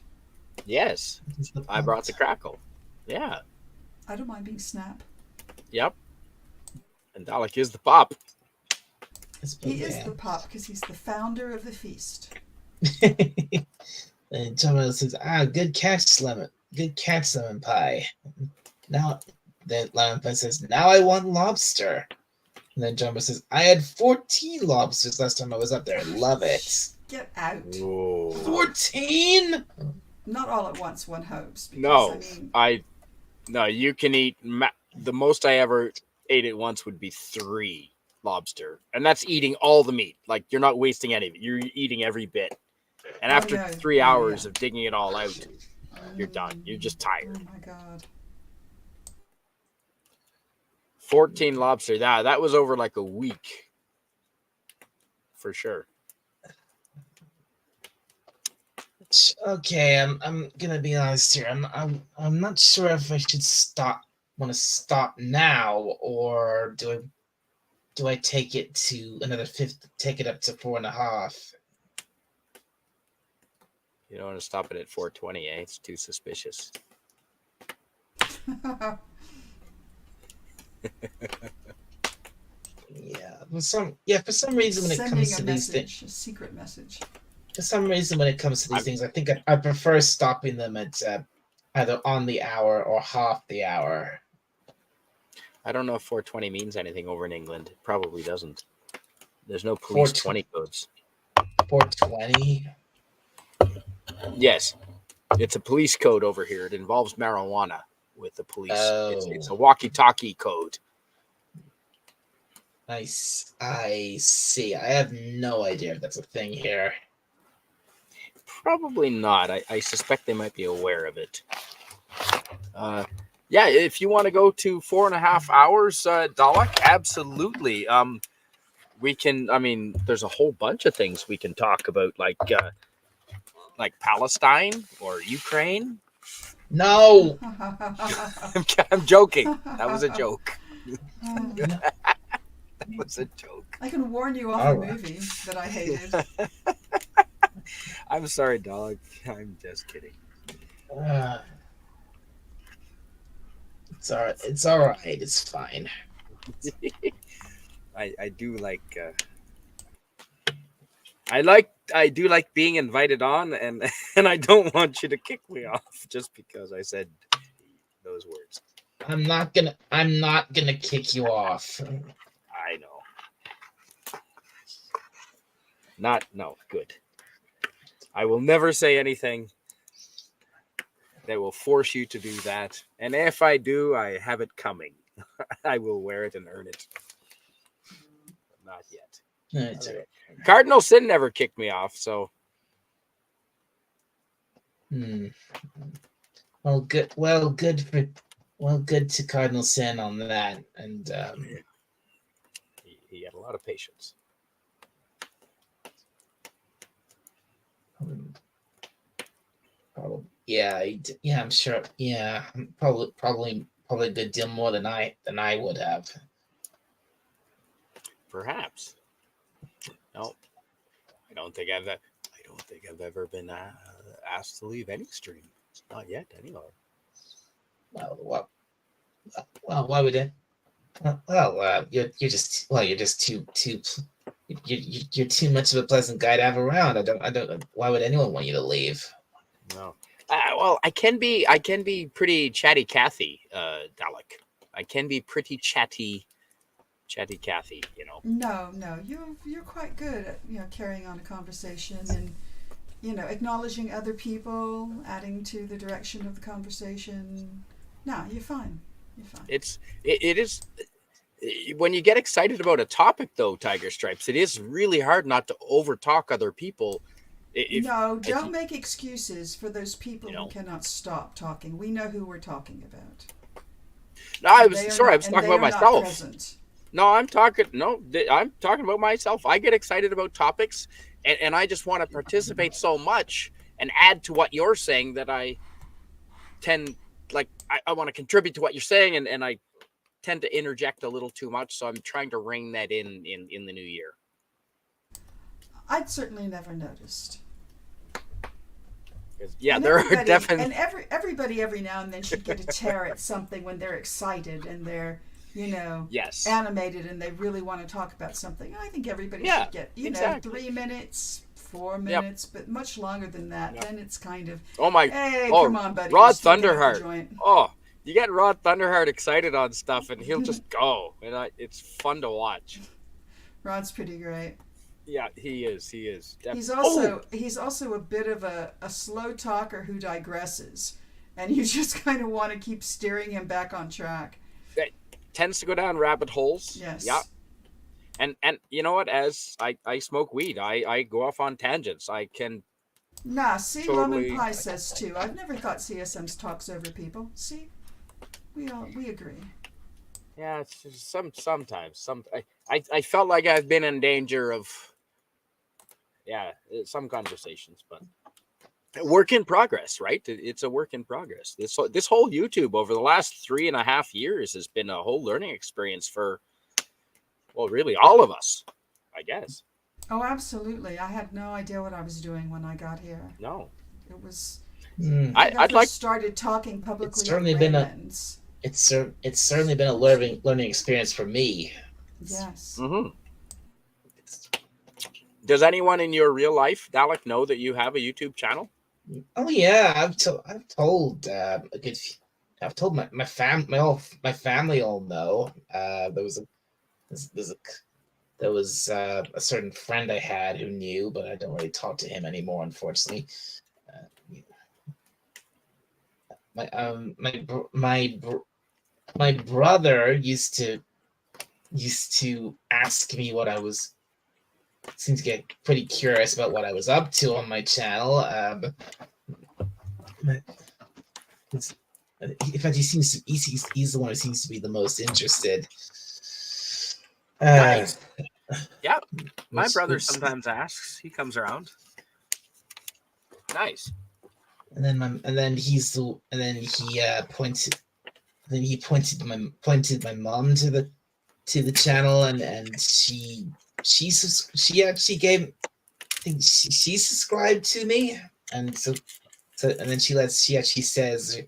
Yes, He's the I pop. brought the crackle. Yeah, I don't mind being Snap. yep. And Dalek is the pop. It's He is bad. the pop because he's the founder of the feast. And John Randall says, good catch, Lemon. Good catch, Lemon Pie. Now, then Lemon Pie says, now I want lobster. And then John Randall says, I had 14 lobsters last time I was up there. Love it. Get out. Whoa. 14? Not all at once, one hopes. Because, No, I mean, no. You can eat. The most I ever ate at once would be 3 lobster, and that's eating all the meat. Like, you're not wasting any of it. You're eating every bit. And Oh, after yeah. 3 Yeah, hours yeah. of digging it all out, you're done. You're just tired. oh my God. 14 lobster. That was over like a week, for sure. Okay, I'm gonna be honest here. I'm not sure if I should want to stop now, or do I take it to another 50, take it up to 4.5? You don't want to stop it at 420, eh? It's too suspicious. Yeah, for some reason when it Sending comes a to these things, message, a secret message. for some reason when it comes to these things, I think I prefer stopping them at either on the hour or half the hour. I don't know if 420 means anything over in England. It probably doesn't. There's no police 20 codes. 420. Yes, it's a police code over here. It involves marijuana with the police. It's Oh. a walkie-talkie code. I see. I have no idea if that's a thing here. Probably not. I suspect they might be aware of it. Yeah, if you want to go to 4.5 hours, Dalek, absolutely. We can. I mean, there's a whole bunch of things we can talk about, like Palestine or Ukraine. No. I'm joking. That was a joke. That was a joke. I can warn you off a Alright. movie that I hated. I'm sorry, Dalek. I'm just kidding. It's all right. It's all right. It's fine. I do like. I do like being invited on, and I don't want you to kick me off just because I said those words. I'm not gonna kick you off. I know. No, good. I will never say anything that will force you to do that. And if I do, I have it coming. I will wear it and earn it. But not yet. No, it's all right. Cardinal Sin never kicked me off, so Well, good to Cardinal Sin on that, and he had a lot of patience. probably, yeah, I'm sure, yeah, probably a good deal more than I would have. Perhaps. No, I don't think I've ever been asked to leave any stream. Not yet, anyway. Well, why would it? You're just you're too much of a pleasant guy to have around. I don't. Why would anyone want you to leave? No. Well, I can be pretty chatty Cathy, Dalek. I can be pretty chatty Cathy, you know. No, you're quite good at carrying on a conversation and acknowledging other people, adding to the direction of the conversation. No, you're fine. You're fine. It is when you get excited about a topic, though, Tiger Stripes. It is really hard not to overtalk other people. Don't make excuses for those people who cannot stop talking. We know who we're talking about. No, I was talking about myself. I'm talking about myself. I get excited about topics, and I just want to participate so much and add to what you're saying that I tend, I want to contribute to what you're saying, and I tend to interject a little too much. So I'm trying to rein that in the new year. I'd certainly never noticed. Yeah, there are definitely... And everybody every now and then should get a tear at something when they're excited and they're, yes, animated and they really want to talk about something. I think everybody should get, 3 minutes, 4 minutes, but much longer than that. Then it's kind of, hey, come on, buddy. Rod Thunderheart. Oh, you get Rod Thunderheart excited on stuff and he'll just go. And it's fun to watch. Rod's pretty great. Yeah, he is. He's also a bit of a slow talker who digresses, and you just kind of want to keep steering him back on track. It tends to go down rabbit holes. Yes. Yeah. And you know what? As I smoke weed, I go off on tangents. I can. Nah, see, Lemon Pie says too. I've never thought CSMs talks over people. See, we agree. Yeah, it's just sometimes. I felt like I've been in danger of. Yeah, some conversations, but work in progress, right? It's a work in progress. This whole YouTube over the last 3.5 years has been a whole learning experience for, well, really all of us, I guess. Oh, absolutely. I had no idea what I was doing when I got here. No. It was... I'd like... started talking publicly. It's certainly been it's certainly been a learning experience for me. Yes. Mm-hmm. Does anyone in your real life, Dalek, know that you have a YouTube channel? Oh yeah, I've told my family all know. There was a certain friend I had who knew, but I don't really talk to him anymore, unfortunately. My brother used to ask me what I was. Seemed to get pretty curious about what I was up to on my channel. In fact, he's the one who seems to be the most interested. Nice. Yeah, my brother sometimes asks. He comes around. Nice. And then he pointed my mom to the channel, and she actually gave, I think she subscribed to me, and so and then she actually says,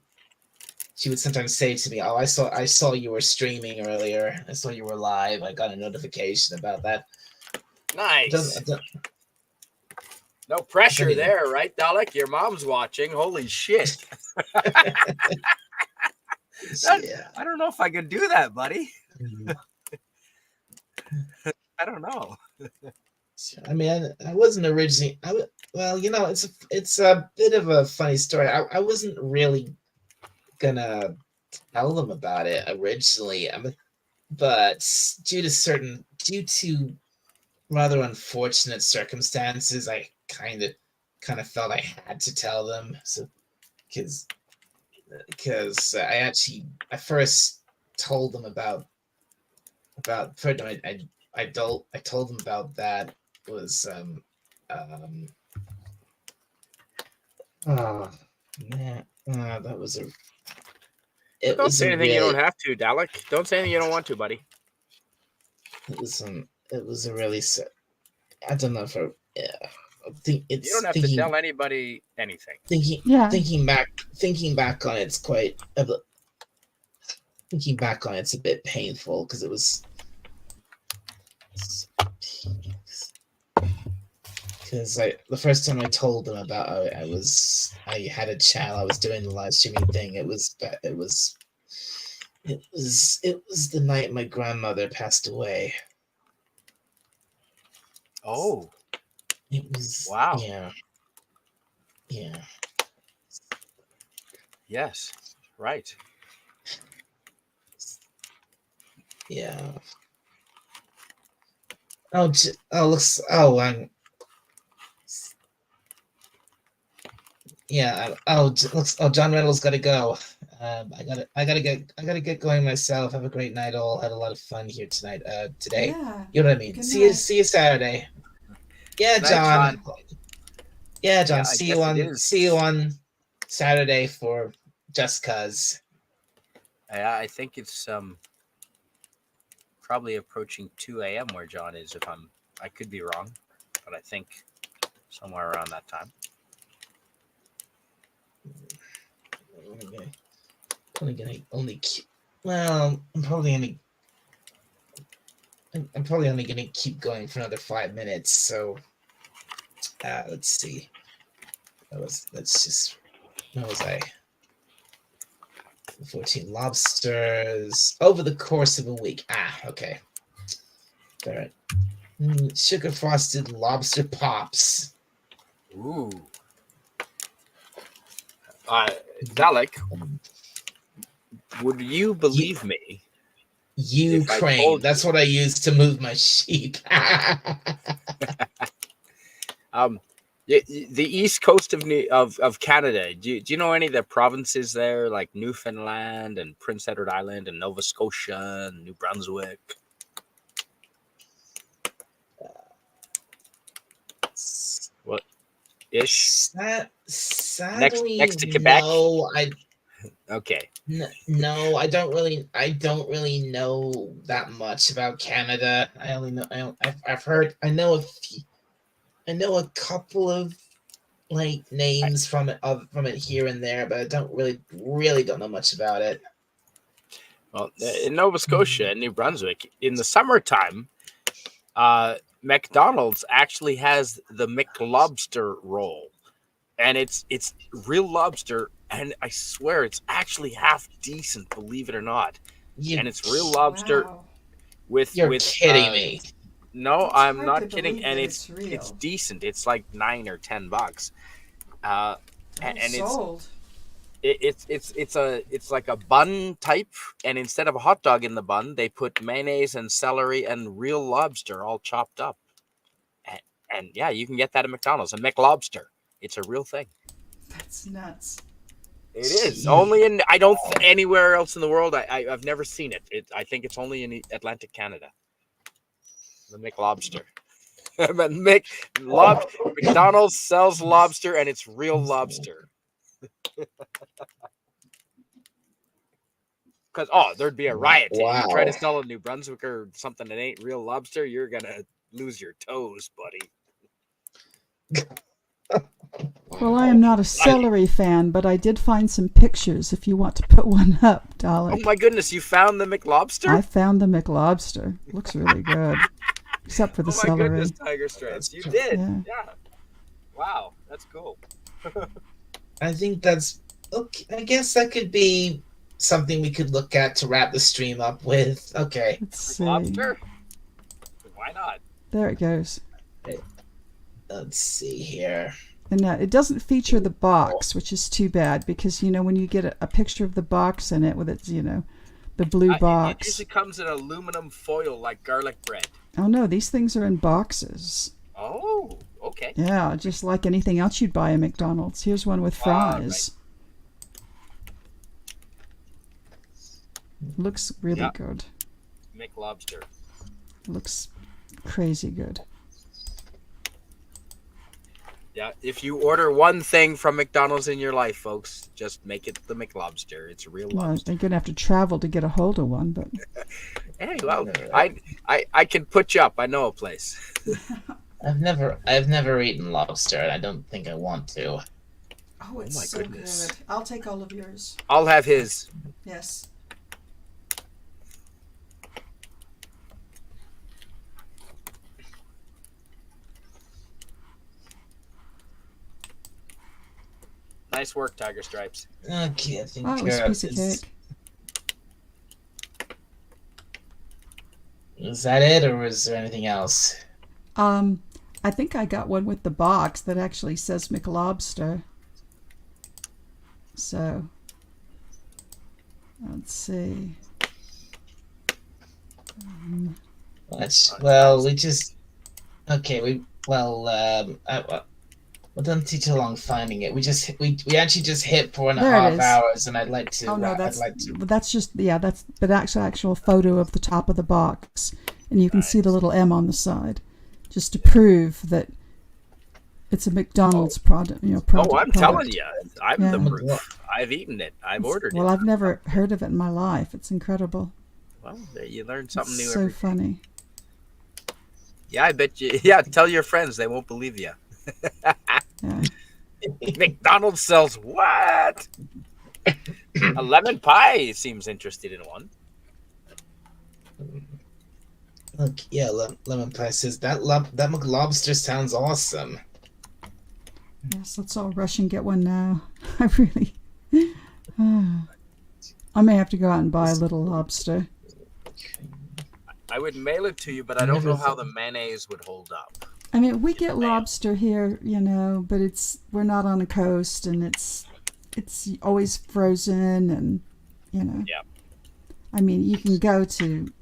she would sometimes say to me, "Oh, I saw you were streaming earlier. I saw you were live. I got a notification about that." Nice. No pressure there, right, Dalek? Your mom's watching. Holy shit. Yeah. I don't know if I could do that, buddy. I don't know. I mean, I wasn't originally. It's a bit of a funny story. I wasn't really gonna tell them about it originally, but due to rather unfortunate circumstances, I kind of felt I had to tell them. So, because I first told them about first I told them about that was that was a. Don't say anything you don't have to, Dalek. Don't say anything you don't want to, buddy. It was a really. I don't know if I think it's. You don't have to tell anybody anything. Thinking back on it, it's quite. thinking back on it, it's a bit painful because it was. Because the first time I told them about I had a channel, I was doing the live streaming thing. It was the night my grandmother passed away. Oh, It was Wow. Yeah. yes, right. Yeah. Looks. Oh, yeah. Looks. Oh, John Reynolds got to go. I gotta get going myself. Have a great night, all. Had a lot of fun here tonight. Today. Yeah. You know what I mean. Good See you. night. See you Saturday. Yeah, Night, John. Yeah, John. Yeah, I see guess you it on. is. See you on Saturday for Just Cause. I think it's probably approaching 2 a.m. where John is. I could be wrong, but I think somewhere around that time. Okay. Well, I'm probably only gonna keep going for another 5 minutes. So, let's see. Where was I? 14 lobsters over the course of a week. Okay. All right. Sugar frosted lobster pops. Ooh. Dalek, would you believe me? If I Ukraine. told That's what I use to move my sheep. The east coast of Canada. Do you know any of the provinces there, like Newfoundland and Prince Edward Island and Nova Scotia and New Brunswick? What ish? Sadly, next to Quebec? No, Okay. no, I don't really know that much about Canada. I know a couple of like names from it here and there, but I don't don't know much about it. Well, in Nova Scotia and New Brunswick, in the summertime, McDonald's actually has the McLobster roll, and it's real lobster, and I swear it's actually half decent, believe it or not. And it's real lobster Wow. with You're with kidding me. No, It's I'm hard not to kidding, believe and that it's it's real. decent. It's like $9 or $10. And it's Sold. it's like a bun type, and instead of a hot dog in the bun, they put mayonnaise and celery and real lobster all chopped up. And yeah, you can get that at McDonald's. A McLobster, it's a real thing. That's nuts. It is Gee. only in anywhere else in the world. I've never seen it. I think it's only in Atlantic Canada. The McLobster. But McDonald's sells lobster, and it's real lobster. Because there'd be a riot. Wow. You try to sell a New Brunswick or something that ain't real lobster, you're gonna lose your toes, buddy. Well, I am not a celery fan, but I did find some pictures if you want to put one up, Oh Dalek. my goodness, you found the McLobster? I found the McLobster. Looks really good. Except for the Oh my celery. goodness, Tiger Stripes. You did. Yeah. Yeah. Wow, that's cool. I think that's okay. I guess that could be something we could look at to wrap the stream up with. Okay. Let's see. Lobster? Why not? There it goes. Let's see here. And it doesn't feature the box, which is too bad because, when you get a picture of the box in it with its, the blue It box. usually comes in aluminum foil like garlic bread. Oh, no, these things are in boxes. Oh, okay. Yeah, just like anything else you'd buy at McDonald's. Here's one with fries. Looks really Yeah. good. McLobster. Looks crazy good. Yeah, if you order one thing from McDonald's in your life, folks, just make it the McLobster. It's a real Well, lobster. you're gonna have to travel to get a hold of one, but Hey, well, I can put you up. I know a place. I've never eaten lobster, and I don't think I want to. oh, it's my so goodness. good. I'll take all of yours. I'll have his. Yes. Nice work, Tiger Stripes. Okay, I think Oh, it was a piece of is, cake. is that it, or is there anything else? I think I got one with the box that actually says McLobster. So, let's see. Well, we just okay. We don't take too long finding it. We actually just hit 4.5 There it is. hours, and I'd like to. Oh no, I'd like to. that's just that's but actual photo of the top of the box, and you can see the little M on the side, just to prove that it's a McDonald's product. Oh, I'm product. telling you, I'm Yeah. the proof. I've eaten it. I've ordered Well, it. I've never heard of it in my life. It's incredible. Well, you learn something It's new so every. funny. Yeah, I bet you. Yeah, tell your friends; they won't believe you. Yeah. McDonald's sells what? A lemon pie seems interested in one. Look, yeah, lemon pie says that McLobster sounds awesome. Yes, let's all rush and get one now. I really. I may have to go out and buy a little lobster. I would mail it to you, but I don't know how the mayonnaise would hold up. I mean, we get lobster here, but we're not on the coast, and it's always frozen, and Yeah. I mean, you can go to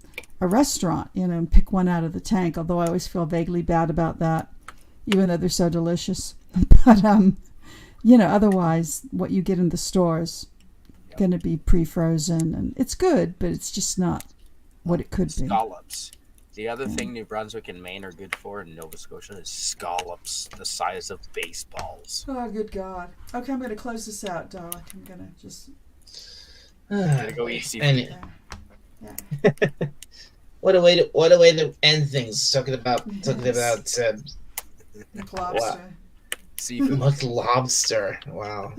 a restaurant, and pick one out of the tank. Although I always feel vaguely bad about that, even though they're so delicious. But otherwise, what you get in the stores going to be pre-frozen, and it's good, but it's just not what it could be. Scallops. The other thing New Brunswick and Maine are good for, and Nova Scotia, is scallops the size of baseballs. Oh, good God. Okay, I'm going to close this out, Doc. I'm going to just... Gotta go eat seafood. And Yeah. what a way to end things. Talking about McLobster. Seafood. McLobster. Wow.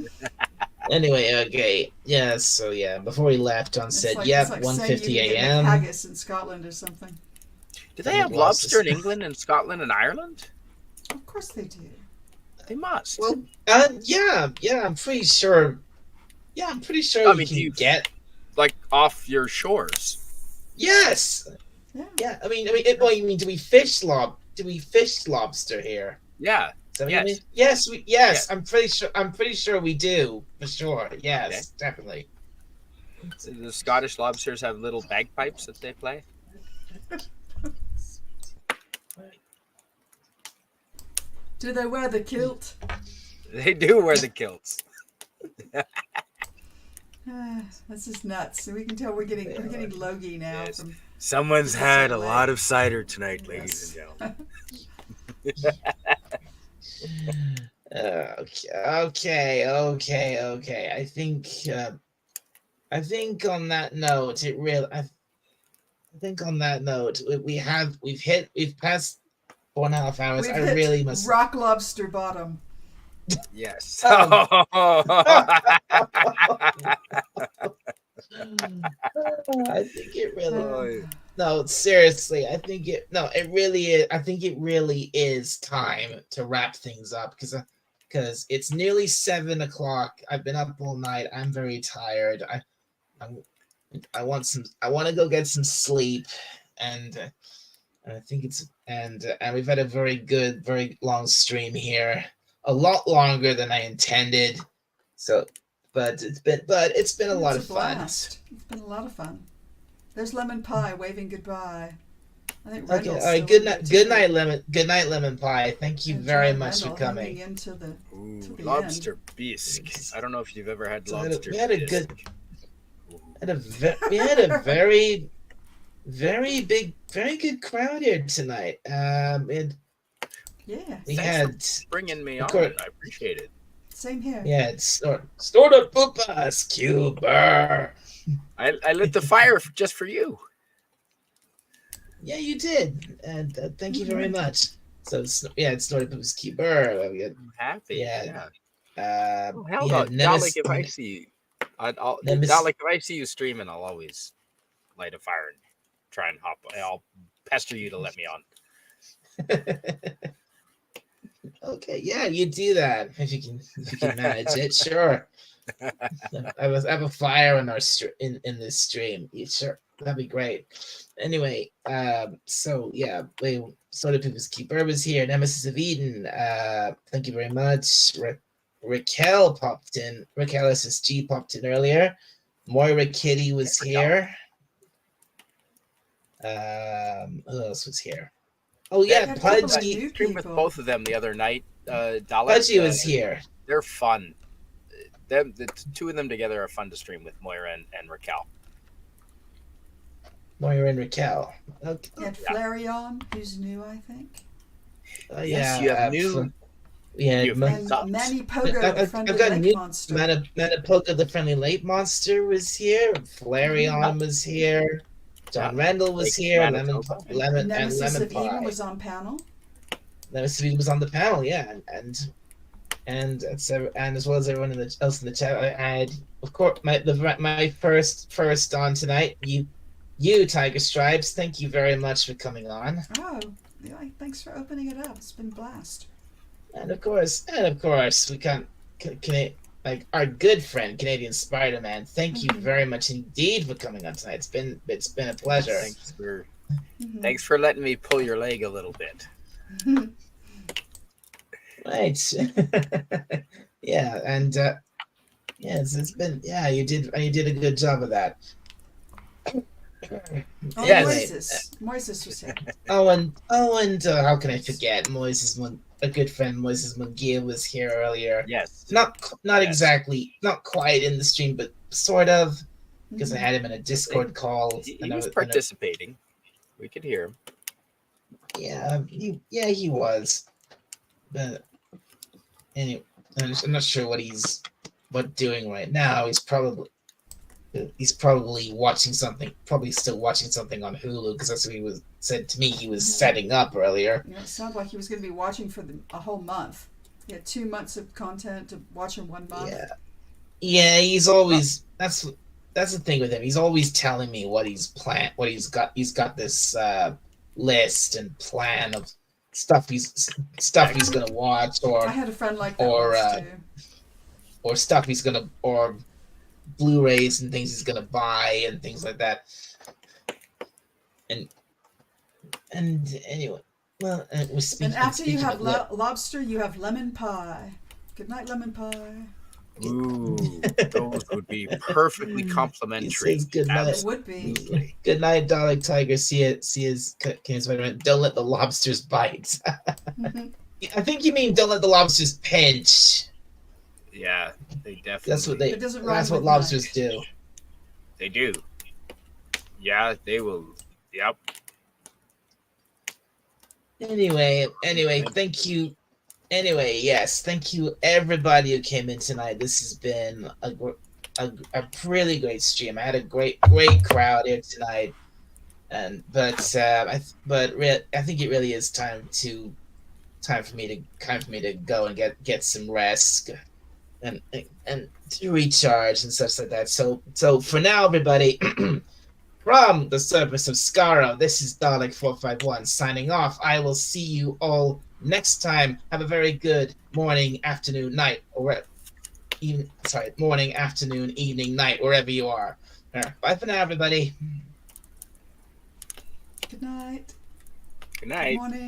Anyway, okay. Yeah, so yeah, before we left, John said, It's like 1:50 saying you can get a.m. haggis in Scotland or something. Do they have lobster in England and Scotland and Ireland? Of course they do. They must. Well, yeah, I'm pretty sure. Yeah, I'm pretty sure I you mean, can do you- get. Like off your shores. Yes. Yeah. Yeah, I mean, you mean do we fish lobster here? Yeah. Is that what you Yes. mean? Yes, yes. Yeah. I'm pretty sure we do for sure. Yes, definitely. The Scottish lobsters have little bagpipes that they play. Do they wear the kilt? They do wear the kilts. That's just nuts. So we can tell we're getting logy now. Yes. From Someone's Yes, had a certainly. lot of cider tonight, ladies and gentlemen. Okay. I think on that note, we've passed 4.5 hours. We've I hit really must. rock lobster bottom. Yes. I think it really. No, seriously, it really is. I think it really is time to wrap things up because it's nearly 7 o'clock. I've been up all night. I'm very tired. I want to go get some sleep, and I think and we've had a very long stream here, a lot longer than I intended. So, but it's been a lot of fun. Blast. It's been a lot of fun. There's Lemon Pie waving goodbye. I think Okay, Randall's all right. still Good in night, there, too. Good night, lemon pie. Thank you And very John much for Randall coming. hanging into the Ooh, to the lobster bisque. I don't know if you've ever had So lobster we had a bisque. good- We had a very good crowd here tonight. And Yeah, we Thanks had Bringing me Of on. course. I appreciate it. same here. it's Snort of Pupas, Cuber. I lit the fire just for you. Yeah, you did, and thank you very much. So it's Snort of Pupas, Cuber. I'm happy. Yeah. Oh, hell we no. had Not like if I see you. Not Nemes- like if I see you streaming, I'll always light a fire and try and hop. I'll pester you to let me on. Okay, yeah, you do that if you can manage it. Sure. I have a fire in our in this stream. Sure, that'd be great. Anyway, so yeah, Soda People's Keeper was here. Nemesis of Eden. Thank you very much. Raquel popped in. Raquel SSG popped in earlier. Moira Kitty was here. Who else was here? Oh yeah, Yeah, a couple of Pudgy. new Streamed with people. both of them the other night. Dalek, Pudgy was here. They're fun. The two of them together are fun to stream with, Moira and Raquel. Moira and Raquel. Okay. You had Flareon, who's new, I think. Yes, you have new. Yeah, you have And Subs. Manny Pogo, the I've friendly got lake new monster. Manapoka, the friendly lake monster, was here. Flareon was here. John Randall was Lake here. Manitoba. Lemon Nemesis and Lemon of Eden Pie. was on panel. Nemesis of Eden was on the panel, yeah, and as well as everyone else in the chat. I had, of course, my first on tonight. You Tiger Stripes. Thank you very much for coming on. Oh, yeah, thanks for opening it up. It's been a blast. And of course, we can't. Like our good friend Canadian Spider-Man. Thank you very much indeed for coming on tonight. It's been a pleasure. Thanks for letting me pull your leg a little bit. Right. Yeah, and it's been you did a good job of that. Oh, Yeah, Moises was here. and how can I forget? A good friend Moises Mungia was here earlier. Yes. Not Yes. exactly, not quite in the stream, but sort of, because I had him in a Discord call. He and I was was participating. We could hear him. he was. But anyway, I'm not sure what he's doing right now. He's probably watching something. Probably still watching something on Hulu, because that's what he said to me. He was setting up earlier. You know, it sounded like he was going to be watching for a whole month. He had 2 months of content to watch in 1 month. Yeah. He's always that's the thing with him. He's always telling me what he's got. He's got this list and plan of stuff he's gonna watch, I had a friend like that or, once too. or stuff he's gonna, or Blu-rays and things he's gonna buy and things like that. And anyway, well, And after you have lobster, you have lemon pie. Good night, lemon pie. Ooh, those would be perfectly complimentary. He says good night. It would be. Good night, Dalek Tiger. See his Spider-Man. Don't let the lobsters bite. I think you mean don't let the lobsters pinch. Yeah, they definitely. That's what they. It doesn't rhyme That's what with lobsters knife. do. They do. Yeah, they will. Yep. Anyway, thank you. Anyway, yes, thank you everybody who came in tonight. This has been a really great stream. I had a great crowd here tonight, but I think it really is time for me to go and get some rest and to recharge and such like that. So for now, everybody. From the surface of Skaro, this is Dalek451 signing off. I will see you all next time. Have a very good morning, afternoon, night, morning, afternoon, evening, night, wherever you are. Bye for now, everybody. Good night. Good night. Good morning.